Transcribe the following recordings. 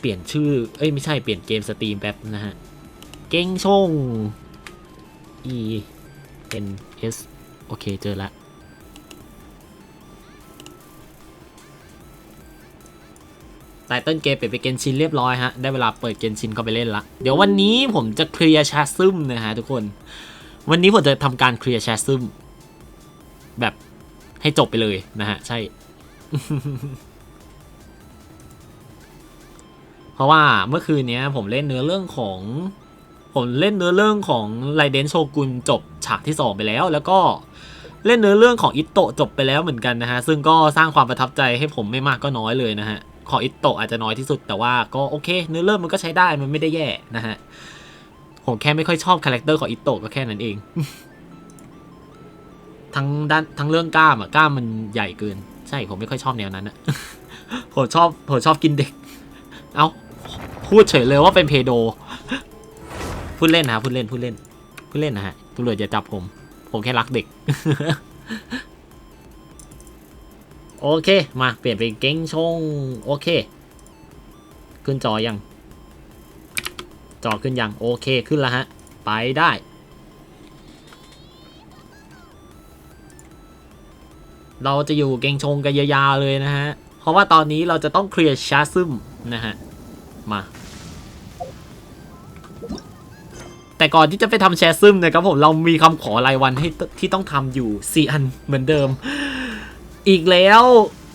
เปลี่ยนชื่อไม่ใช่เปลี่ยนเกมสตรีมแป๊บนะฮะเก้งชง E N S โอเคเจอละไตเติ้ลเกมเปลี่ยนไปเกนชินเรียบร้อยฮะได้เวลาเปิดเกนชินเข้าไปเล่นละเดี๋ยววันนี้ผมจะเคลียร์แชสซึมนะฮะทุกคนวันนี้ผมจะทำการเคลียร์แชสซึมแบบให้จบไปเลยนะฮะใช่ เพราะว่าเมื่อคืนนี้ผมเล่นเนื้อเรื่องของไรเดนโชกุนจบฉากที่2ไปแล้วแล้วก็เล่นเนื้อเรื่องของอิโตะจบไปแล้วเหมือนกันนะฮะซึ่งก็สร้างความประทับใจให้ผมไม่มากก็น้อยเลยนะฮะของอิโตะอาจจะน้อยที่สุดแต่ว่าก็โอเคเนื้อเรื่องมันก็ใช้ได้มันไม่ได้แย่นะฮะผมแค่ไม่ค่อยชอบคาแรคเตอร์ของอิโตะก็แค่นั้นเอง ทั้งเรื่องกล้ามมันใหญ่เกินใช่ผมไม่ค่อยชอบแนวนั้นอะ ผมชอบกินเด็กเอาพูดเฉยเลยว่าเป็นเพโดพูดเล่นนะพูดเล่นนะฮะตำรวจอย่าจับผมแค่รักเด็ก โอเคมาเปลี่ยนเป็นเก้งชงโอเคขึ้นจอยังจอขึ้นยังโอเคขึ้นแล้วฮะไปได้เราจะอยู่เก้งชงกันยาวๆเลยนะฮะเพราะว่าตอนนี้เราจะต้องเคลียร์ชาซึมนะฮะมาแต่ก่อนที่จะไปทำแชร์ซึมนะครับผมเรามีคำขอรายวันที่ต้องทำอยู่4 อันเหมือนเดิมอีกแล้ว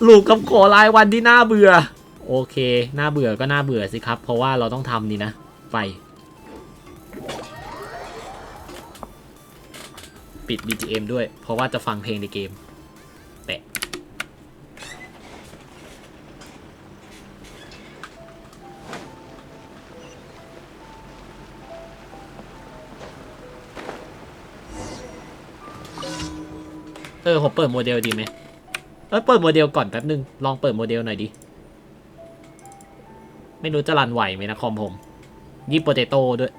ลูกคำขอรายวันที่น่าเบื่อโอเคน่าเบื่อก็น่าเบื่อสิครับเพราะว่าเราต้องทำนี่นะไปปิด BGM ด้วยเพราะว่าจะฟังเพลงในเกมแตะผมเปิดโมเดลดีไหมเปิดโมเดลก่อนแป๊บนึงลองเปิดโมเดลหน่อยดิไม่รู้จะรันไหวไหมนะคอมผมยี่โปเตโต้ด้วย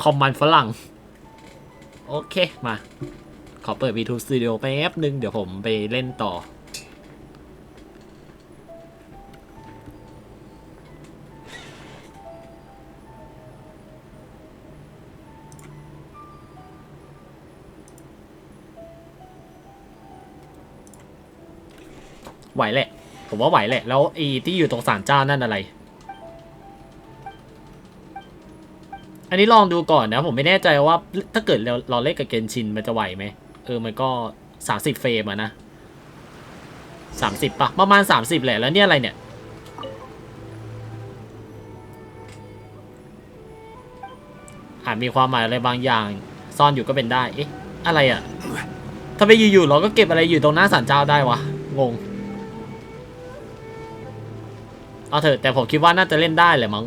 คอมมันฝรั่งโอเคมาขอเปิด V2 Studio ไปแป๊บนึงเดี๋ยวผมไปเล่นต่อไหวแหละผมว่าไหวแหละแล้วที่อยู่ตรงศาลเจ้านั่นอะไรอันนี้ลองดูก่อนนะผมไม่แน่ใจว่าถ้าเกิดเราเล่นกับเกนชินมันจะไหวไหมมันก็30เฟรมนะ30ป่ะประมาณ30แหละแล้วเนี่ยอะไรเนี่ยอาจมีความหมายอะไรบางอย่างซ่อนอยู่ก็เป็นได้เอ๊ะอะไรถ้าไปอยู่ๆเราก็เก็บอะไรอยู่ตรงหน้าศาลเจ้าได้วะงงเอาเถอะแต่ผมคิดว่าน่าจะเล่นได้แหละมั้ง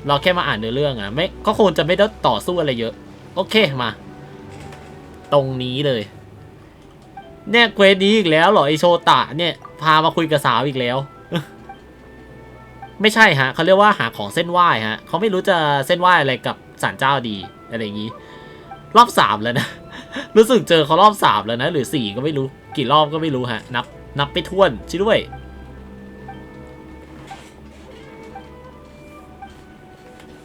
เราแค่มาอ่านเนื้อเรื่องไม่ก็คงจะไม่ได้ต่อสู้อะไรเยอะโอเคมาตรงนี้เลยเนี่ยเควสนี้อีกแล้วเหรอไอโชตะเนี่ยพามาคุยกับสาวอีกแล้ว ไม่ใช่ฮะเขาเรียกว่าหาของเส้นไหว้ฮะเขาไม่รู้จะเส้นไหว้อะไรกับศาลเจ้าดีอะไรอย่างนี้รอบ3แล้วนะ รู้สึกเจอเขารอบ3แล้วนะหรือ4ก็ไม่รู้กี่รอบก็ไม่รู้ฮะนับไปถ้วนชิด้วย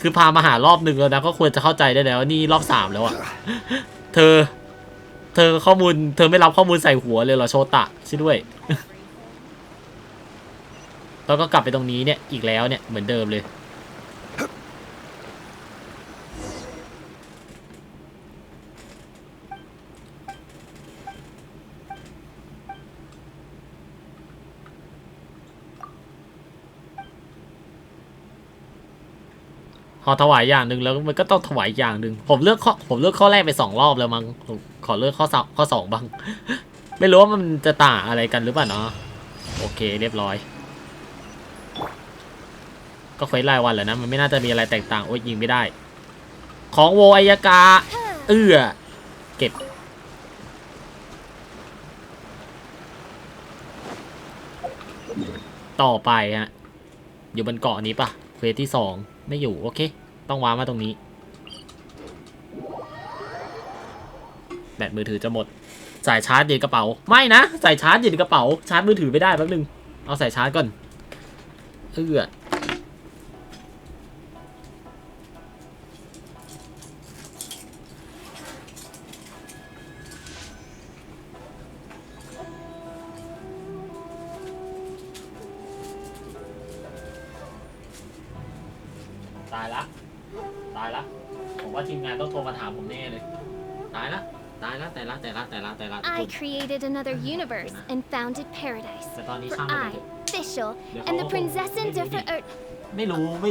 คือพามาหารอบหนึ่งแล้วนะก็ควรจะเข้าใจได้แล้วนี่รอบ3แล้วเธอข้อมูลเธอไม่รับข้อมูลใส่หัวเลยเหรอโชตะชิด้วยแล้วก็กลับไปตรงนี้เนี่ยอีกแล้วเนี่ยเหมือนเดิมเลยพอถวายอย่างหนึ่งแล้วมันก็ต้องถวายอย่างหนึ่งผมเลือกข้อแรกไป2 รอบแล้วมั้งขอเลือกข้อ2บ้าง ไม่รู้ว่ามันจะต่างอะไรกันหรือเปล่าเนาะโอเคเรียบร้อยก็เควสรายวันแหละนะมันไม่น่าจะมีอะไรแตกต่างโอ้ยยิงไม่ได้ของโวอายกาเก็บต่อไปฮะอยู่บนเกาะนี้ปะเควสที่2ไม่อยู่โอเคต้องวางมาตรงนี้แบตมือถือจะหมดสายชาร์จอยู่ในกระเป๋าไม่นะสายชาร์จอยู่ในกระเป๋าชาร์จมือถือไม่ได้แป๊บนึงเอาสายชาร์จก่อน ตายละผมว่าทีมงานต้องโทรมาถามผมแน่เลยตายละI created another universe and founded paradise แต่ตอนนี้ for ช่างมัน I official and the princess in different ไม่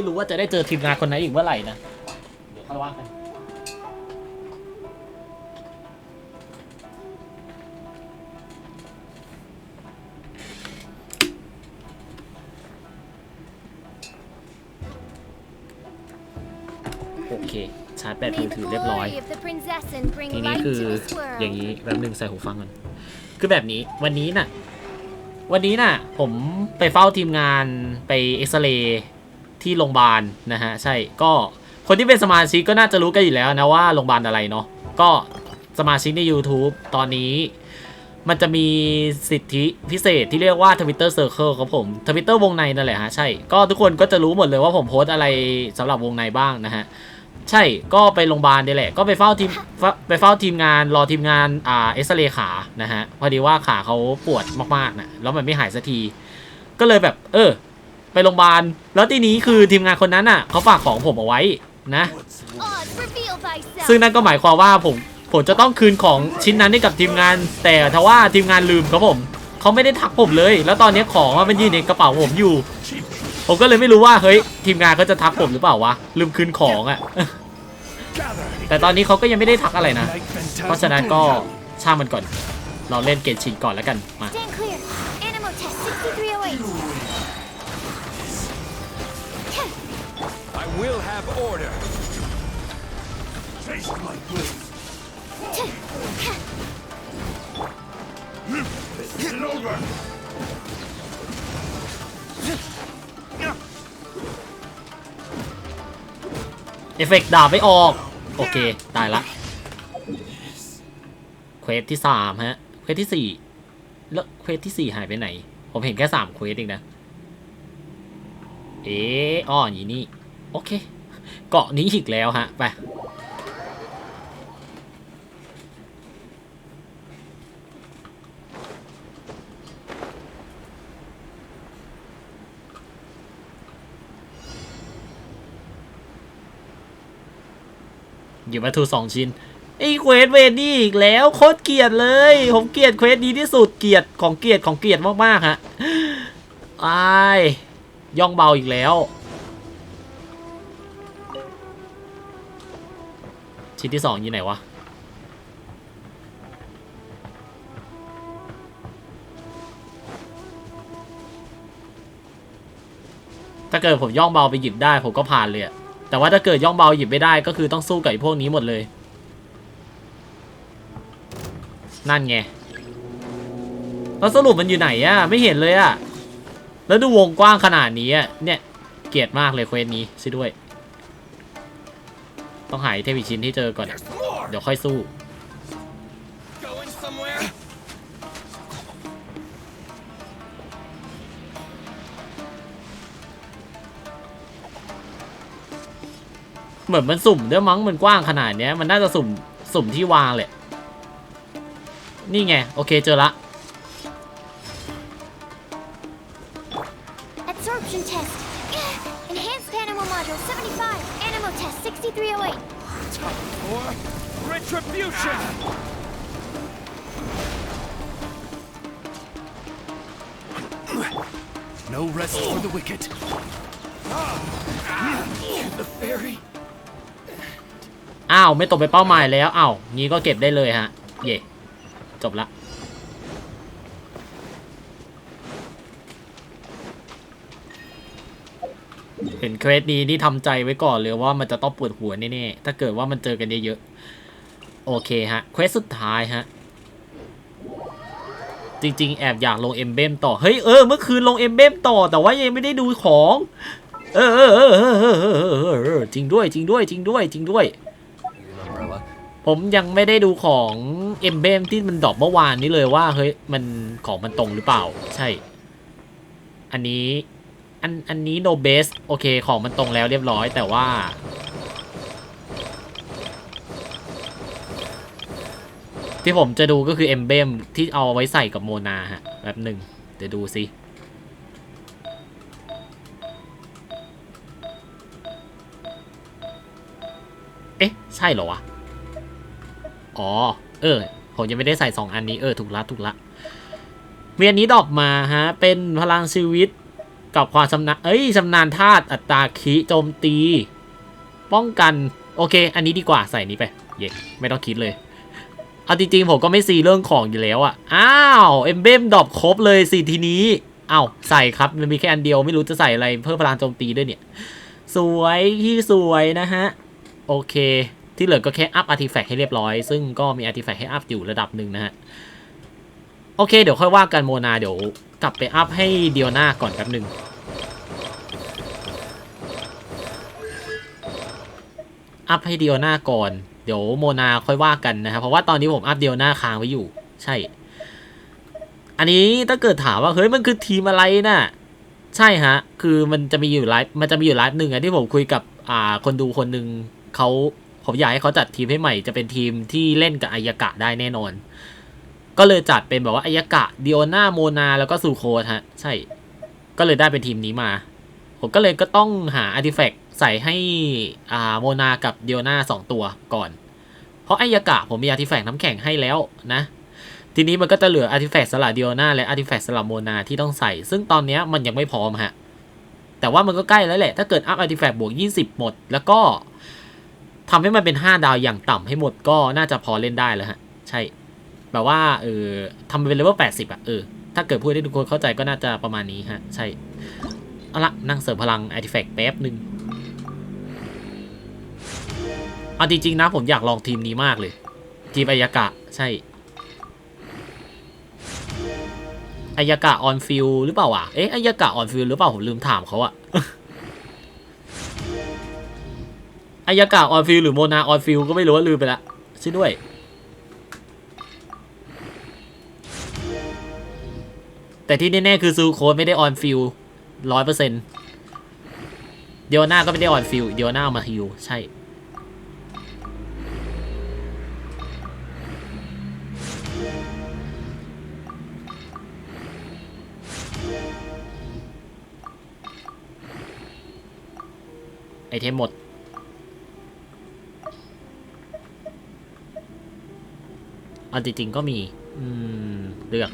รู้ว่าจะได้เจอทีมงานคนไหนอีกเมื่อไหร่นะเดี๋ยวค่อยว่ากันโอเคชาร์จแบตมือถือเรียบร้อยทีนี้คืออย่างนี้แป๊บนึงใส่หูฟังกันคือแบบนี้วันนี้น่ะผมไปเฝ้าทีมงานไปเอ็กซเรย์ที่โรงพยาบาลนะฮะใช่ก็คนที่เป็นสมาชิกก็น่าจะรู้กันอยู่แล้วนะว่าโรงพยาบาลอะไรเนาะก็สมาชิกใน YouTube ตอนนี้มันจะมีสิทธิพิเศษที่เรียกว่า Twitter Circle ครับผม Twitter วงในนั่นแหละฮะใช่ก็ทุกคนก็จะรู้หมดเลยว่าผมโพสอะไรสำหรับวงในบ้างนะฮะใช่ก็ไปโรงพยาบาลนี่แหละก็ไปเฝ้าทีมงานรอทีมงานเอ็กซเรย์ขานะฮะพอดีว่าขาเขาปวดมากๆนะแล้วมันไม่หายสักทีก็เลยแบบไปโรงพยาบาลแล้วทีนี้คือทีมงานคนนั้นน่ะเขาฝากของผมเอาไว้นะซึ่งนั่นก็หมายความว่าผมจะต้องคืนของชิ้นนั้นให้กับทีมงานแต่ทว่าทีมงานลืมครับผมเขาไม่ได้ทักผมเลยแล้วตอนนี้ของมันยืนในกระเป๋าผมอยู่ผมก็เลยไม่รู้ว่าเฮ้ยทีมงานเขาจะทักผมหรือเปล่าวะลืมคืนของอ่ะแต่ตอนนี้เขาก็ยังไม่ได้ทักอะไรนะเพราะฉะนั้นก็ช่างมันก่อนเราเล่นเกมชิงก่อนแล้วกันมาWill have order. Taste my blade. This isn't over. เอฟเฟกต์ดาบไม่ออกโอเคตายละเควสที่3ฮะเควสที่4แล้วเควสที่4หายไปไหนผมเห็นแค่3เควสเองนะอย่างนี้โอเคเกาะนี้อีกแล้วฮะไปหยิบวัตถุ2 ชิ้นไอ้เควสเวนี่อีกแล้วโคตรเกลียดเลยผมเกลียดเควสนี้ที่สุดเกลียดมากๆฮะย่องเบาอีกแล้วชิ้นที่2อยู่ไหนวะถ้าเกิดผมย่องเบาไปหยิบได้ผมก็ผ่านเลยแต่ว่าถ้าเกิดย่องเบาหยิบไม่ได้ก็คือต้องสู้กับไอ้พวกนี้หมดเลยนั่นไงแล้วสรุปมันอยู่ไหนอะไม่เห็นเลยอะแล้วดูวงกว้างขนาดนี้เนี่ยเกลียดมากเลยเควสนี้ซิด้วยต้องหาไอเทมอีกชิ้นที่เจอก่อนเดี๋ยวค่อยสู้เหมือนมันสุ่มด้วยมั้งมันกว้างขนาดนี้มันน่าจะสุ่มที่วางแหละนี่ไงโอเคเจอละ Absorption test Enhanced Animal Module 75 Animal Test 6308 For retribution. No rest for the wicked. The fairy. อ้าวไม่ตกไปเป้าหมายแล้วอ้าวงี้ก็เก็บได้เลยฮะเย่จบละเห็นเควสนี้นี่ทำใจไว้ก่อนเลยว่ามันจะต้องปวดหัวแน่ๆถ้าเกิดว่ามันเจอกันเยอะๆโอเคฮะเควสสุดท้ายฮะจริงๆแอบอยากลงเอมเบมต่อเฮ้ยเมื่อคืนลงเอมเบมต่อแต่ว่ายังไม่ได้ดูของจริงด้วยผมยังไม่ได้ดูของเอมเบมที่มันดรอปเมื่อวานนี้เลยว่าเฮ้ยมันของมันตรงหรือเปล่าใช่อันนี้ no base โอเคของมันตรงแล้วเรียบร้อยแต่ว่าที่ผมจะดูก็คือเอมเบมที่เอาไว้ใส่กับโมนาฮะแบบหนึ่งเดี๋ยวดูสิ เอ๊ะใช่เหรอวะอ๋อผมยังไม่ได้ใส่2อันนี้ถูกละมีอันนี้ดอกมาฮะเป็นพลังชีวิตกับความชำนาญธาตุอัตราคิโจมตีป้องกันโอเคอันนี้ดีกว่าใส่นี้ไปเย่ไม่ต้องคิดเลยเอาจริงๆผมก็ไม่ซีเรื่องของอยู่แล้วอ่ะอ้าวเอมเบมดรอปครบเลยสิทีนี้อ้าวใส่ครับมันมีแค่อันเดียวไม่รู้จะใส่อะไรเพิ่มพลังโจมตีด้วยเนี่ยสวยที่สวยนะฮะโอเคที่เหลือก็แค่อัพอาร์ติแฟกต์ให้เรียบร้อยซึ่งก็มีอาร์ติแฟกต์ให้อัพอยู่ระดับหนึ่งนะฮะโอเคเดี๋ยวค่อยว่ากันโมนาเดี๋ยวกลับไปอัพให้เดียวหน้าก่อนแป๊บหนึ่งอัพให้เดียวหน้าก่อนเดี๋ยวโมนาค่อยว่ากันนะครับเพราะว่าตอนนี้ผมอัพเดียวหน้าค้างไว้อยู่ใช่อันนี้ถ้าเกิดถามว่าเฮ้ยมันคือทีมอะไรน่ะใช่ฮะคือมันจะมีอยู่ไลฟ์หนึ่งที่ผมคุยกับคนดูคนหนึ่งผมอยากให้เขาจัดทีมให้ใหม่จะเป็นทีมที่เล่นกับอายากะได้แน่นอนก็เลยจัดเป็นแบบว่าอายากะดิโอนาโมนาแล้วก็ซูโคฮะใช่ก็เลยได้เป็นทีมนี้มาผมก็เลยก็ต้องหาอาร์ติแฟกต์ใส่ให้โมนากับดิโอนา2ตัวก่อนเพราะอายากะผมมีอาร์ติแฟกต์น้ำแข็งให้แล้วนะทีนี้มันก็จะเหลืออาร์ติแฟกต์สลับดิโอนาและอาร์ติแฟกต์สลับโมนาที่ต้องใส่ซึ่งตอนนี้มันยังไม่พร้อมฮะแต่ว่ามันก็ใกล้แล้วแหละถ้าเกิดอัพอาร์ติแฟกต์บวก20หมดแล้วก็ทำให้มันเป็น5ดาวอย่างต่ำให้หมดก็น่าจะพอเล่นได้แล้วฮะใช่แบบว่าทำเป็นเลเวล80อ่ะถ้าเกิดพูดให้ทุกคนเข้าใจก็น่าจะประมาณนี้ฮะใช่เอาละนั่งเสริมพลังอาร์ติแฟกต์แป๊บนึงเอาจริงๆนะผมอยากลองทีมนี้มากเลยทีมอายากะใช่อายากะออนฟิลหรือเปล่าวะอายากะออนฟิลหรือเปล่าผมลืมถามเขาอะ อายากะออนฟิลหรือโมนาออนฟิลก็ไม่รู้ว่าลืมไปละช่วยด้วยแต่ที่แน่ๆคือซูโคไม่ได้ออนฟิล100%เดียวหน้าก็ไม่ได้ออนฟิลเดียวหน้ามาฮิลใช่ไอเทมหมดอันจริงๆก็มีเลือ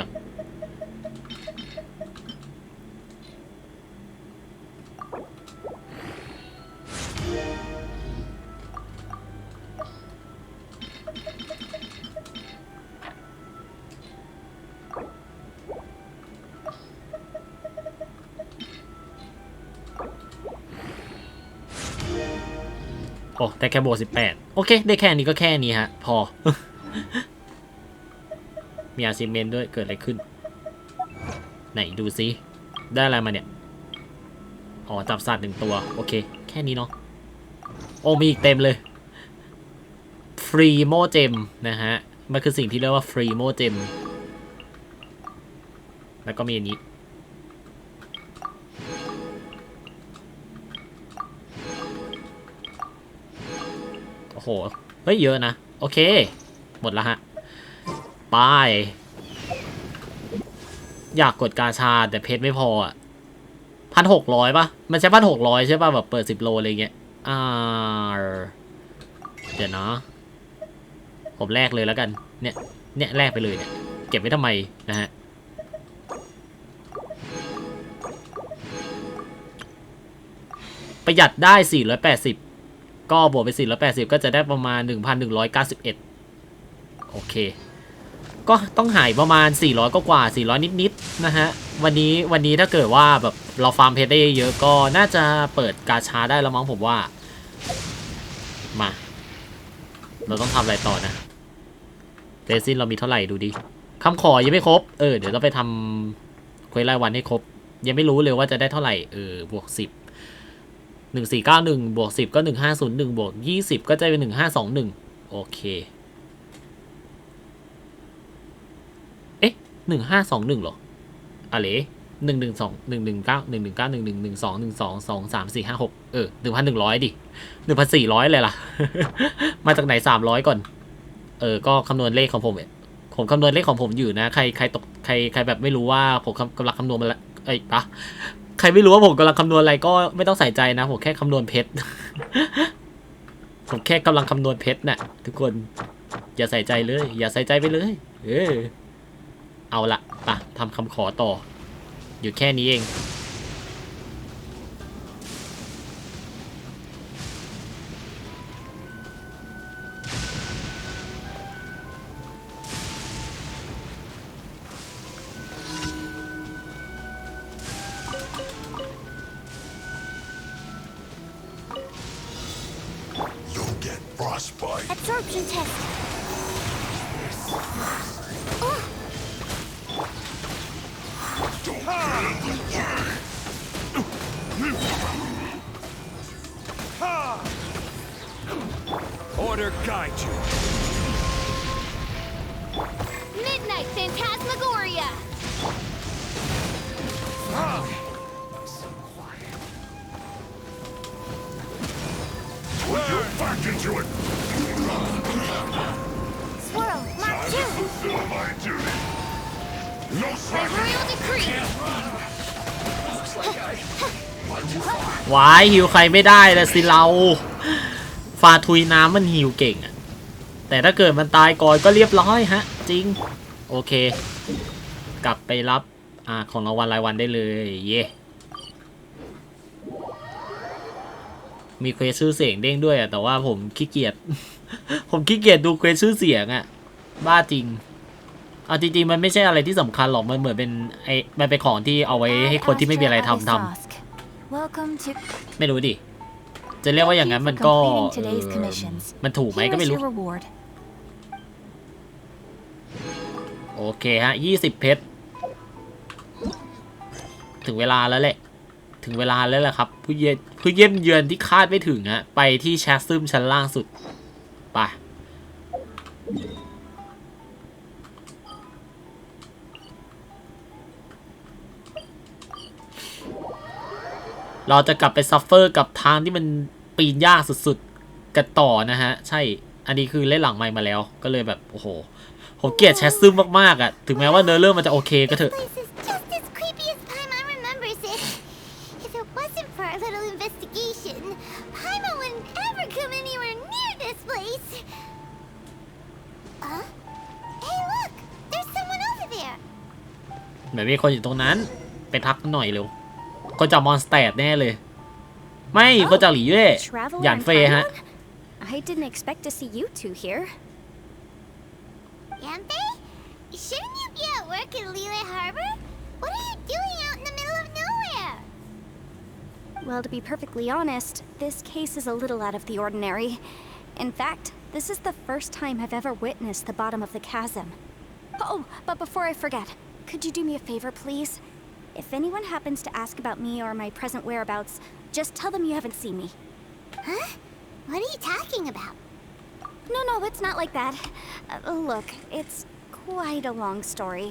กโอ้ได้แค่โบ18โอเคได้แค่นี้ก็แค่นี้ฮะพอ มีอาซิเมนด้วยเกิดอะไรขึ้นไหนดูซิได้อะไรมาเนี่ยอ๋อจับสัตว์1ตัวโอเคแค่นี้เนาะโอ้มีอีกเต็มเลยฟรีโมเจมนะฮะมันคือสิ่งที่เรียกว่าฟรีโมเจมแล้วก็มีอันนี้โอ้โหเฮ้ยเยอะนะโอเคหมดแล้วฮะไปอยากกดกาชาแต่เพชรไม่พออ่ะ1,600ป่ะมันใช้1,600ใช่ป่ะแบบเปิด10โลอะไรเงี้ยเดี๋ยวนะผมแลกเลยแล้วกันเนี่ยแลกไปเลยเนี่ยเก็บไว้ทำไมนะฮะประหยัดได้480ก็บวกไป480ก็จะได้ประมาณ 1,191 โอเคก็ต้องหายประมาณ400กว่า400นิดๆนะฮะวันนี้ถ้าเกิดว่าแบบเราฟาร์มเพชรได้เยอะก็น่าจะเปิดกาชาได้แล้วมั้งผมว่ามาเราต้องทำอะไรต่อนะเรซินเรามีเท่าไหร่ดูดิคำขอยังไม่ครบเดี๋ยวเราไปทำเควสรายวันให้ครบยังไม่รู้เลยว่าจะได้เท่าไหร่บวก10 1491บวก10ก็1501บวก20ก็จะเป็น1521โอเค1521หรออะไร1121191191191121223456100ดิ1,400เลยล่ะ มาจากไหน300ก่อนก็คำนวณเลขของผมคำนวณเลขของผมอยู่นะใครแบบไม่รู้ว่าผมกำลังคำนวณมาแล้วใครไม่รู้ว่าผมกำลังคำนวณอะไรก็ไม่ต้องใส่ใจนะผมแค่คำนวณเพชร ผมแค่กำลังคำนวณเพชรน่ะทุกคนอย่าใส่ใจเลยอย่าใส่ใจไปเลยเอาละป่ะทำคำขอต่ออยู่แค่นี้เอง Absorption test. Order guide you. Midnight Phantasmagoria. Put your back into it. Swirl, Mark 2. Fulfill my duty. No By royal decree. วายหิวใครไม่ได้เลยสิเราฟาทุยน้ำมันหิวเก่งอะแต่ถ้าเกิดมันตายก่อนก็เรียบร้อยฮะจริงโอเคกลับไปรับของรางวัลรายวันได้เลยเย่มีเควสชื่อเสียงเด้งด้วยอะแต่ว่าผมขี้เกียจ ผมขี้เกียจดูเควสชื่อเสียงอะบ้าจริงเอาจริงๆมันไม่ใช่อะไรที่สำคัญหรอกมันเหมือนเป็นมันเป็นของที่เอาไว้ให้คนที่ไม่มีอะไรทำไม่รู้ดิจะเรียกว่าอย่างนั้นมันก็มันถูกไหมก็ไม่รู้โอเคฮะ20เพชรถึงเวลาแล้วแหละถึงเวลาแล้วแหละครับผู้เยี่ยมเยือนที่คาดไม่ถึงฮะไปที่แชสซึมชั้นล่างสุดไปเราจะกลับไปซัฟเฟอร์กับทางที่มันปีนยากสุดๆกันต่อนะฮะใช่อันนี้คือเล่นหลังไมค์มาแล้วก็เลยแบบโอ้โหผมเกลียดแชสซึมมากๆอ่ะถึงแม้ว่าเนื้อเรื่องมันจะโอเคก็เถอะเหมือนมีคนอยู่ตรงนั้นไปทักหน่อยเร็วคนจากมอนสเตอร์แน่เลยไม่คนจากหลี่เย่หยานเฟยฮะ I didn't expect to see you two here. Yanfei? Shouldn't you be at work in Liyue Harbor? What are you doing out in the middle of nowhere? Well, to be perfectly honest, this case is a little out of the ordinary. In fact, this is the first time I've ever witnessed the bottom of the chasm. Oh, but before I forget, could you do me a favor, please? If anyone happens to ask about me or my present whereabouts, just tell them you haven't seen me. Huh? What are you talking about? No, it's not like that. Look, it's quite a long story.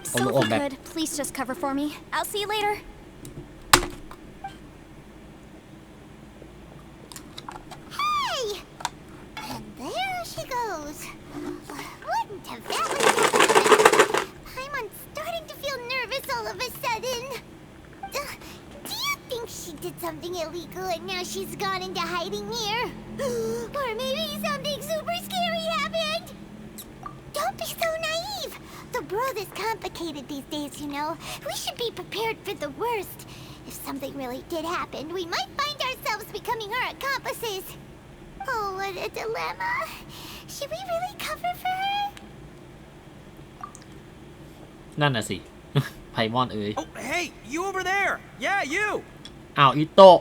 So if you could, please just cover for me. I'll see you later. Hey! And there she goes. What in Tibet? I'm starting to feel nervous all of a sudden. Do you think she did something illegal and now she's gone into hiding here? Or maybe something super scary happened? Don't be so naive. The world is complicated these days, you know. We should be prepared for the worst. If something really did happen, we might find ourselves becoming her accomplices. Oh, what a dilemma. Should we really cover for her? นั่นน่ะสิ ไพมอนเอ๋ย Oh, hey, you over there. Yeah, you. อ้าวอิโตะ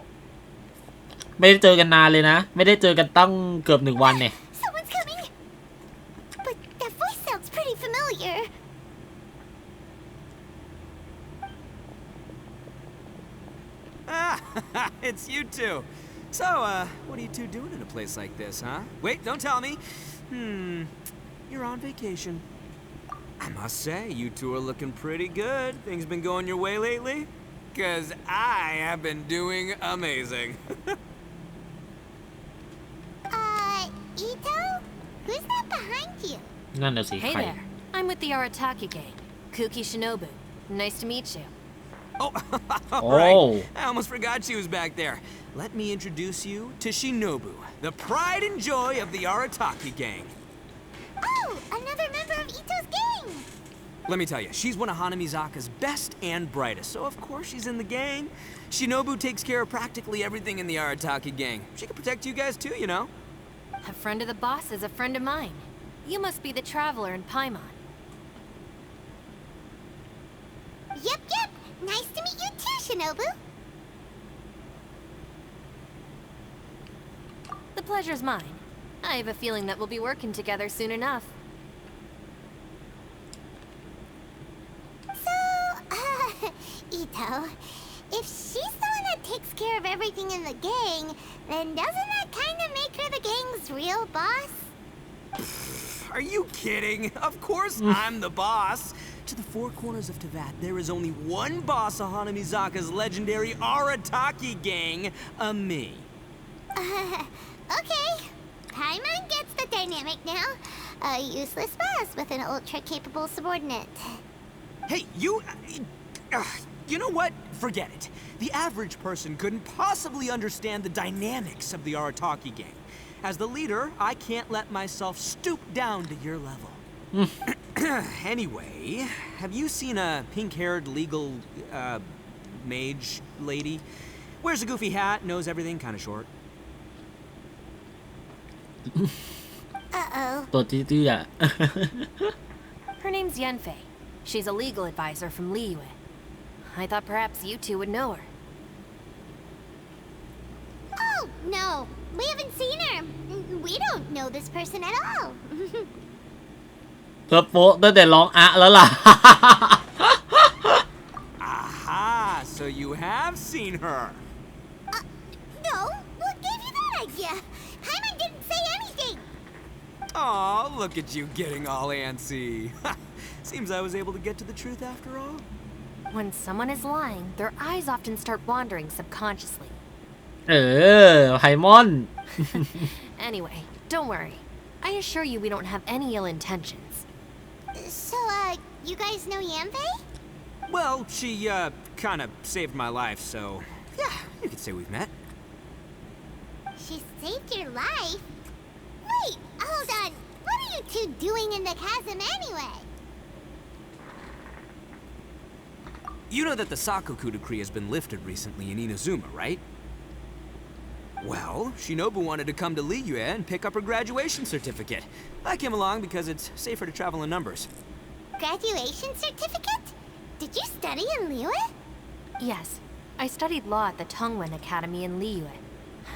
ไม่ได้เจอกันนานเลยนะไม่ได้เจอกันตั้งเกือบ1 วันเนี่ย Someone's coming. But that voice sounds pretty familiar. Ah, it's you two. So, what are you two doing in a place like this, huh? Wait, don't tell me. You're on vacation. I must say, you two are looking pretty good. Things been going your way lately? 'Cause I have been doing amazing. Ito? Who's that behind you? นั่นน่ะสิ Hey ใคร there, I'm with the Arataki gang. Kuki Shinobu. Nice to meet you. Oh, Oh. right. I almost forgot she was back there. let me introduce you to Shinobu, the pride and joy of the Arataki gang. Oh, another member of Ito's gang! Let me tell you, she's one of Hanamizaka's best and brightest, so of course she's in the gang. Shinobu takes care of practically everything in the Arataki gang. She can protect you guys too, you know. A friend of the boss is a friend of mine. You must be the traveler in Paimon. Yep. Nice to meet you too, Shinobu. The pleasure's mine. I have a feeling that we'll be working together soon enough. So, Ito, if she's the one that takes care of everything in the gang, then doesn't that kind of make her the gang's real boss? Are you kidding? Of course I'm the boss. To the four corners of Teyvat, there is only one boss of Hanamizaka's legendary Arataki gang, me. Okay. Paimon gets the dynamic now. A useless boss with an ultra-capable subordinate. Hey, you know what? Forget it. The average person couldn't possibly understand the dynamics of the Arataki gang. As the leader, I can't let myself stoop down to your level. Anyway, have you seen a pink-haired legal, mage lady? Wears a goofy hat, knows everything, kind of short. Uh-oh. ตัวตี้ๆอ่ะ Her name's Yenfei. She's a legal advisor from Liyue. I thought perhaps you two would know her. Oh, no. We haven't seen her. We don't know this person at all. เธอโป๊ะตั้งแต่ร้องอะแล้วล่ะ Aha! So you have seen her. No. What gave you that idea? Paimon didn't say anything. Aw, look at you getting all antsy. Seems I was able to get to the truth after all. When someone is lying, their eyes often start wandering subconsciously. ไฮมอน Anyway, don't worry. I assure you we don't have any ill intentions. So, you guys know Yanfei? Well, she, kind of saved my life, so yeah, you could say we've met. She saved your life? Wait, hold on. What are you two doing in the chasm anyway? You know that the Sakoku decree has been lifted recently in Inazuma, right? Well, Shinobu wanted to come to Liyue and pick up her graduation certificate. I came along because it's safer to travel in numbers. Graduation certificate? Did you study in Liyue? Yes, I studied law at the Tongwen Academy in Liyue.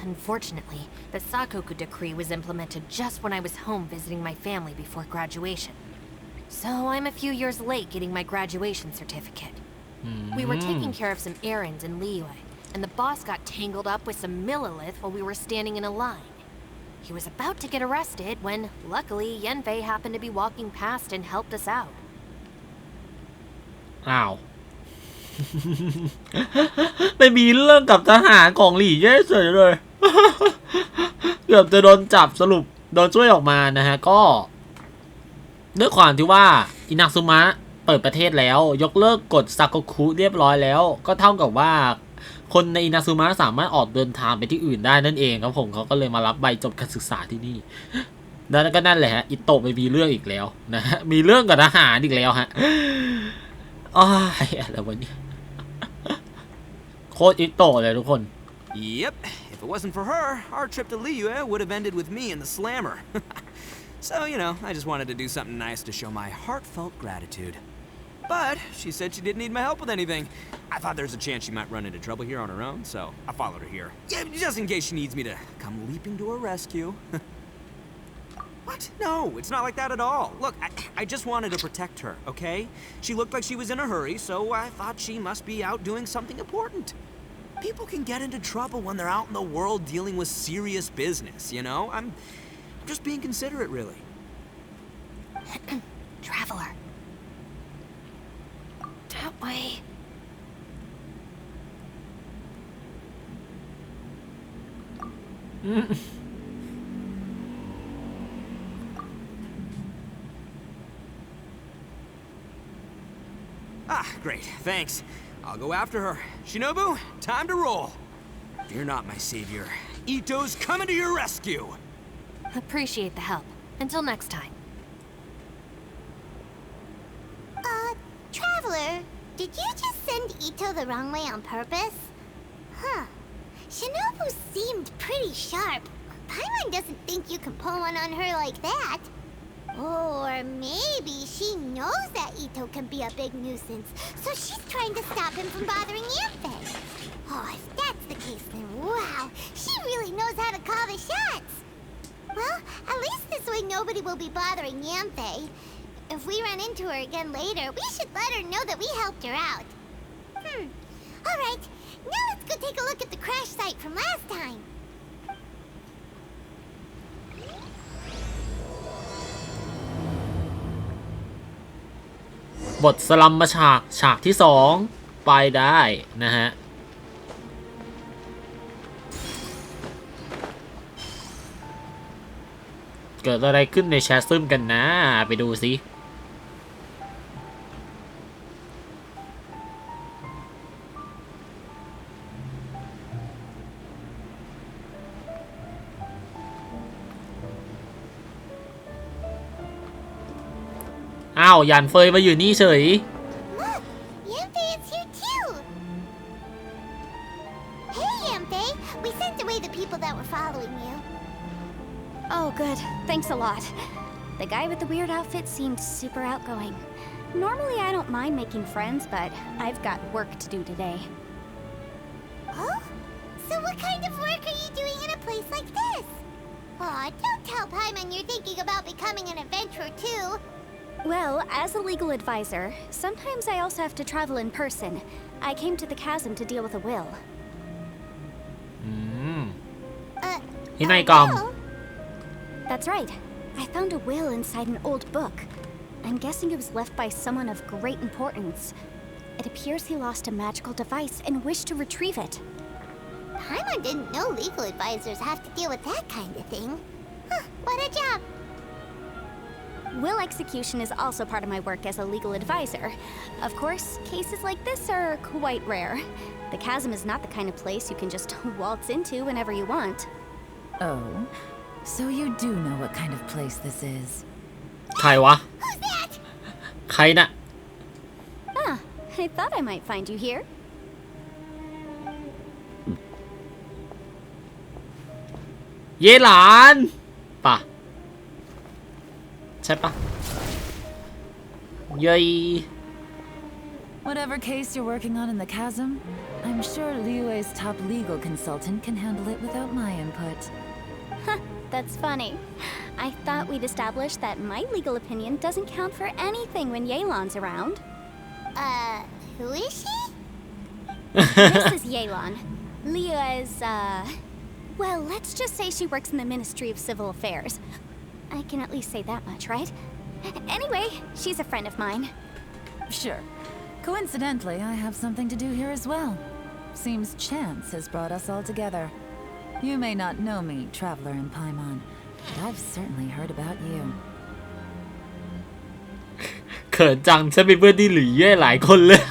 Unfortunately, the Sakoku decree was implemented just when I was home visiting my family before graduation. So I'm a few years late getting my graduation certificate. We were taking care of some errands in Liyue, and the boss got tangled up with some Millilith while we were standing in a line. He was about to get arrested when, luckily, Yenfei happened to be walking past and helped us out. อ้าว ไปมีเรื่องกับทหารของหลี่เย่เฉยเลย เกือบจะโดนจับสรุปโดนช่วยออกมานะฮะก็ด้วยความที่ว่าอินาซุมะเปิดประเทศแล้วยกเลิกกฎซาโกคุเรียบร้อยแล้วก็เท่ากับว่าคนในอินาซุมะสามารถออกเดินทางไปที่อื่นได้นั่นเองครับผมเขาก็เลยมารับใบจบการศึกษาที่นี่แล้วก็นั่นแหละฮะอิโตะไปมีเรื่องอีกแล้วนะฮะมีเรื่องกับทหารอีกแล้วฮะอ้ายอะไรวะเนี่ยโคตรอิโตะเลยทุกคน Yep, if it wasn't for her, our trip to Liyue would have ended with me in the slammer. So, you know, I just wanted to do something nice to show my heartfelt gratitude. But she said she didn't need my help with anything. I thought there's a chance she might run into trouble here on her own, so I followed her here. Yeah, just in case she needs me to come leaping to her rescue. What? No, it's not like that at all. Look, I just wanted to protect her, okay? She looked like she was in a hurry, so I thought she must be out doing something important. People can get into trouble when they're out in the world dealing with serious business, you know? I'm just being considerate, really. Traveler. That way. Ah, great, thanks. I'll go after her. Shinobu, time to roll. Fear not, my savior. Ito's coming to your rescue. Appreciate the help. Until next time. Traveler, did you just send Ito the wrong way on purpose? Huh. Shinobu seemed pretty sharp. Paimon doesn't think you can pull one on her like that. Or maybe she knows that Ito can be a big nuisance, so she's trying to stop him from bothering Yanfei. Oh, if that's the case, then wow, she really knows how to call the shots. Well, at least this way nobody will be bothering Yanfei. If we run into her again later, we should let her know that we helped her out. Alright, now let's go take a look at the crash site from last time. บทสลัมมาฉากที่2ไปได้นะฮะเกิดอะไรขึ้นในแชทซึมกันนะไปดูสิอ้าวยันเฟยมาอยู่นี่เฉย Look, Yanfei is here too. Hey, Yanfei, we sent away the people that were following you. Oh, good. Thanks a lot. The guy with the weird outfit seemed super outgoing. Normally, I don't mind making friends, but I've got work to do today. Oh? So what kind of work are you doing in a place like this? Aw, don't tell Paimon you're thinking about becoming an adventurer too. Well, as a legal advisor, sometimes I also have to travel in person. I came to the chasm to deal with a will. ที่ไหนกอม That's right. I found a will inside an old book. I'm guessing it was left by someone of great importance. It appears he lost a magical device and wished to retrieve it. Paimon didn't know legal advisors have to deal with that kind of thing. Huh, what a job. Will execution is also part of my work as a legal advisor. Of course, cases like this are quite rare. The chasm is not the kind of place you can just waltz into whenever you want. Oh, so you do know what kind of place this is. ใครวะ Who's that? ใครน่ะ Ah, I thought I might find you here. เย่หลานป่ะใช่ปะเย้ย Whatever case you're working on in the chasm, I'm sure Liyue's top legal consultant can handle it without my input. That's funny. I thought we'd established that my legal opinion doesn't count for anything when Yelan's around. Who is she? This is Yelan. Liyue's, well, let's just say she works in the Ministry of Civil Affairs. I can at least say that much, right? Anyway, she's a friend of mine. Sure. Coincidentally, I have something to do here as well. Seems chance has brought us all together. You may not know me, Traveler in Paimon, but I've certainly heard about you. เขินจังฉันเป็นเพื่อนที่หลี่เย่หลายคนเลย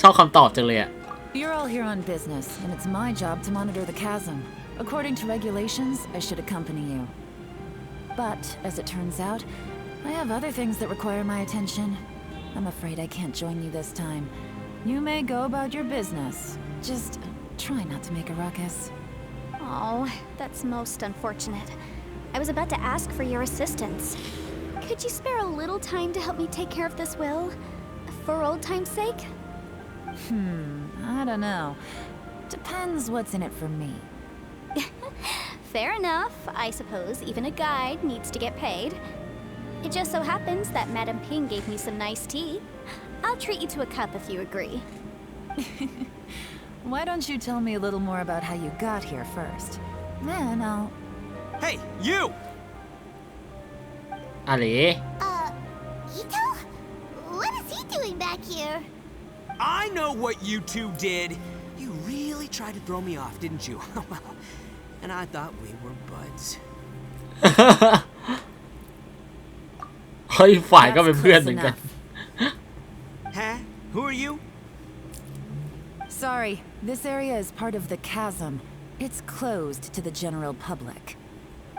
ชอบคำตอบจังเลยอะ You're all here on business, and it's my job to monitor the chasm. According to regulations, I should accompany you. But, as it turns out, I have other things that require my attention. I'm afraid I can't join you this time. You may go about your business. Just try not to make a ruckus. Oh, that's most unfortunate. I was about to ask for your assistance. Could you spare a little time to help me take care of this will? For old time's sake? I don't know. Depends what's in it for me. Fair enough. I suppose even a guide needs to get paid. It just so happens that Madam Ping gave me some nice tea. I'll treat you to a cup if you agree. Why don't you tell me a little more about how you got here first? Then I'll... Hey, you! อะไร Ito? What is he doing back here? I know what you two did. You really tried to throw me off, didn't you? And I thought we were buds. เฮ้ยฝ่ายก็เป็นเพื่อนเหมือนกัน Huh? Who are you? Sorry, this area is part of the chasm. It's closed to the general public.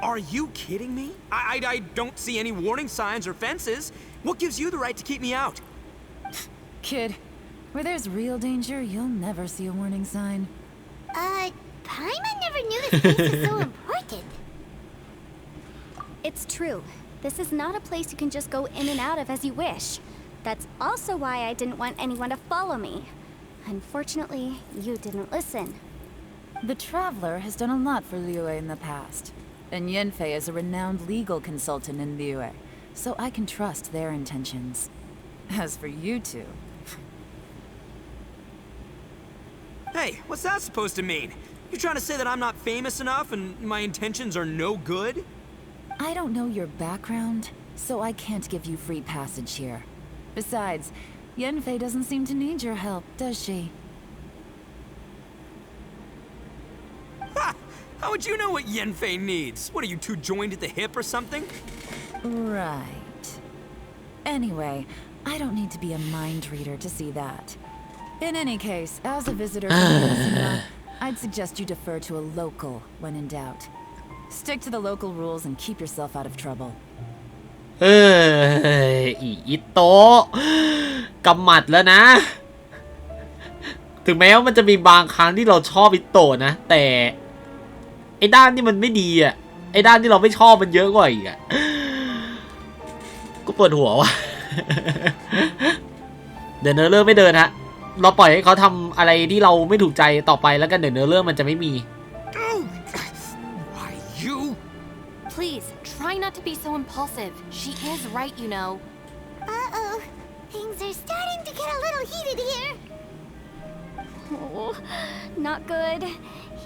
Are you kidding me? I don't see any warning signs or fences. What gives you the right to keep me out? Kid, where there's real danger, you'll never see a warning sign. Paimon never knew this place was so important. It's true. This is not a place you can just go in and out of as you wish. That's also why I didn't want anyone to follow me. Unfortunately, you didn't listen. The Traveler has done a lot for Liyue in the past, and Yanfei is a renowned legal consultant in Liyue, so I can trust their intentions. As for you two... Hey, what's that supposed to mean? You trying to say that I'm not famous enough and my intentions are no good? I don't know your background, so I can't give you free passage here. Besides, Yanfei doesn't seem to need your help, does she? Ha! How would you know what Yanfei needs? What, are you two joined at the hip or something? Right. Anyway, I don't need to be a mind reader to see that. In any case, as a visitor from Hiroshima, I'd suggest you defer to a local when in doubt. Stick to the local rules and keep yourself out of trouble. อิโตะกำหมัดแล้วนะถึงแม้ว่ามันจะมีบางครั้งที่เราชอบอิโตะนะแต่ไอ้ด้านที่มันไม่ดีอ่ะไอ้ด้านที่เราไม่ชอบมันเยอะกว่าอีกอ่ะก็ปวดหัวว่ะเดี๋ยวเนื้อเรื่องไม่เดินฮะเราปล่อยให้เขาทำอะไรที่เราไม่ถูกใจต่อไปแล้วกันเดี๋ยวเนื้อเรื่องมันจะไม่มี Why you? Please, try not to be so impulsive. She is right, you know. Uh-oh. Things are starting to get a little heated here. Oh, not good.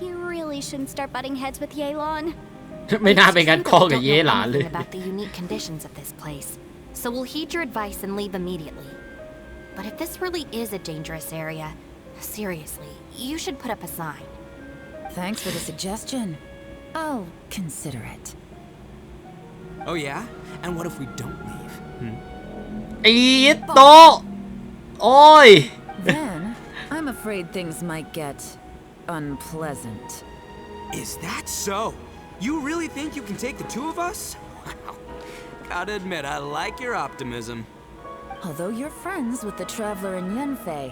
You really shouldn't start butting heads with Yelan. ไม่น่าเป็นการข้อกับเย่หลานเลย about the unique conditions of this place, so we'll heed your advice and leave immediately. But if this really is a dangerous area, seriously, you should put up a sign. Thanks for the suggestion. I'll consider it. Oh yeah? And what if we don't leave? อิโตะโอ้ย Then, I'm afraid things might get unpleasant. Is that so? You really think you can take the two of us? Wow. Gotta admit, I like your optimism. Although you're friends with the Traveler and Yanfei,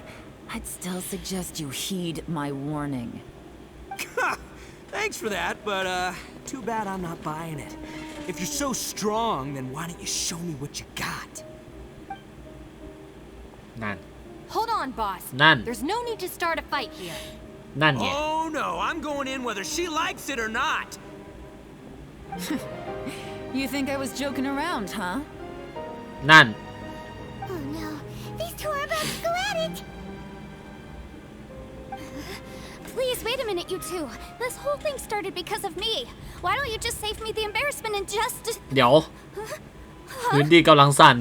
I'd still suggest you heed my warning. Thanks for that, but too bad I'm not buying it. If you're so strong, then why don't you show me what you got? นั่น Hold on, boss. นั่น There's no need to start a fight here. นั่นไง Oh no, I'm going in whether she likes it or not. You think I was joking around, huh? นั่น Oh no. These two are about to go at it. Please, wait a minute, you two. This whole thing started because of me. Why don't you just save me the embarrassment and just... เดี๋ยวพื้นที่กำลังสั่น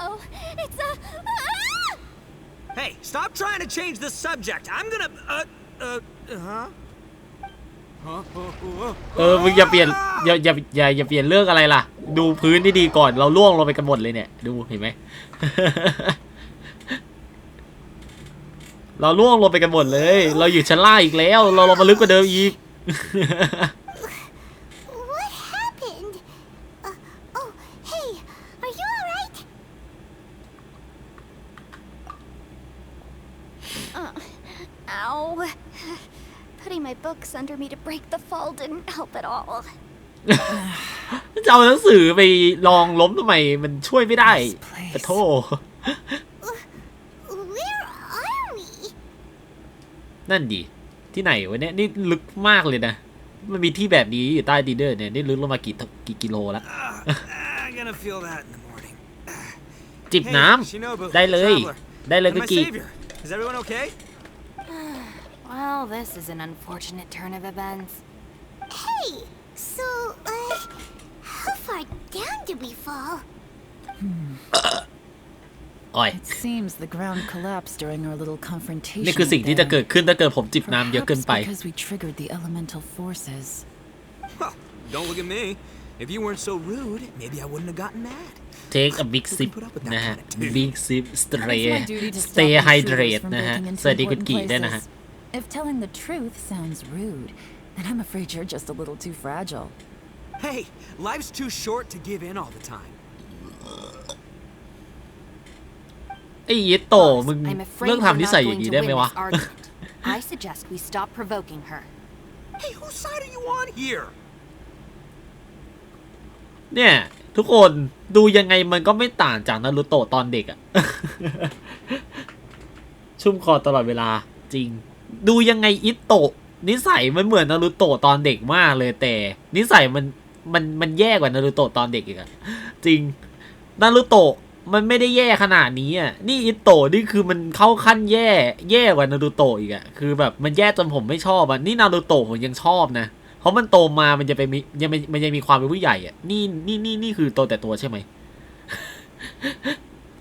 Oh, it's a... Hey, stop trying to change the subject. I'm gonna, huh? มึงอย่าเปลี่ยนอย่าเปลี่ยนเรื่องอะไรล่ะดูพื้นดีๆก่อนเราล่วงลงไปกันหมดเลยเนี่ยดูเห็นไหม เราล่วงลงไปกันหมดเลยเราอยู่ชั้นล่างอีกแล้วเราลงมาลึกกว่าเดิมอีก What happened? Oh, hey, are you alright? Ow. Putting my books under me to break the fall didn't help at all. จะเอาหนังสือไปลองล้มทำไมมันช่วยไม่ได้ขอโทษ Where are we? นั่นดิที่ไหนวะเนี่ยนี่ลึกมากเลยนะมันมีที่แบบนี้อยู่ใต้ดินเนอร์เนี่ยนี่ลึกลงมากี่กิโลแล้ว I'm gonna feel that in the morning. จิบน้ำได้เลยก็กิ Is everyone okay? Well, this is an unfortunate turn of events. Hey, so, how far down did we fall? โอ้ย It seems the ground collapsed during our little confrontation. นี่คือสิ่งที่จะเกิดขึ้นถ้าเกิดผมจิบน้ำเยอะเกินไป Perhaps because we triggered the elemental forces. Well, don't look at me. If you weren't so rude, maybe I wouldn't have gotten mad. Take a big sip Put up with นะ that ฮะ kind of tea. big sip stay It's my duty to stop stay intruders hydrate from นะฮะ breaking into สวัสดีคุณ important กี่ด้วยนะฮะ places. If telling the truth sounds rude, then I'm afraid you're just a little too fragile. Hey, life's too short to give in all the time. ไอ้ยิโตมึง I'm afraid เลิก we're ทำนิ not สัยอย่าง going นี้ to ได้ win ไหมวะ this argument. I suggest we stop provoking her. Hey, whose side are you on here? เนี่ยทุกคนดูยังไงมันก็ไม่ต่างจากนารูโตะตอนเด็กอะ ชุ่มคอตลอดเวลาจริงดูยังไงอิโตะนิสัยมันเหมือนนารูโตะตอนเด็กมากเลยแต่นิสัยมันแย่กว่านารูโตะตอนเด็กอีกอะจริงนารูโตะมันไม่ได้แย่ขนาดนี้อ่ะนี่อิโตะนี่คือมันเข้าขั้นแย่กว่านารูโตะอีกอะคือแบบมันแย่จนผมไม่ชอบอะนี่นารูโตะผมยังชอบนะเพราะมันโตมามันจะไปมันจะมีความเป็นผู้ใหญ่อ่ะนี่คือโตแต่ตัวใช่ไหม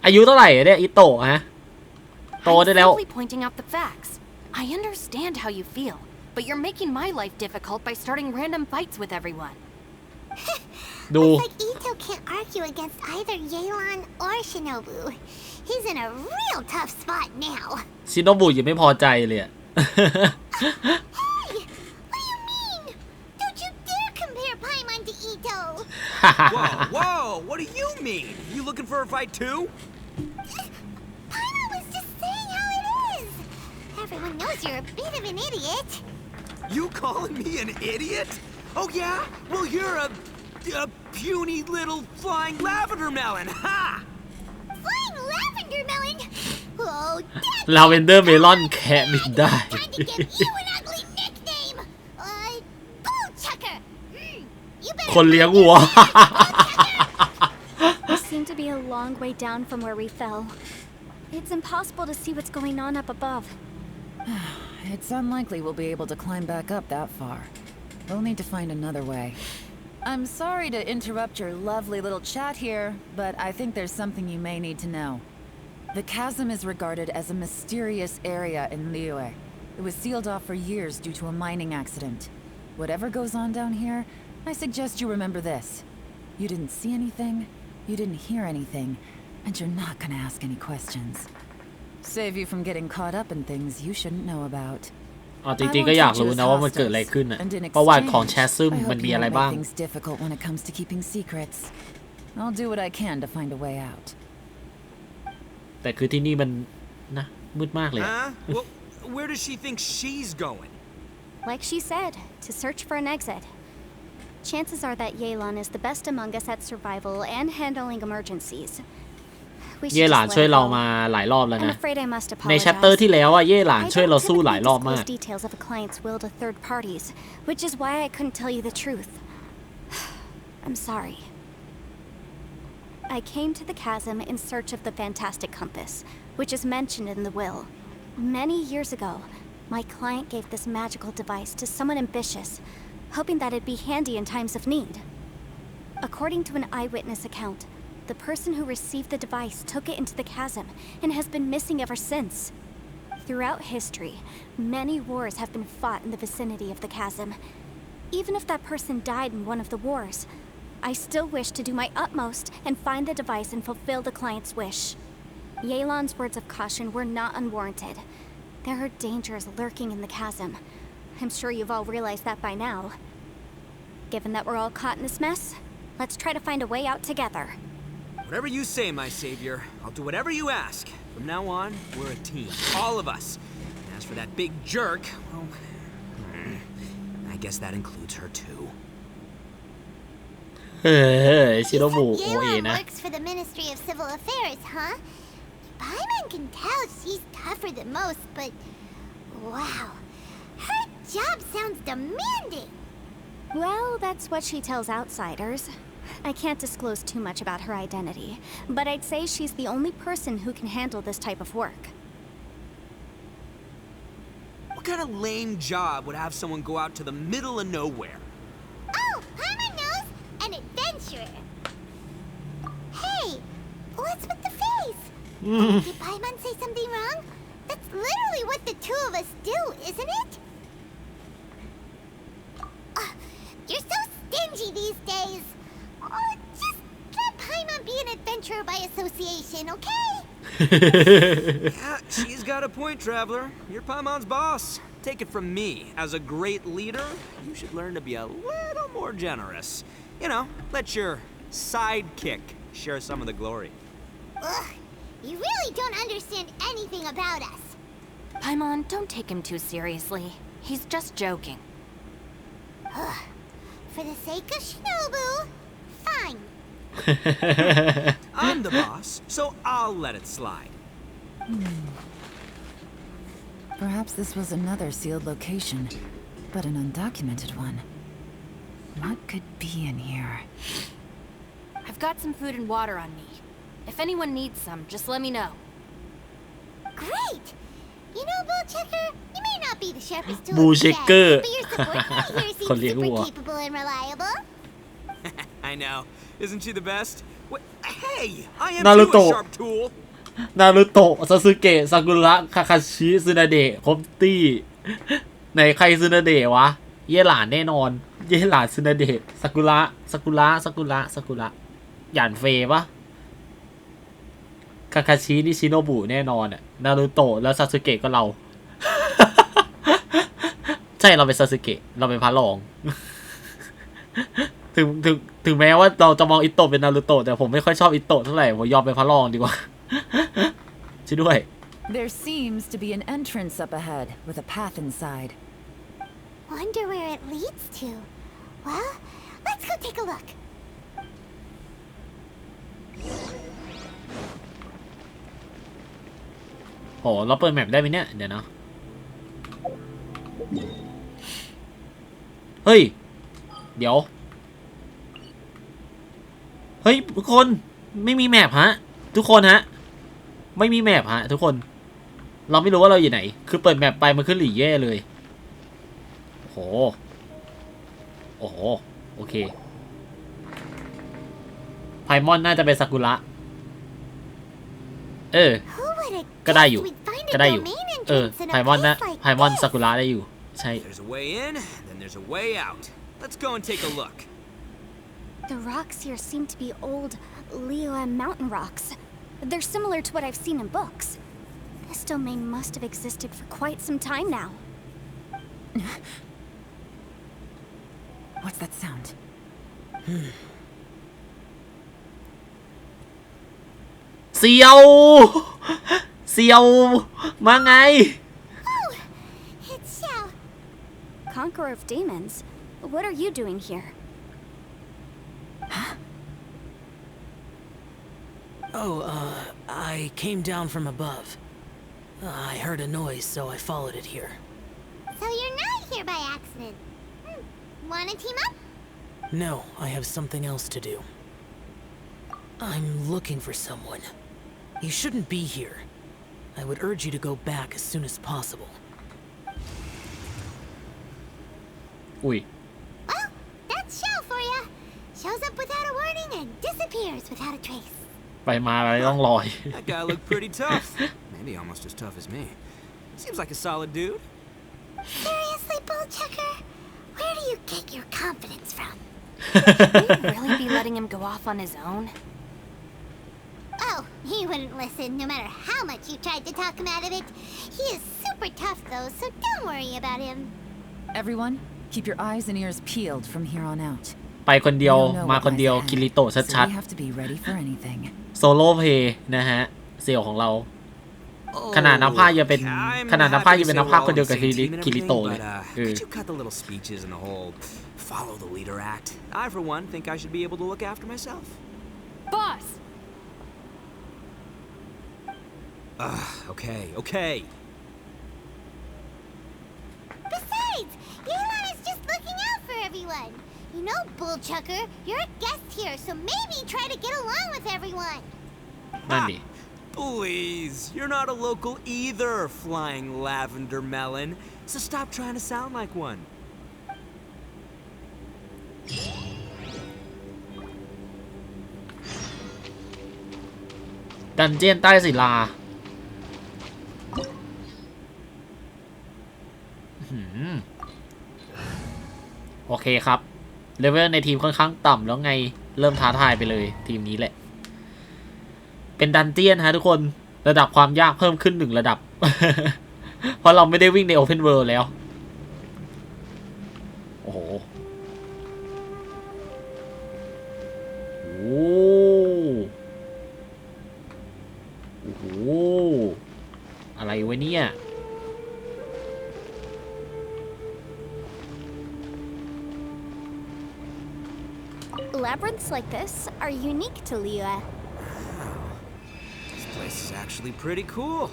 อายุเท่าไหร่เนี่ยอิโตะฮะโตได้แล้ว I'm simply pointing out the facts. I understand how you feel, but you're making my life difficult by starting random fights with everyone. ดู Looks like Ito can't argue against either Yelan or Shinobu. He's in a real tough spot now. ชิโนบุยังไม่พอใจเลยอะ Hey! What do you mean? Don't you dare compare Paimon to Ito! Whoa, what do you mean? You looking for a fight too? Paimon was just saying how it is. Everyone knows you're a bit of an idiot. You calling me an idiot? Oh yeah? Well, you're a puny little flying lavender melon, ha! Flying lavender melon? Oh, that's ลาเวนเดอร์เมลอนแคะบินได้ time to give you an ugly nickname. Bull chucker. You better คนเลี้ยงวัว We seem to be a long way down from where we fell. It's impossible to see what's going on up above. It's unlikely we'll be able to climb back up that far. We'll need to find another way. I'm sorry to interrupt your lovely little chat here, but I think there's something you may need to know. The chasm is regarded as a mysterious area in Liyue. It was sealed off for years due to a mining accident. Whatever goes on down here, I suggest you remember this. You didn't see anything, you didn't hear anything, and you're not gonna ask any questions. Save you from getting caught up in things you shouldn't know about. อ๋อจริงๆก็อยากรู้นะว่ามันเกิดอะไรขึ้นอะประวัติของแชสซึม I มัน hope มี you อะไร won't บ้าง make things difficult when it comes to keeping secrets. I'll do what I can to find a way out. แต่คือที่นี่มันนะมืดมากเลยอะ Huh? Well, where does she think she's going? Like she said, to search for an exit. Chances are that Yelan is the best among us at survival and handling emergencies. We เย่ should หลาน just ช่วย let เรา her มา go. หลายรอบแล้ว I'm นะ afraid I must ในแชปเตอร์ apologize. ที่แล้วอะเย่หลาน I ช่วยเรา don't สู้หลาย typically รอบมาก disclose details of a client's will to third parties, which is why I couldn't tell you the truth. I'm sorry. I came to the chasm in search of the fantastic compass, which is mentioned in the will. Many years ago, my client gave this magical device to someone ambitious, hoping that it'd be handy in times of need. According to an eyewitness account, the person who received the device took it into the chasm and has been missing ever since. Throughout history, many wars have been fought in the vicinity of the chasm. Even if that person died in one of the wars, I still wish to do my utmost and find the device and fulfill the client's wish. Yelan's words of caution were not unwarranted. There are dangers lurking in the chasm. I'm sure you've all realized that by now. Given that we're all caught in this mess, let's try to find a way out together. Whatever you say, my savior. I'll do whatever you ask. From now on, we're a team. All of us. And as for that big jerk, well, I guess that includes her too. เออชิโนบุ You โอ said เอ Yelan นะ works for the Ministry of Civil Affairs, huh? Paimon can tell she's tougher than most, but wow, her job sounds demanding. Well, that's what she tells outsiders. I can't disclose too much about her identity, but I'd say she's the only person who can handle this type of work. What kind of lame job would have someone go out to the middle of nowhere? Oh, Paimon knows! An adventurer. Hey, what's with the face? Did Paimon say something wrong? That's literally what the two of us do, isn't it? You're so stingy these days. association, okay? Yeah, she's got a point, Traveler. You're Paimon's boss. Take it from me. As a great leader, you should learn to be a little more generous. You know, let your sidekick share some of the glory. Ugh, you really don't understand anything about us. Paimon, don't take him too seriously. He's just joking. Ugh, for the sake of Shinobu, fine. I'm the boss, so I'll let it slide. Perhaps this was another sealed location, but an undocumented one. What could be in here? I've got some food and water on me. If anyone needs some, just let me know. Great! You know, Bullchecker, you may not be the sharpest tool in the Bullchecker. shed, but your subordinate here seems super capable and reliable. I know. Isn't she the best? Hey, I am Naruto. too a sharp tool. นารูโตะซาสึเกะซากุระคาคาชิซึนาเดะครบตี้ไหนใครซึนาเดะวะเย่หลานแน่นอนเย่หลานซึนาเดะซากุระหยานเฟย์ปะคาคาชินี่ชิโนบุแน่นอนอ่ะนารูโตะแล้วซาสึเกะก็เรา ใช่เราเป็นซาสึเกะเราเป็นพระรอง ถึงแม้ว่าเราจะมองอิโตะเป็นนารูโตะแต่ผมไม่ค่อยชอบอิโตะเท่าไหร่ผมยอมเป็นพระรองดีกว่า ช่วยด้วย There seems to be an entrance up ahead with a path inside. Wonder where it leads to. Well, let's go take a look. โหเราเปิดแมปได้ไหมเนี่ยเดี๋ยวนะเฮ้ยเดี๋ยวเฮ้ยทุกคนไม่มีแมปฮะทุกคนฮะไม่มีแมปฮะทุกคนเราไม่รู้ว่าเราอยู่ไหนคือเปิดแมปไปมันขึ้นหลี่เย่เลยโอ้โหโอเคไพมอนน่าจะเป็นซากุระก็ได้อยู่ไพมอนซากุระได้อยู่ใช่ There's a way in, then there's a way out. Let's go and take a look. The rocks here seem to be old Liyue mountain rocks. They're similar to what I've seen in books. This domain must have existed for quite some time now. What's that sound? เซียวมาไง Oh, it's Xiao. Conqueror of demons, what are you doing here? Oh, I came down from above. I heard a noise, so I followed it here. So you're not here by accident. Wanna team up? No, I have something else to do. I'm looking for someone. You shouldn't be here. I would urge you to go back as soon as possible. อุ้ย Well, that's Xiao for ya. Shows up without a warning and disappears without a trace. ไปมาอะไรต้องลอย That guy looked pretty tough. Maybe almost as tough as me. Seems like a solid dude. Seriously, Bullchecker? Where do you get your confidence from? Will you really be letting him go off on his own? Oh, he wouldn't listen no matter how much you tried to talk him out of it. He is super tough though, so don't worry about him. Everyone, keep your eyes and ears peeled from here on out. ไปคนเดียว We don't know มา what คนเดียว lies ahead, คิริโตะ so ชัด we have to be ready for anything. ๆโซโล่เพย์นะฮะเสี่ยวของเรา ขนาดน้ำผ้ายังเป็น I'm ขนาดน้ำผ้า happy ยัง to เป็น say น้ำ we're ผ้า all คน on เดียว the กับ same team and คิริโตะ everything, เลย but could you cut the little speeches and the whole follow the leader act? I, for one, think I should be able to look after myself. Boss! Okay. Besides, Yelan is just looking out for everyone. You know, Bullchucker, you're a guest here, so maybe try to get along with everyone. นั่นดิ Please, you're not a local either, flying lavender melon. So stop trying to sound like one. ดันเจียนใต้ศิลาโอเคครับเลเวลในทีมค่อนข้างต่ำแล้วไงเริ่มท้าทายไปเลยทีมนี้แหละ เป็นดันเจียนฮะทุกคนระดับความยากเพิ่มขึ้น1ระดับ เพราะเราไม่ได้วิ่งใน Open World แล้วโอ้โหโอ้โหอะไรวะเนี่ยLabyrinths like this are unique to Liyue. This place is actually pretty cool.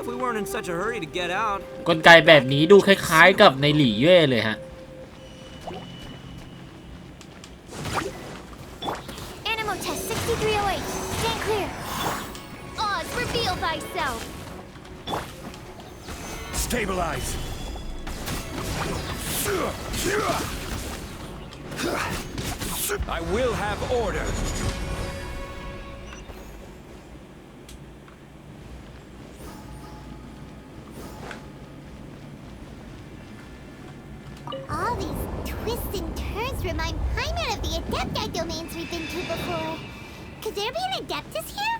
If we weren't in such a hurry to get out. กลไกแบบนี้ดูคล้ายๆกับในหลี่เย่เลยฮะ Animal test 6308. Stand clear. Oz, reveal thyself. Stabilize. I will have order. All these twists and turns remind Paimon of the Adepti domains we've been to before. Could there be an Adeptus here?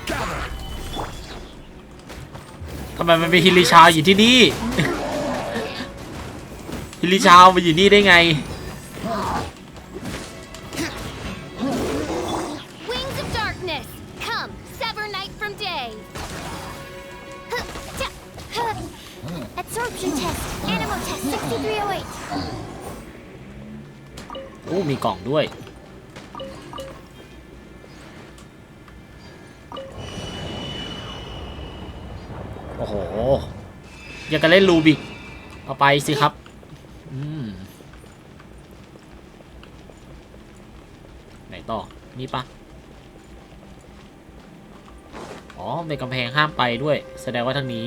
Gather. ทำไมมันมีฮิริชาอยู่ที่นี่ ฮิริชามาอยู่นี่ได้ไง Wings of darkness, come, sever night from day. Absorption test, animal test 6308. โอ้มีกล่องด้วยโอ้โหอยากจะเล่นรูบิกเอาไปสิครับไหนต่อนี่ปะอ๋อเป็นกำแพงห้ามไปด้วยแสดงว่าทางนี้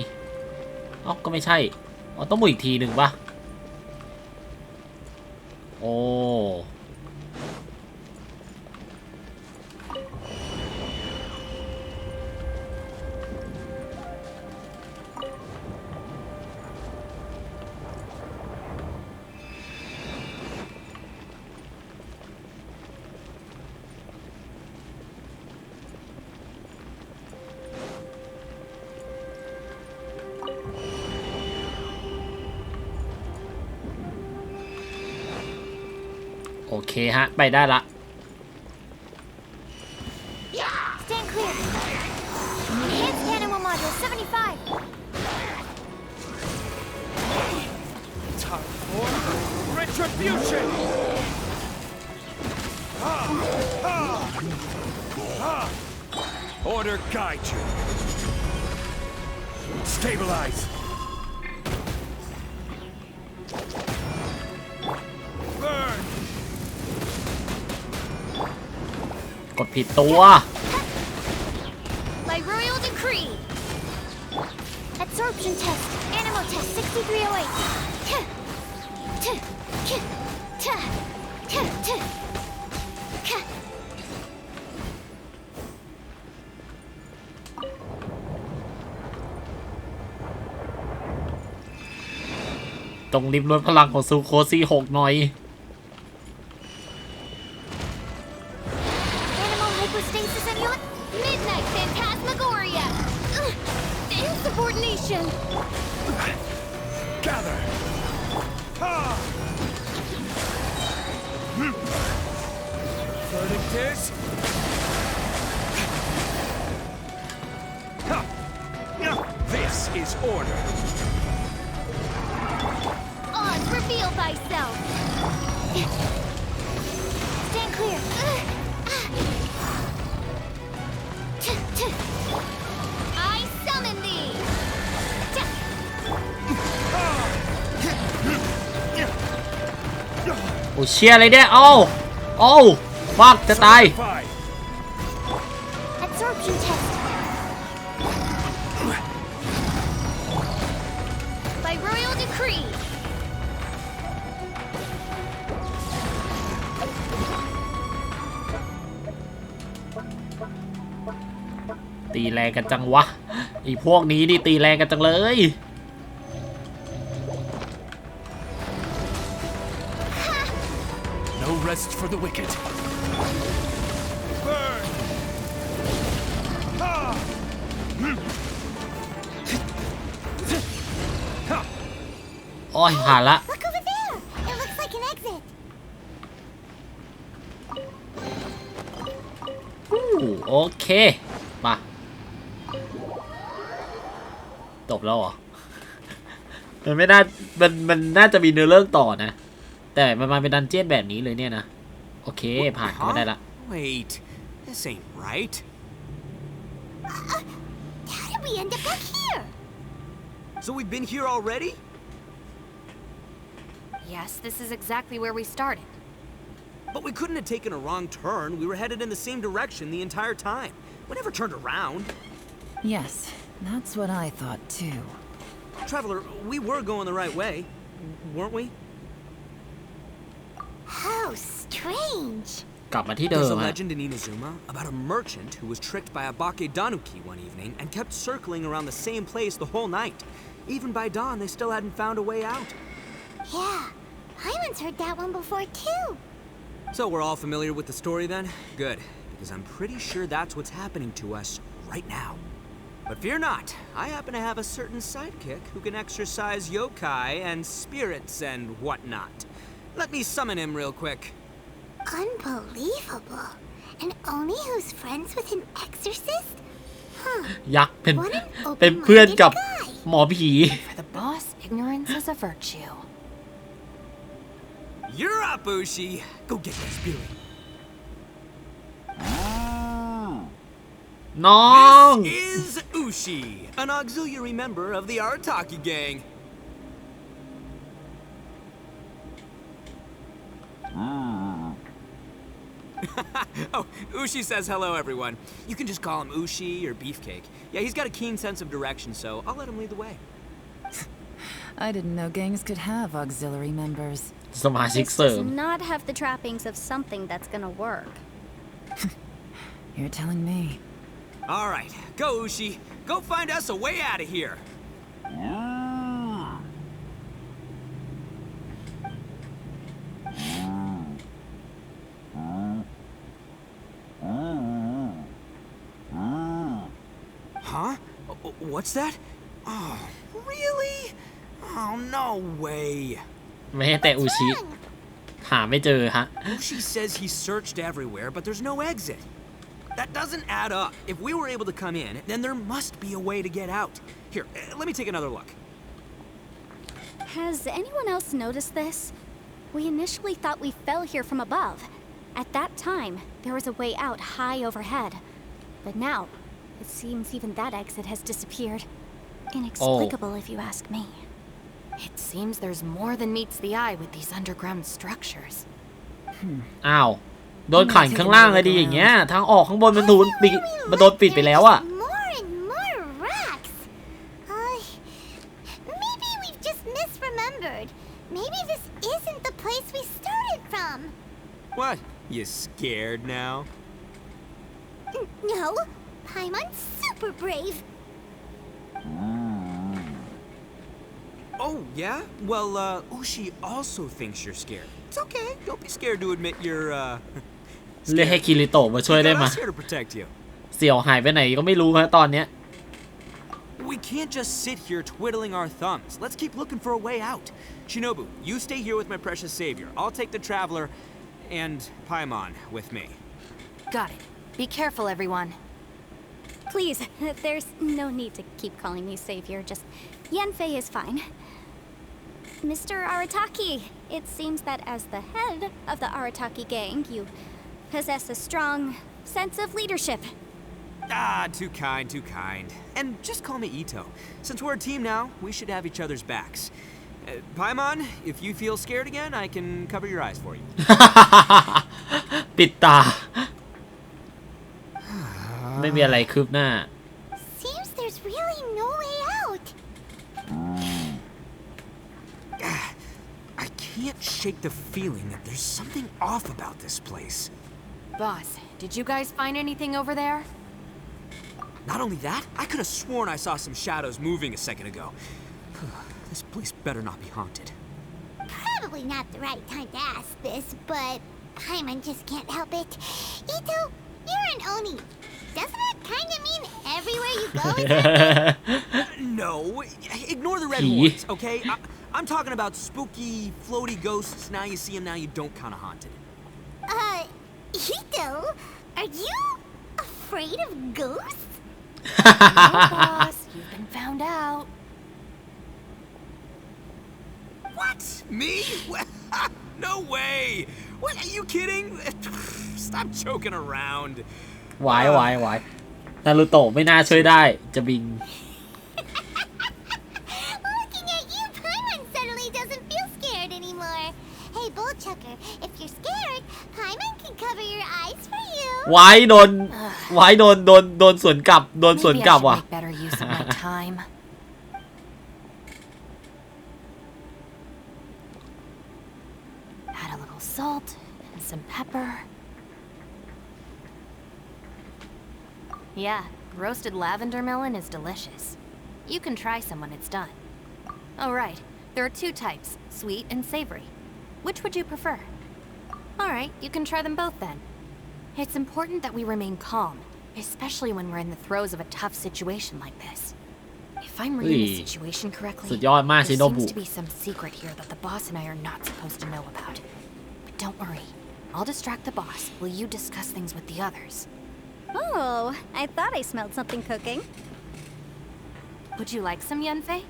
อ๋อก็ไม่ใช่อ๋อต้องมุดอีกทีหนึ่งปะโอ้โอเคฮะไปได้ละ Stand clear. Enhanced animal module 75. Time for retribution. Order guide you. Stabilize. Burn. กดผิดตัว By royal decree. Absorption test, animal test 6308. ตรงริมรถพลังของซูโคซี6หน่อย Animal hypostasis amulet, midnight phantasmagoria. Insubordination. Gather. Verdict is. This is order. Oz, reveal thyself. Stand clear. I summon thee. โอ้เชียอะไรเนี่ยโอ้โอ้ฟาดจะตาย Fine. Absorption test. By royal decree. ตีแรงกันจังวะไอ้พวกนี้นี่ตีแรงกันจังเลย No rest for the wicked. Burn! Ah! โอ้ยผ่านละ Look over there! It looks like an exit. โอเคมาจบแล้วเหรอ มันไม่น่ามันน่าจะมีเนื้อเรื่องต่อนะ แต่มันมาเป็นดันเจี้ยนแบบนี้เลยเนี่ยนะ โอเคผ่านก็ได้ละ Wait, this ain't right. How did we end up back here? So we've been here already? Yes, this is exactly where we started. But we couldn't have taken a wrong turn. We were headed in the same direction the entire time. We never turned around. Yes, that's what I thought too. Traveler, we were going the right way, weren't we? How strange. กลับมาที่เดิ There's ม a อะ legend in Inazuma about a merchant who was tricked by a Bakedanuki one evening and kept circling around the same place the whole night. Even by dawn, they still hadn't found a way out. Yeah, I once heard that one before too. So we're all familiar with the story then? Good, because I'm pretty sure that's what's happening to us right now. But fear not, I happen to have a certain sidekick who can exercise yokai and spirits and whatnot. Let me summon him real quick. Unbelievable. And Oni who's friends with an exorcist? Huh. ยักษ์เป็น What an เป็นเพื่อนกับ open-minded guy. หมอผี For the boss, ignorance is a virtue. You're up, Ushi. Go get that spirit. น้อง This is Ushi, an auxiliary member of the Arataki gang. Oh, Ushi says hello, everyone. You can just call him Ushi or Beefcake. Yeah, he's got a keen sense of direction, so I'll let him lead the way. I didn't know gangs could have auxiliary members. สมาชิก This เสริม does not have the trappings of something that's gonna work. You're telling me. All right, go, Ushi. Go find us a way out of here. Huh? What's that? Oh, really? Oh, no way. ไม่ให้แต่อูชิ หาไม่เจอฮะ Ushi says he searched everywhere, but there's no exit. That doesn't add up. If we were able to come in, then there must be a way to get out. Here, let me take another look. Has anyone else noticed this? We initially thought we fell here from above. At that time, there was a way out high overhead. But now, it seems even that exit has disappeared. Inexplicable if you ask me. It seems there's more than meets the eye with these underground structures. อ้าว โดนขังข้างล่างเลยดีอย่างเงี้ย ทางออกข้างบนมันถูกปิดมันโดนปิดไปแล้วอะ More and more rocks. Maybe we've just misremembered. Maybe this isn't the place we started from. What? You scared now? No, Paimon's super brave. Oh, yeah? Well, Ushi also thinks you're scared. It's okay. Don't be scared to admit you're, เรียกให้คิริโตะมาช่วยได้ We've ไหม got us here to protect you. เสี่ยวหายไปไหนก็ไม่รู้ฮะตอนเนี้ย We can't just sit here twiddling our thumbs. Let's keep looking for a way out. Shinobu, you stay here with my precious savior. I'll take the traveler and Paimon with me. Got it. Be careful, everyone. Please, there's no need to keep calling me savior. Just Yanfei is fine. Mr. Arataki, it seems that as the head of the Arataki gang, you possess a strong sense of leadership. Ah, too kind, too kind. And just call me Ito. Since we're a team now, we should have each other's backs. Paimon, if you feel scared again, I can cover your eyes for you. ปิดตา ไม่มีอะไรคืบหน้า Seems there's really no way out. I can't shake the feeling that there's something off about this place. Boss, did you guys find anything over there? Not only that, I could have sworn I saw some shadows moving a second ago. This place better not be haunted. Probably not the right time to ask this, but Paimon just can't help it. Ito, you're an Oni. Doesn't it kind of mean everywhere you go is haunted? No, ignore the red horns, okay? I'm talking about spooky, floaty ghosts. Now you see them, now you don't kind of haunted. Ito, are you afraid of ghosts? No, boss, you've been found out. What? Me? No way! What? Are you kidding? Stop joking around. วายวายวายนารูโตะไม่น่าช่วยได้จะบิน Looking at you, Paimon suddenly doesn't feel scared anymore. Hey, Bullchucker, if you're scared, Paimon can cover your eyes for you. วายโดนสวนกลับโดนสวน Maybe กลั I บ should ว่ะ make better use of my time. Add a little salt and some pepper. Yeah, roasted lavender melon is delicious. You can try some when it's done. Oh right, there are two types, sweet and savory. Which would you prefer? Alright, you can try them both then. It's important that we remain calm, especially when we're in the throes of a tough situation like this. If I'm reading the situation correctly, สุดยอดมาก there ชิโนบุ seems to be some secret here that the boss and I are not supposed to know about. But don't worry, I'll distract the boss while you discuss things with the others. Oh, I thought I smelled something cooking. Would you like some Yunfei?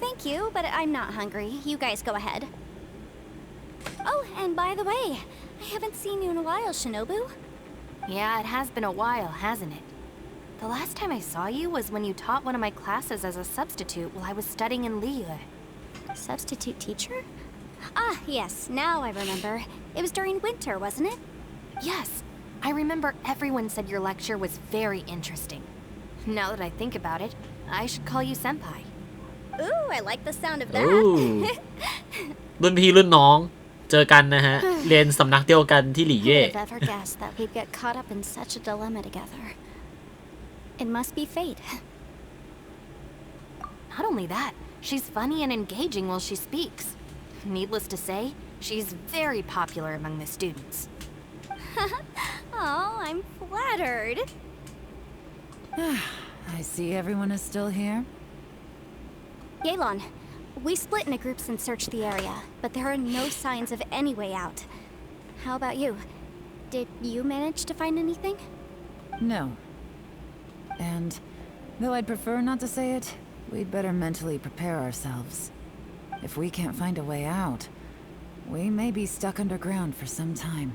Thank you, but I'm not hungry. You guys go ahead. Oh, and by the way, I haven't seen you in a while, Shinobu. Yeah, it has been a while, hasn't it? The last time I saw you was when you taught one of my classes as a substitute while I was studying in Liyue. Substitute teacher? Ah, yes, now I remember. It was during winter, wasn't it? Yes, I remember everyone said your lecture was very interesting. Now that I think about it, I should call you senpai. Ooh, I like the sound of โอ้ that. รุ่นพี่รุ่นน้องเจอกันนะฮะ เรียนสำนักเดียวกันที่หลี่ Who เย่ would have ever guessed that we'd get caught up in such a dilemma together? It must be fate. Not only that, she's funny and engaging while she speaks. Needless to say, she's very popular among the students. Oh, I'm flattered. I see everyone is still here. Yelan, we split into groups and searched the area, but there are no signs of any way out. How about you? Did you manage to find anything? No. And though I'd prefer not to say it, we'd better mentally prepare ourselves. If we can't find a way out, we may be stuck underground for some time.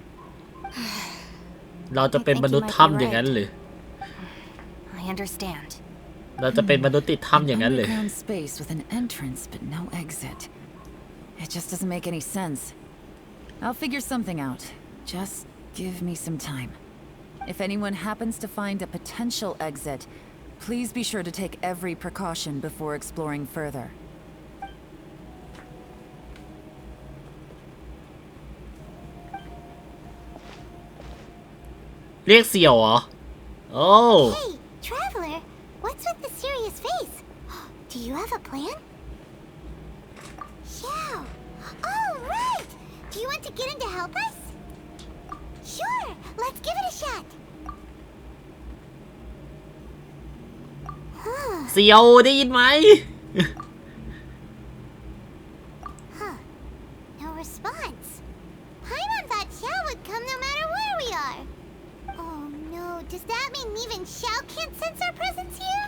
เราจะเป็นมนุษย์ถ้ำอย่างนั้นหรือ I understand. เราจะเป็นมนุษย์ติดถ้ำอย่างนั้นเลย Underground space with an entrance but no exit. It just doesn't make any sense. I'll figure something out. Just give me some time. If anyone happens to find a potential exit, please be sure to take every precaution before exploring further. เรียกเสี่ยวเหรอ โอ้ Hey, traveler, what's with the serious face? Do you have a plan? Yeah. Oh, right. Do you want to get in to help us? Sure, let's give it a shot. เสี่ยวได้ยินไหม Huh. No response. Paimon thought Xiao would come no matter where we are. Oh no, does that mean even Xiao can't sense our presence here?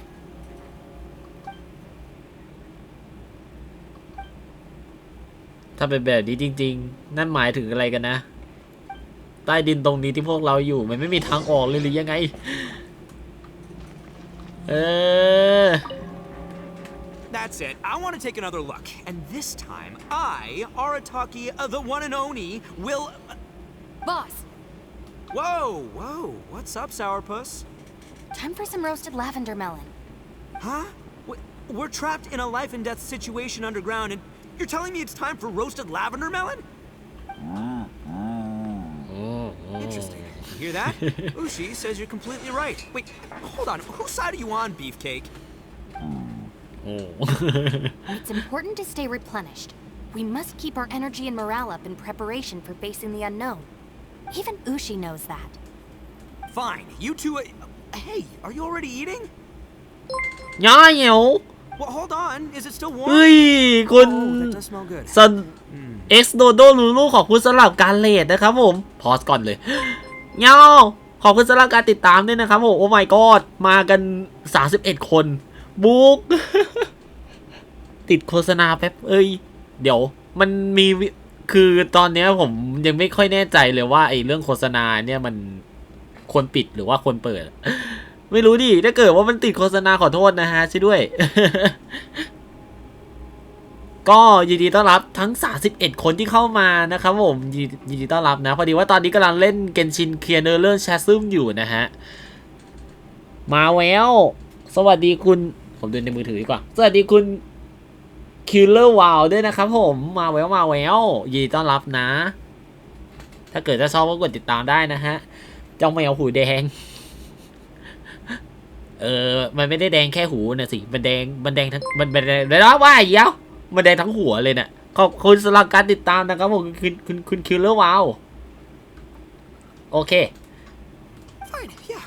ถ้าเป็นแบบนี้จริงๆ นั่นหมายถึงอะไรกันนะ ใต้ดินตรงนี้ที่พวกเราอยู่มันไม่มีทางออกเลยหรือยังไง That's it. I want to take another look. And this time, I, Arataki, the one and only, will... Boss, Whoa, whoa. What's up, Sourpuss? time for some roasted lavender melon. Huh? We're trapped in a life and death situation underground, and you're telling me it's time for roasted lavender melon? Interesting. Hear that? Ushi says you're completely right. Wait, hold on. Whose side are you on, Beefcake? โอ้ It's important to stay replenished. We must keep our energy and morale up in preparation for facing the unknown. Even Ushi knows that. Fine. You two. Hey, are you already eating? ย่าเหี่ยว Well, hold on. Is it still warm? เฮ้ยคุณ Oh, that does smell good. ซันเอ็กซ์โดโดลูลูขอบคุณสำหรับการเลทนะครับผมพอสก่อนเลยเงาขอบคุณสำหรับการติดตามด้วยนะครับผมโอ้ my god มากัน31คนบุ๊ก ติดโฆษณาแป๊บเดี๋ยวมันมีคือตอนนี้ผมยังไม่ค่อยแน่ใจเลยว่าไอ้เรื่องโฆษณาเนี่ยมันควรปิดหรือว่าควรเปิด ไม่รู้ดิถ้าเกิดว่ามันติดโฆษณาขอโทษนะฮะช่วยด้วย ก็ยินดีต้อนรับทั้ง31คนที่เข้ามานะครับผมยินดีต้อนรับนะพอดีว่าตอนนี้กำลังเล่น Genshin Impact Chasm อยู่นะฮะมาแววสวัสดีคุณผมดูในมือถือดีกว่าสวัสดีคุณ Killer Wow ด้วยนะครับผมมาแววยินดีต้อนรับนะถ้าเกิดจะชอบก็กดติดตามได้นะฮะเจ้าแมวหูแดง มันไม่ได้แดงแค่หูนะสิมันแดงทั้งมันแดงแล้วว่าเหี้ยวมันแดงทั้งหัวเลยเนี่ยขอบคุณสำหรับการติดตามนะครับผมคุณคิลเลอร์วาวโอเค Fine. Yeah.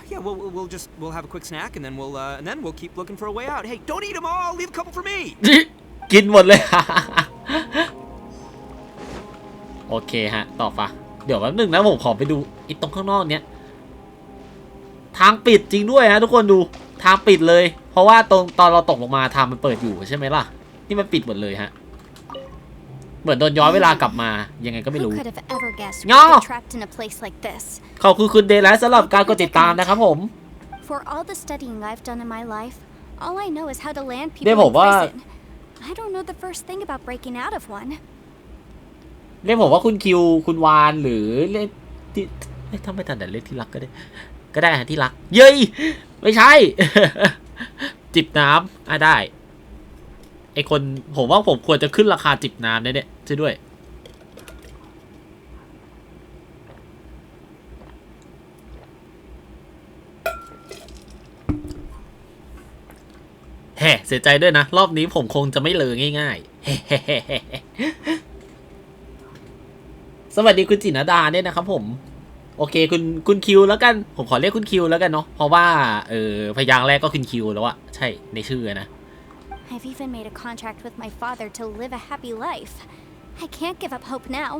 We'll have a quick snack and then we'll keep looking for a way out. Hey, don't eat them all. Leave a couple for me. กินหมดเลย โอเคฮะต่อปะเดี๋ยวแป๊บนึงนะผมขอไปดูอีกตรงข้างนอกเนี้ยทางปิดจริงด้วยฮะทุกคนดูทางปิดเลยเพราะว่าตอนเราตกลงมาทางมันเปิดอยู่ใช่ไหมล่ะนี่มันปิดหมดเลยฮะเหมือนโดนย้อนเวลากลับมายังไงก็ไม่รู้ง้อขอบคุณคุณเดย์ไลท์สำหรับการกดติดตามนะครับผม For all the studying I've done in my life, all I know is how to land เรียก people ผม in ว่า prison. I don't know the first thing about breaking out of one. เรียกผมว่าคุณคิวคุณวานหรือเล่นที่ถ้าไม่ทันแต่เล่นที่รักก็ได้ฮะที่รักเย้ยไม่ใช่ จิบน้ำได้ไอคนผมว่าผมควรจะขึ้นราคาจิบน้ำเนี่ยช่วยด้วยแฮ่เสียใจด้วยนะรอบนี้ผมคงจะไม่เลอง่ายๆ สวัสดีคุณจินดาเนี่ยนะครับผมโอเคคุณคิวแล้วกันผมขอเรียกคุณคิวแล้วกันเนาะเพราะว่าพยางค์แรกก็คุณคิวแล้วอะใช่ในชื่อนะ I've even made a contract with my father to live a happy life. I can't give up hope now.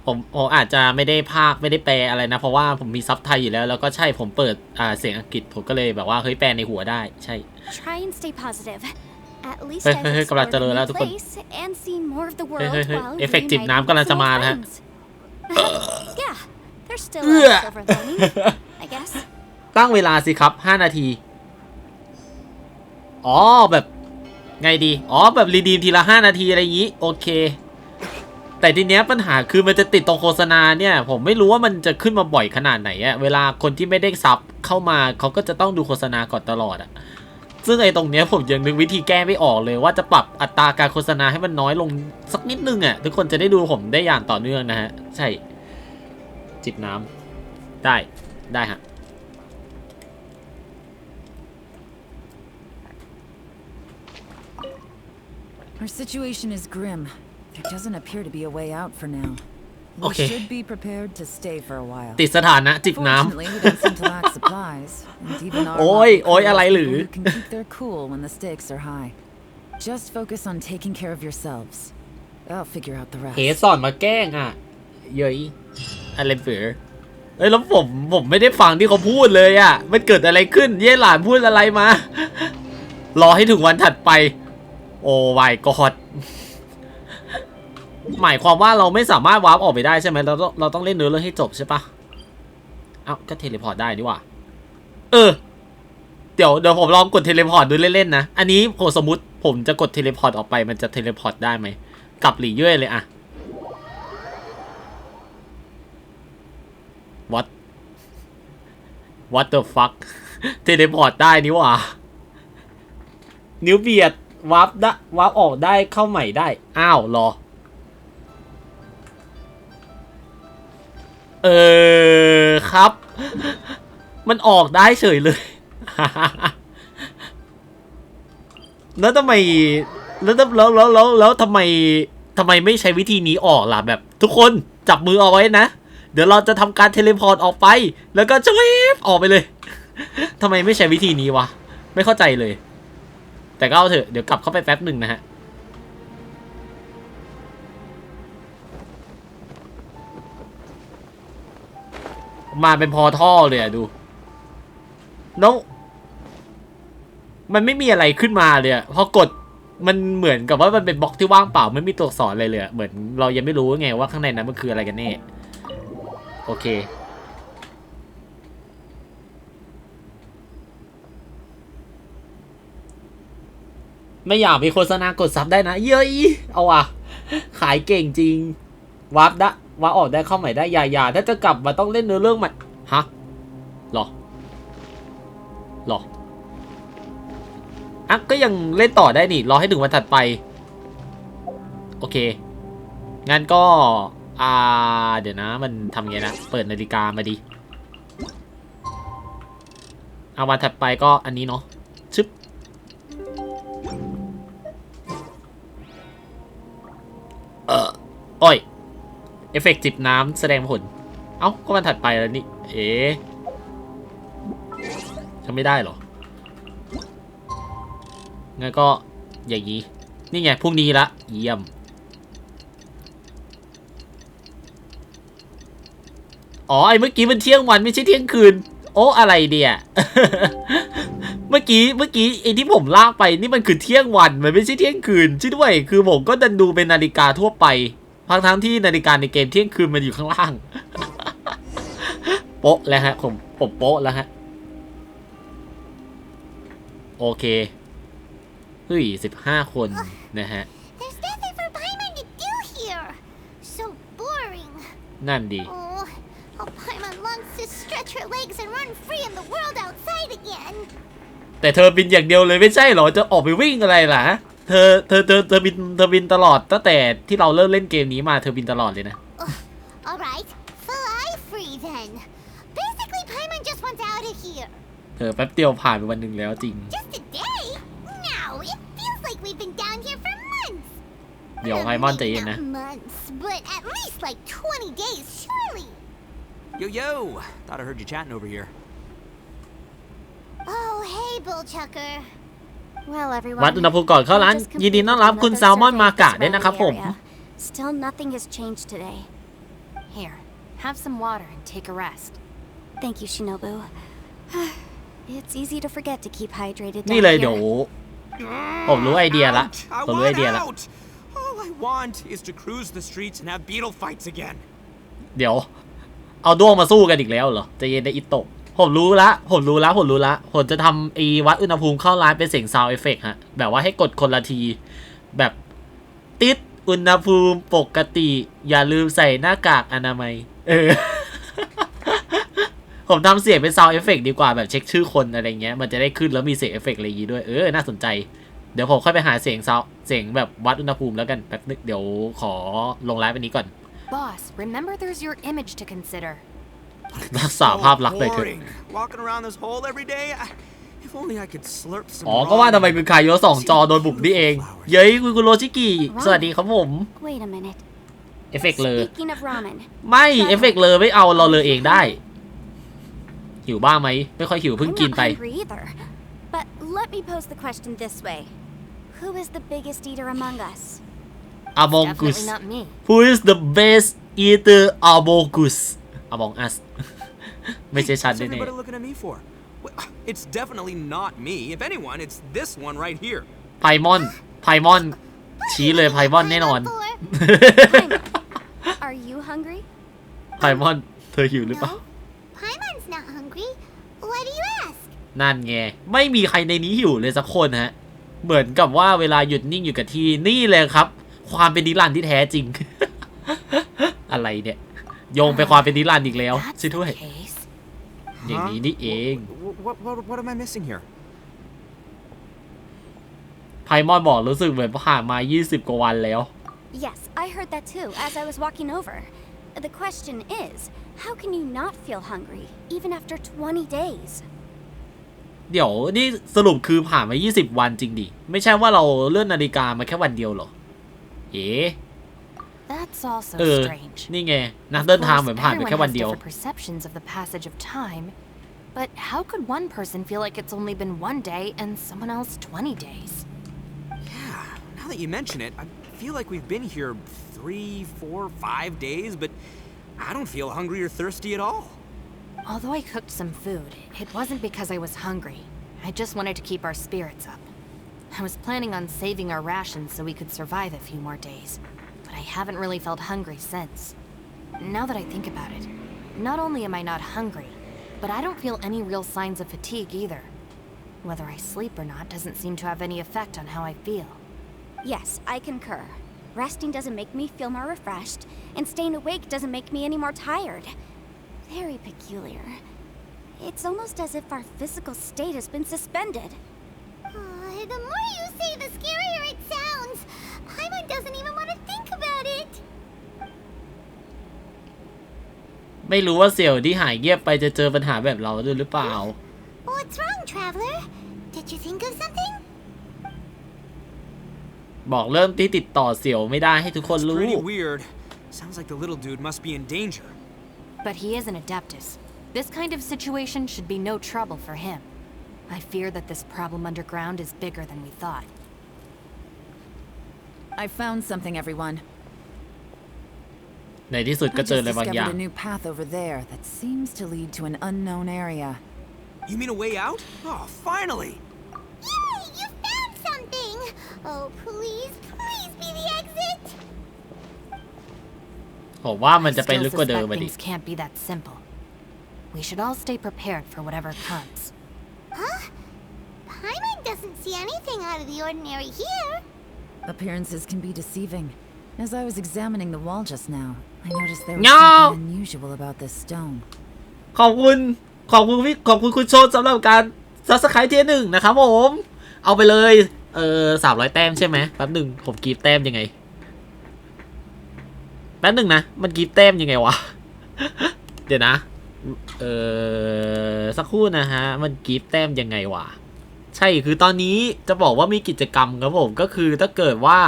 ผมอาจจะไม่ได้พากไม่ได้แปลอะไรนะเพราะว่าผมมีซับไทยอยู่แล้วก็ใช่ผมเปิดเสียงอังกฤษผมก็เลยแบบว่าเฮ้ยแปลในหัวได้ใช่ Try and stay positive. At least I've explored a new place and seen more of the world while เอฟเฟกต์จิบน้ำกำลังจะมานะฮะ Yeah, there's still a silver lining, I guess. ตั้งเวลาสิครับ5นาทีอ๋อแบบไงดีแบบรีดีมทีละ5นาทีอะไรอย่างนี้โอเคแต่ทีเนี้ยปัญหาคือมันจะติดตรงโฆษณาเนี่ยผมไม่รู้ว่ามันจะขึ้นมาบ่อยขนาดไหนอะเวลาคนที่ไม่ได้ซับเข้ามาเขาก็จะต้องดูโฆษณาก่อนตลอดอะซึ่งไอ้ตรงเนี้ยผมยังนึกวิธีแก้ไม่ออกเลยว่าจะปรับอัตราการโฆษณาให้มันน้อยลงสักนิดนึงอะทุกคนจะได้ดูผมได้อย่างต่อเนื่องนะฮะใช่จิบน้ำได้ฮะOur situation is grim. There doesn't appear to be a way out for now. We should be prepared to stay for a while. ติดสถานะจิบน้ำ Fortunately, we don't seem to lack supplies, and even our โอ้ยอะไรหรือ people who can keep their cool when the stakes are high. Just focus on taking care of yourselves. I'll figure out the rest. เฮสอนมาแกล้งอ่ะเย้ยอะไรเฟือแล้วผมไม่ได้ฟังที่เขาพูดเลยอ่ะมันเกิดอะไรขึ้นเย่หลานพูดอะไรมารอให้ถึงวันถัดไปโอ้ยกอดหมายความว่าเราไม่สามารถวาร์ปออกไปได้ใช่ไหมเราต้องเล่นเนื้อเรื่องให้จบใช่ปะเอ้าก็เทเลพอร์ตได้นี่หว่าเดี๋ยวผมลองกดเทเลพอร์ตดูเล่นๆนะอันนี้ผมสมมติผมจะกดเทเลพอร์ตออกไปมันจะเทเลพอร์ตได้ไหมกลับหลี่เย่เลยอะ What the fuck เทเลพอร์ตได้นี่หว่านิ้วเบียดวาร์ปออกได้เข้าใหม่ได้อ้าวรอ ครับ มันออกได้เฉยเลย แล้วทำไมแล้วทำไมไม่ใช้วิธีนี้ออกล่ะแบบทุกคนจับมือเอาไว้นะเดี๋ยวเราจะทำการเทเลพอร์ตออกไปแล้วก็จะรีบออกไปเลย ทำไมไม่ใช้วิธีนี้วะไม่เข้าใจเลยแต่ก็เอาเถอะเดี๋ยวกลับเข้าไปแป๊บหนึ่งนะฮะมาเป็นพอท่อเลยอะดูแล้วมันไม่มีอะไรขึ้นมาเลยพอกดมันเหมือนกับว่ามันเป็นบล็อกที่ว่างเปล่าไม่มีตัวอักษรอะไรเลยเหมือนเรายังไม่รู้ไงว่าข้างในนั้นมันคืออะไรกันแน่โอเคไม่อยากมีโฆษณากดซับได้นะเย้ยเอาอ่ะขายเก่งจริงวาร์ปได้วาร์ปออกได้เข้าใหม่ได้อย่าถ้าจะกลับมาต้องเล่นเนื้อเรื่องใหม่ฮะหรออ่ะก็ยังเล่นต่อได้นี่รอให้ถึงวันถัดไปโอเคงั้นก็เดี๋ยวนะมันทำไงนะเปิดนาฬิกามาดิวันถัดไปก็อันนี้เนาะชึบอ้อยเอฟเฟกต์จิบน้ำแสดงผลเอ้าก็วันถัดไปแล้วนี่ทำไม่ได้หรองั้นก็อย่างนี้นี่ไงพรุ่งนี้ละเยี่ยมไอ้เมื่อกี้มันเที่ยงวันไม่ใช่เที่ยงคืนโอ้อะไรเดีย เมื่อกี้ไอ้ที่ผมลากไปนี่มันคือเที่ยงวันมันไม่ใช่เที่ยงคืนใช่ด้วยคือผมก็ดันดูเป็นนาฬิกาทั่วไปทั้งที่นาฬิกาในเกมเที่ยงคืนมันอยู่ข้างล่าง โป๊ะแล้วฮะผมโป๊ะแล้วฮะโอเคเฮ้ย15 คนนะฮะ There's nothing for Paimon to do here. So boring. นั่นดี Oh, how Paimon longs to stretch her legs and run free in the world outside again. แต่เธอบินอย่างเดียวเลยไม่ใช่เหรอจะออกไปวิ่งอะไรล่ะเธอบินตลอดตั้งแต่ที่เราเริ่มเล่นเกมนี้มาเธอบินตลอดเลยนะ Alright, fly free then. Basically, Paimon just wants out of here. เธอแป๊บเดียวผ่านไปวันหนึ่งแล้วจริง Just a day? No, it feels like we've been down here for months. เดี๋ยวไพมอนใจเย็นนะ Not months, but at least like 20 days, surely. Yo, thought I heard you chatting over here. Oh, hey, Bullchucker. Well, วัด everyone. อุณหภูมิก่อนเข้าร้าน I just ยินดีต้อนรับคุณ completed แซลมอน another มา survey กะ just ด้วยนะครับ around ผม the area. Still, nothing has changed today. Here, have some water and take a rest. Thank you, Shinobu. It's easy to forget to keep hydrated นี่ down เลยเดี๋ยว here. ผมรู้ไอเดียละ I ผมรู้ไอ want เดียละ out. All I want is to cruise the streets and have beetle fights again. เดี๋ยวเอาด้วงมาสู้กันอีกแล้วเหรอใจเย็นได้อิโตะผมรู้ละผมจะทำไอ้วัดอุณหภูมิเข้าร้านเป็นเสียงซาวด์เอฟเฟกต์ฮะแบบว่าให้กดคนละทีแบบติดอุณหภูมิปกติอย่าลืมใส่หน้ากากอนามัยผมทำเสียงเป็นซาวด์เอฟเฟกต์ดีกว่าแบบเช็คชื่อคนอะไรเงี้ยมันจะได้ขึ้นแล้วมีเสียงเอฟเฟกต์อะไรอย่างงี้ด้วยน่าสนใจเดี๋ยวผมค่อยไปหาเสียงแบบวัดอุณหภูมิแล้วกันแป๊บนึงเดี๋ยวขอลงไลฟ์อันนี้ก่อน Boss, remember there's your image to consider. รักษาภาพลักษณ์เลยเถอะ Walking around this hole every day. If only I could slurp some. ก็ว่าทำไมคุณคายโย2 จอโดนบุกนี่เองเย้ยคุณโรชิกิสวัสดีครับผม Wait a minute. เอฟเฟกต์เลย Speaking of ramen, ไม่เอฟเฟกต์เลยไม่เอาเราเลยเองได้หิวบ้างไหมไม่ค่อยหิวเพิ่ง I'm กิน not ไป hungry either. But let me pose the question this way: Who is the biggest eater among us? Among Us Definitely not me. Who is the best eater Among Us Among Us ไม่ใช่ฉัน What's แน่ everybody looking at me for? It's definitely not me. If anyone, it's this one right here. ไพมอนชี้เลยไพมอนแน่นอน Are you hungry? ไพมอนเธอหิวหรือเปล่า No, Paimon's not hungry. Why do you ask? นั่นไงไม่มีใครในนี้หิวเลยสักคนฮะเหมือนกับว่าเวลาหยุดนิ่งอยู่กับที่นี่เลยครับความเป็นนิรันดร์ที่แท้จริง อะไรเนี่ยโยงไปความเป็นนิรันดร์อีกแล้ว That's ใช่ด้วย the case. อย่างนี้นี่เอง What am I missing here? ไพมอนบอกรู้สึกเหมือนผ่านมา20 กว่าวันแล้ว Yes, I heard that too as I was walking over. The question is, how can you not feel hungry, even after 20 days? เดี๋ยวนี่สรุปคือผ่านมา20 วันจริงดิไม่ใช่ว่าเราเลื่อนนาฬิกามาแค่วันเดียวหรอเอ๋ That's also strange. นี่ไงนักเดินทางเหมือนผ่านไปแค่วันเดียว Different perceptions of the passage of time, but how could one person feel like it's only been 1 day and someone else 20 days? Yeah, now that you mention it, I feel like we've been here 3, 4, 5 days, but I don't feel hungry or thirsty at all. Although I cooked some food, it wasn't because I was hungry. I just wanted to keep our spirits up. I was planning on saving our rations so we could survive a few more days, but I haven't really felt hungry since. Now that I think about it, not only am I not hungry, but I don't feel any real signs of fatigue either. Whether I sleep or not doesn't seem to have any effect on how I feel. Yes, I concur. Resting doesn't make me feel more refreshed, and staying awake doesn't make me any more tired. Very peculiar. It's almost as if our physical state has been suspended. The more you say, the scarier it sounds. Paimon doesn't even want to think about it. ไม่รู้ว่าเสี่ยวที่หายเงียบไปจะเจอปัญหาแบบเราด้วยหรือเปล่า What's wrong, traveler? Did you think of something? บอกเรื่องที่ติดต่อเสี่ยวไม่ได้ให้ทุกคนรู้ Pretty weird. Sounds like the little dude must be in danger. But he is an Adeptus. This kind of situation should be no trouble for him. I fear that this problem underground is bigger than we thought. I found something, everyone. ในที่สุดก็ I เจอ just อะไรบางอย่าง discovered a new path over there that seems to lead to an unknown area. You mean a way out? Oh, finally! Yay! You found something! Oh, please, please be the exit! ผมว่ามันจะ I ไป still ลึกกว่าเดิม suspect ดิ things can't be that simple. We should all stay prepared for whatever comes. Huh? Paimon doesn't see anything out of the ordinary here. Appearances can be deceiving. As I was examining the wall just now, I noticed there was No! something unusual about this stone. ขอบคุณคุณโชนสำหรับการซับสไครต์ที่1นะครับผมเอาไปเลย300 แต้มใช่ไหมแป๊บหนึ่งผมกีบแต้มยังไงแป๊บหนึ่งนะมันกีบแต้มยังไงวะ เดี๋ยวนะสักครู่นะฮะมันกีบแต้มยังไงวะใช่คือตอนนี้จะบอกว่ามีกิจกรรมครับผมก็คือถ้าเกิดว่า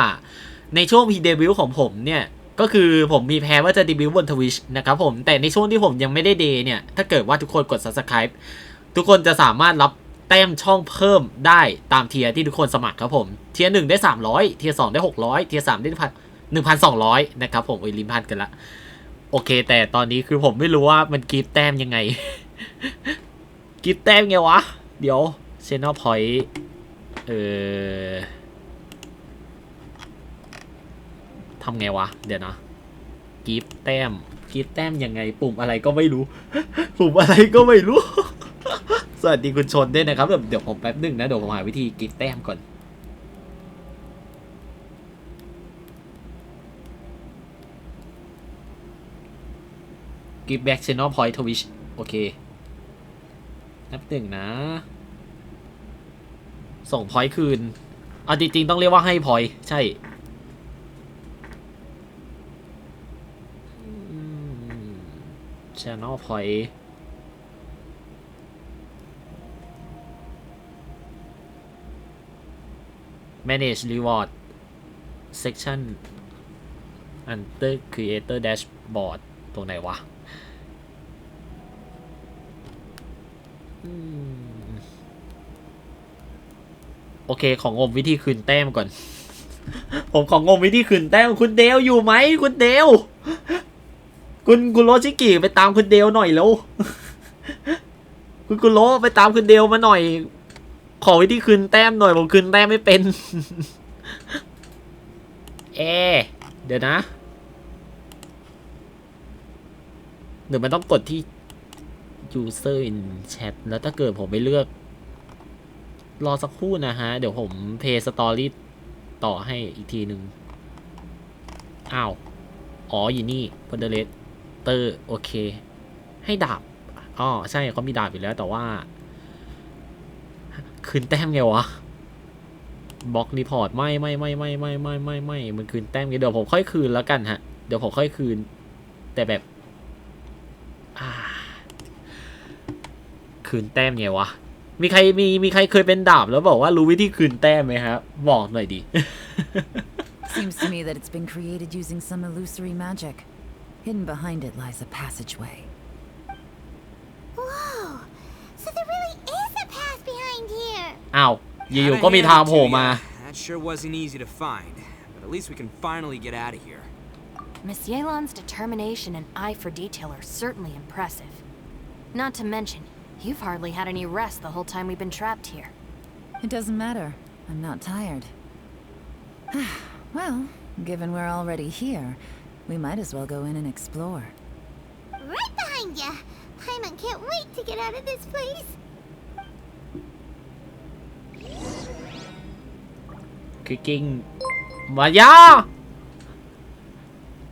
ในช่วงพีเดบิวต์ของผมเนี่ยก็คือผมมีแพ้ว่าจะเดบิวต์บน Twitch นะครับผมแต่ในช่วงที่ผมยังไม่ได้เดย์เนี่ยถ้าเกิดว่าทุกคนกด Subscribe ทุกคนจะสามารถรับแต้มช่องเพิ่มได้ตามเทียร์ที่ทุกคนสมัครครับผมเทียร์1ได้300เทียร์2ได้600เทียร์3ได้1,200นะครับผมลิ้นพันกันละโอเคแต่ตอนนี้คือผมไม่รู้ว่ามันกีบแต้มยังไง กีบแต้มไงวะเดี๋ยว Channel Point ทำไงวะเดี๋ยวนะกีบแต้มยังไงปุ่มอะไรก็ไม่รู้ ปุ่มอะไรก็ไม่รู้ สวัสดีคุณชนด้วยนะครับเดี๋ยวผมแป๊บนึงนะเดี๋ยวผมหาวิธีกีบแต้มก่อนกีบแบ็ก Channel Point Twitch โอเคแป๊บนึงนะส่ง point คืนเอาจริงๆต้องเรียกว่าให้ point ใช่ Channel Point Manage Reward Section Under Creator Dashboard ตรงไหนวะโอเคของงมวิธีคืนแต้มก่อน ผมของงมวิธีคืนแต้มคุณเดลอยู่ไหมคุณเดลคุณโรชิกิไปตามคุณเดลหน่อยแล้ว คุณโรไปตามคุณเดลมาหน่อยขอวิธีคืนแต้มหน่อยผมคืนแต้มไม่เป็น เดี๋ยวนะเดี๋ยวมันต้องกดที่ user in chat แล้วถ้าเกิดผมไม่เลือกรอสักครู่นะฮะเดี๋ยวผม play story ต่อให้อีกทีหนึ่งอ้าวอ๋ออยู่นี่ moderator โอเคให้ดาบอ๋อใช่เขามีดาบอยู่แล้วแต่ว่าคืนแต้มไงวะบล็อกรีพอร์ตไม่มันคืนแต้มไงเดี๋ยวผมค่อยคืนแล้วกันฮะเดี๋ยวผมค่อยคืน แต่แบบคืนแต้มไงวะมีใครเคยเป็นดาบแล้วบอกว่ารู้วิธีคืนแต้มไหมครับบอกหน่อยดิ Seems to me that it's been created using some illusory magic. Hidden behind it lies a passageway. Whoa! So there really is a path behind here. อ้าวอยู่ๆก็มีทางโผล่มา That sure wasn't easy to find, but at least we can finally get out of here. Miss Yelan's determination and eye for detail are certainly impressive. Not to mention, you've hardly had any rest the whole time we've been trapped here. It doesn't matter. I'm not tired. Well, given we're already here, we might as well go in and explore. Right behind ya. Paimon can't wait to get out of this place. คือกิ้งมายา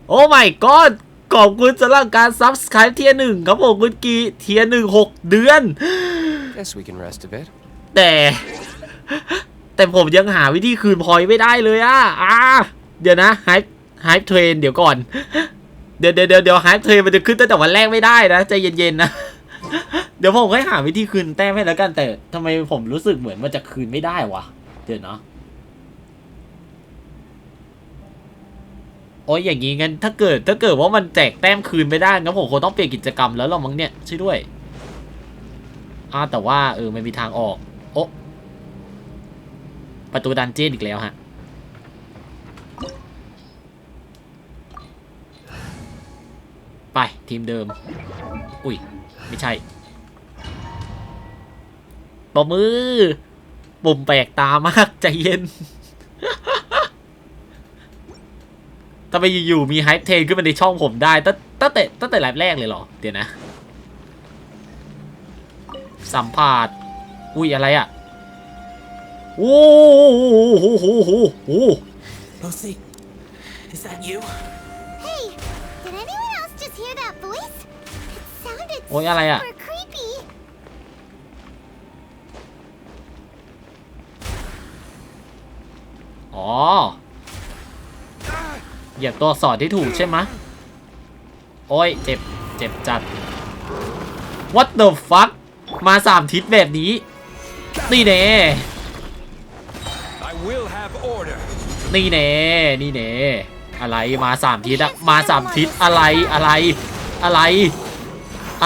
โอ้ my god ขอบคุณสำหรับการ subscribe เทียร์ 1ครับผมคุณกีเทียร์ 1 6 เดือน Guess we can rest a bit. แต่ผมยังหาวิธีคืนพอยต์ไม่ได้เลยเดี๋ยวนะhype train เดี๋ยวก่อนเดี๋ยว hype train มันจะขึ้นตั้งแต่วันแรกไม่ได้นะใจเย็นๆนะเดี๋ยวผมค่อยหาวิธีคืนแต้มให้แล้วกันแต่ทำไมผมรู้สึกเหมือนมันจะคืนไม่ได้วะเดี๋ยวนะโอ้ยอย่างงี้งั้นถ้าเกิดว่ามันแจกแต้มคืนไม่ได้งั้นผมคงต้องเปลี่ยนกิจกรรมแล้วหรอมั้งเนี่ยช่วยด้วยแต่ว่ามันมีทางออกโอ้ประตูดันเจี้ยนอีกแล้วฮะไปทีมเดิมอุ้ยไม่ใช่ปมมือปุ่มแปลกตามากใจเย็นทำไมอยู่ๆมีไฮป์เทรนขึ้นมาในช่องผมได้ตั้งแต่แรกเลยเหรอเดี๋ยวนะสัมผัสอุ้ยอะไรอ่ะโอ้โห Lucy, is that you? Hey, did anyone else just hear that voice? It sounded โอ้ยอะไรอ่ะ super creepy. อ๋อเหยียบตัวอักษรที่ถูกใช่ไหมโอ้ยเจ็บจัด What the fuck มา3 ทิศแบบนี้นี่แน่ I will have order. นี่แน่อะไรมา3 ทิศอะมา3 ทิศอะไ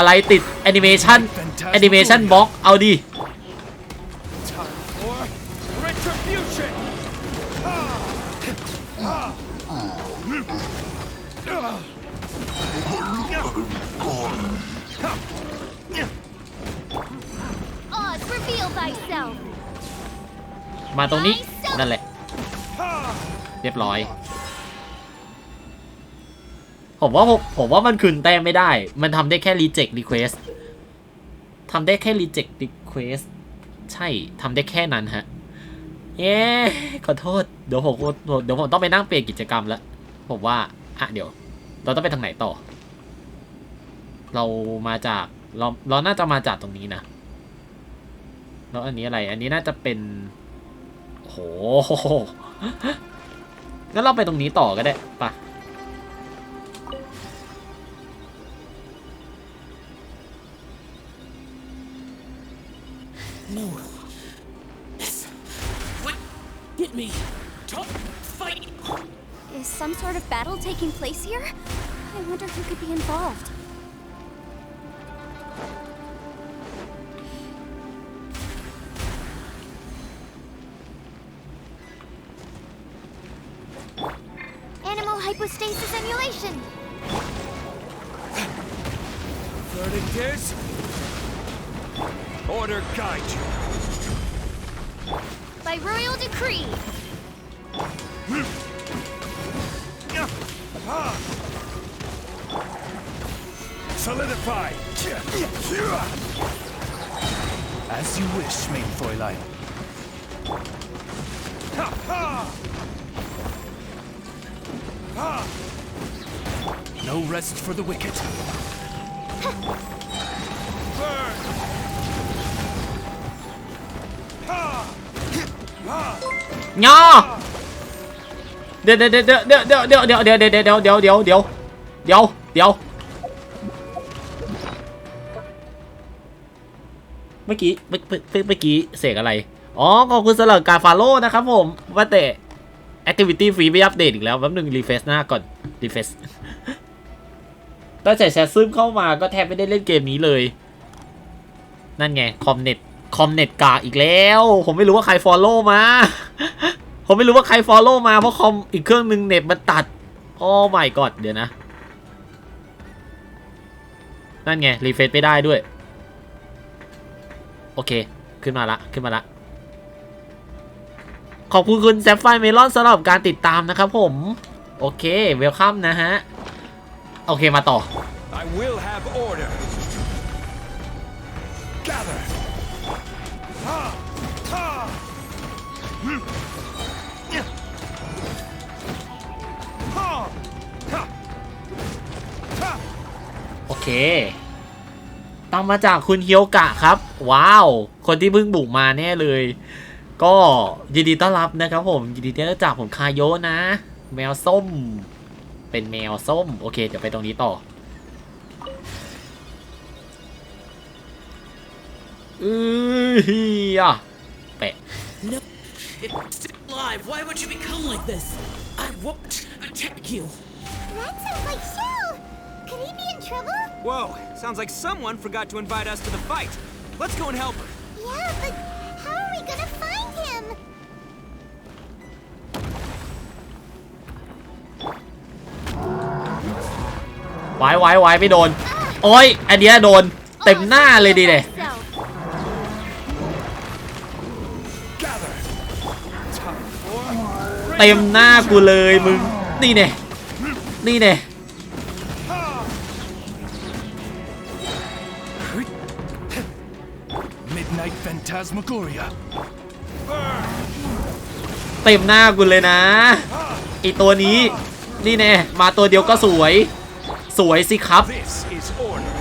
รติดแอนิเมชันบล็อกเอาดิ Time for retribution. Oz, reveal thyself. มาตรงนี้นั่นแหละเรียบร้อยผมว่ามันคืนแต้มไม่ได้มันทำได้แค่ reject request ทำได้แค่ reject request ใช่ทำได้แค่นั้นฮะขอโทษเดี๋ยวผมต้องไปนั่งเปลี่ยนกิจกรรมแล้วผมว่าเดี๋ยวเราต้องไปทางไหนต่อเรามาจากเราน่าจะมาจากตรงนี้นะแล้วอันนี้อะไรอันนี้น่าจะเป็นโหงั้นเราไปตรงนี้ต่อก็ได้ปะNo. What? Get me. Don't fight. Is some sort of battle taking place here? I wonder who could be involved. Animal hypostasis emulation. Verdict is order guide you. By royal decree. Solidify. As you wish, main Fräulein. No rest for the wicked. Burn. ย่อเดี๋ยว เดี๋ยวเมื่อกี้เสกอะไรอ๋อขอบคุณสำหรับการฟอลโล่นะครับผมว่าแต่ Activity ฟรีไม่อัปเดตอีกแล้วแป๊บนึงรีเฟรชหน้าก่อนรีเฟรชตั้งแต่แชทซึมเข้ามาก็แทบไม่ได้เล่นเกมนี้เลยนั่นไงคอมเน็ตกากอีกแล้วผมไม่รู้ว่าใครฟอลโล่มา ผมไม่รู้ว่าใครฟอลโล่มาเพราะคอมอีกเครื่องนึงเน็ตมันตัดโอ้ my god เดี๋ยวนะนั่นไงรีเฟรชไม่ได้ด้วยโอเคขึ้นมาละขอบคุณคุณแซฟไฟเมลอนสำหรับการติดตามนะครับผมโอเคเวลคัมนะฮะโอเคมาต่อ I will have order. Gather. โอเคตามมาจากคุณเฮียวกะครับว้าวคนที่เพิ่งบุกมาแน่เลยก็ยินดีต้อนรับนะครับผมยินดีต้อนรับจากผมคาโยนะแมวส้มเป็นแมวส้มโอเคเดี๋ยวไปตรงนี้ต่อแปะ No, it's alive. Why would you become like this? I won't attack you. That sounds like Shell. Could he be in trouble? Whoa, sounds like someone forgot to invite us to the fight. Let's go and help her. Yeah, but how are we gonna find him? ไว้ไม่โดนโอ้ยอันเนี้ยโดนเต็มหน้าเลยดิเนี่ยเต็มหน้ากูเลยมึงนี่เนี่ย Midnight Phantasmagoria. เต็มหน้ากูเลยนะไอตัวนี้นี่แน่มาตัวเดียวก็สวยสิครับ This is order.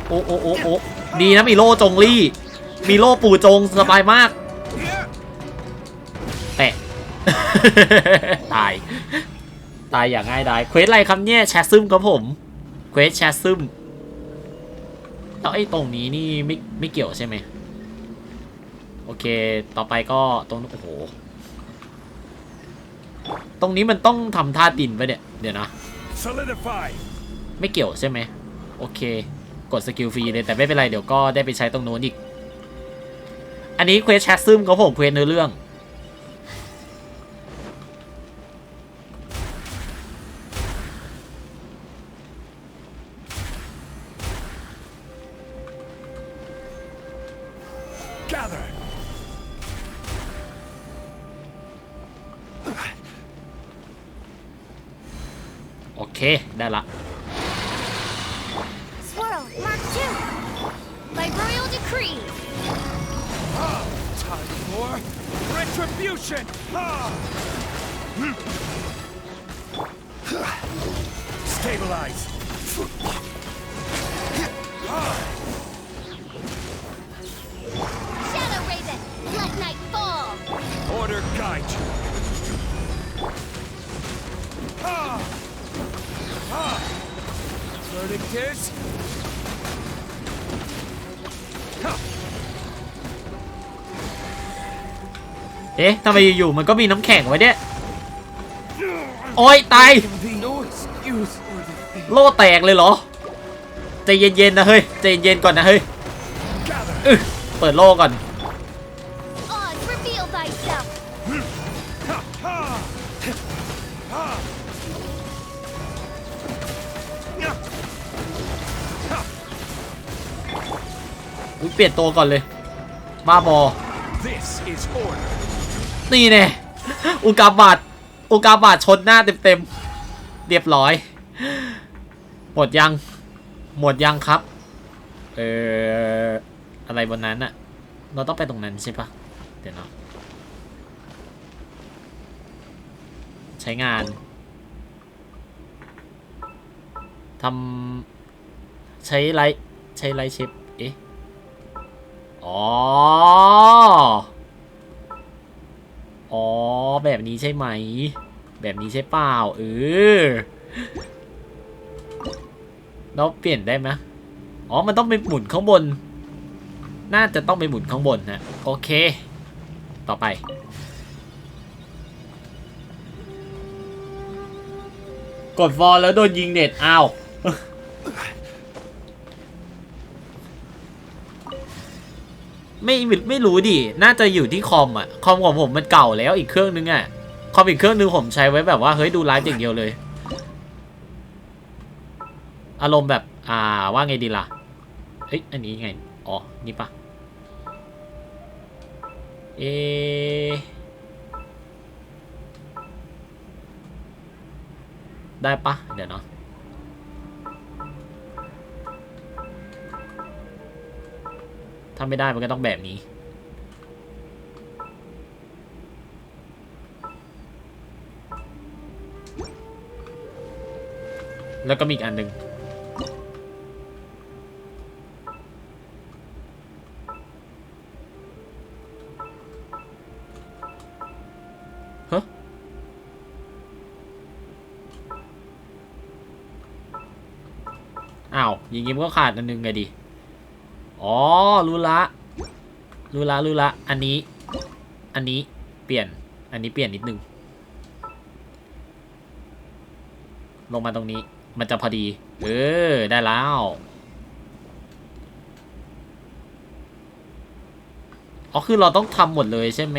โอ้ดีนะมีโล่จงลี่มีโล่ปู่จงสบายมากแปะ ตายอย่างง่ายดายเควสอะไรครับเนี่ยแชทซึมครับผมเควสแชทซึมแล้วไอ้ตรงนี้นี่ไม่เกี่ยวใช่ไหมโอเคต่อไปก็ตรงโอ้โหตรงนี้มันต้องทำท่าดินไปเนี่ยเดี๋ยวนะ Solidify. ไม่เกี่ยวใช่ไหมโอเคกดสกิลฟรีเลยแต่ไม่เป็นไรเดี๋ยวก็ได้ไปใช้ตรงโน้นอีกอันนี้เควสแชทซึมครับผมเควสเนื้อเรื่อง Gather. โอเคได้ละ Swirl, Mark 2. By royal decree. Time for retribution. Stabilize. Shadow Raven, let night fall. Order guide you. Verdict is. เอ๊ะทำไมอยู่ๆมันก็มีน้ำแข็งไว้เนี่ยโอ้ยตาย No excuse for the thing. โล่แตกเลยเหรอใจเย็นๆนะเฮ้ยใจเย็นก่อนนะเฮ้ย Gather. เปิดโล่ก่อน Oz, reveal thyself. เปลี่ยนตัวก่อนเลยบ้าบอ This is order. นี่แน่อุกาบาตชนหน้าเต็มเรียบร้อยหมดยังครับอะไรบนนั้นอะเราต้องไปตรงนั้นใช่ปะเดี๋ยวนะใช้งานทำใช้ไลท์เชฟเอ๊ะอ๋อ แบบนี้ใช่ไหมแบบนี้ใช่เปล่าเราเปลี่ยนได้ไหมอ๋อมันต้องไปหมุนข้างบนน่าจะต้องไปหมุนข้างบนนะโอเคต่อไปกดฟอลแล้วโดนยิงเน็ตอ้าวไม่รู้ดิน่าจะอยู่ที่คอมอ่ะคอมของผมมันเก่าแล้วอีกเครื่องนึงอ่ะคอมอีกเครื่องนึงผมใช้ไว้แบบว่าเฮ้ยดูไลฟ์อย่างเดียวเลยอารมณ์แบบว่าไงดีล่ะเฮ้ยอันนี้ไงอ๋อนี่ปะได้ปะเดี๋ยวเนาะถ้าไม่ได้มันก็ต้องแบบนี้แล้วก็มีอีกอันหนึ่งฮะอ้าวอย่างงี้มันก็ขาดอันนึงไงดิอ๋อรู้ละอันนี้เปลี่ยนอันนี้เปลี่ยนนิดนึงลงมาตรงนี้มันจะพอดีได้แล้วอ๋อคือเราต้องทำหมดเลยใช่ไหม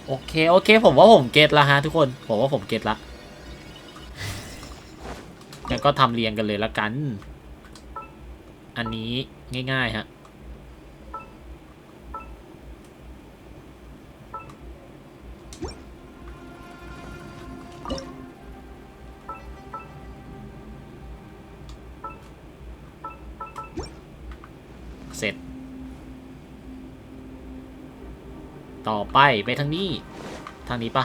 โอเคผมว่าผมเก็ตละฮะทุกคนผมว่าผมเก็ตละงั้นก็ทำเรียงกันเลยละกันอันนี้ง่ายๆฮะเสร็จต่อไปทางนี้ปะ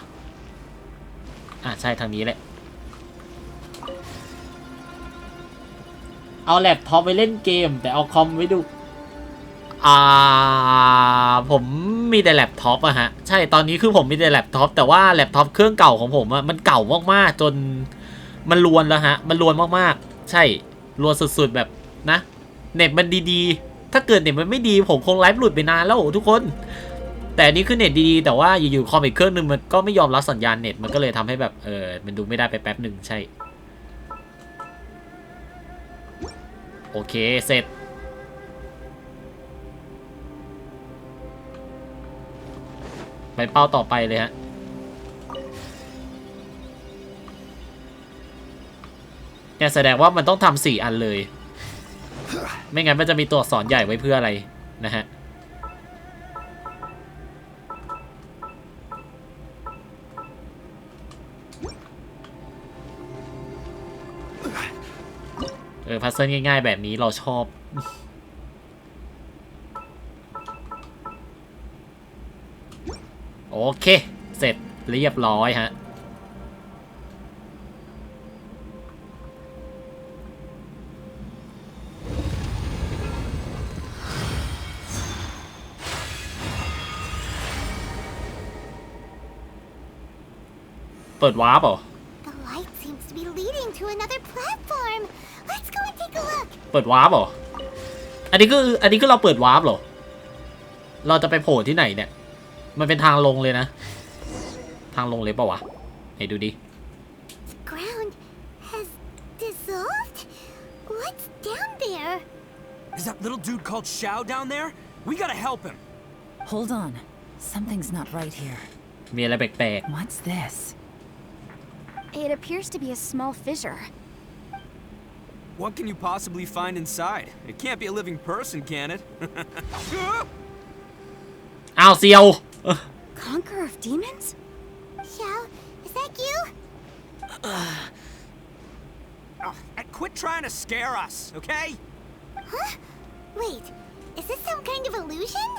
ใช่ทางนี้แหละเอาแล็ปท็อปไปเล่นเกมแต่เอาคอมไว้ดูผมมีแต่แล็ปท็อปอะฮะใช่ตอนนี้คือผมมีแต่แล็ปท็อปแต่ว่าแล็ปท็อปเครื่องเก่าของผมอะมันเก่ามากๆจนมันรวนแล้วฮะมันรวนมากๆใช่รวนสุดๆแบบนะเน็ตมันดีๆถ้าเกิดเน็ตมันไม่ดีผมคงไลฟ์หลุดไปนานแล้วทุกคนแต่นี่คือเน็ตดีๆแต่ว่าอยู่ๆคอมอีกเครื่องนึงมันก็ไม่ยอมรับสัญญาณเน็ตมันก็เลยทำให้แบบมันดูไม่ได้ไปแป๊บหนึ่งใช่โอเคเสร็จไปเป้าต่อไปเลยฮะเนี่ยแสดงว่ามันต้องทำ4 อันเลยไม่งั้นมันจะมีตัวอักษรใหญ่ไว้เพื่ออะไรนะฮะพัซเซิลง่ายๆแบบนี้เราชอบโอเคเสร็จเรียบร้อยฮะเปิดวาร์ปเหรอ The light seems to be leading to another platform. Let's go and take a look. เปิดวาร์ปเหรออันนี้คือเราเปิดวาร์ปเหรอเราจะไปโผล่ที่ไหนเนี่ยมันเป็นทางลงเลยนะทางลงเลยป่าวะไหนดูดิ The ground has dissolved. What's down there? Is that little dude called Xiao down there? We gotta help him. Hold on. Something's not right here. มีอะไรแปลก What's this? It appears to be a small fissure. What can you possibly find inside? It can't be a living person, can it? อ้าวเซียว Conqueror of demons? Xiao, is that you? Quit trying to scare us, okay? Huh? Wait, is this some kind of illusion?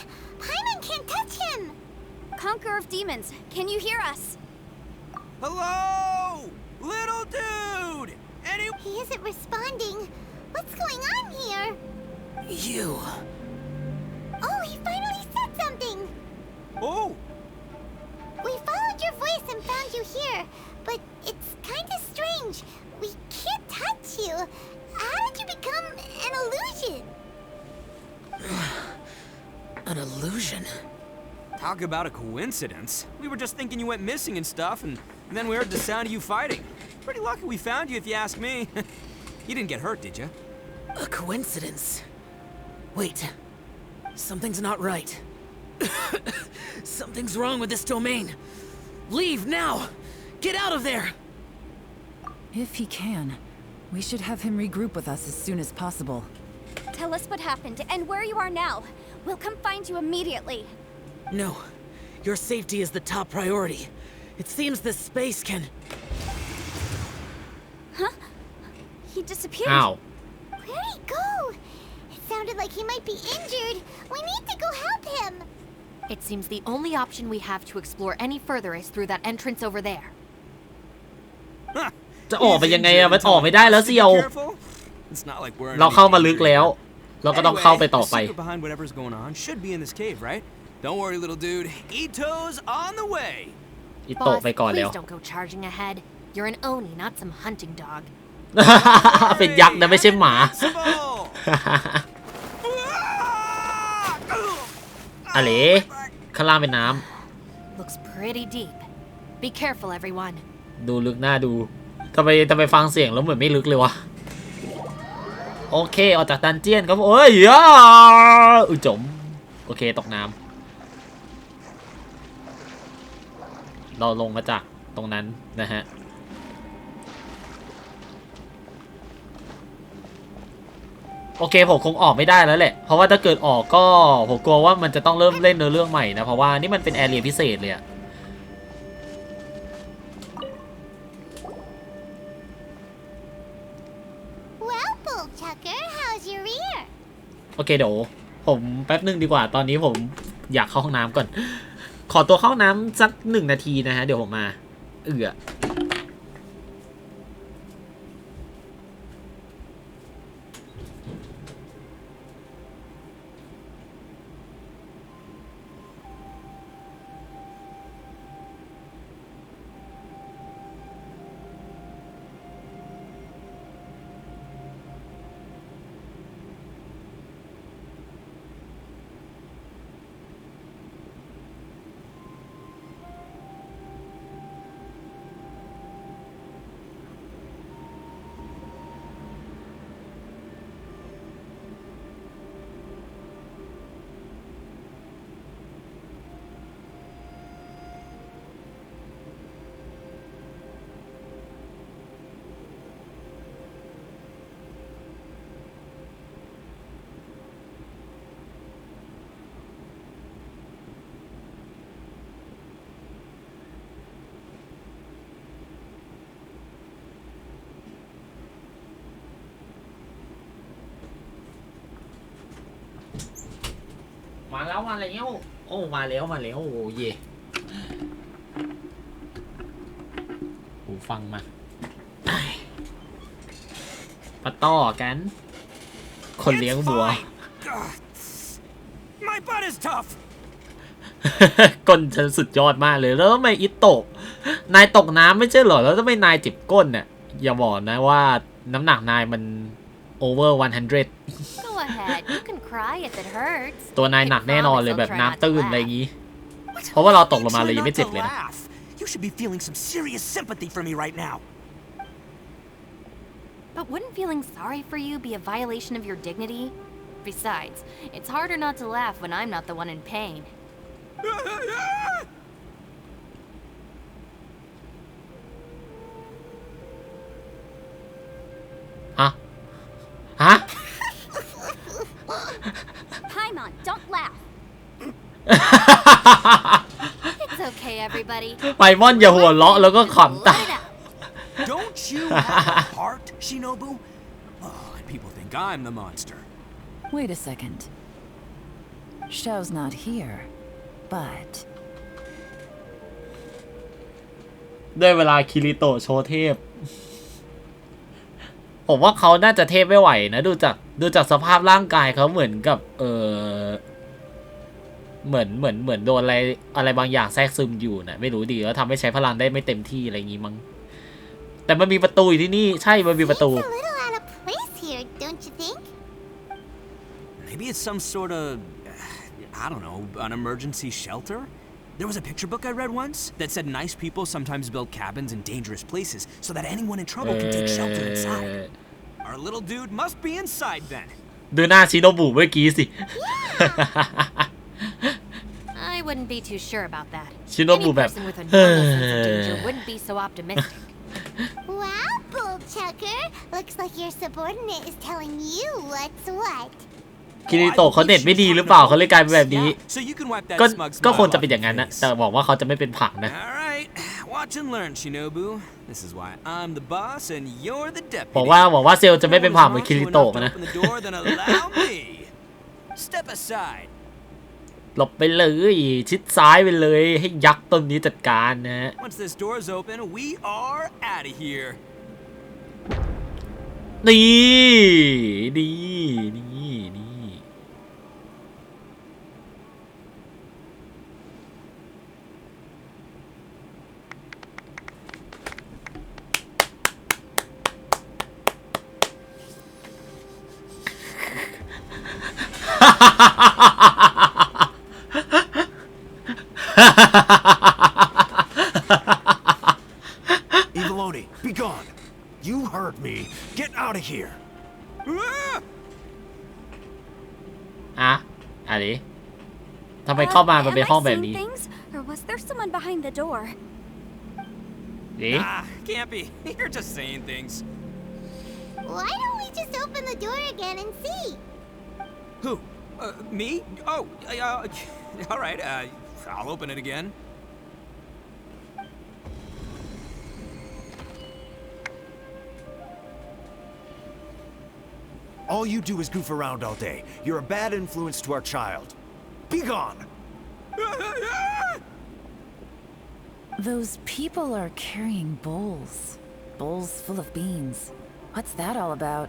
Paimon can't touch him! Conqueror of demons, can you hear us? Hello? Little dude! He isn't responding. What's going on here? You. Oh, he finally said something! Oh, and found you here, but it's kind of strange. We can't touch you. How did you become an illusion? An illusion? Talk about a coincidence. We were just thinking you went missing and stuff, and then we heard the sound of you fighting. Pretty lucky we found you, if you ask me. You didn't get hurt, did you? A coincidence? Wait. Something's not right. Something's wrong with this domain. Leave now! Get out of there! If he can, we should have him regroup with us as soon as possible. Tell us what happened and where you are now. We'll come find you immediately. No. Your safety is the top priority. It seems this space can... Huh? He disappeared. อ้าว Where'd he go? It sounded like he might be injured. We need to go help him. It seems the only option we have to explore any further is through that entrance over there. จะออกไปยังไงอะมันออกไม่ได้แล้วเสี่ยว It's not like we're เราเข้ามาลึกแล้ว เราก็ต้องเข้าไปต่อไป The secret behind whatever's going on should be in this cave, right? Don't worry, little dude. Ito's on the way. อิโตะ Boss, ไปก่อนแล้ว please don't go charging ahead. You're an oni, not some hunting dog. เป็นยักษ์นะไม่ใช่หมา อะไรข้างล่างเป็นน้ Looks pretty deep. Be careful, everyone. ำดูลึกหน้าดูทำไมฟังเสียงแล้วเหมือนไม่ลึกเลยวะโอเคออกจากดันเจียนครับเอ้ยจมโอเคตกน้ำเราลงมาจากตรงนั้นนะฮะโอเคผมคงออกไม่ได้แล้วแหละเพราะว่าถ้าเกิดออกก็ผมกลัวว่ามันจะต้องเริ่มเล่นเนื้อเรื่องใหม่นะเพราะว่านี่มันเป็นแอเรียพิเศษเลยอะ Well, Bullchucker, how's your ear? โอเคเดี๋ยวผมแป๊บนึงดีกว่าตอนนี้ผมอยากเข้าห้องน้ำก่อนขอตัวเข้าห้องน้ำสัก1 นาทีนะฮะเดี๋ยวผมมาแล้วโอ้มาแล้วโอ้เย่หูฟังมามาต่อกันคนเลี้ยงวัว My butt is tough. ก้นฉันสุดยอดมากเลยแล้วทำไมอิโตะนายตกน้ำไม่ใช่เหรอแล้วทำไมนายเจ็บก้นเนี่ยอย่าบอกนะว่าน้ำหนักนายมัน over 100 Go ahead, you can cry if it hurts. ตัวนายหนักแน่นอนเลยแบบน้ำตื้นอะไรอย่างงี้ เพราะว่าเราตกลงมาเลยยังไม่เจ็บเลยนะ You should be feeling some serious sympathy for me right now. But wouldn't feeling sorry for you be a violation of your dignity? Besides, it's harder not to laugh when I'm not the one in pain. ฮะ Paimon, don't laugh. It's okay, everybody. ไพมอนอย่าหัวเราะแล้วก็ขำตาม Don't you have a heart, Shinobu? Oh, and people think I'm the monster. Wait a second. Xiao's not here, but... ได้เวลาคิริโตะโชว์เทพ ผมว่าเขาน่าจะเทพไม่ไหวนะดูจากสภาพร่างกายเขาเหมือนกับ เหมือนโดนอะไรบางอย่างแทรกซึมอยู่นะไม่รู้ดีแล้วทำให้ใช้พลังได้ไม่เต็มที่อะไรอย่างงี้มั้งแต่มันมีประตูอยู่ที่นี่ใช่มันมีประตู Seems a little out of place here, don't you think? Maybe it's some sort of, I don't know, an emergency shelter? There was a picture book I read once that said nice people sometimes build cabins in dangerous places so that anyone in trouble can take shelter inside. Our little dude must be inside then. ดูหน้าชิโนบุเมื่อกี้สิ I wouldn't be too sure about that. ชิโนบุ Any แบบ person with a normal sense of danger wouldn't be so optimistic. Wow, Bull Chucker. Looks like your subordinate is telling you what's what. คิริโตะเขาเน็ตไม่ดีหรือเปล่าเขาเลยกลายเป็นแบบนี้ So you can wipe that ก็ smug คง smile จะเป็น off อย่าง your นั้นนะ face. แต่บอกว่าเขาจะไม่เป็นผักนะ All right, watch and learn, Shinobu. This is why I'm the boss and you're the บอก deputy. ว่าเซลจะไม่เป็นผักเหมือนคิริโตะนะ Open the door, then allow me. Step aside. หลบไปเลยชิดซ้ายไปเลยให้ยักษ์ต้นนี้จัดการนะ Once this door's open, we are out of here. นี่Eviloni, be gone. You heard me. Get out of here. อะอะไรทำไมเข้ามามันเป็น Am ห้อง I แบบ seeing นี้ things? Or was there someone behind the door? เอ๊ะ Can't be. You're just saying things. Why don't we just open the door again and see? Who? Me? Oh, all right. I'll open it again. All you do is goof around all day. You're a bad influence to our child. Be gone. Those people are carrying bowls. Bowls full of beans. What's that all about?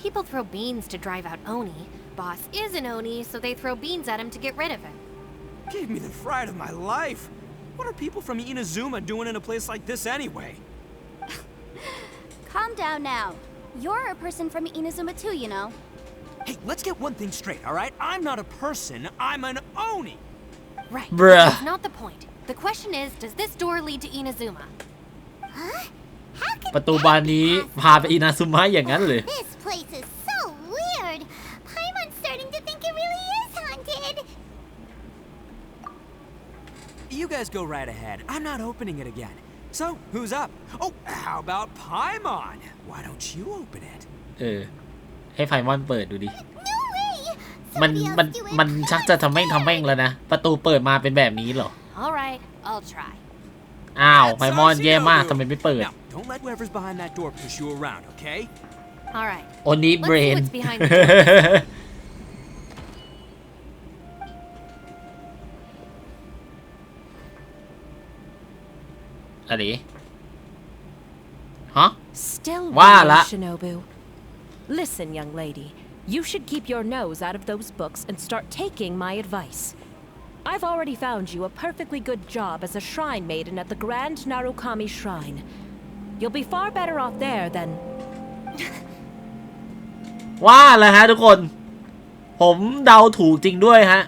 People throw beans to drive out Oni. Boss is an Oni, so they throw beans at him to get rid of him. Gave me the fright of my life. What are people from Inazuma doing in a place like this anyway? Calm down now. You're a person from Inazuma too, you know. Hey, let's get one thing straight, all right? I'm not a person. I'm an Oni. Right. Bruh. That's not the point. The question is, does this door lead to Inazuma? Huh? How could ประตูบานนี้พาไปอินาซุมะอย่างนั้นเลย This place is so weird. Paimon's starting to think it really is haunted. You guys go right ahead. I'm not opening it again. So, who's up? Oh, how about Paimon? Why don't you open it? ให้ไพมอนเปิดดูดิ No way. มัน Somebody else do it. มันชักจะทำแม่งแล้วนะประตูเปิดมาเป็นแบบนี้เหรอ All right, I'll try. อ้าว That's ไพมอน on แย่มาก Shinobu. ทำไมไม่เปิด Now, don't let whoever's behind that door push you around, okay? All right. โอนิ Let's เบร see น what's behind the door. อะไรฮะ Still Wow, weird, la- Shinobu. Listen, young lady. You should keep your nose out of those books and start taking my advice. I've already found you a perfectly good job as a shrine maiden at the Grand Narukami Shrine. You'll be far better off there than... ว่าแล้วฮะทุกคน ผมเดาถูกจริงด้วยฮะ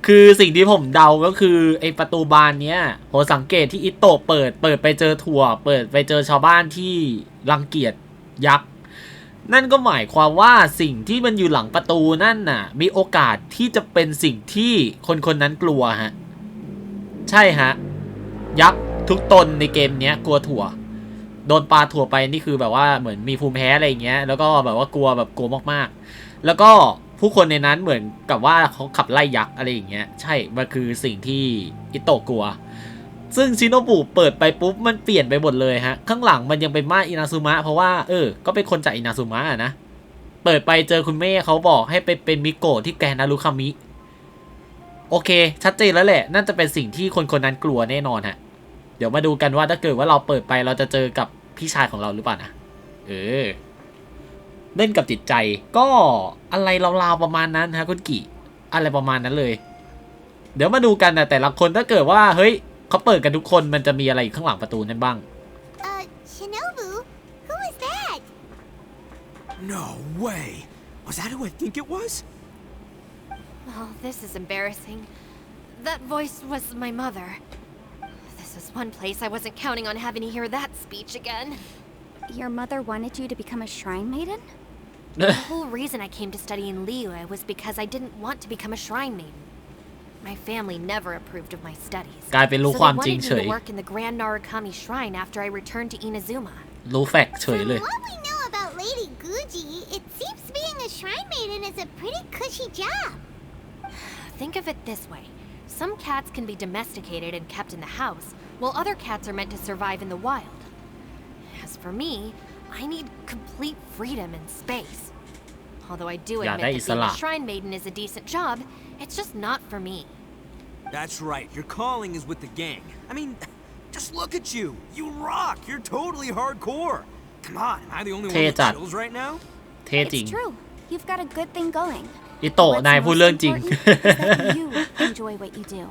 คือสิ่งที่ผมเดาก็คือไอประตูบานเนี้ยผมสังเกตที่อิโตะเปิดไปเจอถั่วเปิดไปเจอชาวบ้านที่รังเกียจยักษ์นั่นก็หมายความว่าสิ่งที่มันอยู่หลังประตูนั่นน่ะมีโอกาสที่จะเป็นสิ่งที่คนนั้นกลัวฮะใช่ฮะยักษ์ทุกตนในเกมเนี้ยกลัวถั่วโดนปลาถั่วไปนี่คือแบบว่าเหมือนมีภูมิแพ้อะไรอย่างเงี้ยแล้วก็แบบว่ากลัวมากๆแล้วก็ผู้คนในนั้นเหมือนกับว่าเขาขับไล่ยักษ์อะไรอย่างเงี้ยใช่มันคือสิ่งที่อิโตะกลัวซึ่งชิโนบุเปิดไปปุ๊บมันเปลี่ยนไปหมดเลยฮะข้างหลังมันยังเป็นม่านอินาซุมะเพราะว่าก็เป็นคนจากอินาซุมะนะเปิดไปเจอคุณแม่เขาบอกให้ไปเป็นมิโกะที่แกรนนารุคามิโอเคชัดเจนแล้วแหละน่าจะเป็นสิ่งที่คนนั้นกลัวแน่นอนฮะเดี๋ยวมาดูกันว่าถ้าเกิดว่าเราเปิดไปเราจะเจอกับพี่ชายของเราหรือเปล่านะเล่นกับจิตใจก็อะไรราวๆประมาณนั้นฮะคุณกิอะไรประมาณนั้นเลย เดี๋ยวมาดูกันนะแต่ละคนถ้าเกิดว่าเฮ้ยเขาเปิดกันทุกคนมันจะมีอะไรอยู่ข้างหลังประตูนั่นบ้าง Shinobu? Who is that? No way! Was that who I think it was? Oh, this is embarrassing. That voice was my mother. This is one place I wasn't counting on having to hear that speech again. Your mother wanted you to become a shrine maiden? The whole reason I came to study in Liyue was because I didn't want to become a shrine maiden. My family never approved of my studies. กลายเป็นรู้ความจริงเฉย So they wanted me to work in the Grand Narukami Shrine after I returned to Inazuma. รู้แฟกต์เฉยเลย From what we know about Lady Guji, it seems being a shrine maiden is a pretty cushy job. Think of it this way. Some cats can be domesticated and kept in the house, while other cats are meant to survive in the wild. As for me, I need complete freedom and space. Although I do admit that being a shrine maiden is a decent job, it's just not for me. That's right, your calling is with the gang. I mean, just look at you. You rock. You're totally hardcore. Come on, am I the only one with chills right now? เท่จริง It's true. You've got a good thing going. อิโตะนายพูดเรื่องจริง What's most important is that you enjoy what you do.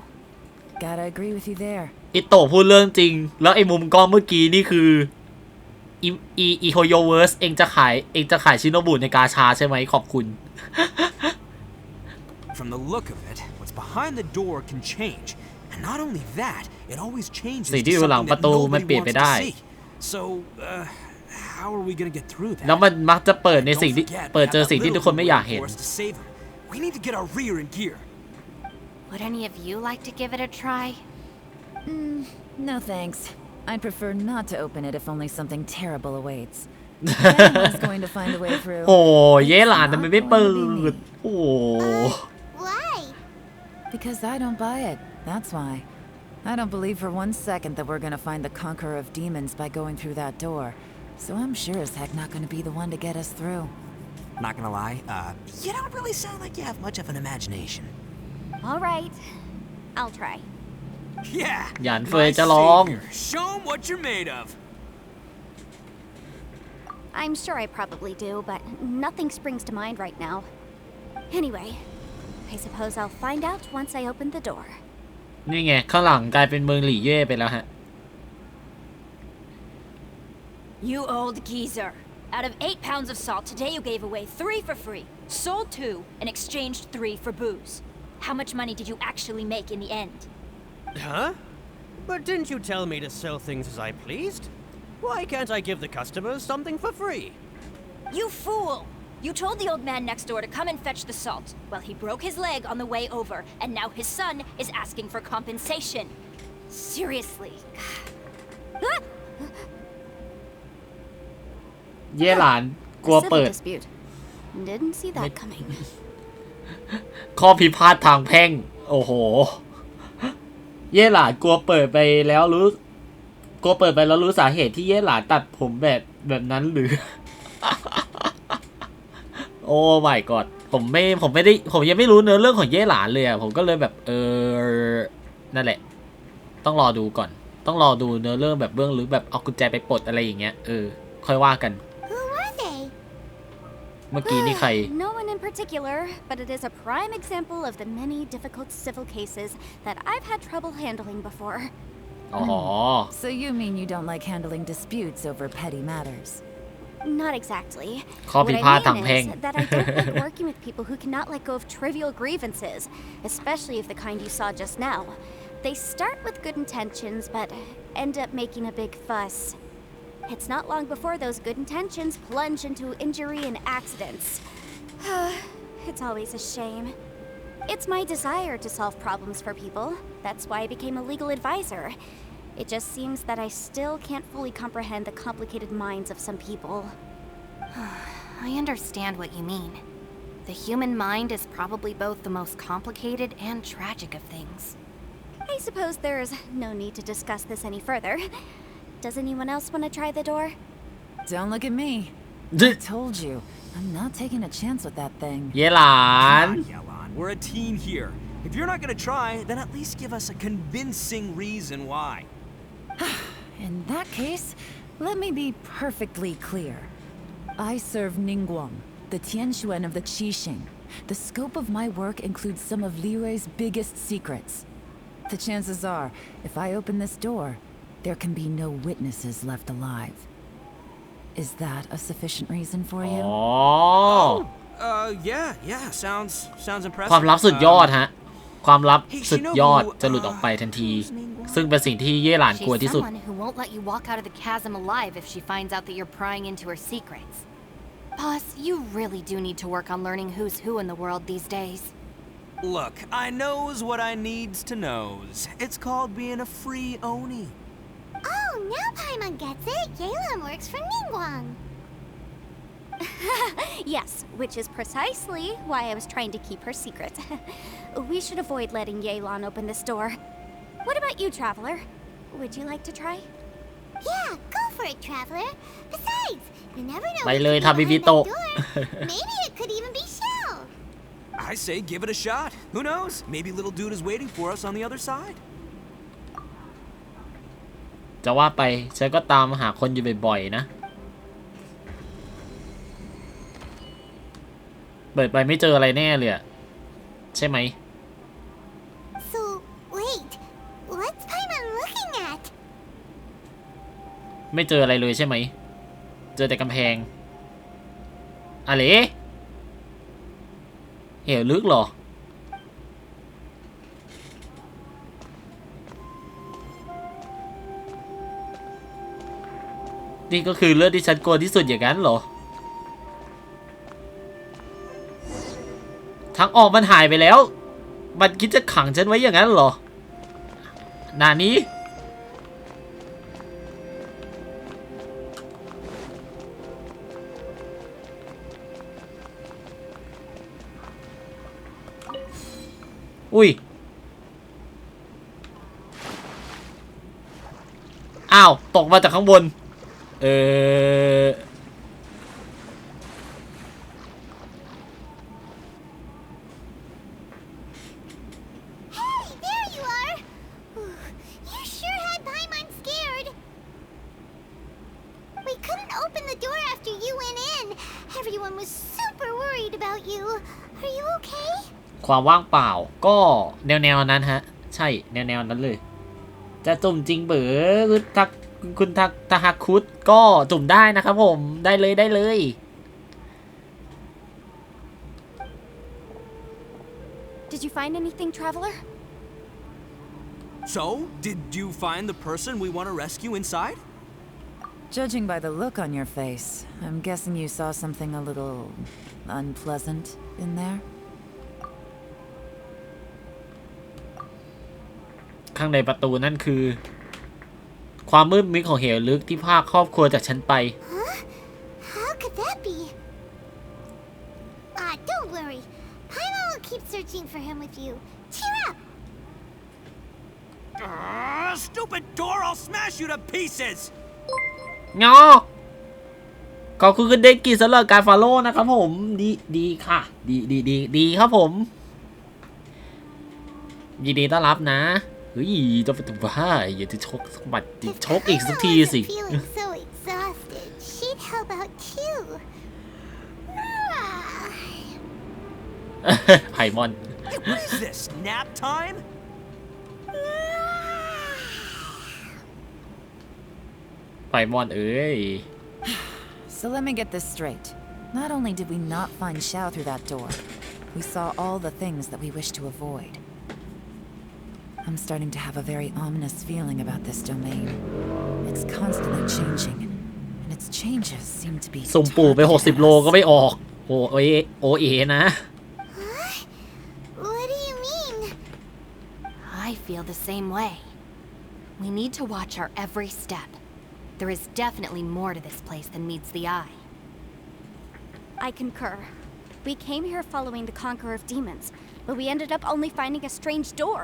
Gotta agree with you there. อิโตะพูดเรื่องจริงแล้วไอ้มุมกล้องเมื่อกี้นี่คืออีโฮโยเวิร์สเองจะขายชิโนบุในกาชาใช่ไหมขอบคุณ From the look of it, what's behind the door can change. And not only that, it always changes to something that nobody wants to see. So, how are we gonna get through that? แล้วมันมักจะเปิดในสิ่งที่เจอสิ่งที่ทุกคนไม่อยากเห็น We need to get our rear in gear. Would any of you like to give it a try? No thanks. I'd prefer not to open it if only something terrible awaits. Anyone's going to find a way through. โอ้เย่หลานทำไมไม่เปิดโอ้ Why? Because I don't buy it. That's why. I don't believe for 1 second that we're gonna find the conqueror of demons by going through that door. So I'm sure as heck not gonna be the one to get us through. Not gonna lie, you don't really sound like you have much of an imagination. All right. I'll try. Yeah. หยานเฟยจะลอง Show 'em what you're made of. I'm sure I probably do, but nothing springs to mind right now. Anyway, I suppose I'll find out once I open the door. นี่ไงข้างหลังกลายเป็นเมืองหลี่เย่ไปแล้วฮะ You old geezer. Out of 8 pounds of salt, today you gave away 3 for free, sold 2, and exchanged 3 for booze. How much money did you actually make in the end? Huh? But didn't you tell me to sell things as I pleased? Why can't I give the customers something for free? You fool! You told the old man next door to come and fetch the salt. Well, he broke his leg on the way over, and now his son is asking for compensation. Seriously. เย่หลานกลัวเปิด Civil dispute. Didn't see that coming. ข้อพิพาททางแพ่งโอ้โหเย่หลานกลัวเปิดไปแล้วรู้สาเหตุที่เย่หลานตัดผมแบบนั้นหรือ โอ้ my god ผมยังไม่รู้เนื้อเรื่องของเย่หลานเลยอ่ะผมก็เลยแบบนั่นแหละต้องรอดูก่อนต้องรอดูเนื้อเรื่องแบบเบื้องลึกแบบเอากุญแจไปปลดอะไรอย่างเงี้ยค่อยว่ากัน Who were they? เมื่อกี้นี่ใคร No one in particular, but it is a prime example of the many difficult civil cases that I've had trouble handling before. อ๋อ So you mean you don't like handling disputes over petty matters? Not exactly. ข้อพิ What พาท I ทาง mean แพ่ง is that I don't like working with people who cannot let go of trivial grievances, especially of the kind you saw just now. They start with good intentions, but end up making a big fuss. It's not long before those good intentions plunge into injury and accidents. It's always a shame. It's my desire to solve problems for people. That's why I became a legal advisor. It just seems that I still can't fully comprehend the complicated minds of some people. I understand what you mean. The human mind is probably both the most complicated and tragic of things. I suppose there's no need to discuss this any further. Does anyone else want to try the door? Don't look at me. I told you, I'm not taking a chance with that thing. เย่หลาน Come on, Yelan. We're a team here. If you're not gonna try, then at least give us a convincing reason why. In that case, let me be perfectly clear. I serve Ningguang, the Tianxuan of the Qixing, The scope of my work includes some of Liyue's biggest secrets. The chances are, if I open this door, there can be no witnesses left alive. Is that a sufficient reason for you? อ๋อ Yeah, sounds impressive. ความลับสุดยอดฮะความลับสุดยอดจะหลุดออกไปทันทีซึ่งเป็นสิ่งที่เย่หลานกลัวที่สุด She's someone who won't let you walk out of the chasm alive if she finds out that you're prying into her secrets. Boss, you really do need to work on learning who's who in the world these days. Look, I knows what I needs to knows. It's called being a free Oni. Oh, now Paimon gets it. Yelan works for Ningguang. Yes, which is precisely why I was trying to keep her secret. We should avoid letting Yelan open this door. What about you, Traveler? Would you like to try? Yeah, go for it, Traveler. Besides, you never know ไป what's เลย behind ทาบิบิ that โตะ door. Maybe it could even be Shell. I say give it a shot. Who knows? Maybe little dude is waiting for us on the other side. จะว่าไปฉันก็ตามหาคนอยู่บ่อยๆนะเปิดไปไม่เจออะไรแน่เลยใช่ไหม So, wait. What's Paimon looking at? ไม่เจออะไรเลยใช่ไหมเจอแต่กำแพงอะไรเหวลึกเหรอนี่ก็คือเลือดที่ฉันกลัวที่สุดอย่างนั้นเหรอทางออกมันหายไปแล้วมันคิดจะขังฉันไว้อย่างนั้นเหรอนานี้อุ้ยอ้าวตกมาจากข้างบนความว่างเปล่าก็แนวนั้นฮะใช่แนวนั้นเลยจะจุ่มจริงเบ๋อคุณทาฮาคุดก็จุ่มได้นะครับผมได้เลย Did you find anything, Traveler? So, did you find the person we want to rescue inside? Judging by the look on your face, I'm guessing you saw something a little unpleasant in there. ข้างในประตูนั่นคือความมืดมิดของเหวลึกที่พาครอบครัวจากฉันไป Huh? How could that be? Don't worry. Paimon will keep searching for him with you. Cheer up. Stupid door! I'll smash you to pieces. งอขอบคุณคุณเดกกี้สำหรับการฟอลโล่นะครับผมดีค่ะดีครับผมยินดีต้อนรับนะเฮ้ยจะไปถึงว่าอย่าจะชกสบัดชกอีกสักทีสิ ไผ่มอน What is this? Nap time? ไผ่มอนเอ้ย So let me get this straight. Not only did we not find Xiao through that door, we saw all the things that we wish to avoid. I'm starting to have a very ominous feeling about this domain. It's constantly changing, and its changes seem to be ส่งปู่ไป60 โลก็ไม่ออกโอเอนะ What do you mean? I feel the same way. We need to watch our every step. There is definitely more to this place than meets the eye. I concur. We came here following the Conqueror of Demons, but we ended up only finding a strange door.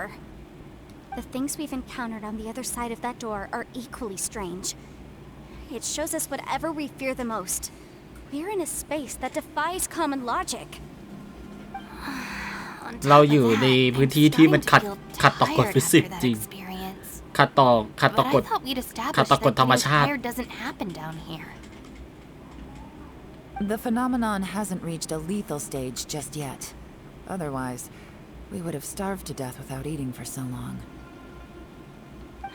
The things we've encountered on the other side of that door are equally strange. It shows us whatever we fear the most. We're in a space that defies common logic. เราอยู่ในพื้นที่ที่มันขัดต่อกฎฟิสิกส์จริงขัดต่อกฎธรรมชาติ The phenomenon hasn't reached a lethal stage just yet. Otherwise, we would have starved to death without eating for so long.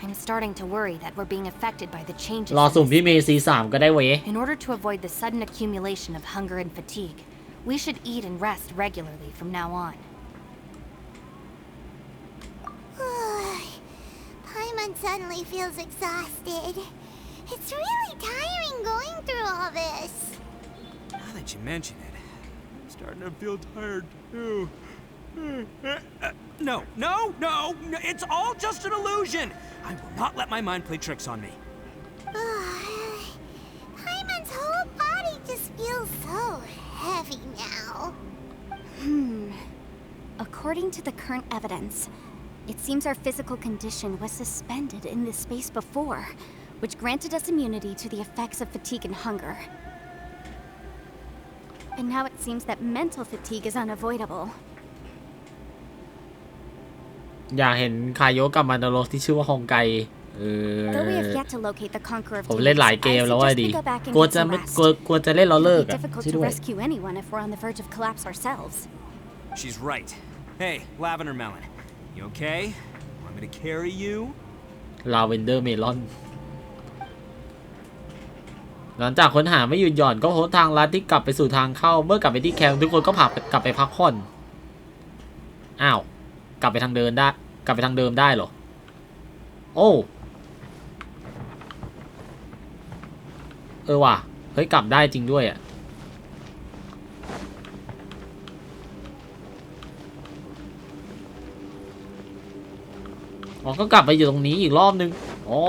I'm starting to worry that we're being affected by the changes. รอสุ่มพี่เมย์C3ก็ได้เว้ย In order to avoid the sudden accumulation of hunger and fatigue, we should eat and rest regularly from now on. Paimon suddenly feels exhausted. It's really tiring going through all this. Now that you mention it, I'm starting to feel tired too. No, it's all just an illusion. I will not let my mind play tricks on me. Paimon's whole body just feels so heavy now. According to the current evidence, it seems our physical condition was suspended in this space before, which granted us immunity to the effects of fatigue and hunger. But now it seems that mental fatigue is unavoidable. อยากเห็นคายโยกับมันโรที่ชื่อว่าฮองไก Though we have yet to locate the conqueror of ผมเล่นหลายเกมแล้วว่าดี กลัวจะไม่กลัวจะเล่นแล้วเลิก It would be อ่ะ difficult ช่วย to ด้วย rescue anyone if we're on the verge of collapse ourselves. She's right. Hey, Lavender Melon, you okay? Want me to carry you? ลาเวนเดอร์เมลอน หลังจากค้นหาไม่หยุดหย่อนก็พบทางลัดที่กลับไปสู่ทางเข้า เมื่อกลับไปที่แคมป์ทุกคนก็กลับไปพักผ่อน อ้าว กลับไปทางเดิมได้เหรอ โอ้ว่ะ เฮ้ยกลับได้จริงด้วยอ่ะ อ๋อ ก็กลับไปอยู่ตรงนี้อีกรอบนึง อ๋อ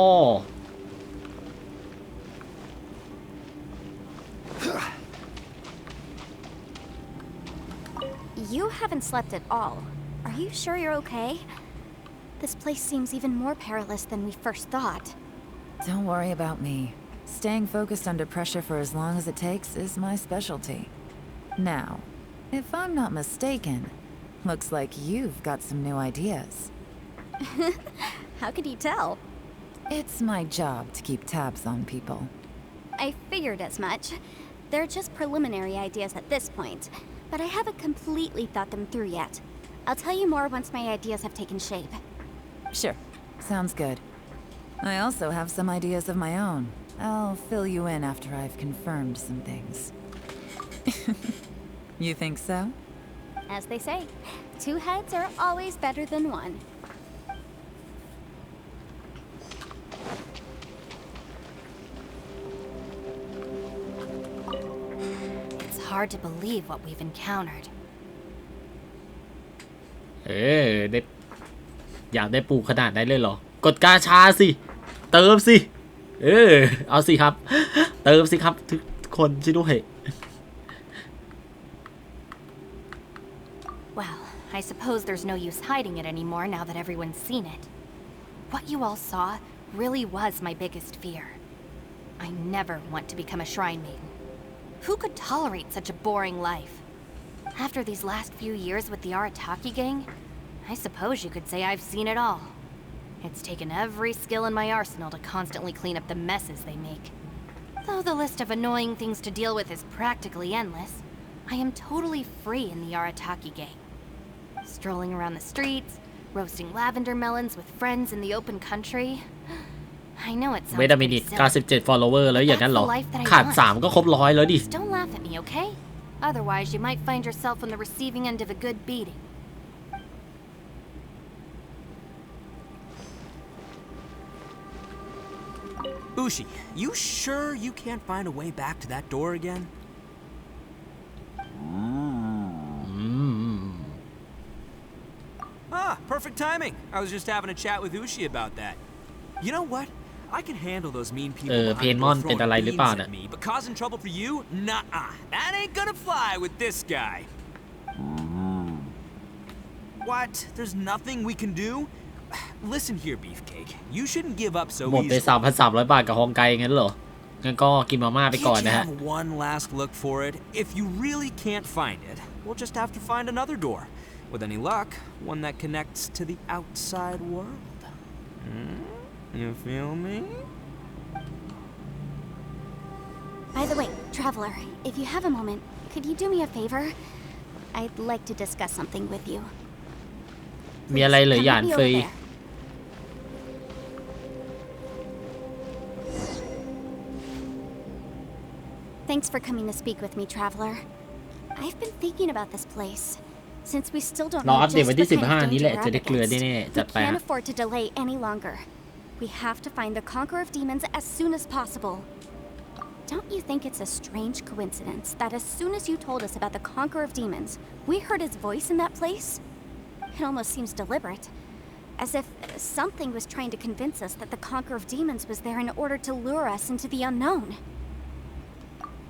You haven't slept at all. Are you sure you're okay? This place seems even more perilous than we first thought. Don't worry about me. Staying focused under pressure for as long as it takes is my specialty. Now, if I'm not mistaken, looks like you've got some new ideas. How could you tell? It's my job to keep tabs on people. I figured as much. They're just preliminary ideas at this point, but I haven't completely thought them through yet. I'll tell you more once my ideas have taken shape. Sure, sounds good. I also have some ideas of my own. I'll fill you in after I've confirmed some things. You think so? As they say, two heads are always better than one. It's hard to believe what we've encountered. ได้อยากได้ปูขนาดนั้นเลยเหรอ กดกาชาสิ เติมสิ เอาสิครับ เติมสิครับทุกคนช่วยด้วย Well, I suppose there's no use hiding it anymore now that everyone's seen it. What you all saw really was my biggest fear. I never want to become a shrine maiden. Who could tolerate such a boring life? After these last few years with the Arataki gang, I suppose you could say I've seen it all. It's taken every skill in my arsenal to constantly clean up the messes they make. Though the list of annoying things to deal with is practically endless, I am totally free in the Arataki gang. Strolling around the streets, roasting lavender melons with friends in the open country. I know it sounds เวดามินิ pretty silly, 97 follower แล้วอย่างนั้นเหรอ ขาด 3 ก็ครบ100 แล้วดิ Just don't laugh at me, okay? Otherwise, you might find yourself on the receiving end of a good beating. Ushi, you sure you can't find a way back to that door again? Ah, perfect timing. I was just having a chat with Ushi about that. You know what? I can handle those mean people behind the door Painmon เป็นอะไรหรือเปล่า throwing เนี่ย beans at me, but causing trouble for you? Nah, that ain't gonna fly with this guy. What? There's nothing we can do? Listen here, Beefcake. You shouldn't give up so หมดไป easily. 3,300 บาทกับฮองไกงั้นเหรอ งั้นก็กินมาม่าไปก่อน Can't นะ you ฮะ have one last look for it? If you really can't find it, we'll just have to find another door. With any luck, one that connects to the outside world. You feel me? By the way, Traveler, if you have a moment, could you do me a favor? I'd like to discuss something with you. มีอะไรเหรอหยานเฟย Thanks for coming to speak with me, Traveler. I've been thinking about this place. Since we still don't รอ know อัปเดต just วัน what ที่ kind of 15 นี้แห danger ละ we're จะได้ up เกลือ against. แน่ We ๆจัดไปค can't รับ afford to delay any longer. We have to find the Conqueror of Demons as soon as possible. Don't you think it's a strange coincidence that as soon as you told us about the Conqueror of Demons, we heard his voice in that place? It almost seems deliberate. As if something was trying to convince us that the Conqueror of Demons was there in order to lure us into the unknown.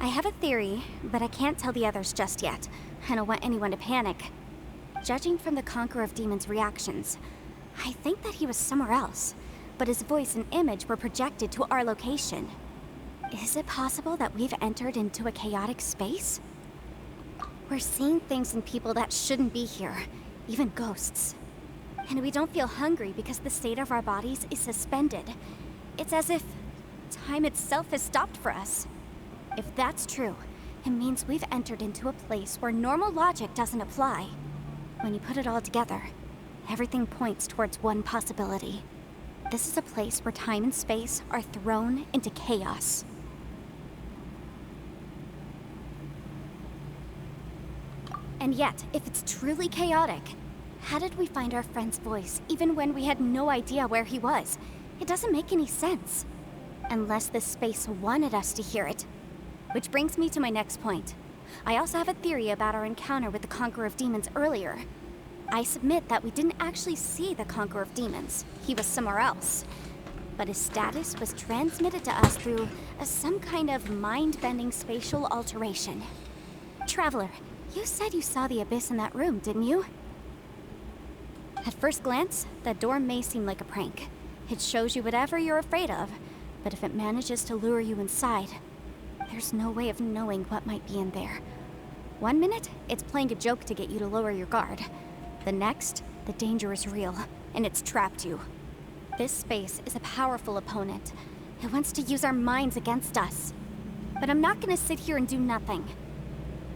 I have a theory, but I can't tell the others just yet. I don't want anyone to panic. Judging from the Conqueror of Demons' reactions, I think that he was somewhere else, but his voice and image were projected to our location. Is it possible that we've entered into a chaotic space? We're seeing things and people that shouldn't be here, even ghosts. And we don't feel hungry because the state of our bodies is suspended. It's as if time itself has stopped for us. If that's true, it means we've entered into a place where normal logic doesn't apply. When you put it all together, everything points towards one possibility. This is a place where time and space are thrown into chaos. And yet, if it's truly chaotic, how did we find our friend's voice even when we had no idea where he was? It doesn't make any sense. Unless this space wanted us to hear it. Which brings me to my next point. I also have a theory about our encounter with the Conqueror of Demons earlier. I submit that we didn't actually see the Conqueror of Demons. He was somewhere else. But his status was transmitted to us through some kind of mind-bending spatial alteration. Traveler, you said you saw the abyss in that room, didn't you? At first glance, the door may seem like a prank. It shows you whatever you're afraid of, but if it manages to lure you inside, there's no way of knowing what might be in there. 1 minute, it's playing a joke to get you to lower your guard. The next, the danger is real, and it's trapped you. This space is a powerful opponent. It wants to use our minds against us. But I'm not gonna sit here and do nothing.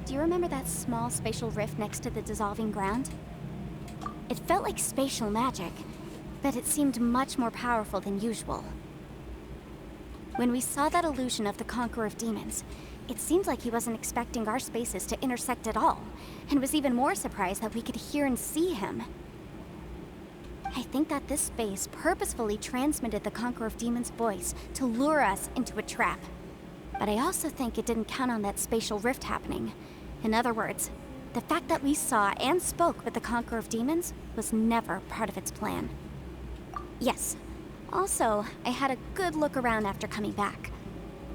Do you remember that small spatial rift next to the dissolving ground? It felt like spatial magic, but it seemed much more powerful than usual. When we saw that illusion of the Conqueror of Demons, it seemed like he wasn't expecting our spaces to intersect at all, and was even more surprised that we could hear and see him. I think that this space purposefully transmitted the Conqueror of Demons' voice to lure us into a trap. But I also think it didn't count on that spatial rift happening. In other words, the fact that we saw and spoke with the Conqueror of Demons was never part of its plan. Yes. Also, I had a good look around after coming back.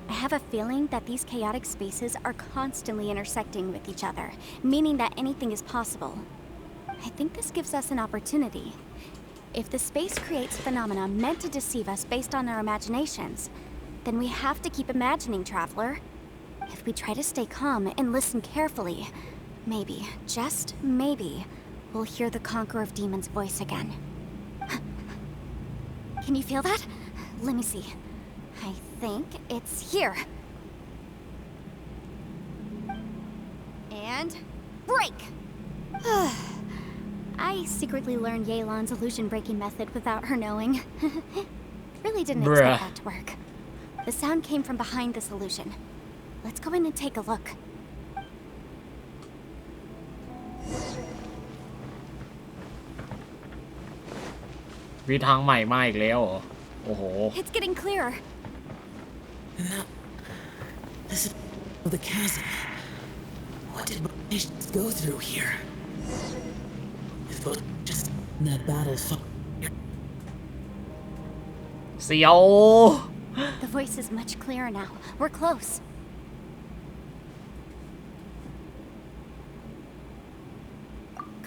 I have a feeling that these chaotic spaces are constantly intersecting with each other, meaning that anything is possible. I think this gives us an opportunity. If the space creates phenomena meant to deceive us based on our imaginations, then we have to keep imagining, Traveler. If we try to stay calm and listen carefully, maybe, just maybe, we'll hear the Conqueror of Demons' voice again. Can you feel that? Let me see. I think it's here. And break! I secretly learned Yelan's illusion-breaking method without her knowing. Really didn't expect that to work. The sound came from behind this illusion. Let's go in and take a look. วิธีทางใหม่มาอีกแล้วเหรอโอ้โห It's getting clearer. Now, this is the chasm. What did nations go through here? It was just in that battle. เสียว The voice is much clearer now. We're close.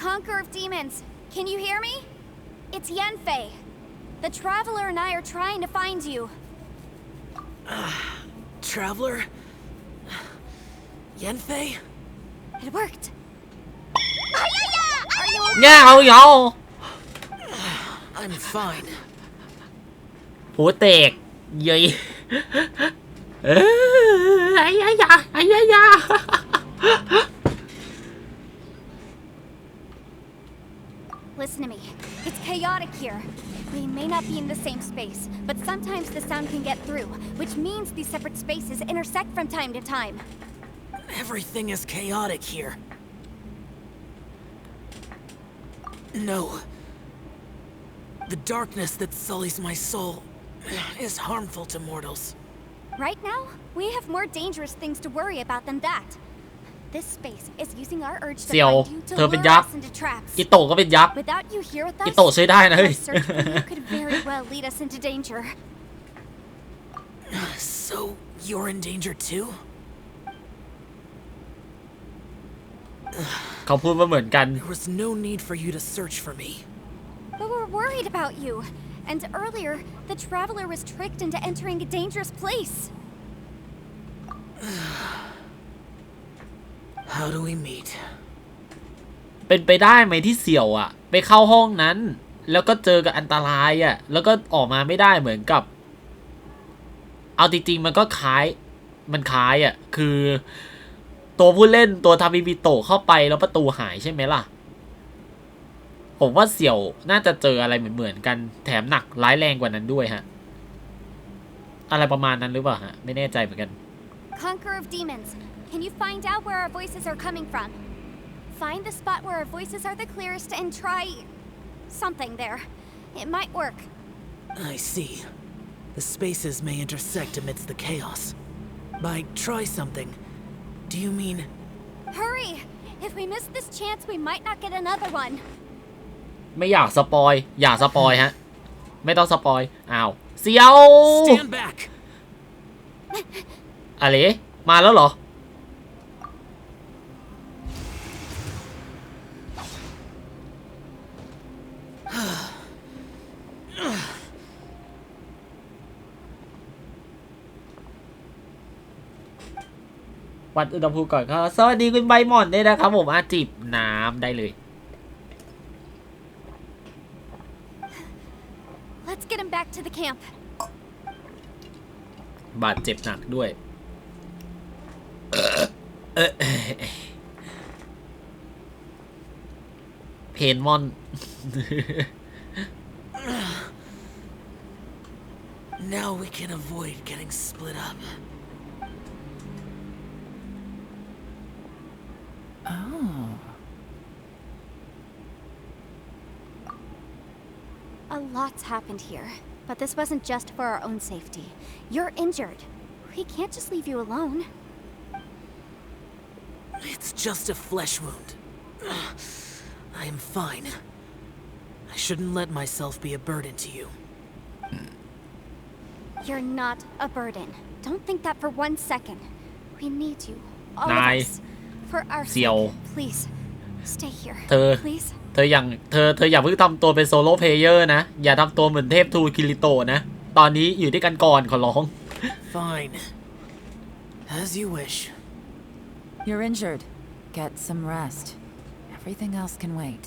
Conqueror of Demons, can you hear me? It's Yanfei. The Traveler and I are trying to find you. Traveler? Yanfei? It worked. Are you okay? แง่เอาเหยา I'm fine. หัวแตกเย้ย ไอ้ยาไอ้ยา Listen to me. It's chaotic here. We may not be in the same space, but sometimes the sound can get through, which means these separate spaces intersect from time to time. Everything is chaotic here. No. The darkness that sullies my soul is harmful to mortals. Right now, we have more dangerous things to worry about than that. This space is using our urge to เสี่ยว find you to เธอเป็น lure ยักษ์ us into traps. อิโตะก็เป็นยักษ์ Without you here with อิ us, โตะช่วยได้นะเฮ้ย our search for you could very well lead us into danger. So, you're in danger too? เขาพูดมาเหมือนกัน There was no need for you to search for me. But we're worried about you. And earlier, the traveler was tricked into entering a dangerous place. How do we meet? เป็นไปได้ไหมที่เสี่ยวอ่ะไปเข้าห้องนั้นแล้วก็เจอกับอันตรายอ่ะแล้วก็ออกมาไม่ได้เหมือนกับเอาจริงๆมันก็คล้ายอ่ะคือตัวผู้เล่นตัวทาบิบิโตะเข้าไปแล้วประตูหายใช่ไหมล่ะผมว่าเสี่ยวน่าจะเจออะไรเหมือนกันแถมหนักร้ายแรงกว่านั้นด้วยฮะอะไรประมาณนั้นหรือเปล่าฮะไม่แน่ใจเหมือนกัน Conqueror of demons, can you find out where our voices are coming from? Find the spot where our voices are the clearest and try something there. It might work. I see. The spaces may intersect amidst the chaos. By try something, do you mean... Hurry! If we miss this chance, we might not get another one. ไม่อยากสปอยอย่าสปอยฮะไม่ต้องสปอยอ้าวเสี่ยว Stand back! อะไรมาแล้วเหรอวัดอุณหภูมิก่อนครับสวัสดีคุณใบหม่อนด้วยนะครับผมจิบน้ำได้เลย Let's get him back to the camp. บาดเจ็บหนักด้วยเพนมอน Now we can avoid getting split up. Oh. A lot's happened here, but this wasn't just for our own safety. You're injured. We can't just leave you alone. It's just a flesh wound. I am fine. I shouldn't let myself be a burden to you. You're not a burden. Don't think that for 1 second. We need you, all of Nice. us. For our เสี่ยว sake, please, stay here. เธอ Please. เธออย่าเพิ่งทำตัวเป็นโซโล่เพลเยอร์นะอย่าทำตัวเหมือนเทพทูคิริโตะนะตอนนี้อยู่ด้วยกันก่อนขอร้อง Fine. As you wish. You're injured. Get some rest. Everything else can wait.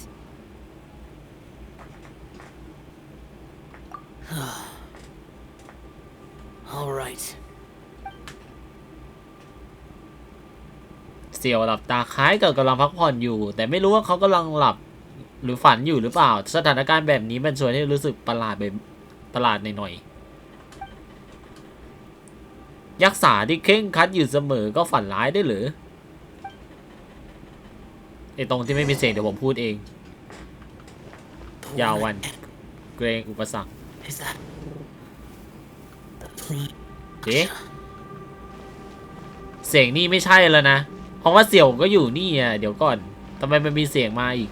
All right. เสี่ยวหลับตาคล้ายกับกำลังพักผ่อนอยู่แต่ไม่รู้ว่าเขากำลังหลับหรือฝันอยู่หรือเปล่าสถานการณ์แบบนี้มันชวนให้รู้สึกประหลาดหน่อยยักษ์สาที่เคร่งครัดอยู่เสมอก็ฝันร้ายได้หรือไอตรงที่ไม่มีเสียงเดี๋ยวผมพูดเองยาววันเกรงอุปสรรค Is that the plea? เจ๊เสียงนี่ไม่ใช่แล้วนะเพราะว่าเสี่ยวก็อยู่นี่อ่ะเดี๋ยวก่อนทำไมมันมีเสียงมาอีก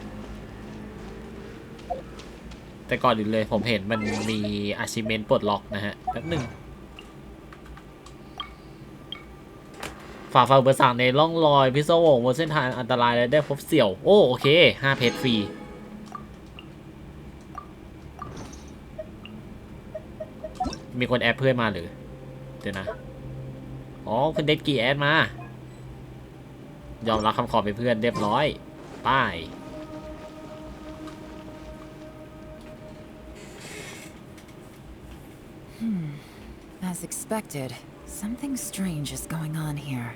แต่ก่อนอื่นเลยผมเห็นมันมี achievement ปลดล็อกนะฮะแป๊บหนึ่งฝ่าฟันอุปสรรคในร่องรอยพิศวงบนเส้นทางอันตรายและได้พบเสี่ยวโอเค5เพชรฟรีมีคนแอดเพื่อนมาหรือเดี๋ยวนะอ๋อคุณเด็ดกี่แอดมายอมรับคำขอเป็นเพื่อนเรียบร้อยป้าย As expected, Something strange is going on here.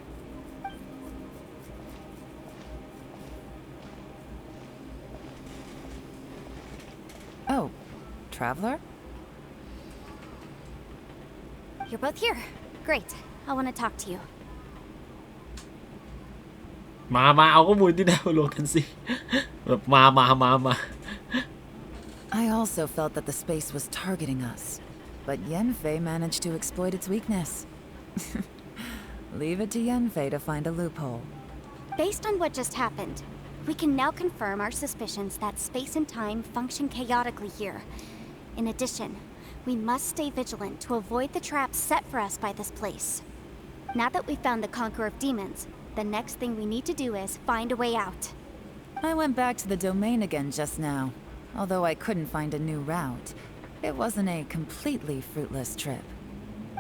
Oh, traveler? You're both here. Great. I want to talk to you. มาเอาข้อมูลที่ได้มารวมกันสิแบบมา I also felt that the space was targeting us, but Yenfei managed to exploit its weakness. Leave it to Yenfei to find a loophole. Based on what just happened, we can now confirm our suspicions that space and time function chaotically here. In addition, we must stay vigilant to avoid the traps set for us by this place. Now that we've found the Conqueror of Demons, the next thing we need to do is find a way out. I went back to the domain again just now. Although I couldn't find a new route, it wasn't a completely fruitless trip.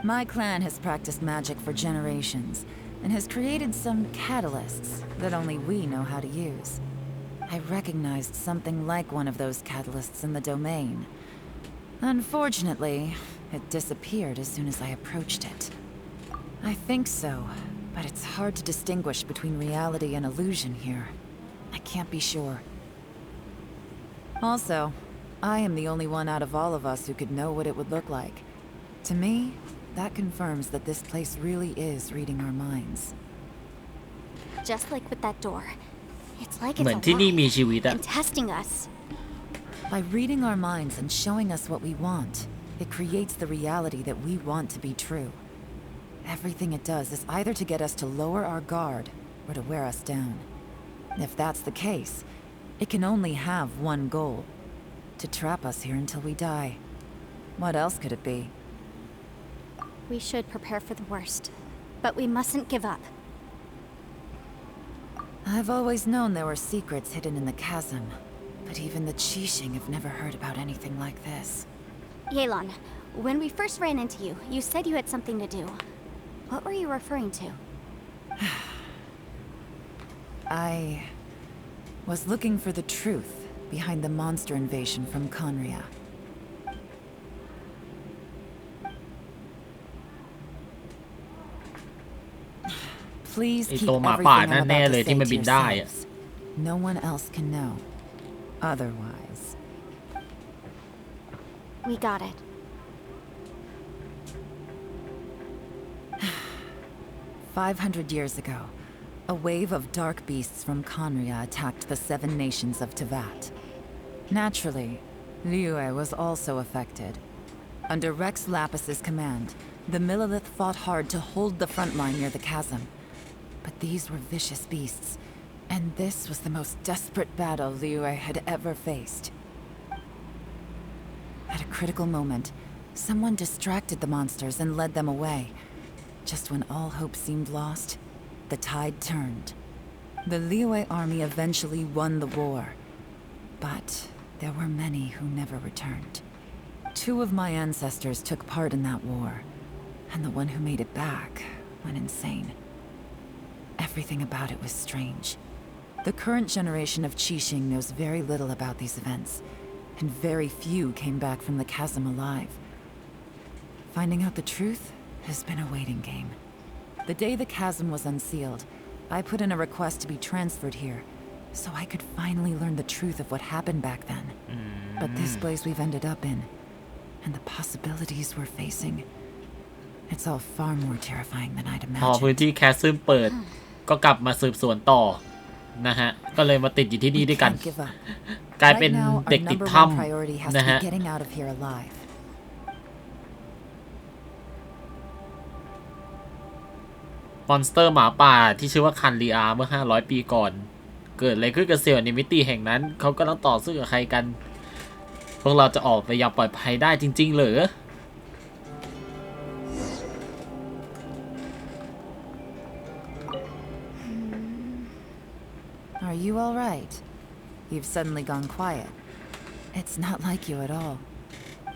My clan has practiced magic for generations and has created some catalysts that only we know how to use. I recognized something like one of those catalysts in the domain. Unfortunately, it disappeared as soon as I approached it. I think so, but it's hard to distinguish between reality and illusion here. I can't be sure. Also, I am the only one out of all of us who could know what it would look like. To me, that confirms that this place really is reading our minds. Just like with that door. It's like it's เหมือนที่นี่มีชีวิต alive อะ and testing us. By reading our minds and showing us what we want, it creates the reality that we want to be true. Everything it does is either to get us to lower our guard or to wear us down. If that's the case, it can only have one goal: to trap us here until we die. What else could it be? We should prepare for the worst, but we mustn't give up. I've always known there were secrets hidden in the chasm, but even the Qixing have never heard about anything like this. Yelan, when we first ran into you, you said you had something to do. What were you referring to? I was looking for the truth behind the monster invasion from Conria. Please ไอ้ keep ตัวหมาป่า everything นั่ I'm นแน่ about เลย to ที่ say มัน to บินได้อะ yourselves. No one else can know. Otherwise. We got it. 500 years ago, a wave of dark beasts from Conria attacked the 7 nations of Tevat. Naturally, Liyue was also affected. Under Rex Lapis's command, the Millelith fought hard to hold the front line near the chasm. But these were vicious beasts, and this was the most desperate battle Liyue had ever faced. At a critical moment, someone distracted the monsters and led them away. Just when all hope seemed lost, the tide turned. The Liyue army eventually won the war, but there were many who never returned. 2 of my ancestors took part in that war, and the one who made it back went insane. Everything about it was strange. The current generation of Qixing knows very little about these events, and very few came back from the chasm alive. Finding out the truth has been a waiting game. The day the chasm was unsealed, I put in a request to be transferred here, so I could finally learn the truth of what happened back then. But this place we've ended up in, and the possibilities we're facing, it's all far more terrifying than I'd พอพื้น imagined. ที่แคสซึมเปิดก็กลับมาสืบสวนต่อนะฮะก็เลยมาติดอยู่ที่นี่ We ด้วยกัน can't give up. กลายเป็น Right now, เด็ก our ติด number ถ้ one priority has ำ to นะฮะ be getting out of here alive. มอนสเตอร์หมาป่าที่ชื่อว่าคันรีอาเมื่อ500 ปีก่อน เกิดอะไรขึ้นกับเซลล์ในมิติแห่งนั้นเขากำลังต่อสู้กับใครกันพวกเราจะออกไปอย่างปลอดภัยได้จริงๆเหรอ Are you all right? You've suddenly gone quiet. It's not like you at all.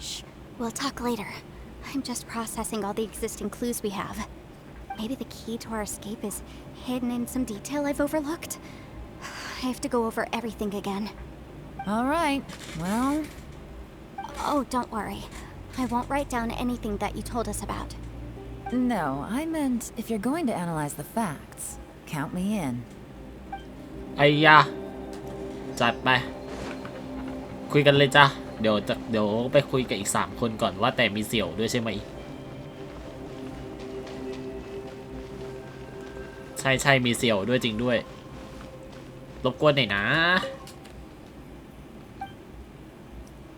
Shh. We'll talk later. I'm just processing all the existing clues we have. Maybe the key to our escape is hidden in some detail I've overlooked. I have to go over everything again. All right, well... Oh, don't worry. I won't write down anything that you told us about. No, I meant if you're going to analyze the facts, count me in. ไอ้ยาจัดไปคุยกันเลยจ้ะเดี๋ยวไปคุยกับอีก3คนก่อนว่าแต่มีเสี่ยวด้วยใช่ไหมใช่มีเสี่ยวด้วยจริงด้วยรบกวนหน่อยนะ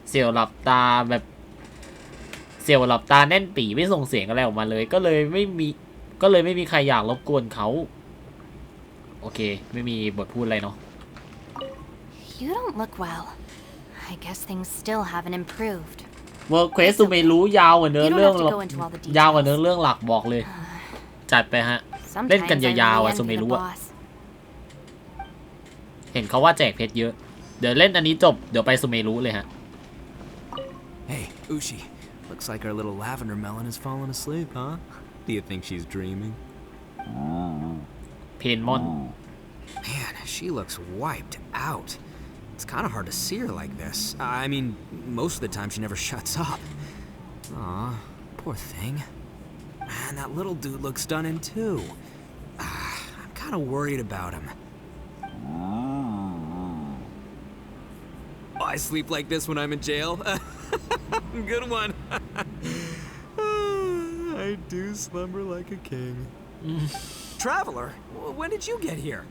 เสี่ยวหลับตาแบบเสี่ยวหลับตาแน่นปี่ไม่ส่งเสียงอะไรออกมาเลยก็เลยไม่มีใครอยากรบกวนเขาโอเคไม่มีบทพูดอะไรเนาะ You don't look well. I guess things still haven't improved. Work Quest ซูเมรู้ยาวกว่าเนื้อเรื่องหลักบอกเลยจัดไปฮะเล่นกันยาวๆอ่ะซูเมรู้อ่ะเห็นเขาว่าแจกเพชรเยอะเดี๋ยวเล่นอันนี้จบเดี๋ยวไปซูเมรู้เลยฮะ Hey, Ushi. Looks like our little lavender melon has fallen asleep, huh? Do you think she's dreaming? เพนมอน Man, she looks wiped out. It's kind of hard to see her like this. I mean, most of the time she never shuts up. Aw, poor thing. Man, that little dude looks stunning too. I'm kind of worried about him. Oh, I sleep like this when I'm in jail. Good one. I do slumber like a king. Traveler, when did you get here?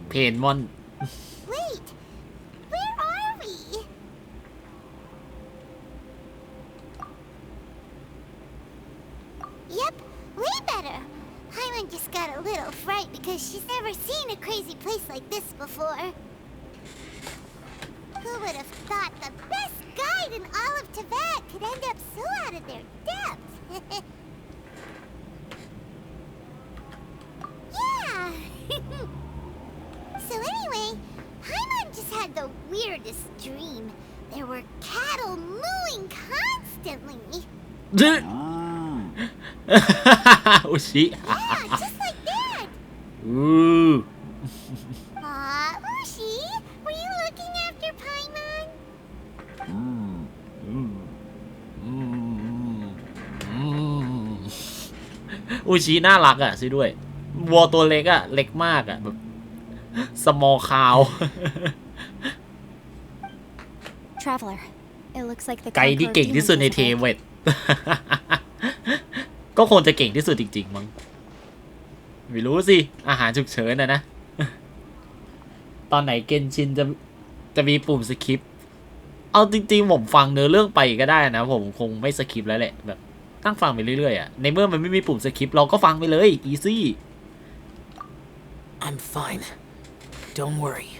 เพนมอน Wait, where are we? Yep, way better. Paimon just got a little fright because she's never seen a crazy place like this before. Who would have thought the best guide in all of Tibet could end up so out of their depth? Yeah. So anyway, Paimon just had the weirdest dream. There were cattle mooing constantly. อุชิ Yeah, just like that. Ushi, were you looking after Paimon? อุชิน่ารักอ่ะซิด้วยวัวตัวเล็กอ่ะเล็กมากอ่ะแบบ small cow Traveler, it looks like the ไกด์ที่เก่งที่สุดในเทเวต ก็คงจะเก่งที่สุดจริงๆมั้งไม่รู้สิอาหารฉุกเฉินนะ ตอนไหนเกนชินจะมีปุ่มสคิปเอาจริงๆผมฟังเนื้อเรื่องไปก็ได้นะผมคงไม่สคิปแล้วแหละแบบตั้งฟังไปเรื่อยๆอ่ะในเมื่อมันไม่มีปุ่มสคิปเราก็ฟังไปเลย easy I'm fine. Don't worry.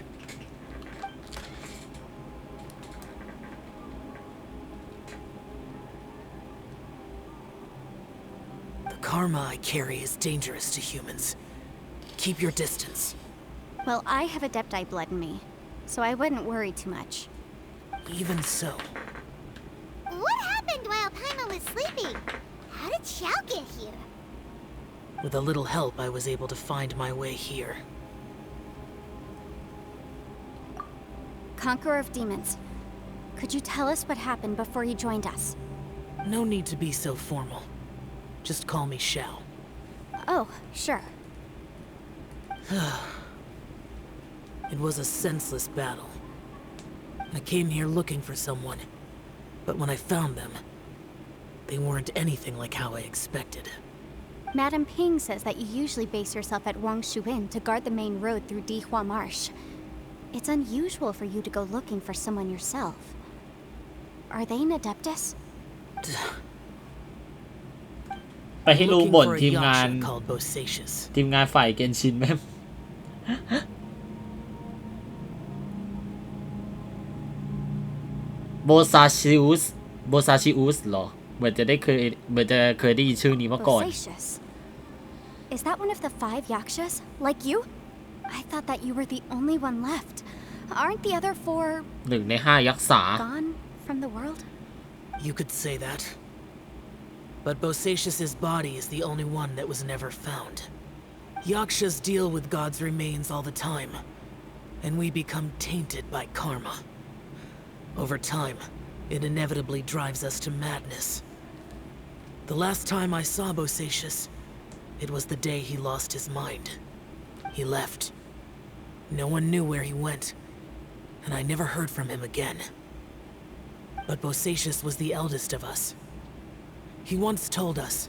The karma I carry is dangerous to humans. Keep your distance. Well, I have Adepti blood in me, so I wouldn't worry too much. Even so. What happened while Paimon was sleeping? How did Xiao get here? With a little help, I was able to find my way here. Conqueror of Demons, could you tell us what happened before you joined us? No need to be so formal. Just call me Xiao. Oh, sure. It was a senseless battle. I came here looking for someone, but when I found them, they weren't anything like how I expected. Madam Ping says that you usually base yourself at Wangshu Inn to guard the main road through Dihua Marsh. It's unusual for you to go looking for someone yourself. Are they an Adeptus? ไปให้รู้บ่น Looking for a ทีมงาน yaksha called Bosacious. ทีมงานฝ่ายเกนชินแม่ โบซาชิอุสเหรอเหมือนจะเคยได้ยินชื่อนี้มาก่อน Bosacious. Is that one of the 5 yakshas? Like you? I thought that you were the only one left. Aren't the other 4 1 ใน 5 ยักษ์สา gone from the world? You could say that. But Bosacious's body is the only one that was never found. Yakshas deal with God's remains all the time. and we become tainted by karma. Over time, it inevitably drives us to madness. The last time I saw Bosacius, it was the day he lost his mind. He left. No one knew where he went, and I never heard from him again. But Bosacius was the eldest of us. He once told us,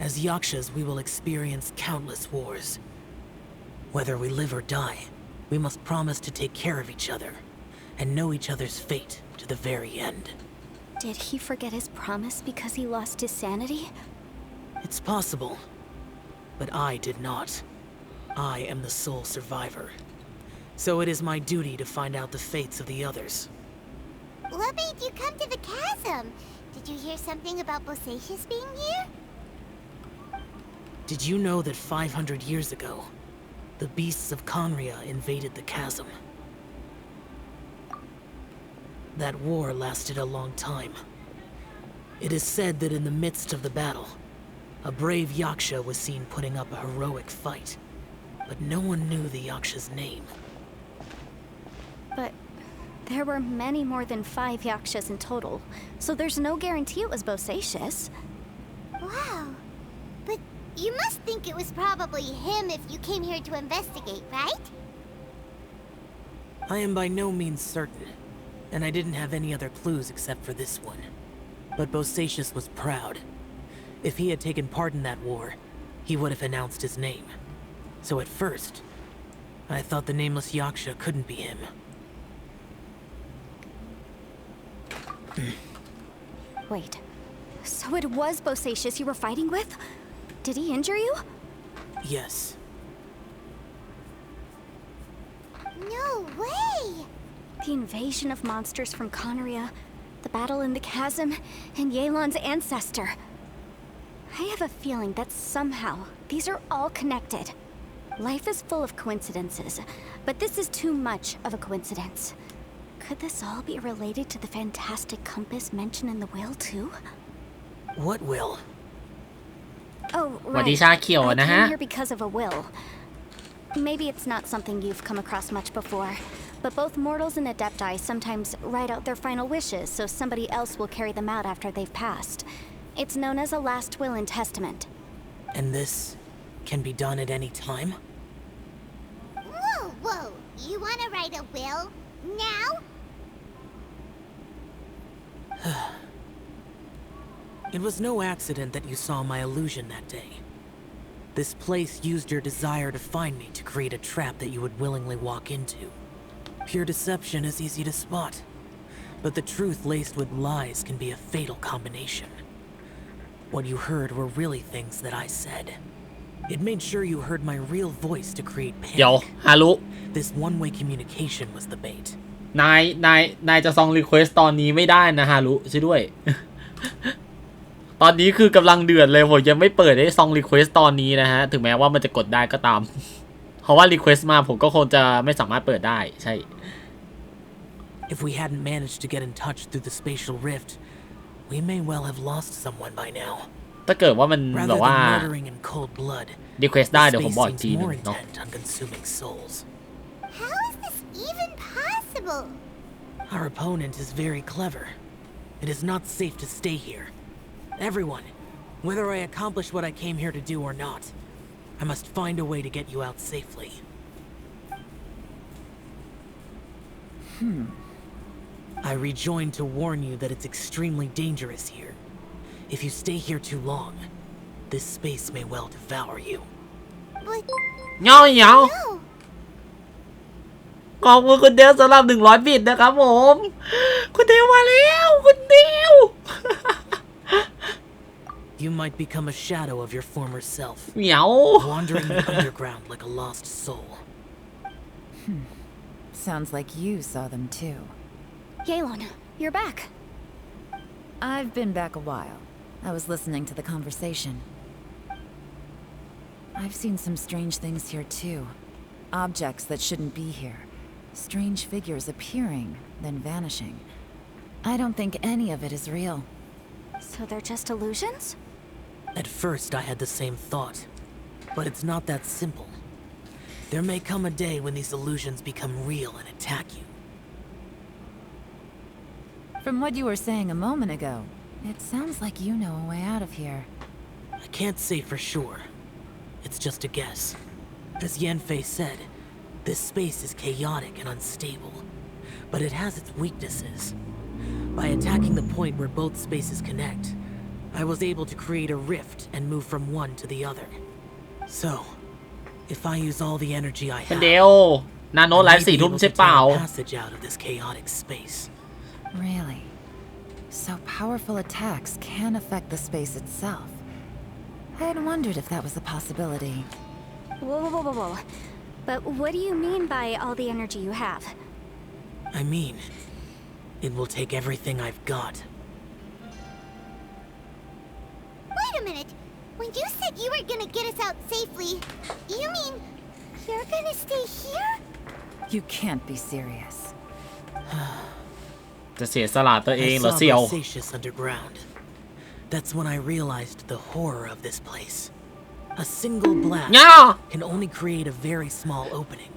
as Yakshas we will experience countless wars. Whether we live or die, we must promise to take care of each other, and know each other's fate to the very end. Did he forget his promise because he lost his sanity? It's possible, but I did not. I am the sole survivor. So it is my duty to find out the fates of the others. What made you come to the chasm? Did you hear something about Bosacius being here? Did you know that 500 years ago, the beasts of Conria invaded the chasm? That war lasted a long time. It is said that in the midst of the battle, a brave Yaksha was seen putting up a heroic fight, but no one knew the Yaksha's name. But there were many more than 5 Yakshas in total, so there's no guarantee it was Bosacius. Wow. But you must think it was probably him if you came here to investigate, right? I am by no means certain, and I didn't have any other clues except for this one. But Bosacius was proud. If he had taken part in that war, he would have announced his name. So at first, I thought the nameless Yaksha couldn't be him. Wait, so it was Bosacius you were fighting with? Did he injure you? Yes. No way! The invasion of monsters from Conria, the battle in the chasm, and Yelan's ancestor. I have a feeling that somehow these are all connected. Life is full of coincidences, but this is too much of a coincidence. Could this all be related to the fantastic compass mentioned in the will too? What will? Oh, สวัสดี right. ชาเขียว I นะฮะ came here because of a will. Maybe it's not something you've come across much before, but both mortals and adepti sometimes write out their final wishes so somebody else will carry them out after they've passed. It's known as a last will and testament. And this can be done at any time? Whoa. You want to write a will? Now? It was no accident that you saw my illusion that day. This place used your desire to find me to create a trap that you would willingly walk into. Pure deception is easy to spot, but the truth laced with lies can be a fatal combination. What you heard were really things that I said. It made sure you heard my real voice to create เดี๋ยว panic. ฮารุ This one-way communication was the bait. นายจะซองรีเควสตอนนี้ไม่ได้นะฮารุช่วยด้วย ตอนนี้คือกำลังเดือดเลยผมยังไม่เปิดให้ซองรีเควสตอนนี้นะฮะถึงแม้ว่ามันจะกดได้ก็ตาม เพราะว่ารีเควสมาผมก็คงจะไม่สามารถเปิดได้ใช่ If we hadn't managed to get in touch through the spatial rift, we may well have lost someone by now. ถ้าเกิดว่ามันแบ Rather บว่า than murdering in cold blood, รีเควสได้ the เดี๋ยวผม space บอกอีก seems ทีหนึง more เนาะ intent on consuming souls. How is this even possible? Our opponent is very clever. It is not safe to stay here. Everyone, whether I accomplish what I came here to do or not, I must find a way to get you out safely. I rejoined to warn you that it's extremely dangerous here. If you stay here too long, this space may well devour you. But เงา no! ขอบคุณคุณเดลสำหรับ100 บิตนะครับผมคุณเดลมาแล้วคุณเดล You might become a shadow of your former self, เหมียว wandering the underground like a lost soul. Sounds like you saw them too. Yelan, you're back. I've been back a while. I was listening to the conversation. I've seen some strange things here too. Objects that shouldn't be here. Strange figures appearing, then vanishing. I don't think any of it is real. So they're just illusions? At first, I had the same thought, but it's not that simple. There may come a day when these illusions become real and attack you. From what you were saying a moment ago, it sounds like you know a way out of here. I can't say for sure. It's just a guess. As Yanfei said, this space is chaotic and unstable, but it has its weaknesses. By attacking the point where both spaces connect, I was able to create a rift and move from one to the other. So, if I use all the energy I have, เดี๋ยวนาโนไลฟ์4 ทุ่มใช่เปล่า passage out of this chaotic space. Really? So powerful attacks can affect the space itself. I had wondered if that was a possibility. Whoa. But what do you mean by all the energy you have? I mean, it will take everything I've got. Wait a minute. When you said you were gonna get us out safely, you mean you're gonna stay here? You can't be serious. จะเสียสละตัวเองเหรอ I เสี่ยว saw Bosacius underground. That's when I realized the horror of this place. A single blast can only create a very small opening.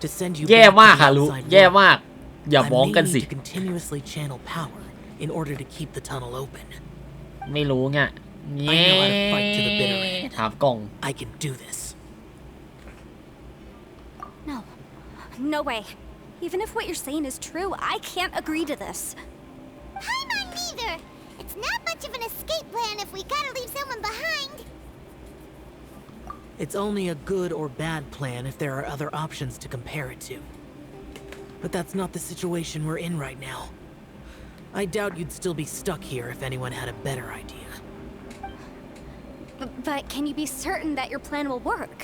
To send you แย่ back มาก to ค่ะ the รู้ outside แย่ world, มากอย่า I มอง may กันสิ need to continuously channel power in order to keep the tunnel open. ไม่รู้ไง I know how to fight to the bitter end. ถามกล่อง I can do this. No way. Even if what you're saying is true, I can't agree to this. I'm not neither. It's not much of an escape plan if we gotta leave someone behind. It's only a good or bad plan if there are other options to compare it to. But that's not the situation we're in right now. I doubt you'd still be stuck here if anyone had a better idea. But can you be certain that your plan will work?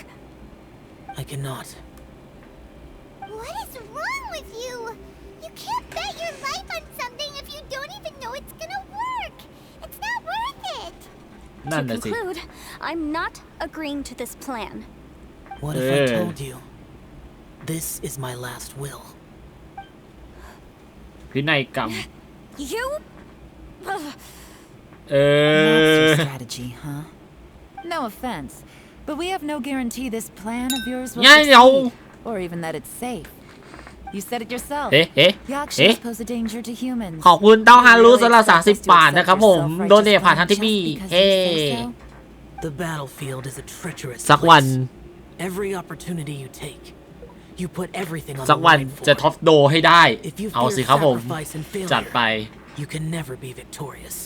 I cannot. What is wrong with you? You can't bet your life on something if you don't even know it's gonna work. It's not worth it.นั่น To น่ะสิ conclude, I'm not agreeing to this plan. What if I told you? This is my last will. พินัยกรรม You? That's your strategy, huh? No offense, but we have no guarantee this plan of yours will ง่ายเดี๋ยว succeed, or even that it's safe. You said it yourself. เอ๊ะเอ๊ะ Yakshas pose a danger to humans. ขอบคุณเต้าฮารุสำหรับ30 บาทนะครับผมโดเนทผ่านทางที่มีเฮ้ The battlefield is a treacherous สักวัน place. Every opportunity you take, you put everything on สั the กวัน line for จะ it. ท็อปโดให้ได้ If you เอา fear สิครับผม sacrifice and จัด failure, ไป you can never be victorious.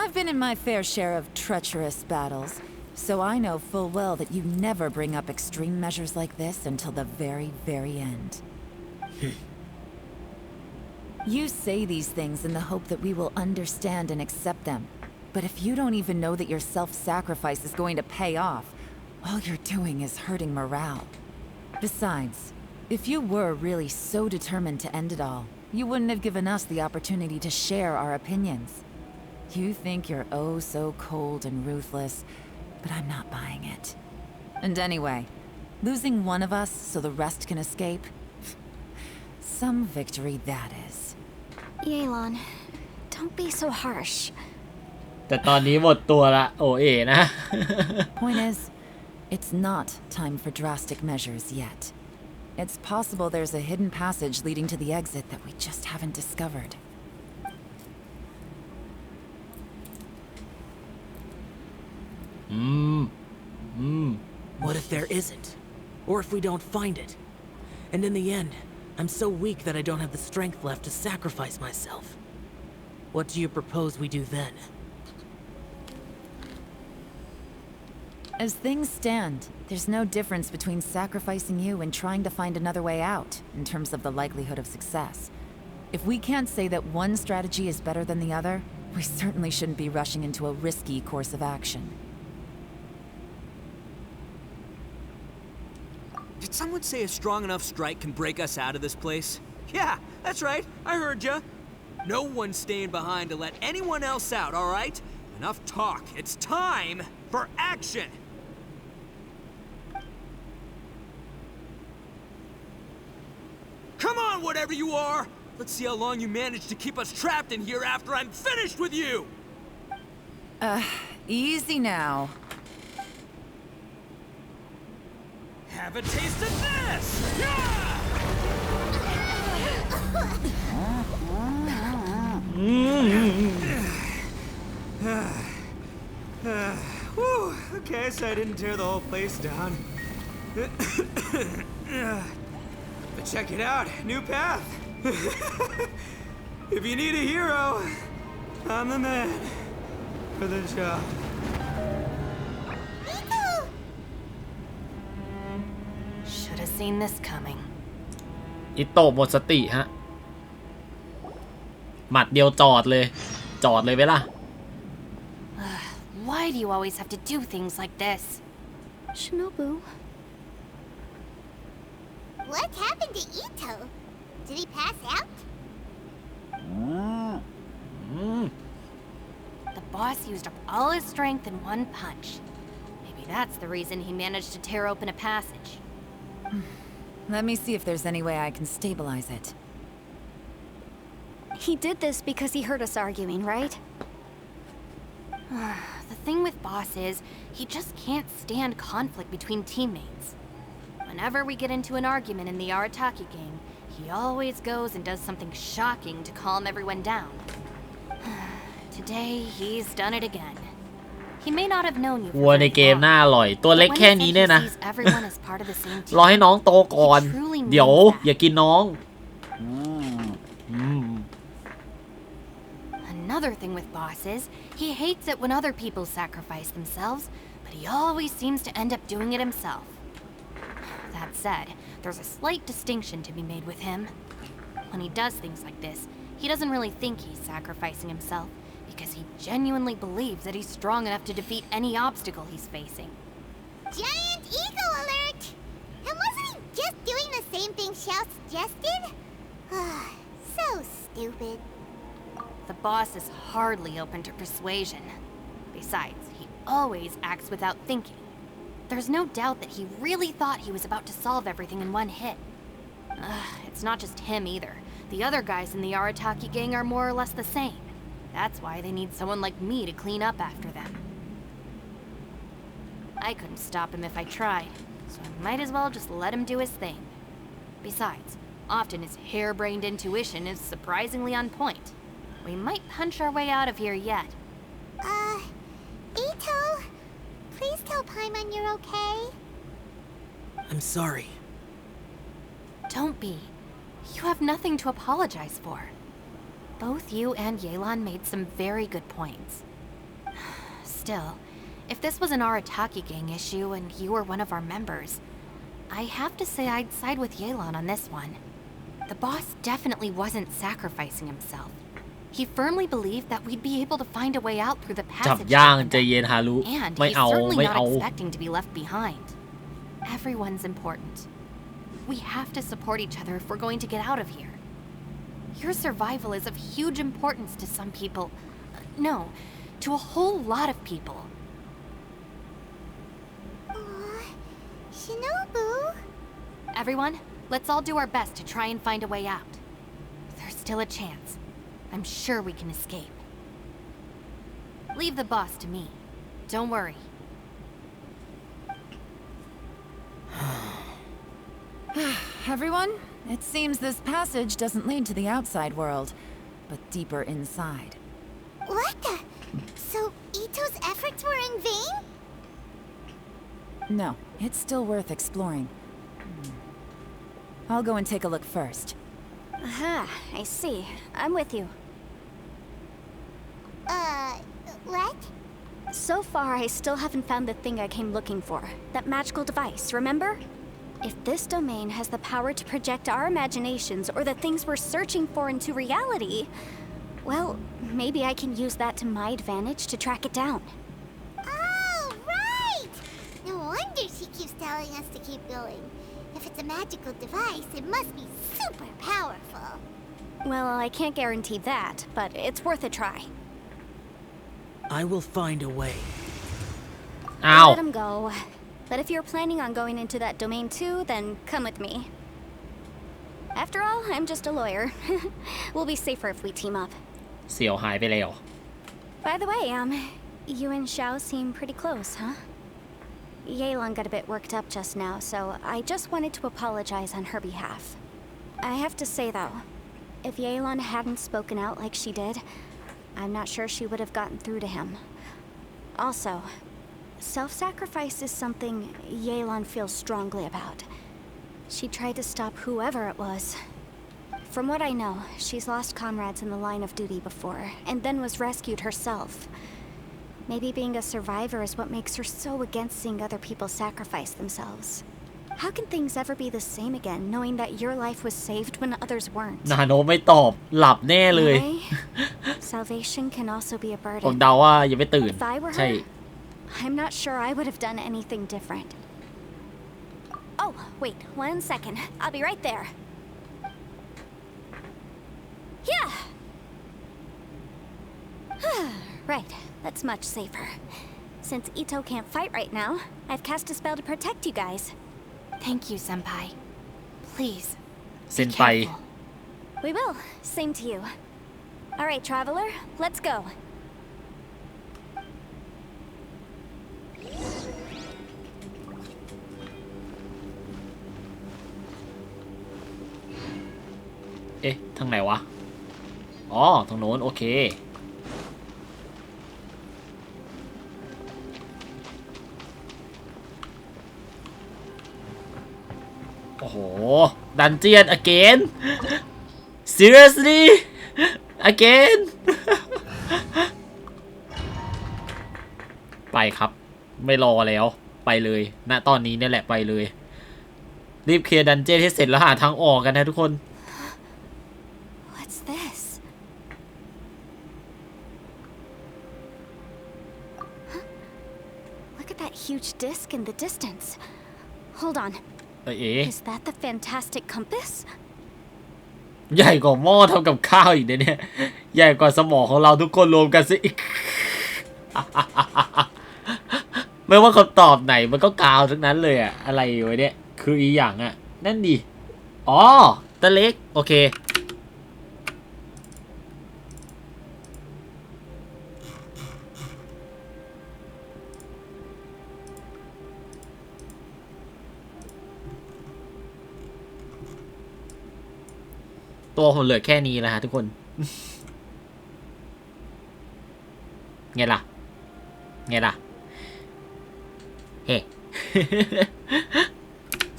I've been in my fair share of treacherous battles, so I know full well that you never bring up extreme measures like this until the very, very end. You say these things in the hope that we will understand and accept them. But if you don't even know that your self-sacrifice is going to pay off, all you're doing is hurting morale. Besides, if you were really so determined to end it all, you wouldn't have given us the opportunity to share our opinions. You think you're oh so cold and ruthless, but I'm not buying it. And anyway, losing one of us so the rest can escape? Some victory that is. Yelan, don't be so harsh. แต่ตอนนี้หมดตัวละโอเอ๋นะ Point is, it's not time for drastic measures yet. It's possible there's a hidden passage leading to the exit that we just haven't discovered. What if there isn't? Or if we don't find it? And in the end, I'm so weak that I don't have the strength left to sacrifice myself. What do you propose we do then? As things stand, there's no difference between sacrificing you and trying to find another way out, in terms of the likelihood of success. If we can't say that one strategy is better than the other, we certainly shouldn't be rushing into a risky course of action. Did someone say a strong enough strike can break us out of this place? Yeah, that's right. I heard ya. No one's staying behind to let anyone else out, all right? Enough talk. It's time for action. Come on, whatever you are. Let's see how long you manage to keep us trapped in here after I'm finished with you. Easy now. Have a taste of this! Whew, okay, so I didn't tear the whole place down. But check it out, new path. If you need a hero, I'm the man for the job. Should have seen this coming. อิโตะหมดสติฮะหมัดเดียวจอดเลยไหมล่ะ Why do you always have to do things like this? Shinobu. What happened to Ito? Did he pass out? The boss used up all his strength in one punch. Maybe that's the reason he managed to tear open a passage. Let me see if there's any way I can stabilize it. He did this because he heard us arguing, right? The thing with Boss is, he just can't stand conflict between teammates. Whenever we get into an argument in the Arataki game, he always goes and does something shocking to calm everyone down. Today, he's done it again. He may not have known you วัวในเกมน่าอร่อยตัวเล็กแค่นี้เนี่ยนะ รอให้น้องโตก่อนเดี๋ยวอย่ากินน้อง Another thing with Boss is, he hates it when other people sacrifice themselves, but he always seems to end up doing it himself. That said, there's a slight distinction to be made with him. When he does things like this, he doesn't really think he's sacrificing himself, because he genuinely believes that he's strong enough to defeat any obstacle he's facing. Giant eagle alert! And wasn't he just doing the same thing Xiao suggested? So stupid. The boss is hardly open to persuasion. Besides, he always acts without thinking. There's no doubt that he really thought he was about to solve everything in one hit. It's not just him either. The other guys in the Arataki gang are more or less the same. That's why they need someone like me to clean up after them. I couldn't stop him if I tried, so I might as well just let him do his thing. Besides, often his harebrained intuition is surprisingly on point. We might punch our way out of here yet. Ito, please tell Paimon you're okay. I'm sorry. Don't be. You have nothing to apologize for. Both you and Yelan made some very good points. Still, if this was an Arataki gang issue and you were one of our members, I have to say I'd side with Yelan on this one. The boss definitely wasn't sacrificing himself. He firmly believed that we'd be able to find a way out through the จับ passage. ย่างใจเย็นฮารุ And ไม่ he's เอา certainly ไม่ not เอา expecting to be left behind. Everyone's important. We have to support each other if we're going to get out of here. Your survival is of huge importance to some people. No, to a whole lot of people. Shinobu? Everyone, let's all do our best to try and find a way out. There's still a chance. I'm sure we can escape. Leave the boss to me. Don't worry. Everyone, it seems this passage doesn't lead to the outside world, but deeper inside. What the? So Ito's efforts were in vain? No, it's still worth exploring. I'll go and take a look first. Aha, I see. I'm with you. What? So far, I still haven't found the thing I came looking for. That magical device, remember? If this domain has the power to project our imaginations or the things we're searching for into reality, well, maybe I can use that to my advantage to track it down. Oh, right! No wonder she keeps telling us to keep going. If it's a magical device, it must be super powerful. Well, I can't guarantee that, but it's worth a try. I will find a way. Ow. Let him go. But if you're planning on going into that domain too, then come with me. After all, I'm just a lawyer. We'll be safer if we team up. เสี่ยวหายไปแล้ว By the way, you and Xiao seem pretty close, huh? Yelan got a bit worked up just now, so I just wanted to apologize on her behalf. I have to say though, if Yelan hadn't spoken out like she did, I'm not sure she would have gotten through to him. Also, self-sacrifice is something Yelan feels strongly about. She tried to stop whoever it was. From what I know, she's lost comrades in the line of duty before, and then was rescued herself. Maybe being a survivor is what makes her so against seeing other people sacrifice themselves. How can things ever be the same again, knowing that your life was saved when others weren't? นาโนไม่ตอบหลับแน่เลย Salvation can also be a ผม burden. เดาว่ายังไม่ตื่น If I were ใช่ her, I'm not sure I would have done anything different. Oh, wait, 1 second. I'll be right there. Yeah! Right, that's much safer. Since Ito can't fight right now, I've cast a spell to protect you guys. Thank you, Senpai. Please. เซ็นไป We will. Same to you. Alright, traveler, let's go. เอ๊ะ ทางไหนวะ อ๋อ ทางโน้น โอเค โอ้โห ดันเจียน again seriously again ไปครับ ไม่รอแล้ว ไปเลย ณ ตอนนี้นี่แหละ ไปเลย รีบเคลียร์ดันเจียนให้เสร็จแล้วหาทางออกกันนะทุกคน What's this? Huh? Look at that huge disc in the distance. Hold on. Is that the fantastic compass? ใหญ่กว่าหม้อทำกับข้าวอีกเนี่ย ใหญ่กว่าสมองของเราทุกคนรวมกันสิอีก ไม่ว่าคำตอบไหนมันก็กาวทั้งนั้นเลยอะอะไรวะเนี่ยคืออีหยังอะนั่นดิอ๋อตะเล็กโอเคตัวผมเหลือแค่นี้แล้วฮะทุกคน ไงล่ะ ไงล่ะ เฮ้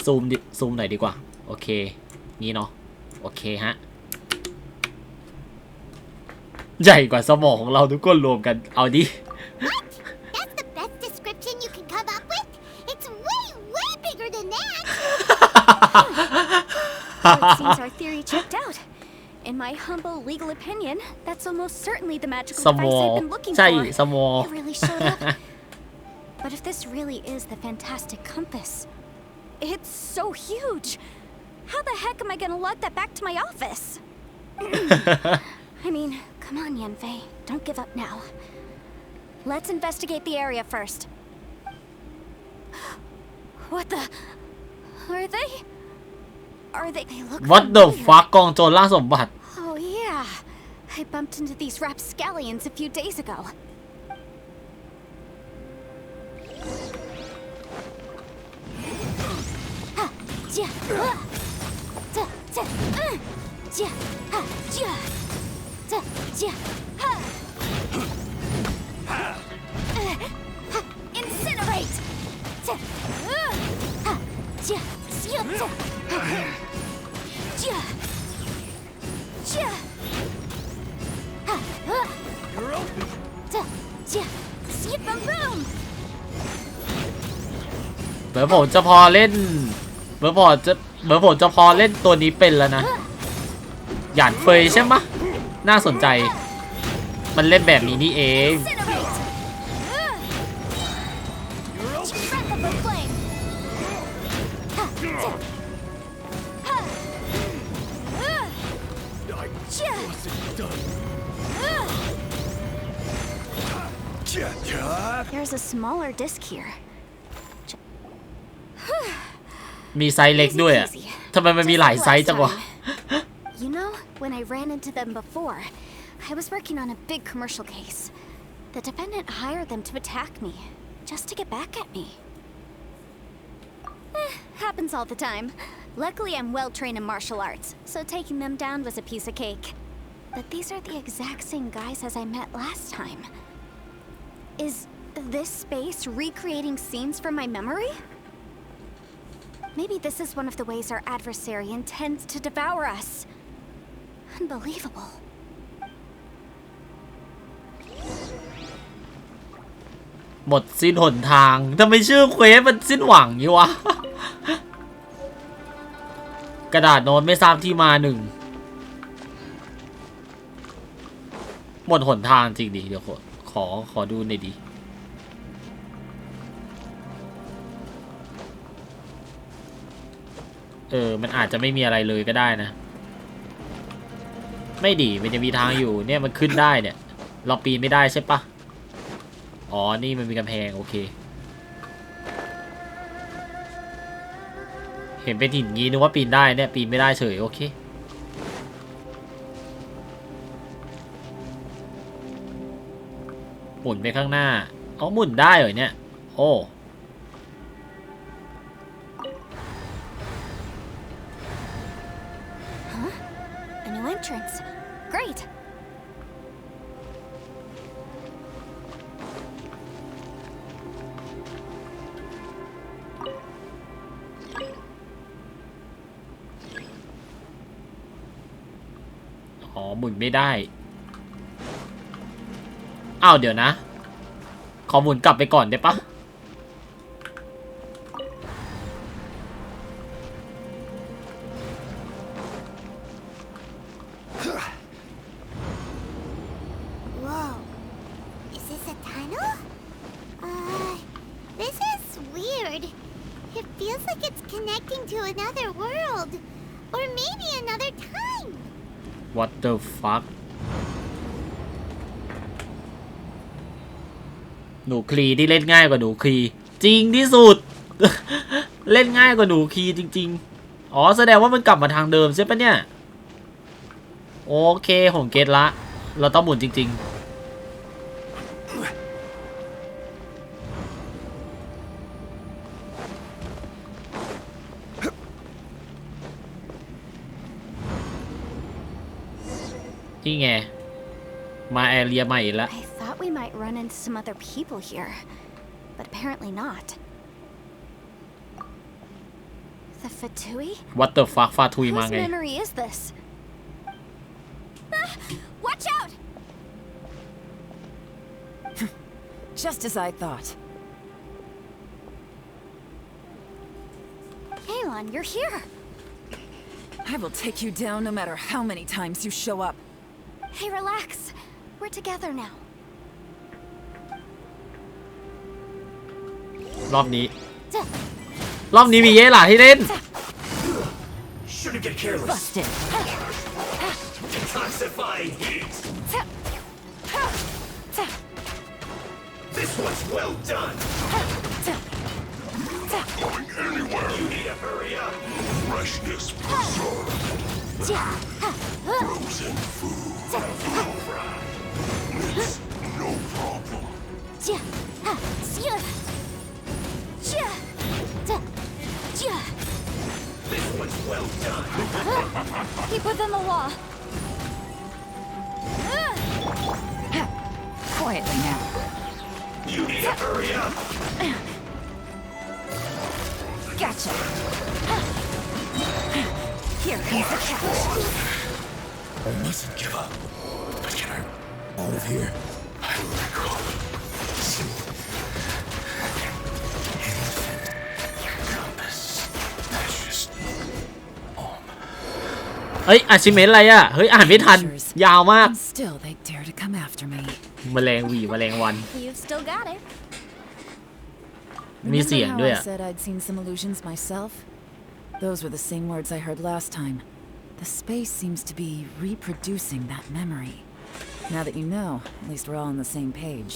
ซูมดิซูมหน่อยดีกว่า โอเค นี่เนาะ โอเคฮะ ใหญ่กว่าสมองของเราทุกคนรวมกัน เอาดิ That's the best description you can come up with? It's way, way bigger than that! So it seems our theory checked out. In my humble legal opinion, that's almost certainly the magical device I've been looking ใช่ for. สมอง It really showed up. But if this really is the fantastic compass, it's so huge. How the heck am I gonna lug that back to my office? I mean, come on, Yanfei. Don't give up now. Let's investigate the area first. What the? Are they? They look What the familiar. fuck กองโจรล่าสมบัติ Oh yeah. I bumped into these rapscallions a few days ago. Incinerate! You're open. Boom! เหมือนผมจะพอเล่นเหมือนผมจะพอเล่นตัวนี้เป็นแล้วนะหยานเฟยใช่ไหมน่าสนใจมันเล่นแบบนี้นี่เอง There's a smaller disc here. มีไซส์เล็กด้วยอ่ะทำไมมันมีหลายไซส์จังวะ You know, when I ran into them before, I was working on a big commercial case. The defendant hired them to attack me, just to get back at me. happens all the time. Luckily, I'm well trained in martial arts, so taking them down was a piece of cake. But these are the exact same guys as I met last time. Is this space recreating scenes from my memory? Maybe this is one of the ways our adversary intends to devour us. Unbelievable. หมดสิ้นหนทางทำไมชื่อเควสมันสิ้นหวังอยู่วะ กระดาษโน้ตไม่ทราบที่มาหนึ่งหมดหนทางจริงดิเดี๋ยวขอดูหน่อยดิมันอาจจะไม่มีอะไรเลยก็ได้นะไม่ดีมันจะมีทางอยู่เนี่ยมันขึ้นได้เนี่ยเราปีนไม่ได้ใช่ปะอ๋อนี่มันมีกำแพงโอเคเห็นเป็นหินงี้นึกว่าปีนได้เนี่ยปีนไม่ได้เฉยโอเคหมุนไปข้างหน้าหมุนได้เหรอเนี่ยโอ้A new entrance. Great. อ๋อหมุนไม่ได้อ้าวเดี๋ยวนะขอหมุนกลับไปก่อนได้ปะWhoa. Is this a tunnel? This is weird. It feels like it's connecting to another world. Or maybe another time. What the fuck หนูคลีที่เล่นง่ายกว่าหนูคลีจริงที่สุด เล่นง่ายกว่าหนูคลีจริงๆอ๋อแสดงว่ามันกลับมาทางเดิมใช่ปะเนี่ยโอเคผมเก็ตละเราต้องหมุนจริงๆนี่ไงมาแอเรียใหม่แล้ว I thought we might run into some other people here, but apparently not. The Fatui? What the fuck ฟาทุยมา Whose ไง memory is this? Watch out! Just as I thought. Kalon, you're here. I will take you down no matter how many times you show up. Hey, relax. We're together now. รอบนี้มีเยอะหล่ะที่เล่น Shouldn't get careless. Busted. Detoxifying heat. This one's well done. Going anywhere. You need to hurry up. Freshness preserved. Frozen food. It's no problem. This one's well done. Keep within the law. Quietly now. You need to hurry up. Gotcha. Here comes the catch. I mustn't give up. But can I out of here? I will let go. Compass. That's just เฮ้ยอาชิเมนอะไรอ่ะเฮ้ยอ่านไม่ทันยาวมาก And still they dare to come after me. แมลงหวีแมลงวัน You've still got it. มีเสียง Remember ด้วย how อ่ะ I said I'd seen some illusions myself? Those were the same words I heard last time. The space seems to be reproducing that memory. Now that you know, at least we're all on the same page.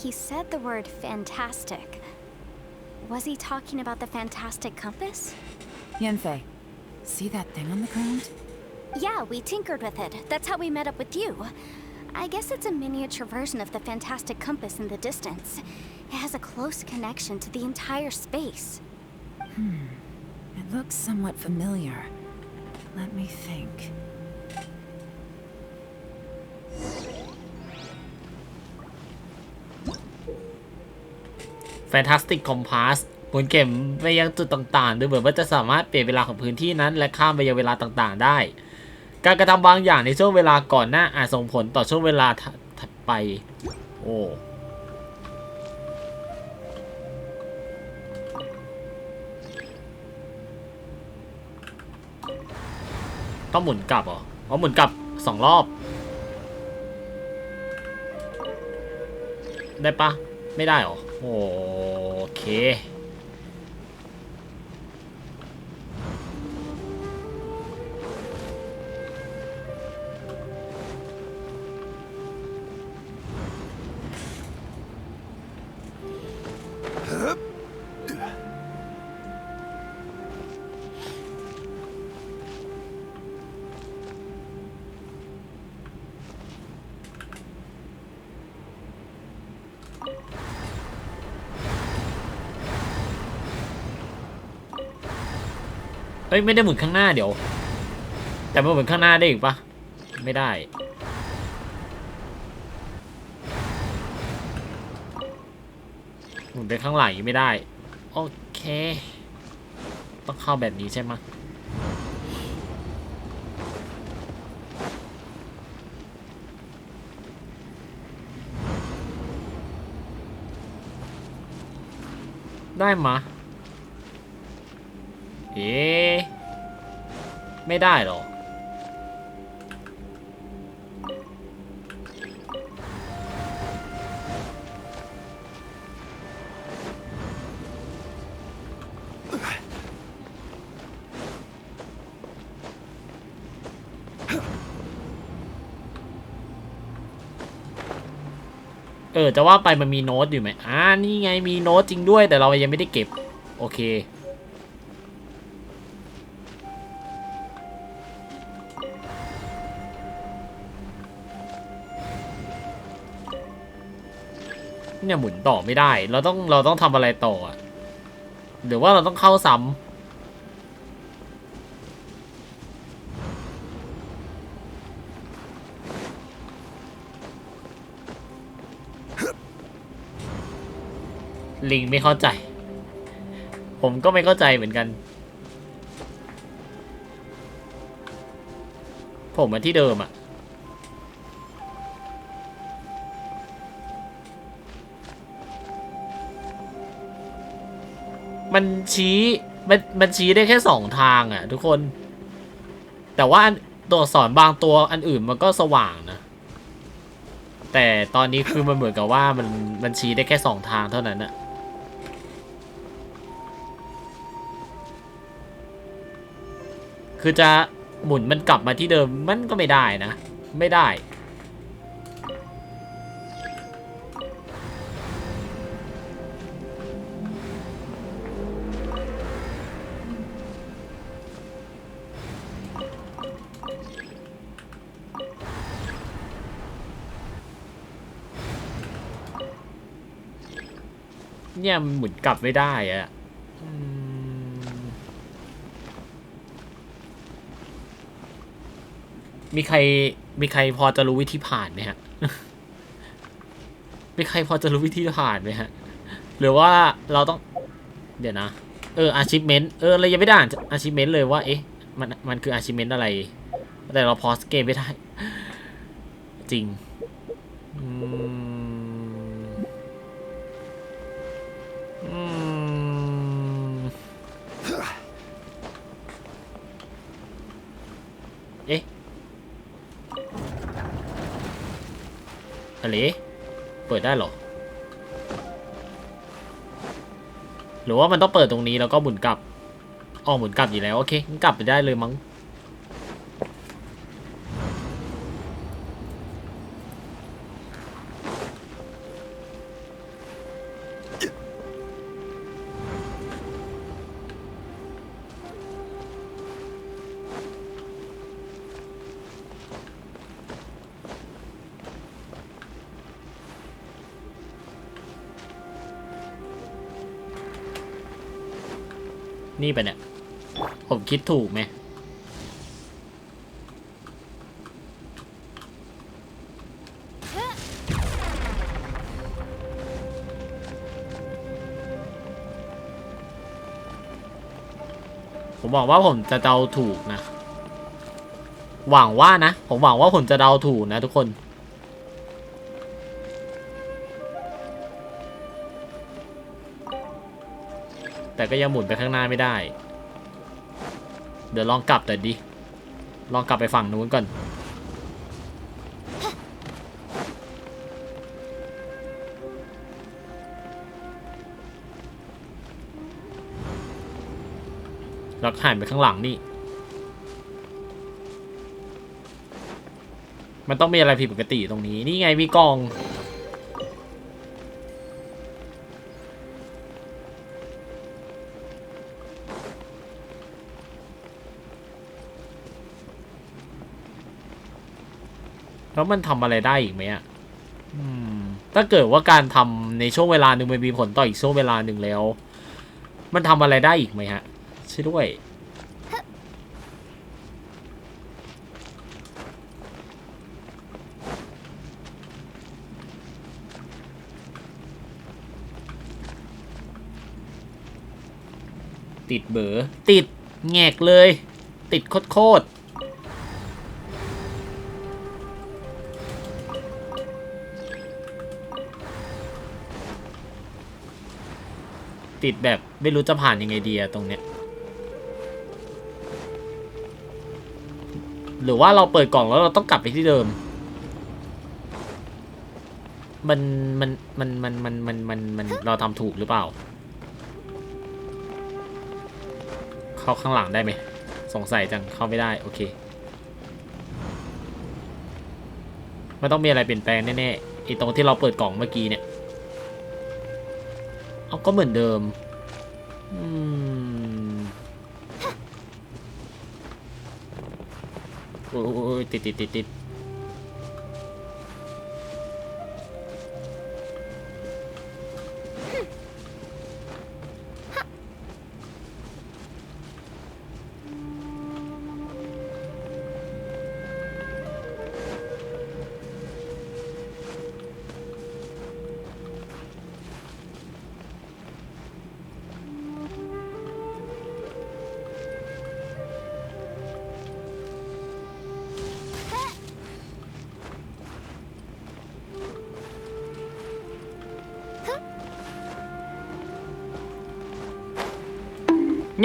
He said the word fantastic. Was he talking about the fantastic compass? Yanfei, see that thing on the ground? Yeah, we tinkered with it. That's how we met up with you. I guess it's a miniature version of the fantastic compass in the distance. It has a close connection to the entire space. It looks somewhat familiar. Let me think. Fantastic Compass หมุนเข็มไปยังจุดต่างๆโดยเหมือนว่าจะสามารถเปลี่ยนเวลาของพื้นที่นั้นและข้ามไปยังเวลาต่างๆได้การกระทำบางอย่างในช่วงเวลาก่อนหน้าอาจส่งผลต่อช่วงเวลาถัดไปโอ้ต้องหมุนกลับเหรออ๋อหมุนกลับ2 รอบได้ปะไม่ได้หรอโอเคเอ้ยไม่ได้หมุนข้างหน้าเดี๋ยวแต่มันหมุนข้างหน้าได้อีกปะไม่ได้หมุนไปข้างหลังยังไม่ได้โอเคต้องเข้าแบบนี้ใช่ไหมได้มะไม่ได้หรอจะว่าไปมันมีโน้ตอยู่ไหมนี่ไงมีโน้ตจริงด้วยแต่เรายังไม่ได้เก็บโอเคเนี่ยหมุนต่อไม่ได้เราต้องทำอะไรต่ออ่ะหรือว่าเราต้องเข้าซ้ำลิงไม่เข้าใจผมก็ไม่เข้าใจเหมือนกันผมมาที่เดิมอ่ะมันชี้ได้แค่2 ทางอ่ะทุกคนแต่ว่าตัวอักษรบางตัวอันอื่นมันก็สว่างนะแต่ตอนนี้คือมันเหมือนกับว่ามันชี้ได้แค่2 ทางเท่านั้นอะคือจะหมุนมันกลับมาที่เดิมมันก็ไม่ได้นะไม่ได้เนี่ยมันหมุนกลับไม่ได้อะมีใครพอจะรู้วิธีผ่านไหมฮะ มีใครพอจะรู้วิธีผ่านไหมฮะหรือว่าเราต้องเดี๋ยวนะachievement เรายังไม่ได้อ่าน achievement เลยว่ามันคือ achievement อะไรแต่เราพอสเกมไม่ได้จริงอะไรเปิดได้หรอหรือว่ามันต้องเปิดตรงนี้แล้วก็หมุนกลับหมุนกลับอยู่แล้วโอเคงั้นกลับไปได้เลยมั้ง นี่ไปเนี่ยผมคิดถูกไหมผมบอกว่าผมจะเดาถูกนะหวังว่านะผมหวังว่าผมจะเดาถูกนะทุกคนแต่ก็ยังหมุนไปข้างหน้าไม่ได้เดี๋ยวลองกลับแต่ดิลองกลับไปฝั่งนู้นก่อนแล้วหันไปข้างหลังนี่มันต้องมีอะไรผิดปกติตรงนี้นี่ไงมีกล่องแล้วมันทำอะไรได้อีกไหมอ่ะถ้าเกิดว่าการทำในช่วงเวลาหนึ่งมันมีผลต่ออีกช่วงเวลาหนึ่งแล้วมันทำอะไรได้อีกไหมฮะใช่ด้วยติดเบอร์ติดแงกเลยติดโคตรติดแบบไม่รู้จะผ่านยังไงดีอะตรงเนี้ยหรือว่าเราเปิดกล่องแล้วเราต้องกลับไปที่เดิมมันเราทำถูกหรือเปล่าเข้าข้างหลังได้ไหมสงสัยจังเข้าไม่ได้โอเคมันต้องมีอะไรเปลี่ยนแปลงแน่ๆไอ้ตรงที่เราเปิดกล่องเมื่อกี้เนี่ยเอาก็เหมือนเดิมโอ้ยติด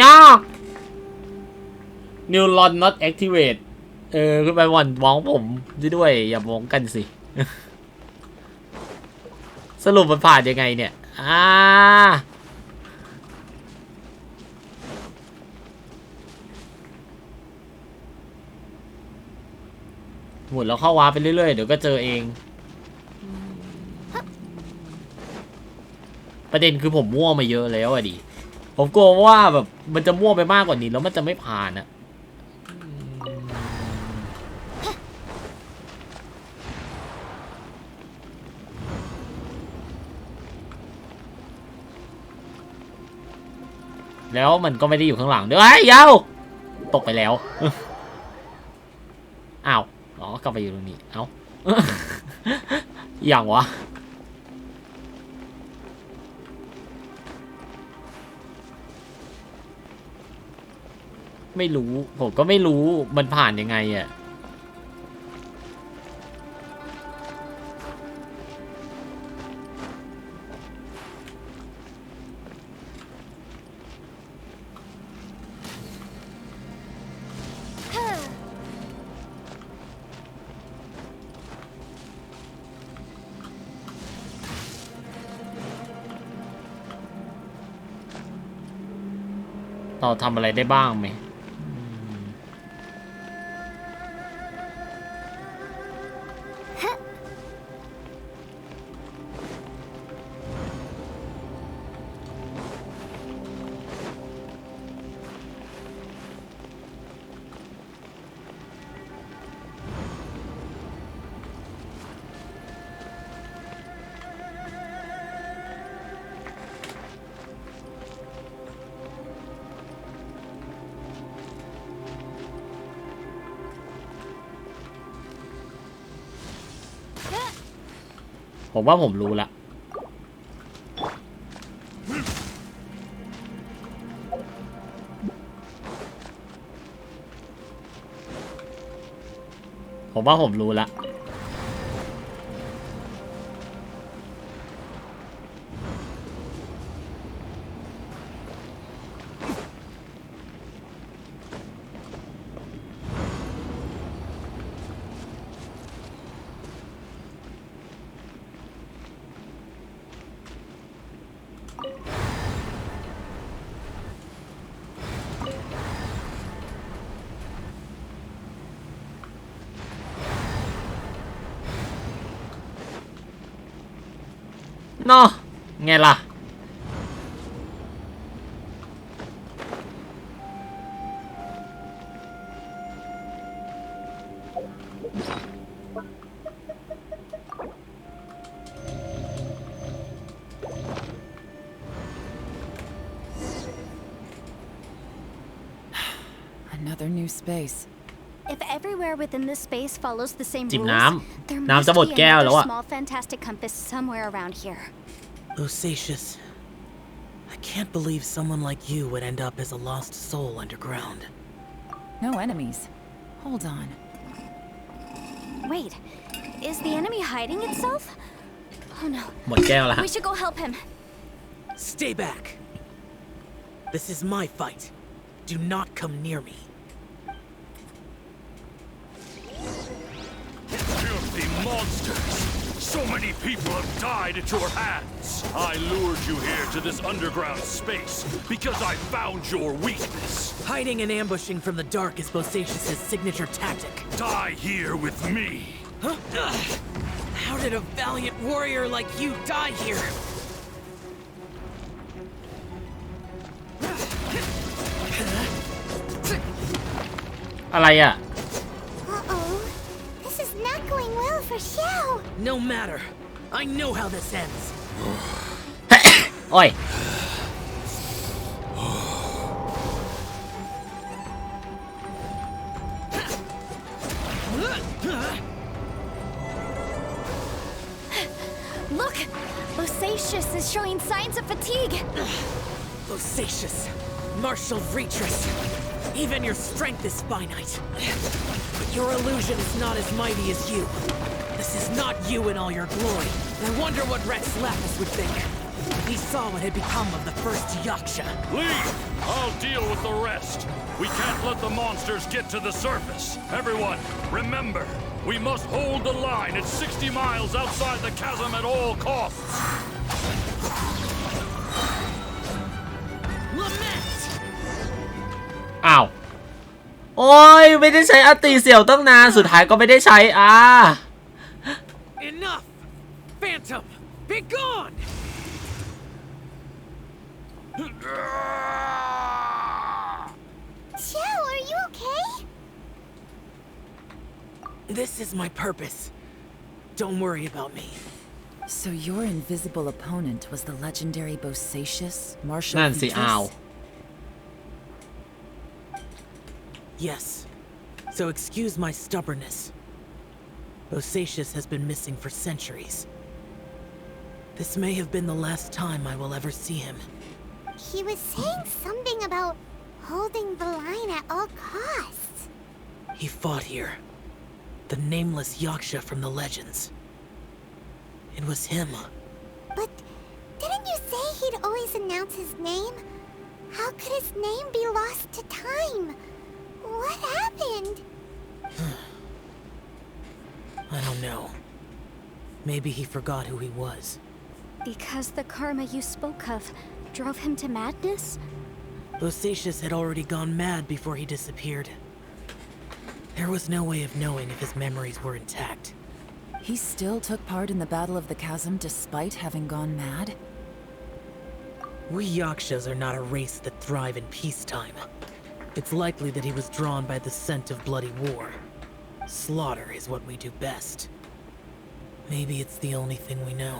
ยาก Neuron not activate ขึ้นไปวันมองผมด้วยอย่ามองกันสิ สรุปมันผ่านยังไงเนี่ยหมุนแล้วเข้าวาร์ปไปเรื่อยๆเดี๋ยวก็เจอเองประเด็นคือผมมั่วมาเยอะแล้วอะดิผมกลัวว่าแบบมันจะมั่วไปมากกว่านี้แล้วมันจะไม่ผ่านอะแล้วมันก็ไม่ได้อยู่ข้างหลังด้วยยาวตกไปแล้วอ้าวอ๋อกลับไปอยู่ตรงนี้เอ้า อย่างวะไม่รู้ผมก็ไม่รู้มันผ่านยังไงอ่ะเราทำอะไรได้บ้างไหม ผมว่าผมรู้ละเนาะไงล่ะAnother new space. If everywhere within this space follows the same จิบ rules, น้ there ำน้ำจะ must หมด be แก้วแล้ว another อะ small fantastic compass somewhere around here. Bosacious. I can't believe someone like you would end up as a lost soul underground. No enemies. Hold on. Wait, is the enemy hiding itself? Oh no. หมดแก้วแล้วฮะ We should go help him. Stay back. This is my fight. Do not come near me. Filthy monsters! So many people have died at your hands. I lured you here to this underground space because I found your weakness. Hiding and ambushing from the dark is Bosacious' signature tactic. Die here with me. Huh? How did a valiant warrior like you die here? Uh-oh. This is not going well for Xiao. No matter. I know how this ends. โอ้ย Look! Bosacious is showing signs of fatigue. Bosacious, martial Vtuber. Even your strength is finite. But your illusion is not as mighty as you. This is not you in all your glory. I wonder what Rex Lapis would think. He saw what had become of the first Yaksha. Leave! I'll deal with the rest. We can't let the monsters get to the surface. Everyone, remember, we must hold the line at 60 miles outside the chasm at all costs. Lament! อ้าว โอ้ยไม่ได้ใช้อติเสี่ยวตั้งนานสุดท้ายก็ไม่ได้ใช้Enough! Phantom, be gone! Xiao, are you okay? This is my purpose. Don't worry about me. So your invisible opponent was the legendary Bosacious, martial นั่นสิอ้าว Vtuber? Yes. So excuse my stubbornness. Bosacious has been missing for centuries. This may have been the last time I will ever see him. He was saying something about holding the line at all costs. He fought here. The nameless Yaksha from the legends. It was him. But didn't you say he'd always announce his name? How could his name be lost to time? What happened? I don't know. Maybe he forgot who he was. Because the karma you spoke of drove him to madness? Bosacious had already gone mad before he disappeared. There was no way of knowing if his memories were intact. He still took part in the Battle of the Chasm despite having gone mad? We Yakshas are not a race that thrive in peacetime. It's likely that he was drawn by the scent of bloody war. Slaughter is what we do best. Maybe it's the only thing we know.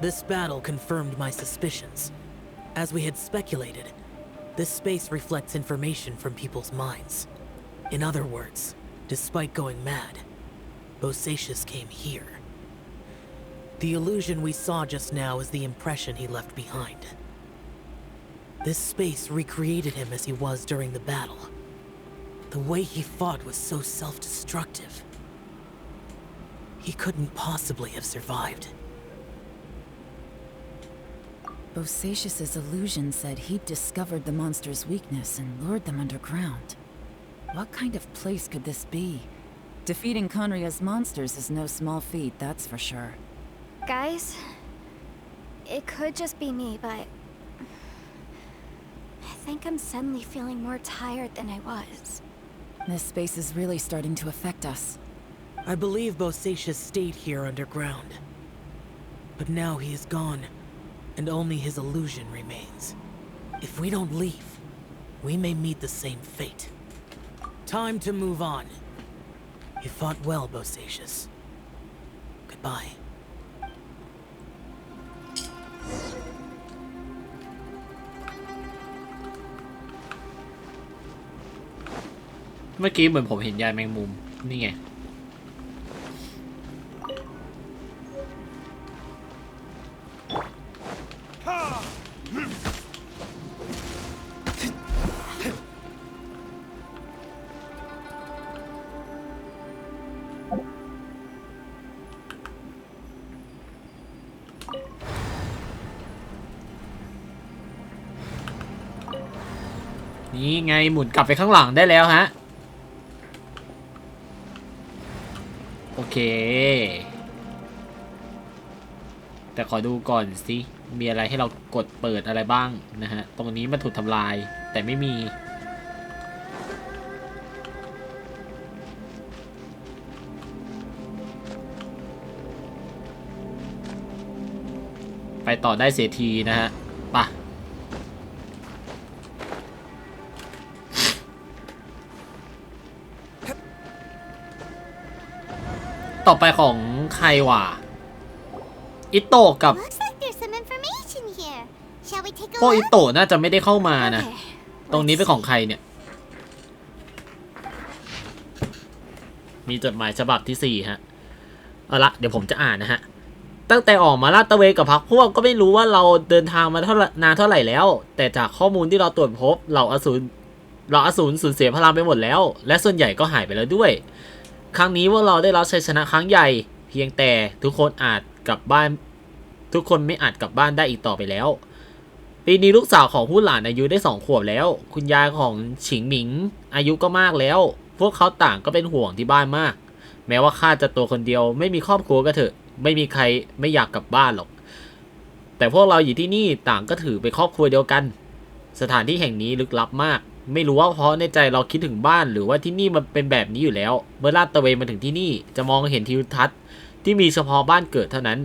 This battle confirmed my suspicions. As we had speculated, this space reflects information from people's minds. In other words, despite going mad, Bosacious came here. The illusion we saw just now is the impression he left behind. This space recreated him as he was during the battle. The way he fought was so self-destructive. He couldn't possibly have survived. Bosacious's illusion said he'd discovered the monster's weakness and lured them underground. What kind of place could this be? Defeating Conria's monsters is no small feat, that's for sure. Guys, it could just be me, but I think I'm suddenly feeling more tired than I was. This space is really starting to affect us. I believe Bosacius stayed here underground. But now he is gone, and only his illusion remains. If we don't leave, we may meet the same fate. Time to move on. You fought well, Bosacius. Goodbye. เมื่อกี้เหมือนผมเห็นยายแมงมุมนี่ไงนี่ไงหมุนกลับไปข้างหลังได้แล้วฮะโอเคแต่ขอดูก่อนสิมีอะไรให้เรากดเปิดอะไรบ้างนะฮะตรงนี้มันถูกทำลายแต่ไม่มีไปต่อได้เสียทีนะฮะป่ะต่อไปของใครวะอิโตะกับพวกอิโตะน่าจะไม่ได้เข้ามานะตรงนี้เป็นของใครเนี่ยมีจดหมายฉบับที่4ฮะเอาละเดี๋ยวผมจะอ่านนะฮะตั้งแต่ออกมาลาดตระเวนกับพรรคพวกก็ไม่รู้ว่าเราเดินทางมานานเท่าไหร่แล้วแต่จากข้อมูลที่เราตรวจพบเหล่าอสูรสูญเสียพลังไปหมดแล้วและส่วนใหญ่ก็หายไปแล้วด้วยครั้งนี้พวกเราได้รับชัยชนะครั้งใหญ่เพียงแต่ทุกคนไม่อาจกลับบ้านได้อีกต่อไปแล้วปีนี้ลูกสาวของผู้หลานอายุได้2 ขวบแล้วคุณยายของฉิงหมิงอายุก็มากแล้วพวกเขาต่างก็เป็นห่วงที่บ้านมากแม้ว่าข้าจะตัวคนเดียวไม่มีครอบครัวก็เถอะไม่มีใครไม่อยากกลับบ้านหรอกแต่พวกเราอยู่ที่นี่ต่างก็ถือเป็นครอบครัวเดียวกันสถานที่แห่งนี้ลึกลับมากไม่รู้ว่าเพราะในใจเราคิดถึงบ้านหรือว่าที่นี่มันเป็นแบบนี้อยู่แล้วเมื่อลาดตระเวนมาถึงที่นี่จะมองเห็นทิวทัศน์ที่มีเฉพาะบ้านเกิดเท่านั้น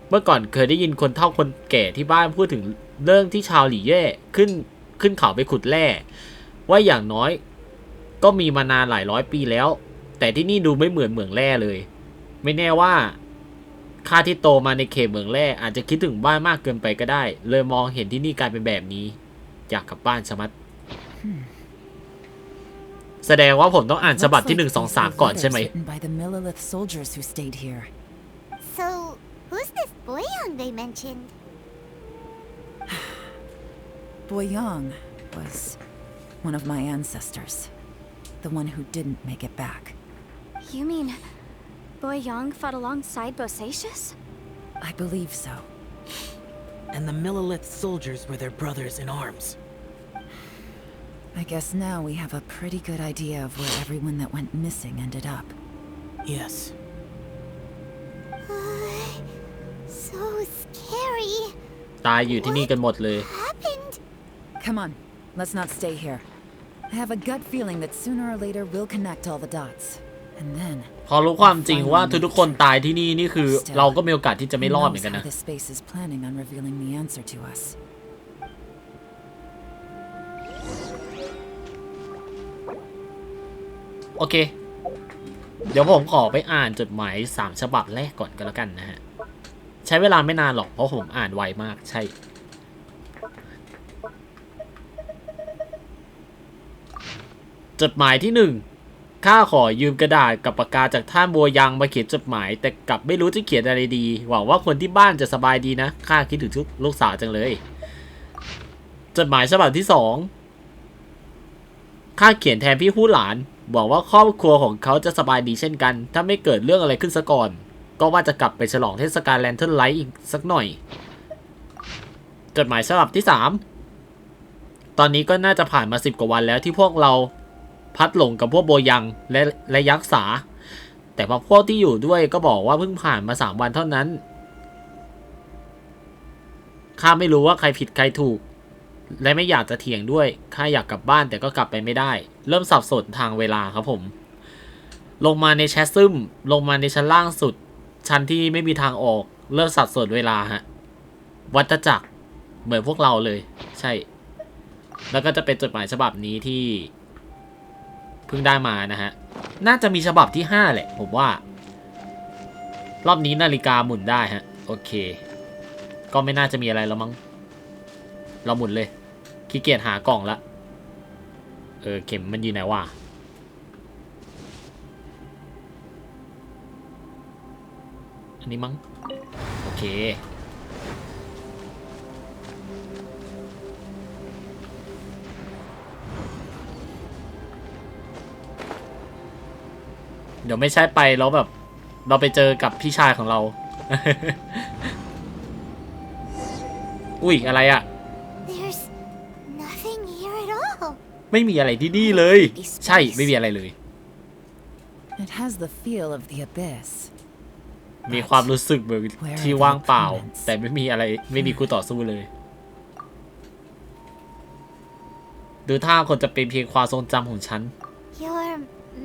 เมื่อก่อนเคยได้ยินคนเฒ่าคนแก่ที่บ้านพูดถึงเรื่องที่ชาวหลี่เย่ขึ้นเขาไปขุดแร่ว่าอย่างน้อยก็มีมานานหลายร้อยปีแล้วแต่ที่นี่ดูไม่เหมือนเมืองแร่เลยไม่แน่ว่าข้าที่โตมาในเขตเมืองแร่อาจจะคิดถึงบ้านมากเกินไปก็ได้เลยมองเห็นที่นี่กลายเป็นแบบนี้อยากกลับบ้านชะมัดแสดงว่าผมต้องอ่านฉบับที่1 2 3ก่อนใช่ไหม So who's this Boyang they mentioned? Boyang was one of my ancestors, the one who didn't make it back. You mean Boyang fought alongside Bosacius? I believe so. And the Millelith soldiers were their brothers in arms. I guess now we have a pretty good idea of where everyone that went missing ended up. Yes. So scary. ตายอยู่ที่นี่กันหมดเลย Come on, let's not stay here. I have a gut feeling that sooner or later we'll connect all the dots. And then พอรู้ความจริงว่าทุกคนตายที่นี่นี่คือเราก็มีโอกาสที่จะไม่รอดเหมือนกันนะ This space is planning on revealing the answer to us. โอเคเดี๋ยวผมขอไปอ่านจดหมาย3 ฉบับแรกก่อนก็แล้วกันนะฮะใช้เวลาไม่นานหรอกเพราะผมอ่านไวมากใช่จดหมายที่ ข้าขอยืมกระดาษกับปากกาจากท่านบัวยังมาเขียนจดหมายแต่กลับไม่รู้จะเขียนอะไรดีหวังว่าคนที่บ้านจะสบายดีนะข้าคิดถึงลูกสาวจังเลยจดหมายฉบับที่2ข้าเขียนแทนพี่ผู้หลานบอกว่าครอบครัวของเขาจะสบายดีเช่นกันถ้าไม่เกิดเรื่องอะไรขึ้นซะก่อนก็ว่าจะกลับไปฉลองเทศกาลแลนเทิร์นไลท์อีกสักหน่อยจดหมายฉบับที่3ตอนนี้ก็น่าจะผ่านมา10 กว่าวันแล้วที่พวกเราพัดหลงกับพวกโบยังและยักษ์สาแต่พวกที่อยู่ด้วยก็บอกว่าเพิ่งผ่านมา3 วันเท่านั้นข้าไม่รู้ว่าใครผิดใครถูกและไม่อยากจะเถียงด้วยข้าอยากกลับบ้านแต่ก็กลับไปไม่ได้เริ่มสับสนทางเวลาครับผมลงมาในแชทซึมลงมาในชั้นล่างสุดชั้นที่ไม่มีทางออกเริ่มสับสนเวลาฮะวัฏจักรเหมือนพวกเราเลยใช่แล้วก็จะเป็นจดหมายฉบับนี้ที่เพิ่งได้มานะฮะน่าจะมีฉบับที่5แหละผมว่ารอบนี้นาฬิกาหมุนได้ฮะโอเคก็ไม่น่าจะมีอะไรแล้วมั้งเราหมุนเลยขี้เกียจหากล่องละเข็มมันอยู่ไหนวะอันนี้มั้งโอเคเดี๋ยวไม่ใช่ไปแล้วแบบเราไปเจอกับพี่ชายของเรา อุ้ยอะไรอะไม่มีอะไรที่นี่เลยใช่ไม่มีอะไรเลย It has the feel of the abyss. มีความรู้สึกเหมือนที่ว่างเปล่าแต่ไม่มีอะไรไม่มีคู่ต่อสู้เลยดูท่าคนจะเป็นเพียงความทรงจำของฉัน Your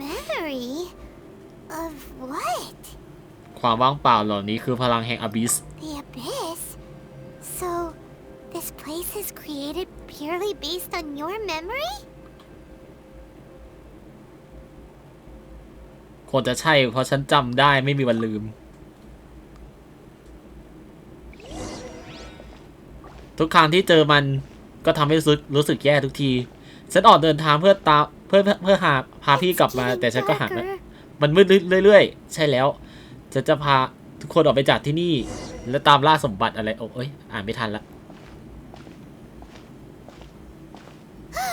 memory of what? ความว่างเปล่าเหล่านี้คือพลังแห่ง Abyss. The abyss? So this place is created purely based on your memory? คงจะใช่เพราะฉันจำได้ไม่มีวันลืมทุกครั้งที่เจอมันก็ทำให้รู้สึกแย่ทุกทีฉันออกเดินทางเพื่อพาพี่กลับมาแต่ฉันก็หามันมืดเรื่อยๆใช่แล้วฉันจะพาทุกคนออกไปจากที่นี่และตามล่าสมบัติอะไรโอ้ยอ่านไม่ทันละ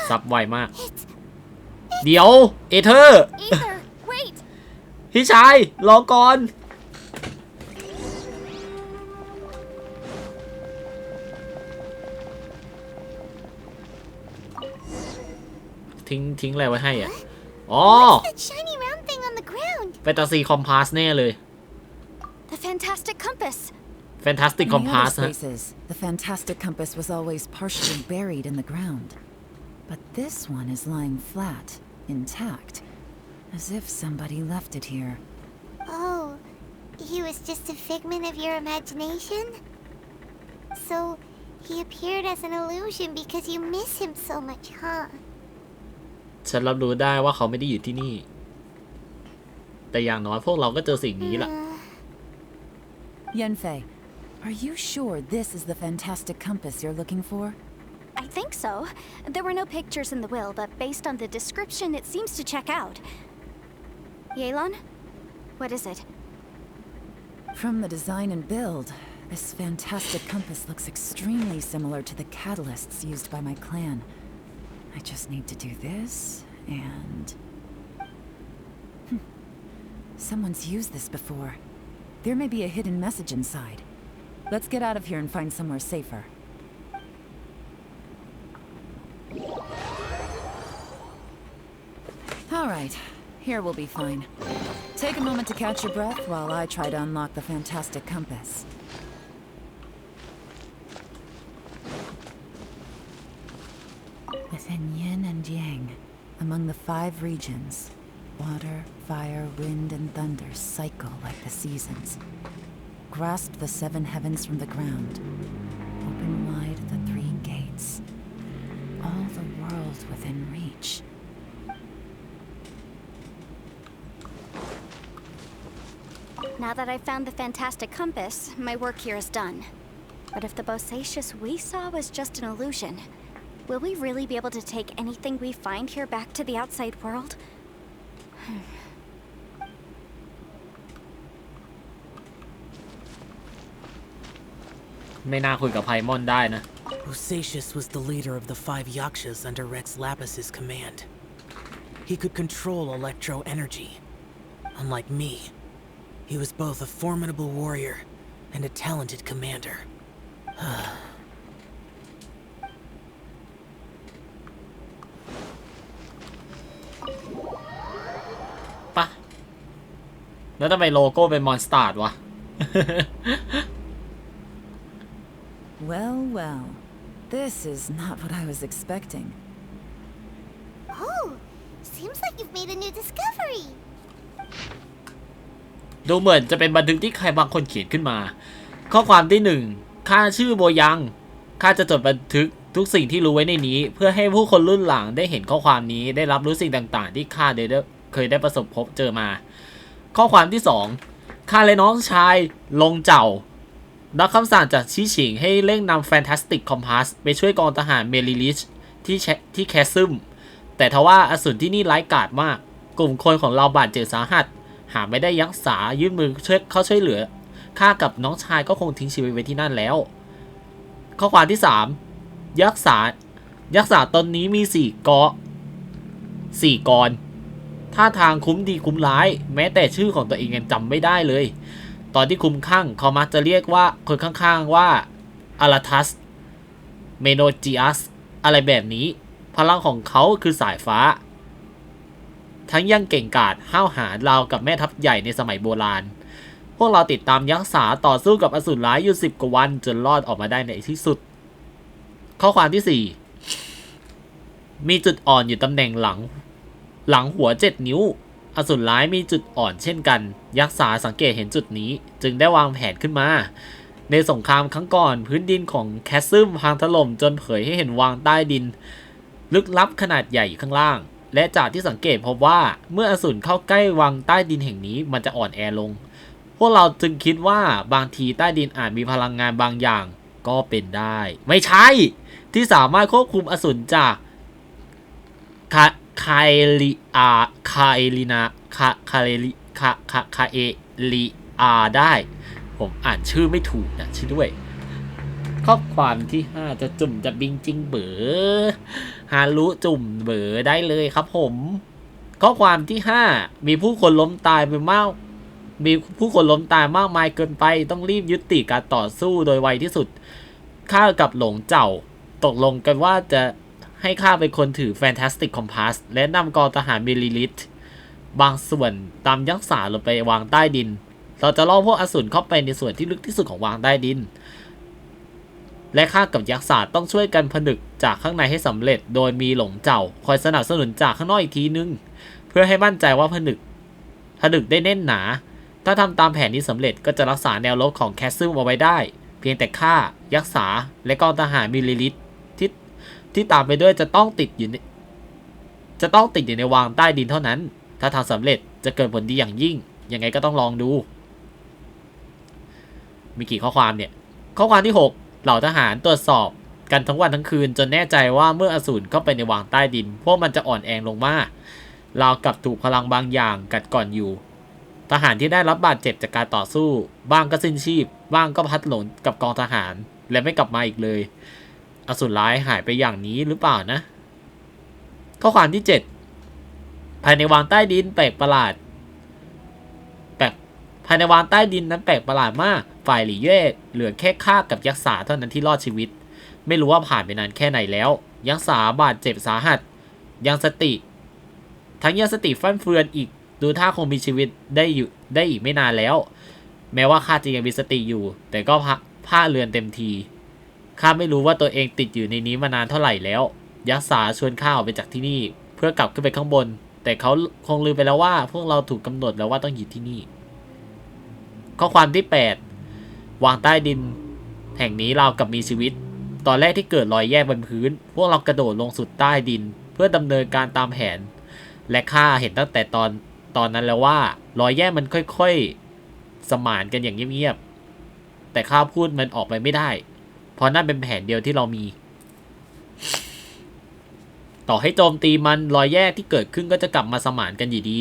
ซับไวมากเดี๋ยวเอเธอร์พี่ชายรอก่อนทิ้งอะไรไว้ให้อ่ะอ๋อแฟนตาซีคอมพาสแน่เลย The fantastic compass. Fantastic compass. The fantastic compass was always partially buried in the ground, but this one is lying flat, intact, as if somebody left it here. Oh, he was just a figment of your imagination? So he appeared as an illusion because you miss him so much, huh? ฉันรับรู้ได้ว่าเขาไม่ได้อยู่ที่นี่แต่อย่างน้อยพวกเราก็เจอสิ่งนี้ล่ะ Yanfei, are you sure this is the fantastic compass you're looking for? I think so. There were no pictures in the will, but based on the description, it seems to check out. Yelan? What is it? From the design and build, this fantastic compass looks extremely similar to the catalysts used by my clan. I just need to do this, and... Someone's used this before. There may be a hidden message inside. Let's get out of here and find somewhere safer. Alright, here we'll be fine. Take a moment to catch your breath while I try to unlock the fantastic compass. Within yin and yang, among the 5 regions, water, fire, wind, and thunder cycle like the seasons. Grasp the 7 heavens from the ground. Open wide the 3 gates. All the world within reach. Now that I've found the fantastic compass, my work here is done. But if the Bosacious we saw was just an illusion, will we really be able to take anything we find here back to the outside world? ไม่น่าคุยกับไพมอนได้นะ Bosacius was the leader of the 5 Yakshas under Rex Lapus's command. He could control electro energy. Unlike me, he was both a formidable warrior and a talented commander. ปะแล้วทำไมโลโก้เป็นมอนสตาร์วะ Well, well. This is not what I was expecting. Oh, seems like you've made a new discovery. ดูเหมือนจะเป็นบันทึกที่ใครบางคนเขียนขึ้นมาข้อความที่1ข้าชื่อโบยังข้าจะจดบันทึกทุกสิ่งที่รู้ไว้ในนี้เพื่อให้ผู้คนรุ่นหลังได้เห็นข้อความนี้ได้รับรู้สิ่งต่างๆที่ข้าเคยได้ประสบพบเจอมาข้อความที่2ข้าและน้องชายลงเจ้ารับคำสั่งจากชิฉิงให้เร่งนำ Fantastic Compass ไปช่วยกองทหารเมลิลิชที่แคสซึมแต่ทว่าอสูรที่นี่ร้ายกาจมากกลุ่มคนของเราบาดเจ็บสาหัสหากไม่ได้ยักษายื่นมือช่วยเหลือข้ากับน้องชายก็คงทิ้งชีวิตไว้ที่นั่นแล้วข้อความที่3ยักษาตนนี้มี4 กรท่าทางคุ้มดีคุ้มร้ายแม้แต่ชื่อของตัวเองยังจำไม่ได้เลยตอนที่คุ้มข้างเขามักจะเรียกว่าคนข้างๆว่าอาราทัสเมโนจิอัสอะไรแบบนี้พลังของเขาคือสายฟ้าทั้งยังเก่งกาจห้าวหาญราวกับแม่ทัพใหญ่ในสมัยโบราณพวกเราติดตามยักษาต่อสู้กับอสูรร้ายอยู่10 กว่าวันจนรอดออกมาได้ในที่สุดข้อความที่4มีจุดอ่อนอยู่ตำแหน่งหลังหัว7 นิ้วอสูรร้ายมีจุดอ่อนเช่นกันยักษาสังเกตเห็นจุดนี้จึงได้วางแผนขึ้นมาในสงครามครั้งก่อนพื้นดินของแคสซึมพังถล่มจนเผยให้เห็นวางใต้ดินลึกลับขนาดใหญ่อยู่ข้างล่างและจากที่สังเกตพบว่าเมื่ออสูรเข้าใกล้วังใต้ดินแห่งนี้มันจะอ่อนแอลงพวกเราจึงคิดว่าบางทีใต้ดินอาจมีพลังงานบางอย่างก็เป็นได้ไม่ใช่ที่สามารถควบคุมอสูรจากคาเอลิอาได้ผมอ่านชื่อไม่ถูกนะชื่อด้วยข้อความที่5จะจุ่มจะบิงจริงเบ๋อฮารุจุ่มเบ๋อได้เลยครับผมข้อความที่5มีผู้คนล้มตายมากมายเกินไปต้องรีบยุติการต่อสู้โดยไวที่สุดข้ากับหลงเจ้าตกลงกันว่าจะให้ข้าเป็นคนถือ Fantastic Compass และนำกองทหารมิลลิลิตบางส่วนตามยักษาลงไปวางใต้ดินเราจะล่อพวกอสูรเข้าไปในส่วนที่ลึกที่สุดของวางใต้ดินและข้ากับยักษาต้องช่วยกันผนึกจากข้างในให้สำเร็จโดยมีหลงเจ้าคอยสนับสนุนจากข้างนอกอีกทีนึงเพื่อให้มั่นใจว่าผนึกได้แน่นหนาถ้าทำตามแผนนี้สำเร็จก็จะรักษาแนวรบของแคสซึมเอาไว้ได้เพียงแต่ข้ายักษาและกองทหารมิลลิลิตที่ตามไปด้วยจะต้องติดอยู่ในวางใต้ดินเท่านั้นถ้าทำสำเร็จจะเกิดผลดีอย่างยิ่งยังไงก็ต้องลองดูมีกี่ข้อความเนี่ยข้อความที่6เหล่าทหารตรวจสอบกันทั้งวันทั้งคืนจนแน่ใจว่าเมื่ออสูรเข้าไปในวางใต้ดินพวกมันจะอ่อนแอลงมากราวกับถูกพลังบางอย่างกัดก่อนอยู่ทหารที่ได้รับบาดเจ็บจากการต่อสู้บ้างก็สิ้นชีพบ้างก็พัดหลงกับกองทหารและไม่กลับมาอีกเลยอสูรร้ายหายไปอย่างนี้หรือเปล่านะข้อความที่7ภายในวางใต้ดินแปลกประหลาดภายในวางใต้ดินนั้นแปลกประหลาดมากฝ่ายหลี่เย่เหลือแค่ข้ากับยักษาเท่านั้นที่รอดชีวิตไม่รู้ว่าผ่านไปนานแค่ไหนแล้วยักษาบาดเจ็บสาหัสยังสติฟั่นเฟือนอีกดูท่าคงมีชีวิตได้อีกไม่นานแล้วแม้ว่าข้าจะยังมีสติอยู่แต่ก็ผ้าเรือนเต็มทีข้าไม่รู้ว่าตัวเองติดอยู่ในนี้มานานเท่าไหร่แล้วยักษาชวนข้าออกไปจากที่นี่เพื่อกลับขึ้นไปข้างบนแต่เขาคงลืมไปแล้วว่าพวกเราถูกกำหนดแล้วว่าต้องอยู่ที่นี่ข้อความที่8วางใต้ดินแห่งนี้เรากับมีชีวิตตอนแรกที่เกิดรอยแยกบนพื้นพวกเรากระโดดลงสุดใต้ดินเพื่อดำเนินการตามแผนและข้าเห็นตั้งแต่ตอนนั้นแล้วว่ารอยแยกมันค่อยๆสมานกันอย่างเงียบๆแต่ข้าพูดมันออกไปไม่ได้เพราะนั่นเป็นแผนเดียวที่เรามีต่อให้โจมตีมันรอยแยกที่เกิดขึ้นก็จะกลับมาสมานกันอยู่ดี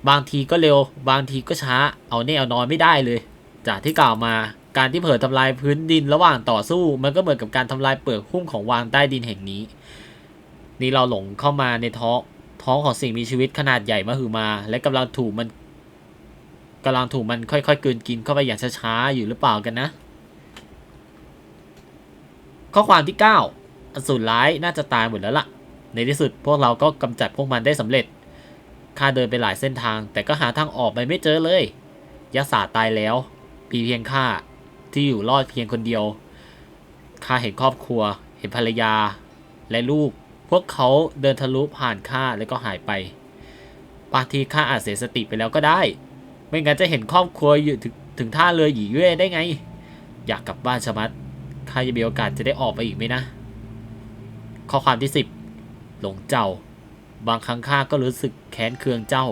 บางทีก็เร็วบางทีก็ช้าเอาแน่เอานอนไม่ได้เลยจากที่กล่าวมาการที่เผลอทำลายพื้นดินระหว่างต่อสู้มันก็เหมือนกับการทำลายเปลือกหุ้มของวางใต้ดินแห่งนี้นี่เราหลงเข้ามาในท้องของสิ่งมีชีวิตขนาดใหญ่มหึมาและกำลังถูกมันค่อยๆกลืนกินเข้าไปอย่างช้าๆอยู่หรือเปล่ากันนะข้อความที่9อสูรร้ายน่าจะตายหมดแล้วล่ะในที่สุดพวกเราก็กำจัดพวกมันได้สำเร็จข้าเดินไปหลายเส้นทางแต่ก็หาทางออกไปไม่เจอเลยยะสาตายแล้วมีเพียงข้าที่อยู่รอดเพียงคนเดียวข้าเห็นครอบครัวเห็นภรรยาและลูกพวกเขาเดินทะลุผ่านข้าแล้วก็หายไปบางทีข้าอาจเสียสติไปแล้วก็ได้ไม่งั้นจะเห็นครอบครัวอยู่ถึงท่าเรือหยีเย่ได้ไงอยากกลับบ้านชะมัดข้าจะมีโอกาสจะได้ออกไปอีกไหมนะข้อความที่10หลงเจ้าบางครั้งข้าก็รู้สึกแค้นเคืองเจ้า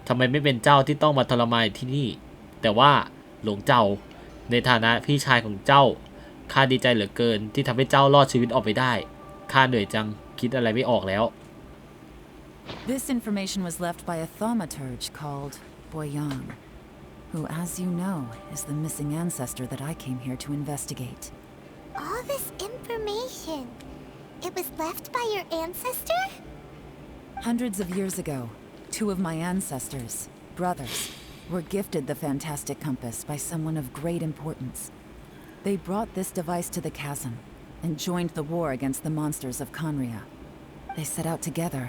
ทำไมไม่เป็นเจ้าที่ต้องมาทรมานที่นี่แต่ว่าหลงเจ้าในฐานะพี่ชายของเจ้าข้าดีใจเหลือเกินที่ทำให้เจ้ารอดชีวิตออกไปได้ข้าเหนื่อยจังคิดอะไรไม่ออกแล้ว This information was left by a thaumaturge called Boyang, who, as you know, is the missing ancestor that I came here to investigate. All this information, it was left by your ancestor? Hundreds of years ago, two of my ancestors, brothers, were gifted the fantastic compass by someone of great importance. They brought this device to the chasm and joined the war against the monsters of Conria. They set out together,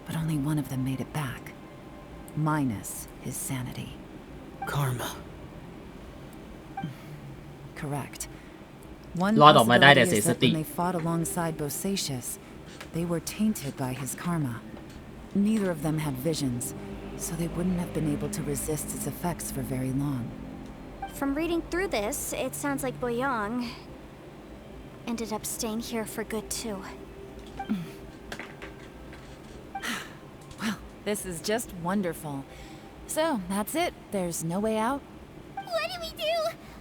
but only one of them made it back, minus his sanity. Karma. Correct. One Lord of my possibility dad is that says when they fought alongside Bosacius, they were tainted by his karma. Neither of them had visions, so they wouldn't have been able to resist its effects for very long. From reading through this, it sounds like Boyang ended up staying here for good too. Well, this is just wonderful. So, that's it. There's no way out. What do we do?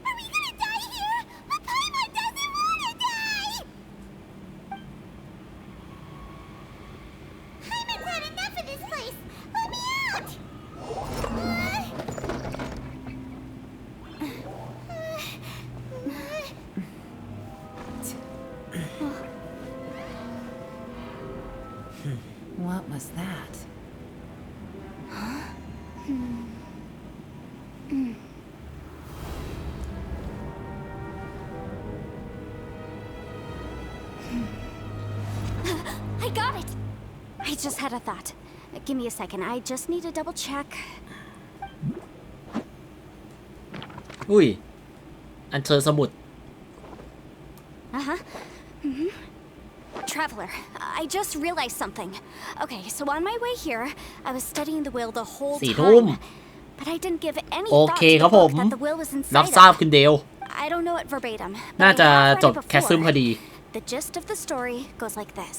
Are we gonna die here? But Paimon doesn't wanna die! Paimon's had enough of this place! Let me out! What was that? I got it! I just had a thought. Give me a second. I just need to double check. อุ้ยอันเชิญสมุด Traveler, I just realized something. Okay, so on my way here, I was studying the will the whole 4 ทุ่ม time. But I didn't give any โอ thought เค to ครั the บผม book that the will was รับ inside ทราบ of. คุณเดล I don't know it verbatim, น่า but จะ I have จ read บ it แคสซึมพอ before. ดี The gist of the story goes like this.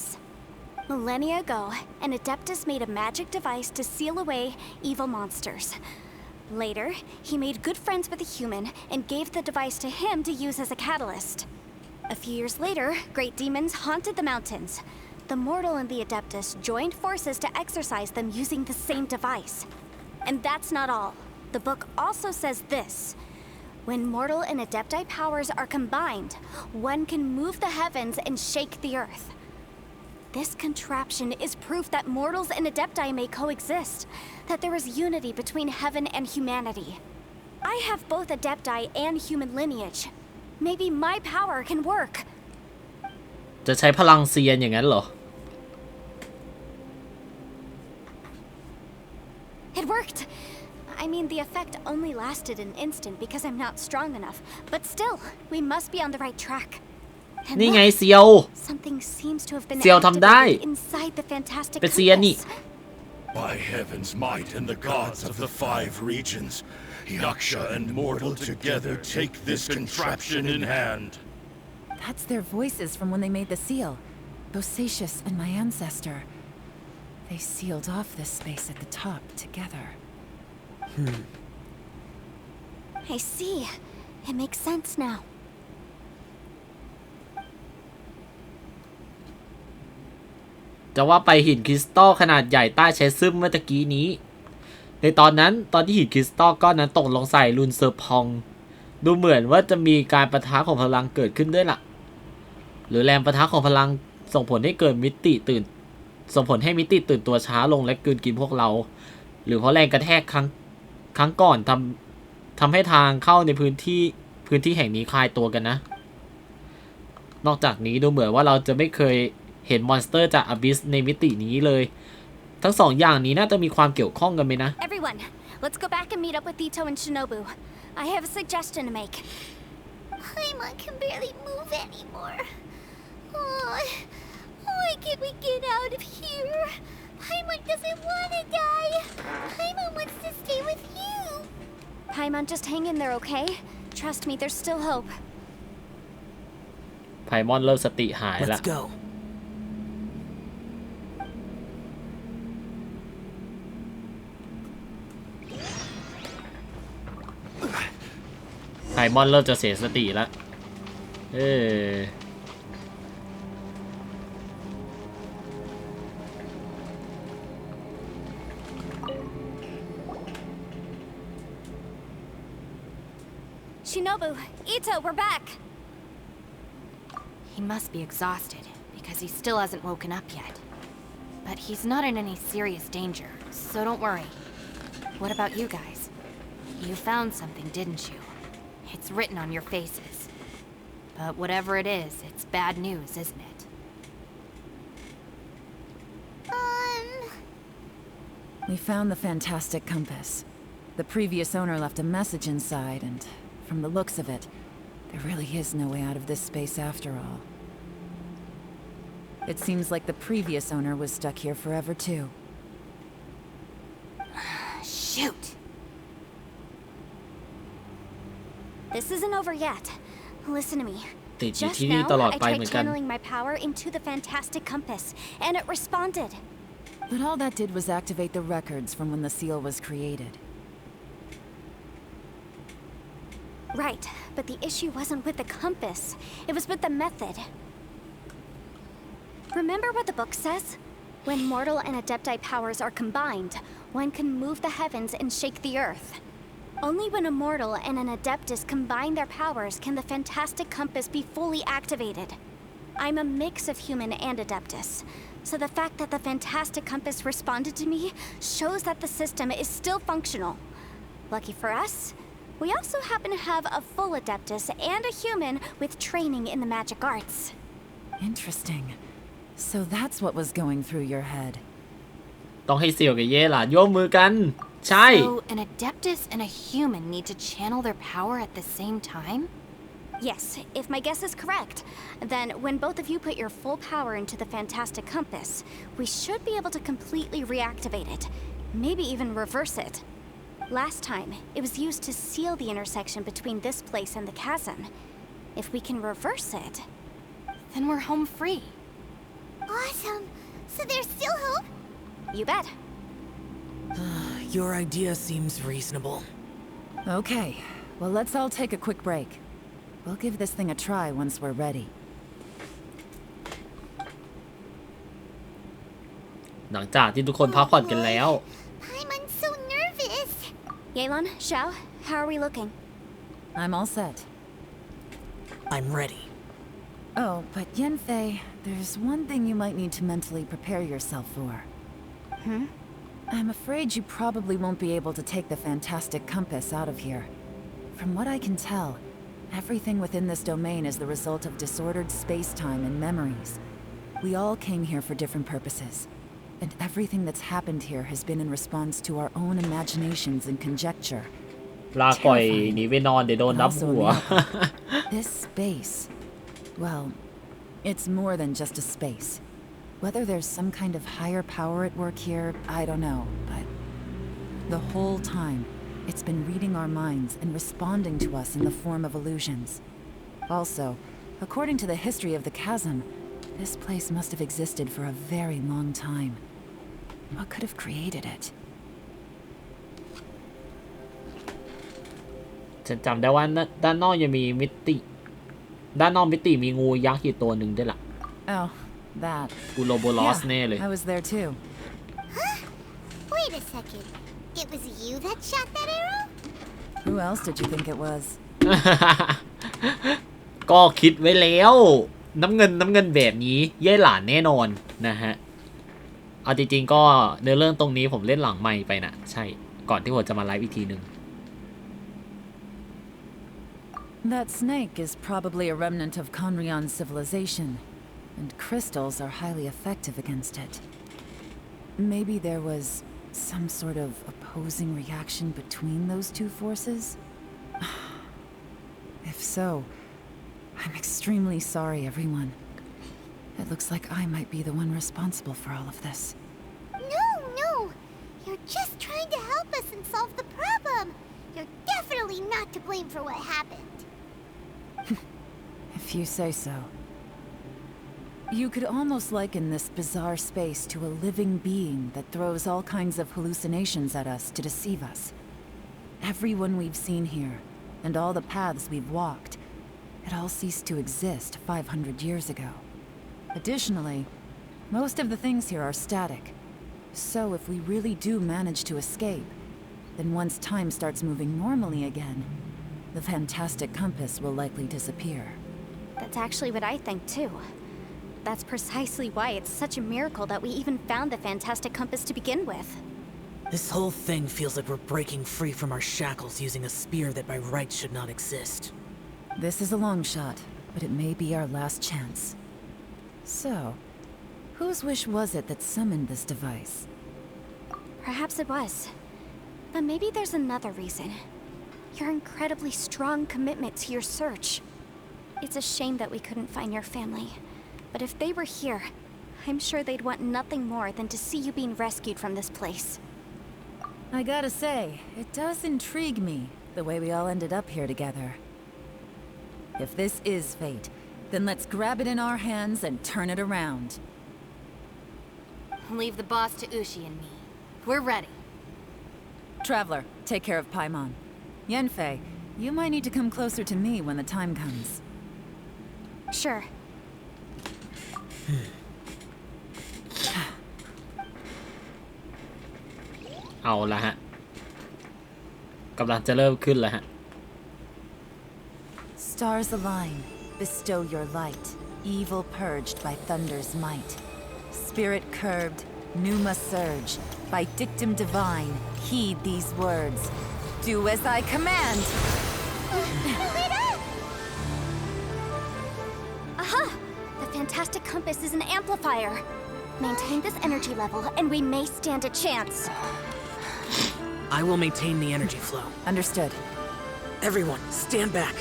Millennia ago, an Adeptus made a magic device to seal away evil monsters. Later, he made good friends with a human and gave the device to him to use as a catalyst. A few years later, great demons haunted the mountains. The mortal and the Adeptus joined forces to exorcise them using the same device. And that's not all. The book also says this. When mortal and Adepti powers are combined, one can move the heavens and shake the earth. This contraption is proof that mortals and Adepti may coexist, that there is unity between heaven and humanity. I have both Adepti and human lineage. Maybe my power can work. จะใช้พลังเซียนอย่างนั้นเหรอ It worked. I mean, the effect only lasted an instant because I'm not strong enough. But still, we must be on the right track. And นี่ไง look, เซียว something seems to have been เซียวทำได้ activated inside the fantastic เป็นเซียนนี่ compass. By heaven's might and the gods of the 5 regions, Yaksha and mortal together take this contraption in hand. That's their voices from when they made the seal. Bosacius and my ancestor. They sealed off this space at the top together. I see. It makes sense now. จะว่าไปหินคริสตัลขนาดใหญ่ใต้แชซึมเมื่อตะกี้นี้ ในตอนนั้นตอนที่หินคริสตัลก้อนนั้นตกลงใส่ลุนเซอร์พองดูเหมือนว่าจะมีการปะทะของพลังเกิดขึ้นด้วยล่ะหรือแรงปะทะของพลังส่งผลให้เกิดมิติตื่นส่งผลให้มิติตื่นตัวช้าลงและกลืนกินพวกเราหรือเพราะแรงกระแทกครั้งก่อนทำให้ทางเข้าในพื้นที่แห่งนี้คลายตัวกันนะนอกจากนี้ดูเหมือนว่าเราจะไม่เคยเห็นมอนสเตอร์จากอบิสในมิตินี้เลยทั้งสองอย่างนี้น่าจะมีความเกี่ยวข้องกันไหมนะ Everyone, let's go back and meet up with Ito and Shinobu. I have a suggestion to make. Paimon can barely move anymore. Oh, why can't we get out of here? Paimon doesn't want to die. Paimon wants to stay with you. Paimon, just hang in there, okay? Trust me, there's still hope. ไพมอนเริ่มสติหายละ Let's go. ไพมอนเริ่มจะเสียสติแล้วShinobu, Ito, we're back. He must be exhausted, because he still hasn't woken up yet. But he's not in any serious danger, so don't worry. What about you guys? You found something, didn't you? It's written on your faces. But whatever it is, it's bad news, isn't it? We found the fantastic compass. The previous owner left a message inside, and from the looks of it, there really is no way out of this space after all. It seems like the previous owner was stuck here forever too. Shoot! This isn't over yet. Listen to me. ติดอยู่ Just ที่นี่ now, ตลอด I ไปเห tried มือนกัน channeling my power into the fantastic compass, and it responded. But all that did was activate the records from when the seal was created. Right, but the issue wasn't with the compass. It was with the method. Remember what the book says? When mortal and adepti powers are combined, one can move the heavens and shake the earth. Only when a mortal and an adeptus combine their powers can the fantastic compass be fully activated. I'm a mix of human and adeptus, so the fact that the fantastic compass responded to me shows that the system is still functional. Lucky for us, we also happen to have a full adeptus and a human with training in the magic arts. Interesting. So that's what was going through your head. ต้องให้เสี่ยวกับเย่หลานโยกมือกันใช่ So an adeptus and a human need to channel their power at the same time? Yes, if my guess is correct, then when both of you put your full power into the fantastic compass, we should be able to completely reactivate it, maybe even reverse it. Last time, it was used to seal the intersection between this place and the chasm. If we can reverse it, then we're home free. Awesome. So there's still hope? You bet. Your idea seems reasonable. Okay, well let's all take a quick break. We'll give this thing a try once we're ready. หลังจากที่ทุกคนพักผ่อนกันแล้ว Paimon's so nervous. Yelan, Xiao, how are we looking? I'm all set. I'm ready. Oh, but Yanfei, there's one thing you might need to mentally prepare yourself for. I'm afraid you probably won't be able to take the fantastic compass out of here. From what I can tell, everything within this domain is the result of disordered space-time and memories. We all came here for different purposes, and everything that's happened here has been in response to our own imaginations and conjecture. ลาก่อยหนีไปนอนเดี๋ยวโดนนับหัว This space, well, it's more than just a space. Whether there's some kind of higher power at work here, I don't know, but the whole time, it's been reading our minds and responding to us in the form of illusions. Also, according to the history of the chasm, this place must have existed for a very long time. What could have created it? ฉันจำได้ว่าด้านนอกยังมีมิติด้านนอกมิติมีงูยักษ์อยู่ตัวหนึ่งด้วยล่ะ Oh, that. กูโรโบลอสแน่เลย I was there too. Huh? Wait a second. It was you that shot that arrow? Who else did you think it was? ก็คิดไว้แล้วน้ำเงินแบบนี้เย่หลานแน่นอนนะฮะเอาจริงๆก็เนื้อเรื่องตรงนี้ผมเล่นหลังไมค์ไปนะใช่ก่อนที่ผมจะมาไลฟ์อีกทีนึง That snake is probably a remnant of Conrion's civilization, and crystals are highly effective against it. Maybe there was some sort of opposing reaction between those two forces? If so, I'm extremely sorry, everyone. It looks like I might be the one responsible for all of this. No. You're just trying to help us and solve the problem. You're definitely not to blame for what happened. If you say so. You could almost liken this bizarre space to a living being that throws all kinds of hallucinations at us to deceive us. Everyone we've seen here, and all the paths we've walked, it all ceased to exist 500 years ago. Additionally, most of the things here are static. So if we really do manage to escape, then once time starts moving normally again, the fantastic compass will likely disappear. That's actually what I think too. That's precisely why it's such a miracle that we even found the fantastic compass to begin with. This whole thing feels like we're breaking free from our shackles using a spear that by rights should not exist. This is a long shot, but it may be our last chance. So, whose wish was it that summoned this device? Perhaps it was. But maybe there's another reason. Your incredibly strong commitment to your search. It's a shame that we couldn't find your family. But if they were here, I'm sure they'd want nothing more than to see you being rescued from this place. I gotta say, it does intrigue me, the way we all ended up here together. If this is fate, then let's grab it in our hands and turn it around. Leave the boss to Ushi and me. We're ready. Traveler, take care of Paimon. Yanfei, you might need to come closer to me when the time comes. Sure. เอาละฮะกำลังจะเริ่มขึ้นแล้วฮะ Stars align, bestow your light, evil purged by thunder's might. Spirit curbed, pneuma surge, by dictum divine, heed these words. Do as I command! Aha! The fantastic compass is an amplifier. Maintain this energy level, and we may stand a chance. I will maintain the energy flow. Understood. Everyone, stand back.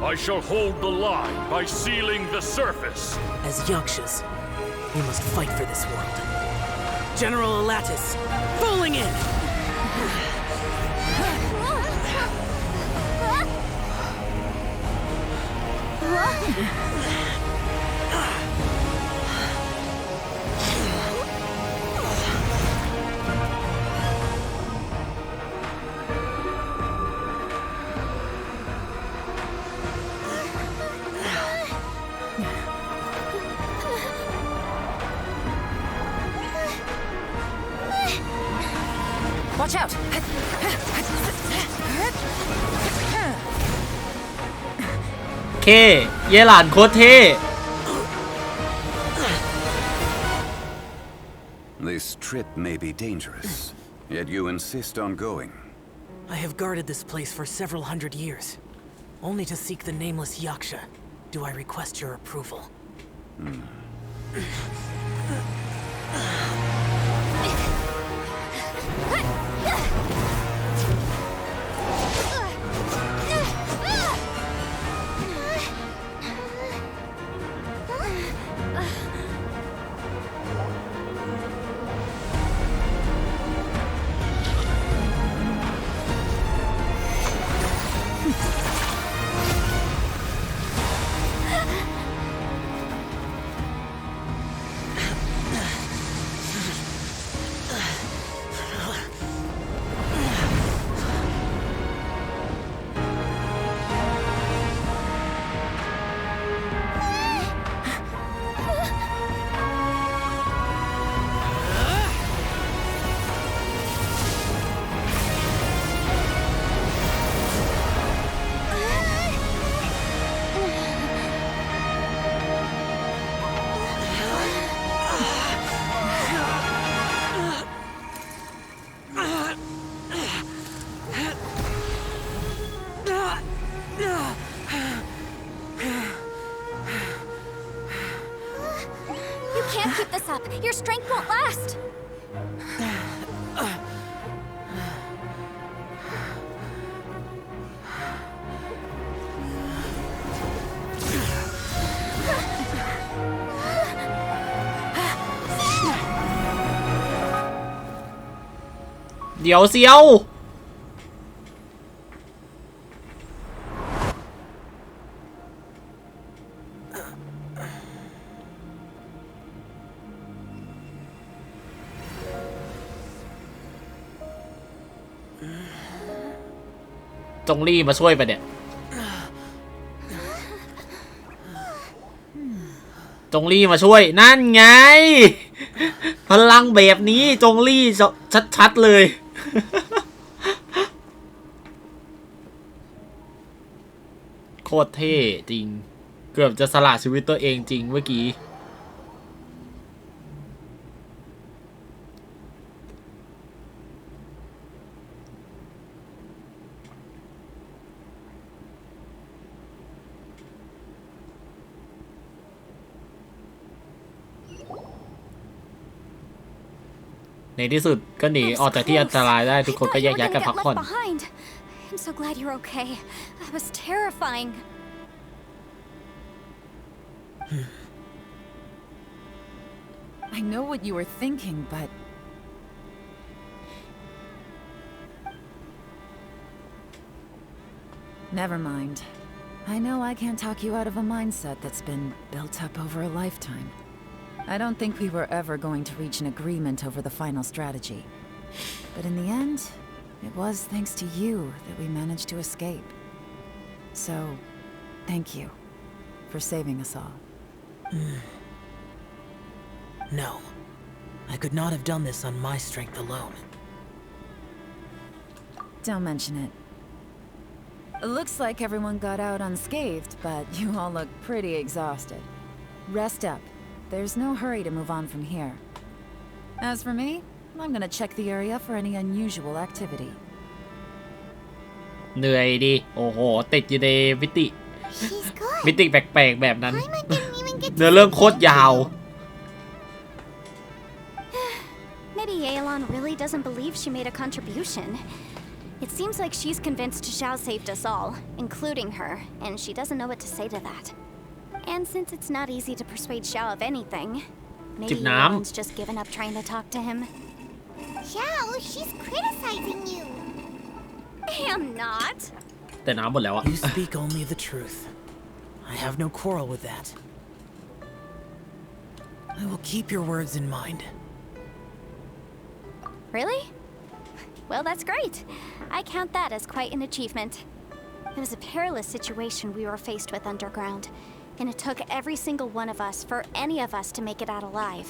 I shall hold the line by sealing the surface. As Yakshas, we must fight for this world. General Alatus, falling in! Watch out! เคเย่หลานโคตรเท่ This trip may be dangerous, yet you insist on going. I have guarded this place for several hundred years, only to seek the nameless Yaksha. Do I request your approval? You can't keep this up. Your strength won't last. Điệu siêu. จงลี่มาช่วยไปเนี่ยจงลี่มาช่วยนั่นไงพลังแบบนี้จงลี่ชัดๆเลยโคตรเท่จริงเกือบจะสละชีวิตตัวเองจริงเมื่อกี้ในที่สุดก็หนีออกจากที่อันตรายได้ทุกคนก็แยกย้ายกันพักผ่อน I'm so glad you're okay. That was terrifying. I know what you were thinking, but never mind. I know I can't talk you out of a mindset that's been built up over a lifetime. I don't think we were ever going to reach an agreement over the final strategy. But in the end, it was thanks to you that we managed to escape. So, thank you for saving us all. No. I could not have done this on my strength alone. Don't mention it. It looks like everyone got out unscathed, but you all look pretty exhausted. Rest up. There's no hurry to move on from here. As for me, I'm gonna check the area for any unusual activity. เหนื่อยดิโอ้โหติดอยู่ในมิติแปลกๆแบบนั้นเนื้อเรื่องโคตรยาว Maybe Yelan really doesn't believe she made a contribution. It seems like she's convinced Xiao saved us all, including her, and she doesn't know what to say to that. And since it's not easy to persuade Xiao of anything, maybe Yelan's just given up trying to talk to him. Xiao, she's criticizing you. I'm not. แต่น้ำหมดแล้วอะ You speak only the truth. I have no quarrel with that. I will keep your words in mind. Really? Well, that's great. I count that as quite an achievement. It was a perilous situation we were faced with underground, and it took every single one of us for any of us to make it out alive.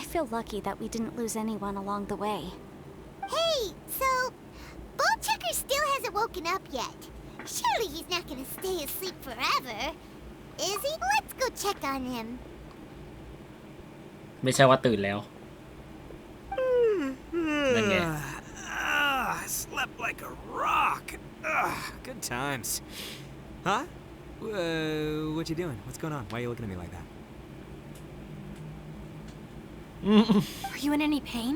I feel lucky that we didn't lose anyone along the way. Hey, so Ball Checker still hasn't woken up yet. Surely he's not gonna stay asleep forever, is he? Let's go check on him. ไม่ใช่ว่าตื่นแล้วนั่นไง I slept like a rock. Good times. Huh? What you doing? What's going on? Why are you looking at me like that? Are you in any pain?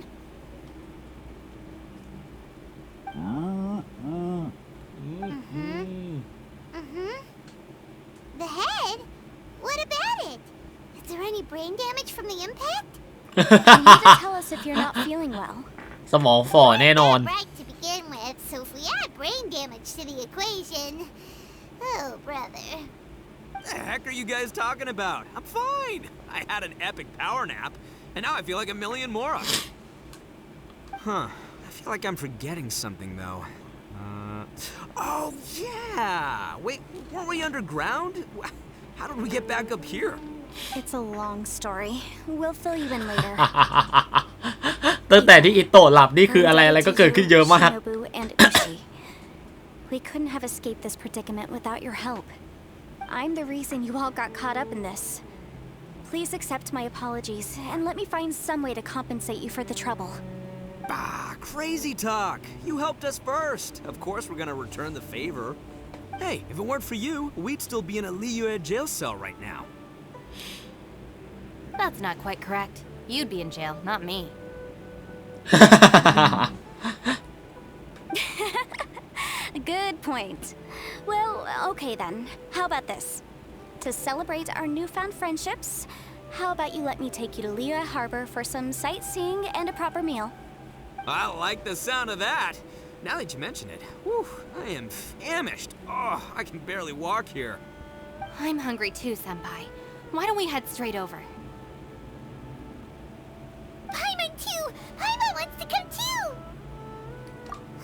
The head? What about it? Is there any brain damage from the impact? You need to tell us if you're not feeling well. สมองฝ่อแน่นอน Right to begin with, so if we add brain damage to the equation, oh brother. What the heck are you guys talking about? I'm fine. I had an epic power nap, and now I feel like a million more of it. Huh. I feel like I'm forgetting something though. Oh yeah! Wait, weren't we underground? How did we get back up here? It's a long story. We'll fill you in later. ตั้งแต่ที่อิโตะหลับนี่คืออะไรก็เกิดขึ้นเยอะมาก We couldn't have escaped this predicament without your help. I'm the reason you all got caught up in this. Please accept my apologies and let me find some way to compensate you for the trouble. Crazy talk. You helped us first. Of course we're gonna return the favor. Hey, if it weren't for you, we'd still be in a Liyue jail cell right now. That's not quite correct. You'd be in jail, not me. Good point. Well, okay then. How about this? To celebrate our newfound friendships, how about you let me take you to Liyue Harbor for some sightseeing and a proper meal? I like the sound of that. Now that you mention it, whew, I am famished. Oh, I can barely walk here. I'm hungry too, Senpai. Why don't we head straight over? Paimon too! Paimon wants to come too!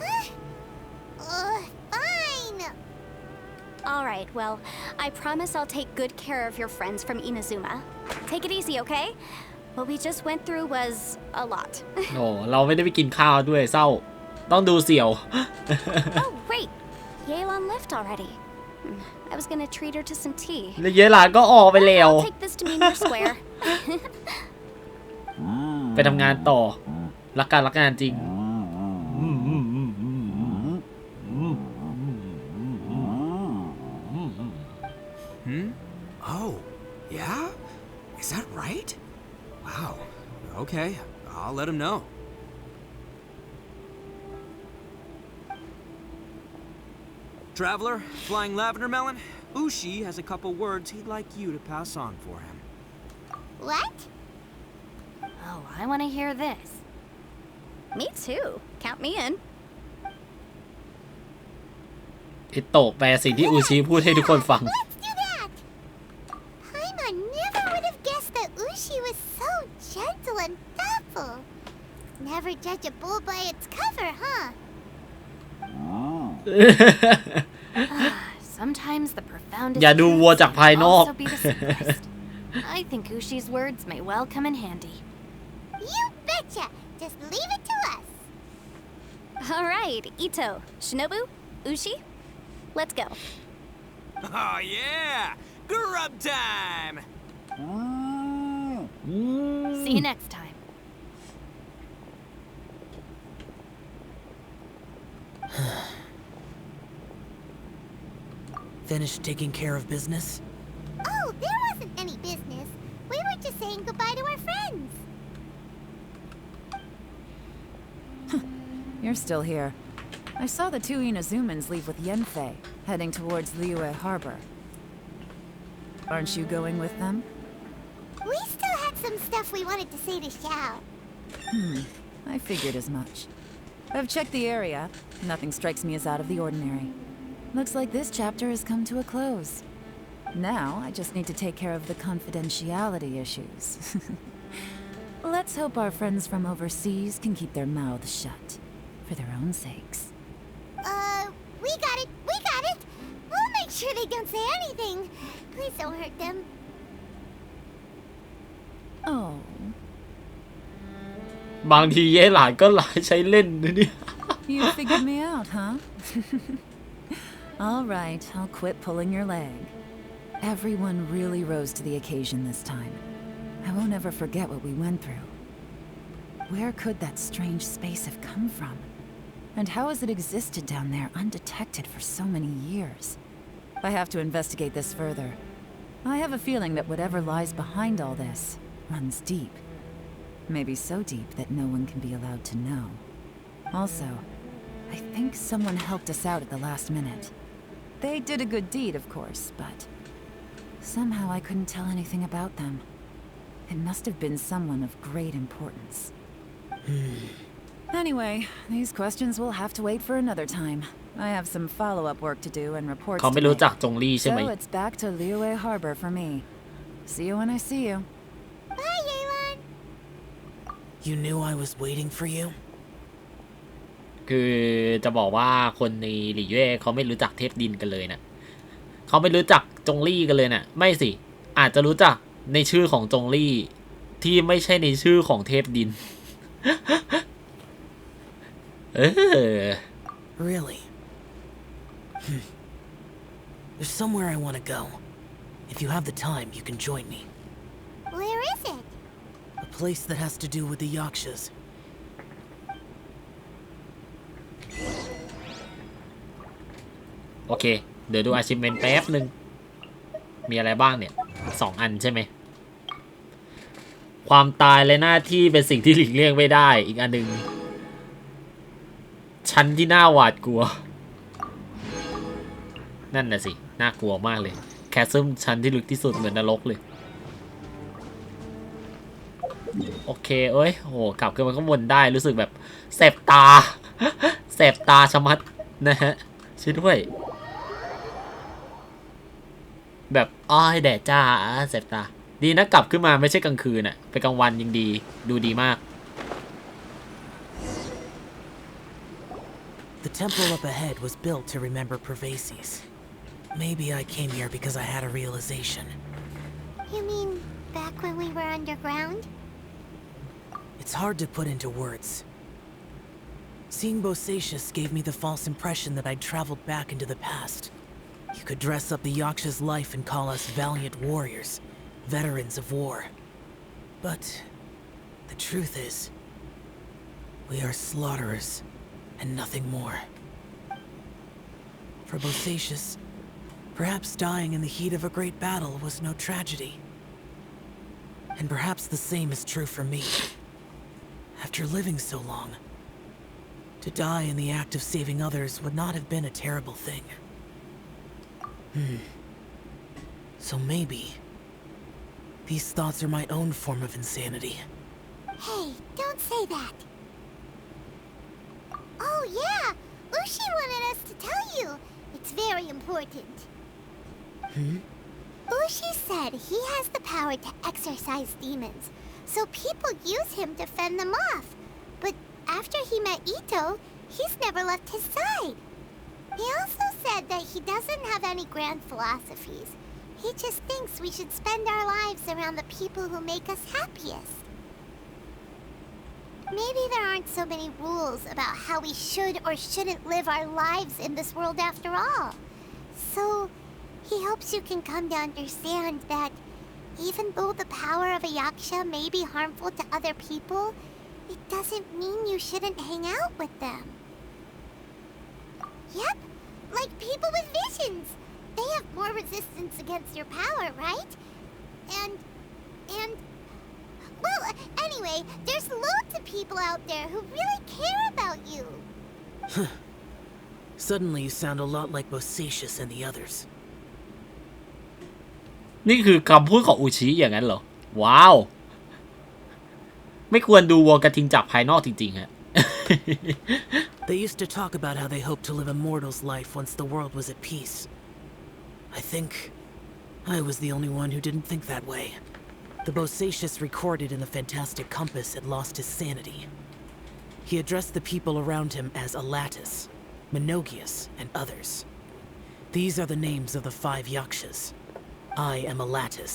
Huh? Fine! Alright, well, I promise I'll take good care of your friends from Inazuma. Take it easy, okay? What we just went through was a lot. โอ้เราไม่ได้ไปกินข้าวด้วยเศร้าต้องดูเสี่ยว Oh, wait! Yelan left already. I was gonna treat her to some tea. แล้วเยลานก็ออกไปแล้ว I'll take this to Mimir Square. ไปทำงานต่อรักงานจริง Oh, yeah? Is that right? Wow. Okay, I'll let him know. Traveler, flying lavender melon, Ushi has a couple words he'd like you to pass on for him. What? Oh, I want to hear this. Me too. Count me in. อิโตะแปลสิ่งที่อูชิพูดให้ทุกคนฟัง Let's do that! Paimon never would have guessed that Ushi was so gentle and thoughtful. Never judge a bull by its cover, huh? Sometimes the profoundest อย่าดูวัวจากภายนอก also be the simplest. I think Ushi's words may well come in handy. You betcha! Just leave it to us. Alright, Ito, Shinobu, Ushi, let's go. Oh, yeah! Grub time! See you next time. Finished taking care of business? Oh, there wasn't any business. We were just saying goodbye to our friends. You're still here. I saw the two Inazumans leave with Yenfei, heading towards Liyue Harbor. Aren't you going with them? We still had some stuff we wanted to say to Xiao. I figured as much. I've checked the area. Nothing strikes me as out of the ordinary. Looks like this chapter has come to a close. Now, I just need to take care of the confidentiality issues. Let's hope our friends from overseas can keep their mouths shut. For their own sakes. We got it! We got it! We'll make sure they don't say anything. Please don't hurt them. Oh. บางทีเย่หลานก็หลายใช้เล่นนะเนี่ย You figured me out, huh? All right, I'll quit pulling your leg. Everyone really rose to the occasion this time. I won't ever forget what we went through. Where could that strange space have come from? And how has it existed down there undetected for so many years? I have to investigate this further. I have a feeling that whatever lies behind all this runs deep. Maybe so deep that no one can be allowed to know. Also, I think someone helped us out at the last minute. They did a good deed, of course, but somehow I couldn't tell anything about them. It must have been someone of great importance. Anyway, these questions will have to wait for another time. I have some follow-up work to do and reports เขา to ไม่รู้จัก make. จงลี่ใช่ไหม So it's back to Liyue Harbor for me. See you when I see you. Bye, Yelan! You knew I was waiting for you? คือจะบอกว่าคนในหลี่เย่เขาไม่รู้จักเทพดินกันเลยนะเขาไม่รู้จักจงลี่กันเลยนะไม่สิอาจจะรู้จักในชื่อของจงลี่ที่ไม่ใช่ในชื่อของเทพดิน Really? There's somewhere I want to go. If you have the time, you can join me. Where is it? A place that has to do with the Yakshas. โอเค เดี๋ยวดู achievement แป๊บนึงมีอะไรบ้างเนี่ย2 อันใช่ไหมความตายและหน้าที่เป็นสิ่งที่หลีกเลี่ยงไม่ได้อีกอันนึงชั้นที่น่าหวาดกลัวนั่นน่ะสิน่ากลัวมากเลยแคสซึมชั้นที่ลึกที่สุดเหมือนนรกเลยโอเคเอ้ยโหกลับขึ้นมาข้างบนได้รู้สึกแบบแสบตา แสบตาชะมัดนะฮะช่วยด้วยแบบอ้อยแดดจ้าแสบตาดีนะกลับขึ้นมาไม่ใช่กลางคืนอะไปกลางวันยังดีดูดีมาก The temple up ahead was built to remember Pervases. Maybe I came here because I had a realization. You mean back when we were underground? It's hard to put into words. Seeing Bosacius gave me the false impression that I'd traveled back into the past. You could dress up the Yaksha's life and call us valiant warriors, veterans of war. But the truth is, we are slaughterers and nothing more. For Bosacius, perhaps dying in the heat of a great battle was no tragedy. And perhaps the same is true for me. After living so long, to die in the act of saving others would not have been a terrible thing. So maybe these thoughts are my own form of insanity. Hey, don't say that. Oh yeah, Ushi wanted us to tell you. It's very important. Ushi said he has the power to exorcise demons, so people use him to fend them off. But after he met Ito, he's never left his side. He also said that he doesn't have any grand philosophies. He just thinks we should spend our lives around the people who make us happiest. Maybe there aren't so many rules about how we should or shouldn't live our lives in this world after all. So, he hopes you can come to understand that even though the power of a yaksha may be harmful to other people, it doesn't mean you shouldn't hang out with them. Yep, like people with visions. They have more resistance against your power, right? And... Well, anyway, there's loads of people out there who really care about you. Suddenly you sound a lot like Bosacius and the others. นี่คือคำพูดของอุชิอย่างนั้นเหรอว้าวไม่ควรดูวัวกระทิงจากภายนอกจริงๆฮะ They used to talk about how they hoped to live a mortal's life once the world was at peace. I think I was the only one who didn't think that way. The Bosacius recorded in the Fantastic Compass had lost his sanity. He addressed the people around him as Alatus, Menogius, and others. These are the names of the 5 Yakshas. I am Alatus,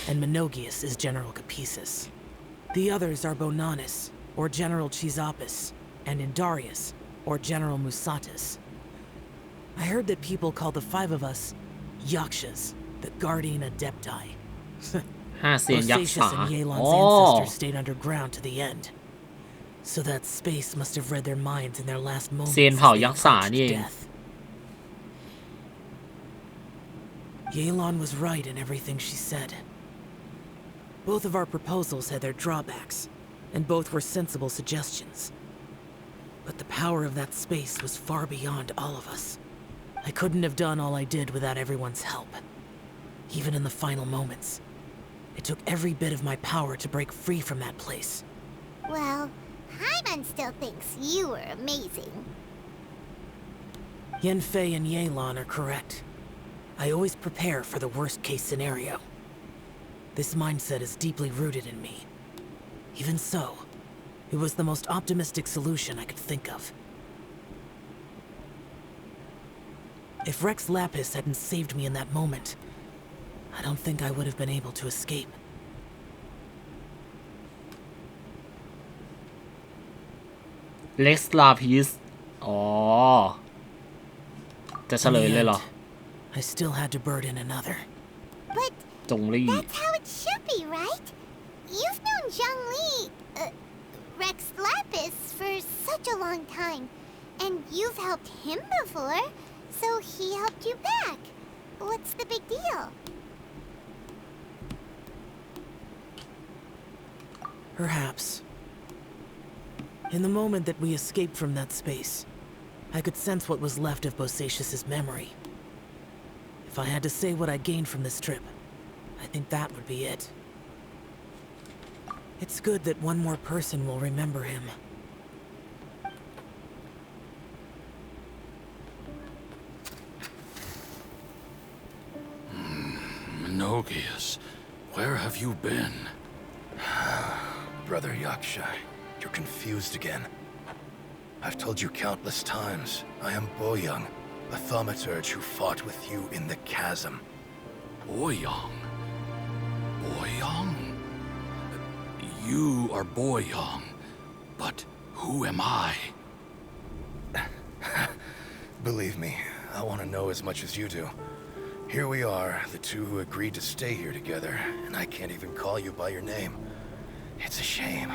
and Menogius is General Capisis. The others are Bonanis, or General Chizapis, and Indarius, or General Musatis. I heard that people call the 5 of us Yakshas, the Guardian Adepti. Bosacius and Yelan's ancestors stayed underground to the end. So that space must have read their minds in their last moments as they approached death. Yelan was right in everything she said. Both of our proposals had their drawbacks, and both were sensible suggestions. But the power of that space was far beyond all of us. I couldn't have done all I did without everyone's help. Even in the final moments. It took every bit of my power to break free from that place. Well, Hyman still thinks you were amazing. Yenfei and Yelan are correct. I always prepare for the worst-case scenario. This mindset is deeply rooted in me. Even so, it was the most optimistic solution I could think of. If Rex Lapis hadn't saved me in that moment, I don't think I would have been able to escape. Rex Lapis อ๋อจะเฉลยเลยเหรอ I still had to burden another. But จงลี่ that's how it should be, right? You've known Zhongli, Rex Lapis, for such a long time, and you've helped him before, So he helped you back. What's the big deal? Perhaps. In the moment that we escaped from that space, I could sense what was left of Bosacious's memory. If I had to say what I gained from this trip, I think that would be it. It's good that one more person will remember him. Menogias, where have you been? Brother Yaksha, you're confused again. I've told you countless times, I am Boyoung, a thaumaturge who fought with you in the chasm. Boyoung? Boyoung? You are Boyoung, but who am I? Believe me, I want to know as much as you do. Here we are, the two who agreed to stay here together, and I can't even call you by your name. It's a shame.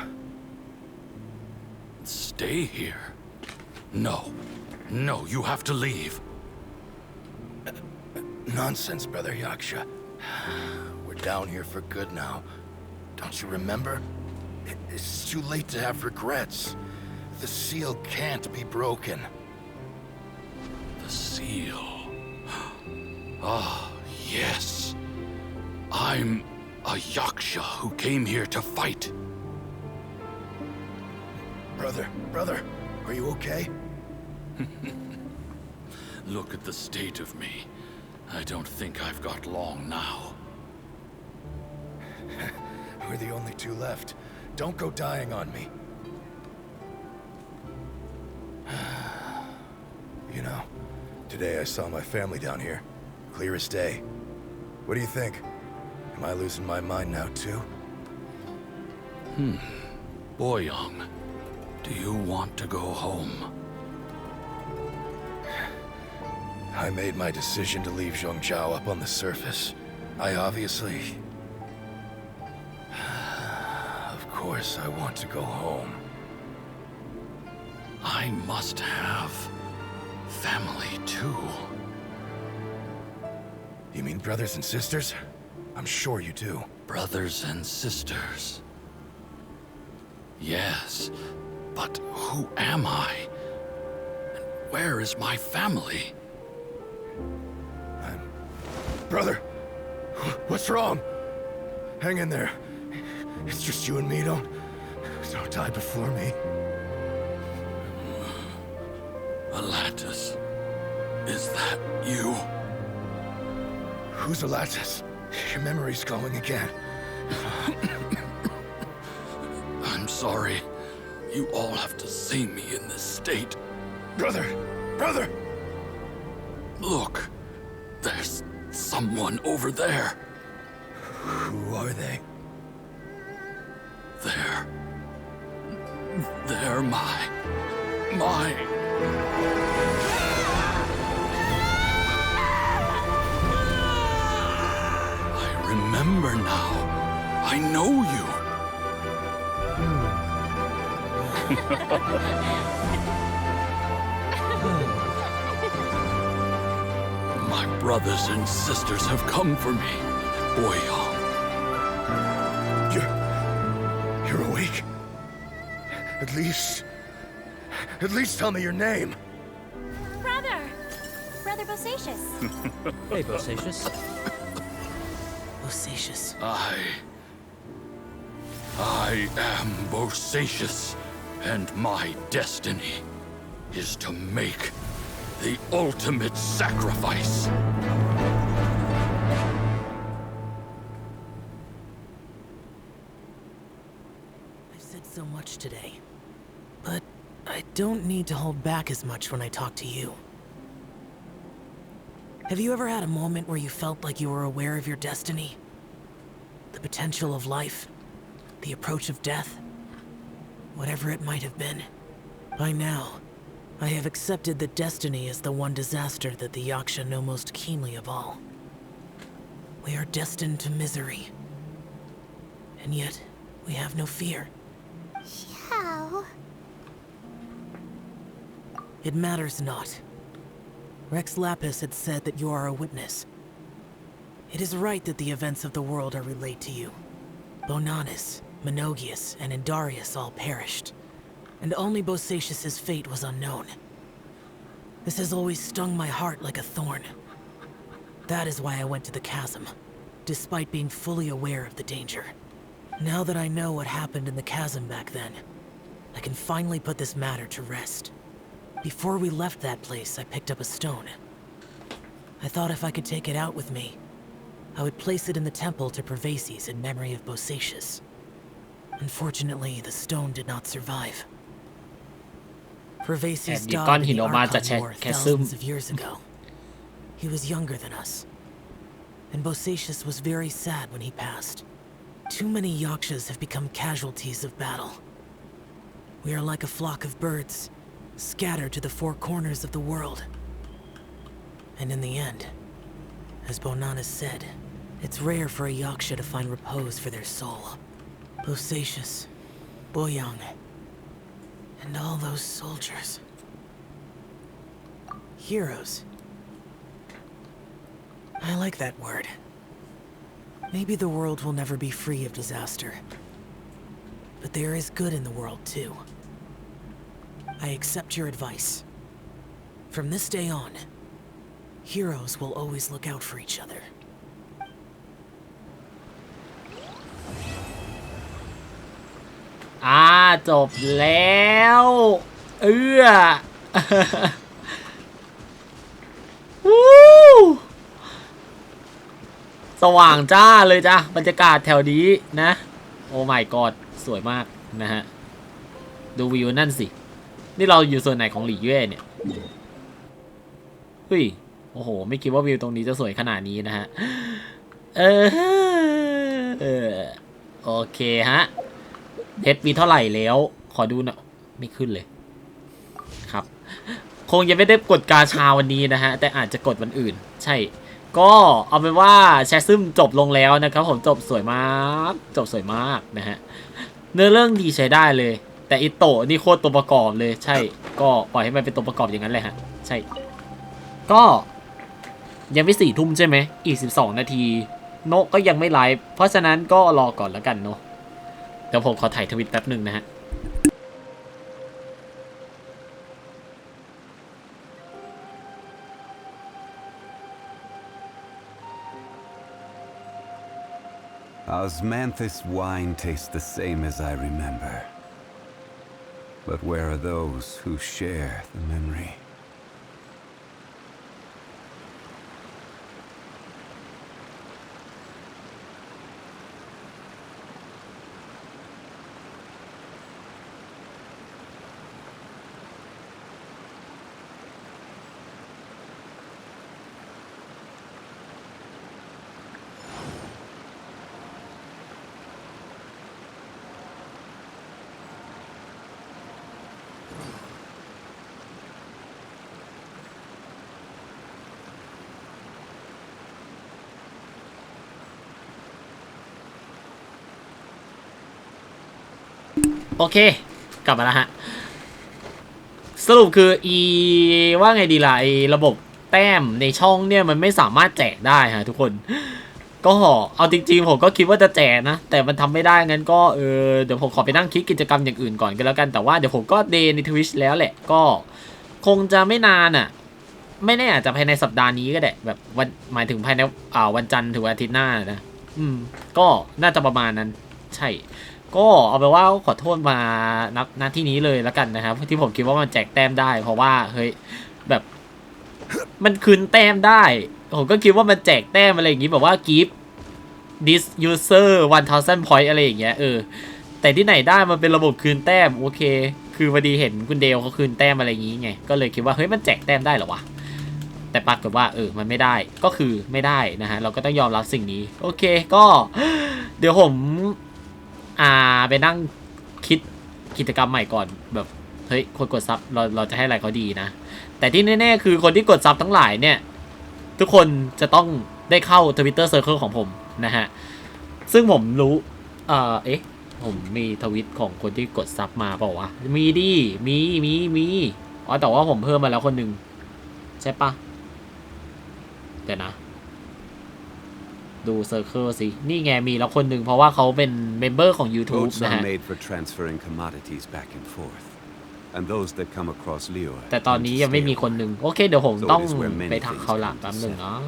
Stay here? No. No, you have to leave. Nonsense, Brother Yaksha. We're down here for good now. Don't you remember? It's too late to have regrets. The seal can't be broken. The seal. Ah, yes. I'm a Yaksha who came here to fight. Brother, are you okay? Look at the state of me. I don't think I've got long now. We're the only two left. Don't go dying on me. You know, today I saw my family down here. Clear as day. What do you think? Am I losing my mind now too? Boyoung, do you want to go home? I made my decision to leave Zhongzhou up on the surface. I obviously... Of course I want to go home. I must have family too. You mean brothers and sisters? I'm sure you do. Brothers and sisters. Yes, but who am I? And where is my family? Brother, what's wrong? Hang in there. It's just you and me. Don't die before me. Alatus, is that you? Who's Alatus? Your memory's going again. I'm sorry. You all have to see me in this state. Brother! Look, there's someone over there. Who are they? They're my... I remember now. I know you. My brothers and sisters have come for me, Boyoung. You're awake? At least tell me your name. Brother Bosacious. Hey, Bosacious. Bosacious. I am Bosacious, and my destiny is to make the ultimate sacrifice. I've said so much today, but I don't need to hold back as much when I talk to you. Have you ever had a moment where you felt like you were aware of your destiny? The potential of life? The approach of death? Whatever it might have been. By now, I have accepted that destiny is the one disaster that the Yaksha know most keenly of all. We are destined to misery. And yet, we have no fear. How? It matters not. Rex Lapis had said that you are a witness. It is right that the events of the world are relayed to you. Bonanis, Menogius, and Indarius all perished, and only Bosacius's fate was unknown. This has always stung my heart like a thorn. That is why I went to the chasm, despite being fully aware of the danger. Now that I know what happened in the chasm back then, I can finally put this matter to rest. Before we left that place, I picked up a stone. I thought if I could take it out with me, I would place it in the temple to Pervases in memory of Bosacius. Unfortunately, the stone did not survive. Pervases died in the Archon War thousands of years ago. He was younger than us, and Bosacius was very sad when he passed. Too many Yakshas have become casualties of battle. We are like a flock of birds, scattered to the four corners of the world. And in the end, as Bonanis said, it's rare for a Yaksha to find repose for their soul. Bosacius, Boyang, and all those soldiers. Heroes. I like that word. Maybe the world will never be free of disaster. But there is good in the world, too. I accept your advice. From this day on, heroes will always look out for each other. จบแล้วสว่างจ้าเลยจ้ะบรรยากาศแถวนี้นะโอ้ my god สวยมากนะฮะดูวิวนั่นสินี่เราอยู่ส่วนไหนของหลี่เย่เนี่ยเฮ้ยโอ้โหไม่คิดว่าวิวตรงนี้จะสวยขนาดนี้นะฮะโอเคฮะเพชรมีเท่าไหร่แล้วขอดูหน่อยไม่ขึ้นเลยครับคงยังไม่ได้กดกาชาวันนี้นะฮะแต่อาจจะกดวันอื่นใช่ก็เอาเป็นว่าแชซึมจบลงแล้วนะครับผมจบสวยมากนะฮะเนื้อเรื่องดีใช้ได้เลยแต่อิโตะนี่โคตรตัวประกอบเลยใช่ก็ปล่อยให้มันเป็นตัวประกอบอย่างนั้นเลยฮะใช่ก็ยังไม่4 ทุ่มใช่ไหมอีก12 นาทีโนก็ยังไม่ไลฟ์เพราะฉะนั้นก็รอก่อนแล้วกันเนาะเดี๋ยวผมขอถ่ายทวิตแป๊บหนึ่งนะฮะOsmanthus wine tastes the same as I remember. But where are those who share the memory?โอเคกลับมาแล้วฮะสรุปคือว่าไงดีล่ะระบบแต้มในช่องเนี่ยมันไม่สามารถแจกได้ฮะทุกคนก็เอาจริงๆผมก็คิดว่าจะแจกนะแต่มันทำไม่ได้งั้นก็เดี๋ยวผมขอไปนั่งคิดกิจกรรมอย่างอื่นก่อนก็แล้วกันแต่ว่าเดี๋ยวผมก็เดย์ใน Twitch แล้วแหละก็คงจะไม่นานอ่ะไม่แน่อาจจะภายในสัปดาห์นี้ก็ได้แบบวันหมายถึงภายในวันจันทร์ถึงวันอาทิตย์หน้านะก็น่าจะประมาณนั้นใช่ก็เอาไปว่าขอโทษมาณที่นี้เลยแล้วกันนะครับที่ผมคิดว่ามันแจกแต้มได้เพราะว่าเฮ้ยแบบมันคืนแต้มได้ผมก็คิดว่ามันแจกแต้มอะไรอย่างงี้แบบว่า give this user 1000 point อะไรอย่างเงี้ยแต่ที่ไหนได้มันเป็นระบบคืนแต้มโอเคคือพอดีเห็นคุณเดลเขาคืนแต้มอะไรอย่างงี้ไงก็เลยคิดว่าเฮ้ยมันแจกแต้มได้เหรอวะแต่ปรากฏว่ามันไม่ได้ก็คือไม่ได้นะฮะเราก็ต้องยอมรับสิ่งนี้โอเคก็เดี๋ยวผมไปนั่งคิดกิจกรรมใหม่ก่อนแบบเฮ้ยคนกดซับเราจะให้อะไรเขาดีนะแต่ที่แน่ๆคือคนที่กดซับทั้งหลายเนี่ยทุกคนจะต้องได้เข้า Twitter Circle ของผมนะฮะซึ่งผมรู้ผมมีทวิตของคนที่กดซับมาเปล่าวะมีดิมีแต่ว่าผมเพิ่มมาแล้วคนหนึ่งใช่ปะ เดี๋ยวนะดูเซอร์เคิลสินี่ไงมีแล้วคนหนึ่งเพราะว่าเขาเป็นเมมเบอร์ของ YouTube นะฮะแต่ตอนนี้ยังไม่มีคนหนึ่งโอเคเดี๋ยวผมต้องไปทักเขาละแป๊บหนึ่งเนาะ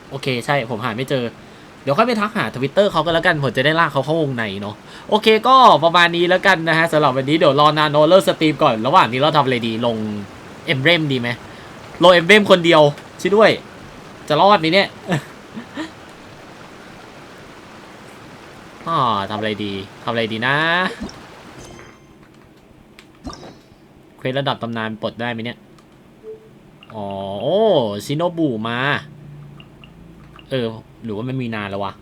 โอเคใช่ผมหาไม่เจอเดี๋ยวค่อยไปทักหา Twitter เขาก็แล้วกันผมจะได้ลากเขาเข้าวงในเนาะโอเคก็ประมาณนี้แล้วกันนะฮะสำหรับวันนี้เดี๋ยวรอนาโนเลิกสตรีมก่อนระหว่างนี้เราทำอะไรดีลงเอมเบรมดีไหมลงเอมเบรมคนเดียวชิด้วยจะรอดไหมเนี่ยทำอะไรดีนะเควสระดับตำนานปลดได้ไหมเนี่ยอ๋อโอ้ชิโนบุมาหรือว่ามันมีนานแล้ววะ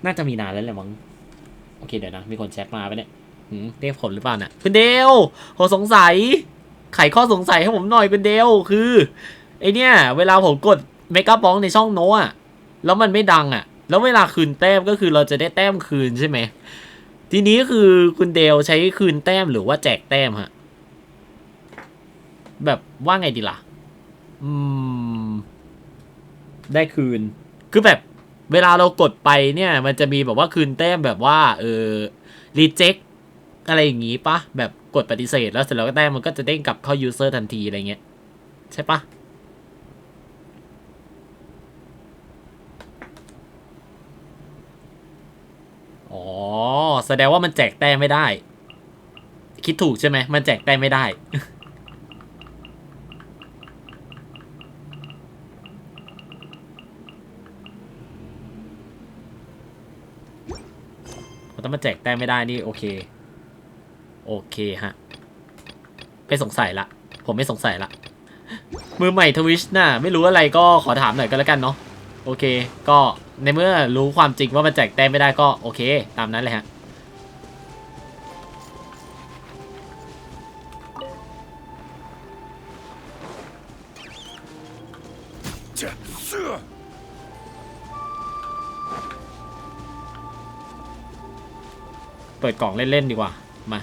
น่าจะมีนานแล้วแหละมั้งโอเคเดี๋ยวนะมีคนแชทมาไปเนี่ยเรียกผลหรือเปล่าน่ะคุณเดลผมสงสัยไขข้อสงสัยให้ผมหน่อยคุณเดลคือไอเนี่ยเวลาผมกดเมกะบ้องในช่องโน้อะแล้วมันไม่ดังอะแล้วเวลาคืนแต้มก็คือเราจะได้แต้มคืนใช่ไหมทีนี้คือคุณเดลใช้คืนแต้มหรือว่าแจกแต้มฮะแบบว่าไงดีล่ะได้คืนคือแบบเวลาเรากดไปเนี่ยมันจะมีแบบว่าคืนแต้มแบบว่ารีเจ็คอะไรอย่างงี้ปะแบบกดปฏิเสธแล้วเสร็จแล้วก็แต้มมันก็จะเด้งกลับเข้ายูเซอร์ทันทีอะไรเงี้ยใช่ปะอ๋อแสดงว่ามันแจกแต้มไม่ได้คิดถูกใช่ไหมมันแจกแต้มไม่ได้ ถ้ามันแจกแต้มไม่ได้นี่โอเคฮะไม่สงสัยละผมไม่สงสัยละมือใหม่ทวิชน่ะไม่รู้อะไรก็ขอถามหน่อยก็แล้วกันเนาะโอเคก็ในเมื่อรู้ความจริงว่ามันแจกแต้มไม่ได้ก็โอเคตามนั้นเลยฮะเปิดกล่องเล่นๆดีกว่ามา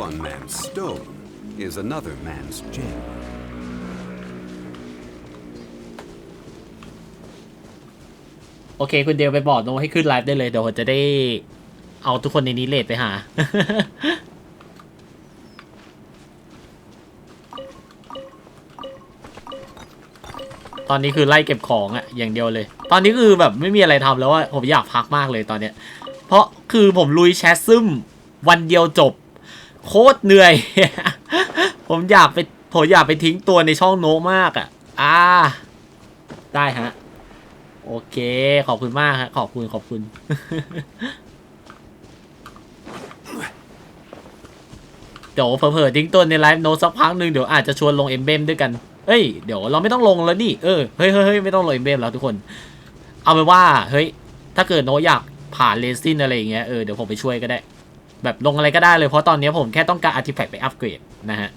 One man's stone is another man's gem. โอเคคุณเดียวไปบอกโน้ให้ขึ้นไลฟ์ได้เลยเดี๋ยวผมจะได้เอาทุกคนในนี้เลทไปหา ตอนนี้คือไล่เก็บของอะอย่างเดียวเลยตอนนี้คือแบบไม่มีอะไรทำแล้วอะผมอยากพักมากเลยตอนเนี้ยเพราะคือผมลุยแชทซึมวันเดียวจบโคตรเหนื่อย ผมอยากไปทิ้งตัวในช่องโน้มากอ่ะได้ฮะโอเคขอบคุณมากฮะขอบคุณ เดี๋ยวเผลอๆทิ้งตัวในไลฟ์โน้ตสักพักหนึ่งเดี๋ยวอาจจะชวนลงเอ็มเบมด้วยกันเฮ้ยเดี๋ยวเราไม่ต้องลงแล้วนี่เฮ้ยไม่ต้องลงเอ็มเบมแล้วทุกคนเอาไปว่าเฮ้ยถ้าเกิดโน้ตอยากผ่านเลซินอะไรอย่างเงี้ยเดี๋ยวผมไปช่วยก็ได้แบบลงอะไรก็ได้เลยเพราะตอนนี้ผมแค่ต้องการอาร์ติแฟกต์ไปอัปเกรดนะฮะ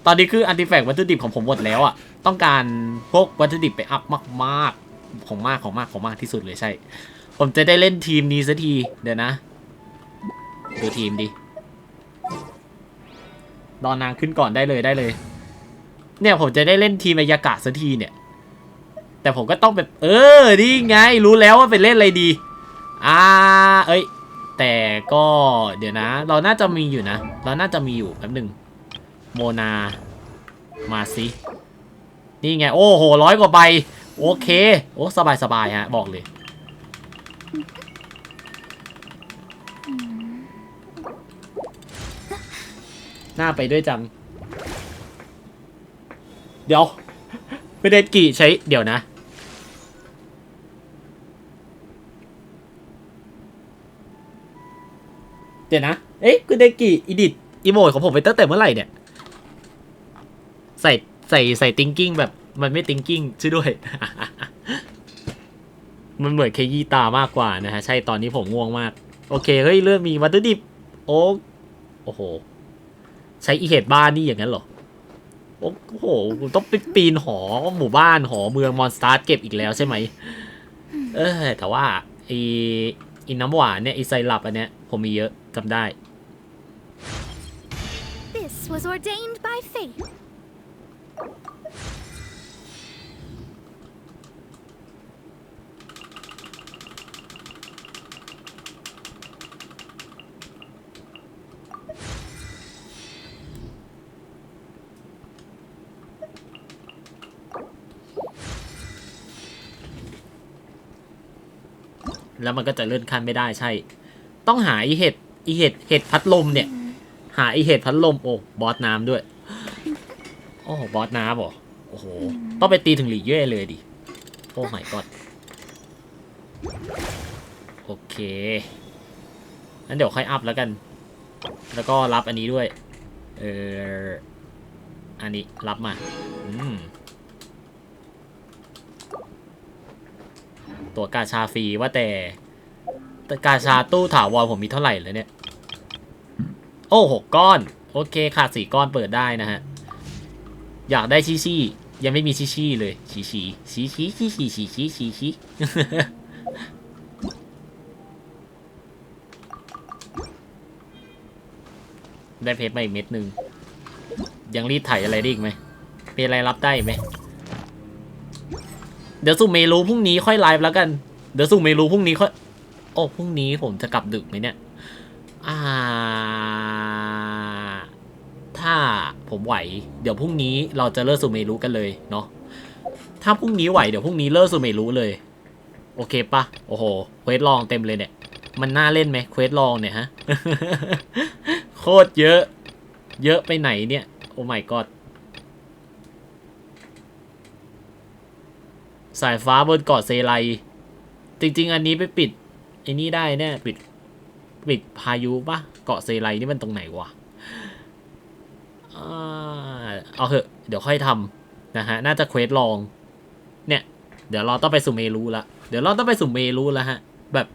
ตอนนี้คืออาร์ติแฟกต์วัตถุดิบของผมหมดแล้วอ่ะต้องการพวกวัตถุดิบไปอัพมากของมากที่สุดเลยใช่ผมจะได้เล่นทีมนี้สักทีเดี๋ยวนะดูทีมดิรอนางขึ้นก่อนได้เลยเนี่ยผมจะได้เล่นทีมอายากะสักทีเนี่ยแต่ผมก็ต้องแบบนี่ไงรู้แล้วว่าเป็นเล่นอะไรดีแต่ก็เดี๋ยวนะเราน่าจะมีอยู่แป๊บหนึ่งโมนามาสินี่ไงโอ้โห100 กว่าใบโอเคโอ้สบายฮะบอกเลยน่าไปด้วยจังเดี๋ยวไม่ได้กี่ใช้เดี๋ยวนะเดี๋ยวนะคุณเดกิอีดิท อีโมดของผมไปตั้งแต่เมื่อไหร่เนี่ยใส่ thinking แบบมันไม่ thinking ช่วยด้วย มันเหมือนเคยี่ตามากกว่านะฮะใช่ตอนนี้ผมง่วงมากโอเคเฮ้ยเริ่มมีวัตถุดิบโอ้โหใช้อีเหตุบ้านนี่อย่างนั้นเหรอโอ้โหต้องไปปีนหอหมู่บ้านหอเมืองมอนสตาร์เก็บอีกแล้วใช่ไหมแต่ว่าไอ้น้ำหวานเนี่ยไอ้ไซรัปอันเนี้ยผมมีเยอะจำได้ This was ordained by fate. แล้วมันก็จะเลื่อนขั้นไม่ได้ใช่ต้องหาไอเห็ดพัดลมเนี่ยหาไอเห็ดพัดลมโอ้บอสน้ำด้วยโอ้บอสน้ำเหรอโอ้โหต้องไปตีถึงหลีเย่เลยดิโอ้ my god โอเคงั้นเดี๋ยวค่อยอัพแล้วกันแล้วก็รับอันนี้ด้วยอันนี้รับมาตัวกาชาฟรีว่าแต่กาชาตู้ถาวรผมมีเท่าไหร่เลยเนี่ยโอ้6 ก้อนโอเคขาด4 ก้อนเปิดได้นะฮะอยากได้ชี้ยังไม่มีชี้เลยชี้ได้เพชรมาอีกเม็ดหนึ่งยังรีดไถอะไรได้อีกไหมเป็นอะไรรับได้ไหมเดี๋ยวสุ่มเมนูพรุ่งนี้ค่อยไลฟ์แล้วกันเดี๋ยวสุ่มเมนูพรุ่งนี้ค่อยโอ้พรุ่งนี้ผมจะกลับดึกไหมเนี่ยถ้าผมไหวเดี๋ยวพรุ่งนี้เราจะเลิกสุ่มเมนูกันเลยเนาะถ้าพรุ่งนี้ไหวเดี๋ยวพรุ่งนี้เลิกสุ่มเมนูเลยโอเคปะโอ้โหเควสลองเต็มเลยเนี่ยมันน่าเล่นไหมเควสลองเนี่ยฮะ โคตรเยอะไปไหนเนี่ยโอ้ my godสายฟ้าบนเกาะเซไลจริงๆอันนี้ไปปิดไอ้นี่ได้แน่ปิดพายุปะเกาะเซไลนี่มันตรงไหนวะเอาเถอะเดี๋ยวค่อยทำนะฮะน่าจะเควสลองเนี่ยเดี๋ยวเราต้องไปสุ่มเมรูละเดี๋ยวเราต้องไปสุ่มเมรูแล้วฮะแบบ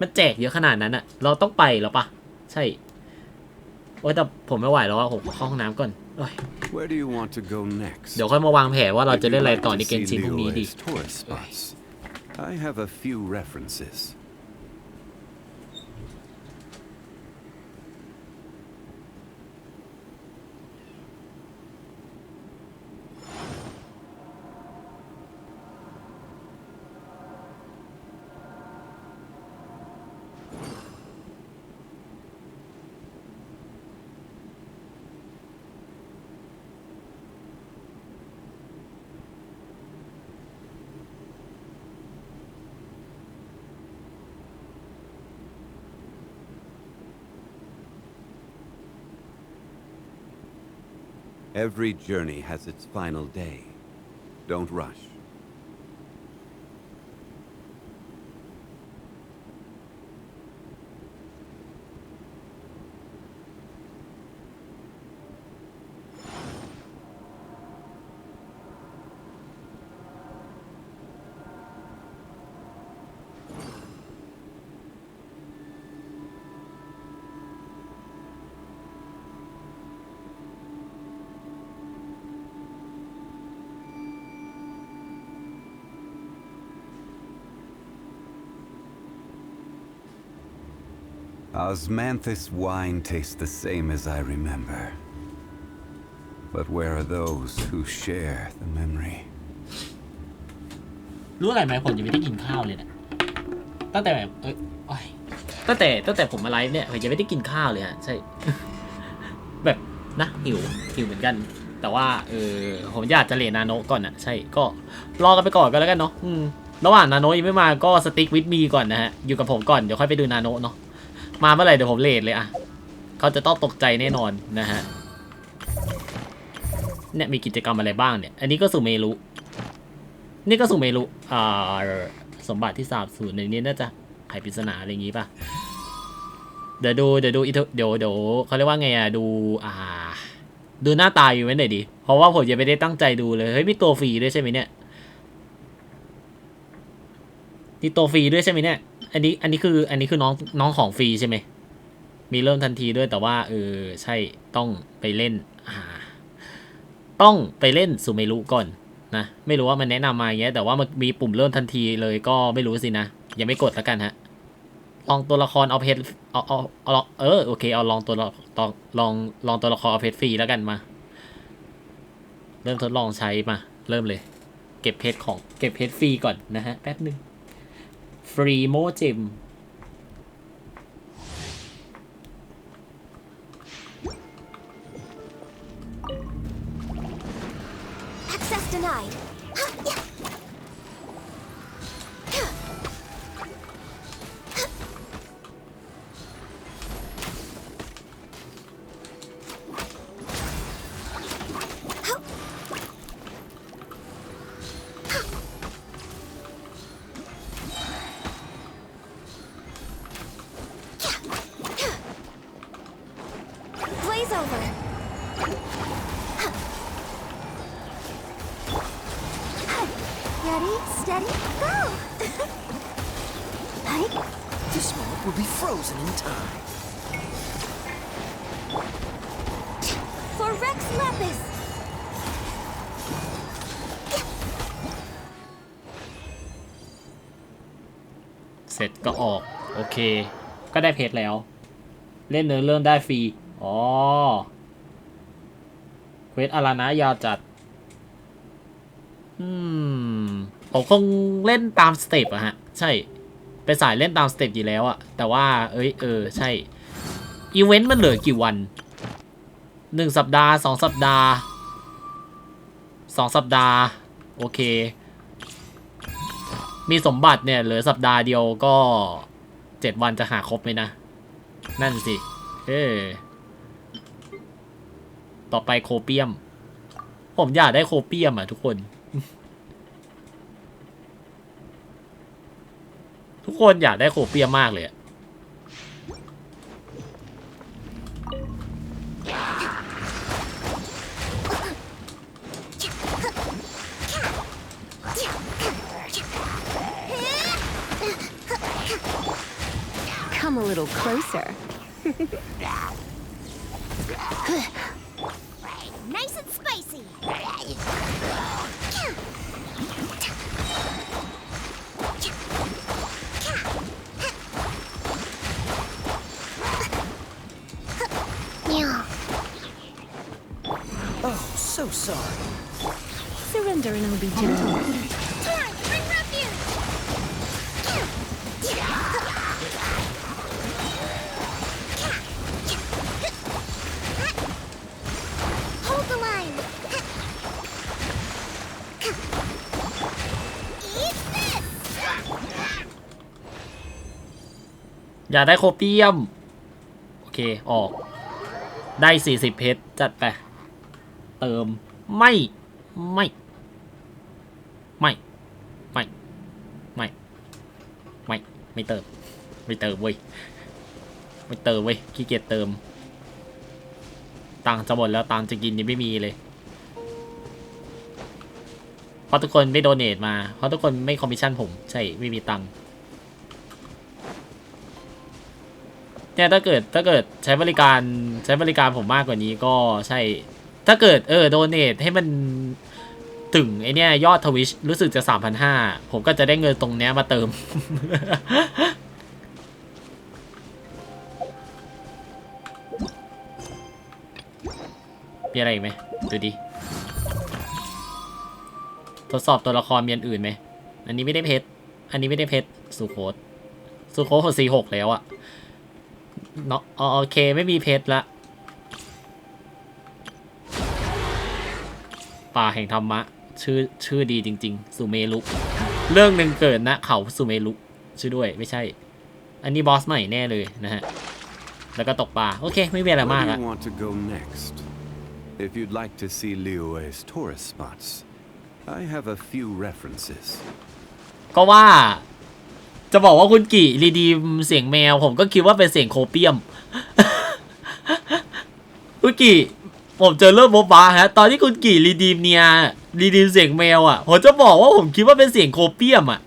มันแจกเยอะขนาดนั้นอะเราต้องไปแล้วปะใช่โอ้ยแต่ผมไม่ไหวแล้วอะผมขอเข้าห้องน้ำก่อนWhere do you want to go next? เดี๋ยวค่อยมาวางแผนว่าเราจะเล่นอะไรต่อในเกมชินพรุ่งนี้ดี I have a few references. Every journey has its final day. Don't rush. Osmanthus wine tastes the same as I remember. But where are those who share the memory? รู้อะไรไหมผมยังไม่ได้กินข้าวเลยนะตั้งแต่ตั้งแต่ผมมาไลฟ์เนี่ยผมยังไม่ได้กินข้าวเลยฮะใช่ แบบนะหิวเหมือนกันแต่ว่าผมอยากจะเรียนนาโนก่อนนะใช่ก็รอกันไปก่อนก็แล้วกันเนาะระหว่างนาโนยังไม่มาก็สติ๊กวิดมีก่อนนะฮะอยู่กับผมก่อนเดี๋ยวค่อยไปดูนาโนเนาะมาเมื่อไหร่เดี๋ยวผมเลทเลยอ่ะเขาจะต้องตกใจแน่นอนนะฮะเนี่ยมีกิจกรรมอะไรบ้างเนี่ยอันนี้ก็สู่เมรุนี่ก็สู่เมรุสมบัติที่สาบสูญในนี้น่าจะไขปริศนาอะไรอย่างงี้ป่ะ เดี๋ยวเขาเรียกว่าไงอะดูหน้าตาอยู่ไว้หน่อยดิเพราะว่าผมยังไม่ได้ตั้งใจดูเลยเฮ้ยมีตัวฟรีด้วยใช่ไหมเนี่ยมีตัวฟรีด้วยใช่ไหมเนี่ยอันนี้คือน้องของฟรีใช่ไหมมีเริ่มทันทีด้วยแต่ว่าใช่ต้องไปเล่นซูเมรุก่อนนะไม่รู้ว่ามันแนะนำมาอย่างเงี้ยแต่ว่ามันมีปุ่มเริ่มทันทีเลยก็ไม่รู้สินะยังไม่กดแล้วกันฮะลองตัวละครเอาเพชรโอเคเอาลองตัวละครเอาเพชรฟรีแล้วกันมาเริ่มทดลองใช้มาเริ่มเลยเก็บเพชรฟรีก่อนนะฮะแป๊บนึงฟรีโมเจมAccess denied. Blaze over. Ready, steady, go! This moment will be frozen in time. For Rex Lapis! เสร็จก็ออกโอเคก็ได้เพชรแล้วเล่นเนื้อเรื่องได้ฟรีเควสอารานะยาวจัดผมคงเล่นตามสเต็ปอะฮะใช่เป็นสายเล่นตามสเต็ปอยู่แล้วอะแต่ว่าใช่อีเวนต์มันเหลือกี่วัน1 สัปดาห์2 สัปดาห์2 สัปดาห์โอเคมีสมบัติเนี่ยเหลือสัปดาห์เดียวก็7 วันจะหาครบไหมนะนั่นสิต่อไปโคเปียมผมอยากได้โคเปียมอะทุกคนอยากได้โคเปียมมากเลยอะCome a little closer. Nice and spicy! Oh, so sorry. Surrender and I'll be gentle. Torrent, bring refuge! Hold the line! Eat this! อยากได้โคเปียมโอเคออกได้40เพชรจัดไปเติมไม่เติมเว้ยขี้เกียจเติมตังค์จะหมดแล้วตังค์จะกินยังไม่มีเลยเพราะทุกคนไม่โดเนทมาเพราะทุกคนไม่คอมมิชชั่นผมใช่ไม่มีตังค์เนี่ยถ้าเกิดใช้บริการผมมากกว่านี้ก็ใช่ถ้าเกิดโดเนทให้มันถึงไอเนี้ยยอดทวิชรู้สึกจะ 3,500 ผมก็จะได้เงินตรงเนี้ยมาเติม มีอะไรอีกไหมดูดิทดสอบตัวละครมีอันอื่นไหมอันนี้ไม่ได้เพชรสุโคตของ46แล้วอะเนาะโอเคไม่มีเพชรละป่าแห่งธรรมะชื่อดีจริงๆสุเมรุเรื่องหนึ่งเกิดนะเขาสุเมรุชื่อด้วยไม่ใช่อันนี้บอสใหม่แน่เลยนะฮะแล้วก็ตกปลาโอเคไม่มีอะไรมากอะ If you'd like to see Liyue's tourist spots, I have a few references. ก็ว่าจะบอกว่าคุณกี่รีดีมเสียงแมวผมก็คิดว่าเป็นเสียงโคเปียม คุณกี่ผมเจอเรื่องโบ๊ะฮะตอนที่คุณกี่รีดีมเสียงแมวอ่ะผมจะบอกว่าผมคิดว่าเป็นเสียงโคเปียมอ่ะ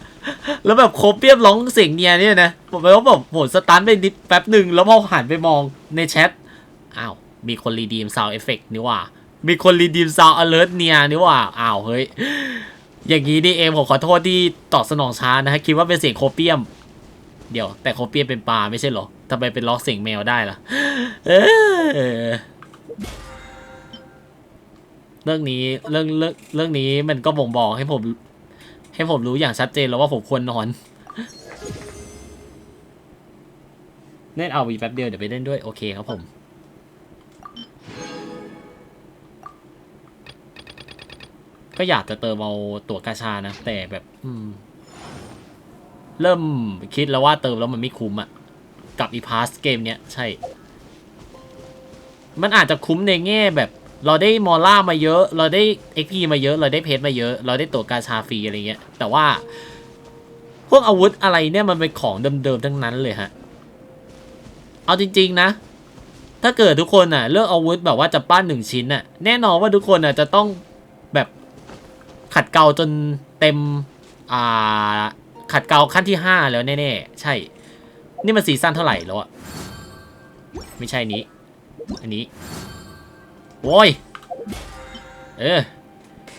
แล้วแบบโคเปียมร้องเสียงเนียเนี่ยนะผมไปว่าแบบผมสตันไปนิดแป๊บหนึ่งแล้วพอหันไปมองในแชทอ้าวมีคนรีดีมซาวด์เอฟเฟกต์นี่ว่ามีคนรีดีมซาวด์อเลิร์ตเนียนี่ว่าอ้าวเฮ้ยอย่างนี้นี่เองผมขอโทษที่ตอบสนองช้านะฮะคิดว่าเป็นเสียงโคเปียมเดี๋ยวแต่โคเปียมเป็นปลาไม่ใช่เหรอทำไมเป็นล้อเสียงแมวได้ล่ะเรื่องนี้มันก็บ่งบอกให้ผมรู้อย่างชัดเจนแล้วว่าผมควรนอนเล่นเอาวีแป๊บเดียวเดี๋ยวไปเล่นด้วยโอเคครับผมก็อยากจะเติมเอาตั๋วกาชานะแต่แบบเริ่มคิดแล้วว่าเติมแล้วมันไม่คุ้มอะกับอีพาสเกมเนี้ยใช่มันอาจจะคุ้มในแง่แบบเราได้มอล่ามาเยอะเราได้ XP มาเยอะเราได้เพชรมาเยอะเราได้ตั๋วกาชาฟรีอะไรเงี้ยแต่ว่าพวกอาวุธอะไรเนี่ยมันเป็นของเดิมๆทั้งนั้นเลยฮะเอาจริงๆนะถ้าเกิดทุกคนอ่ะเลือกอาวุธแบบว่าจะปั้น1ชิ้นอ่ะแน่นอนว่าทุกคนอ่ะจะต้องแบบขัดเกลาจนเต็มขัดเกลาขั้นที่5แล้วแน่ๆใช่นี่มันซีซั่นเท่าไหร่แล้วอ่ะไม่ใช่นี้อันนี้โว้ย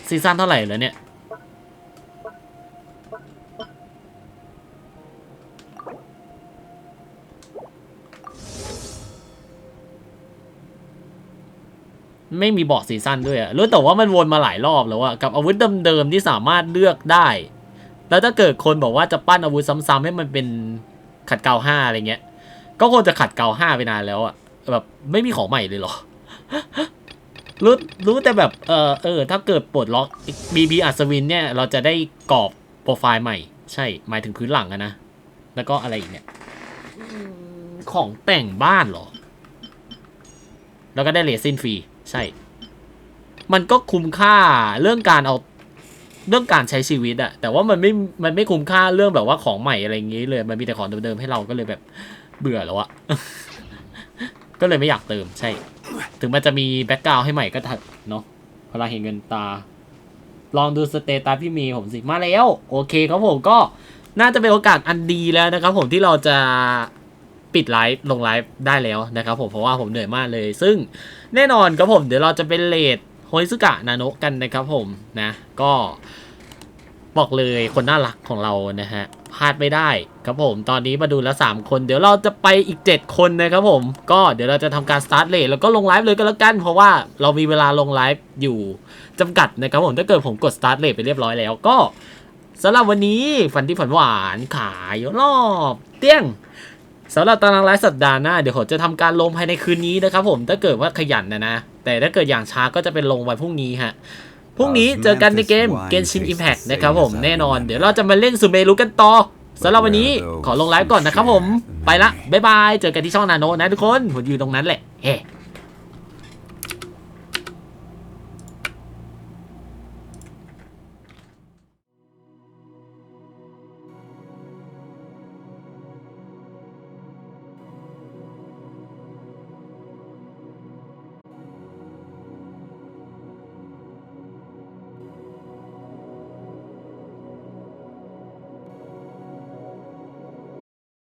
ซีซั่นเท่าไหร่แล้วเนี่ยไม่มีบอกซีซั่นด้วยอะรู้แต่ว่ามันวนมาหลายรอบแล้วอะกับอาวุธเดิมๆที่สามารถเลือกได้แล้วถ้าเกิดคนบอกว่าจะปั้นอาวุธซ้ำๆให้มันเป็นขัดเกลา5อะไรเงี้ยก็คงจะขัดเกลา5ไปนานแล้วอะแบบไม่มีของใหม่เลยหรอรู้แต่แบบถ้าเกิดปลดล็อก BB อัศวินเนี่ยเราจะได้กรอบโปรไฟล์ใหม่ใช่หมายถึงพื้นหลังอะนะแล้วก็อะไรอีกเนี่ยของแต่งบ้านเหรอแล้วก็ได้เรซินฟรีใช่มันก็คุ้มค่าเรื่องการใช้ชีวิตอะแต่ว่ามันไม่คุ้มค่าเรื่องแบบว่าของใหม่อะไรอย่างงี้เลยมันมีแต่ของเดิมๆให้เราก็เลยแบบเบื่อแล้วอะ ก็เลยไม่อยากเติมใช่ถึงมันจะมีแบ็กกราวด์ให้ใหม่ก็ถัดเนาะพลังเห็นเงินตาลองดูสเตตัสพี่เมย์ผมสิมาแล้วโอเคครับผมก็น่าจะเป็นโอกาสอันดีแล้วนะครับผมที่เราจะปิดไลฟ์ลงไลฟ์ได้แล้วนะครับผมเพราะว่าผมเหนื่อยมากเลยซึ่งแน่นอนครับผมเดี๋ยวเราจะเป็นเลดโฮอิซึกะนาโนะกันนะครับผมนะก็บอกเลยคนน่ารักของเรานะฮะพลาดไม่ได้ครับผมตอนนี้มาดูแล้ว3คนเดี๋ยวเราจะไปอีก7คนนะครับผมก็เดี๋ยวเราจะทำการสตาร์ทเลทแล้วก็ลงไลฟ์เลยก็แล้วกันเพราะว่าเรามีเวลาลงไลฟ์อยู่จำกัดนะครับผมถ้าเกิดผมกดสตาร์ทเลทไปเรียบร้อยแล้วก็สำหรับวันนี้ฝันที่ฝันหวานขายรอบเตี้ยงสำหรับตารางไลฟ์สัปดาห์หน้าเดี๋ยวผมจะทำการลงภายในคืนนี้นะครับผมถ้าเกิดว่าขยันนะแต่ถ้าเกิดอย่างช้าก็จะเป็นลงวันพรุ่งนี้ฮะพรุ่งนี้เจอกันในเกม Genshin Impact นะครับผมแน่นอนเดี๋ยวเราจะมาเล่นซูเมรุกันต่อสำหรับวันนี้ขอลงไลฟ์ก่อนนะครับผมไปละบ๊ายบายเจอกันที่ช่องนาโนะนะทุกคนผมอยู่ตรงนั้นแหละเฮ้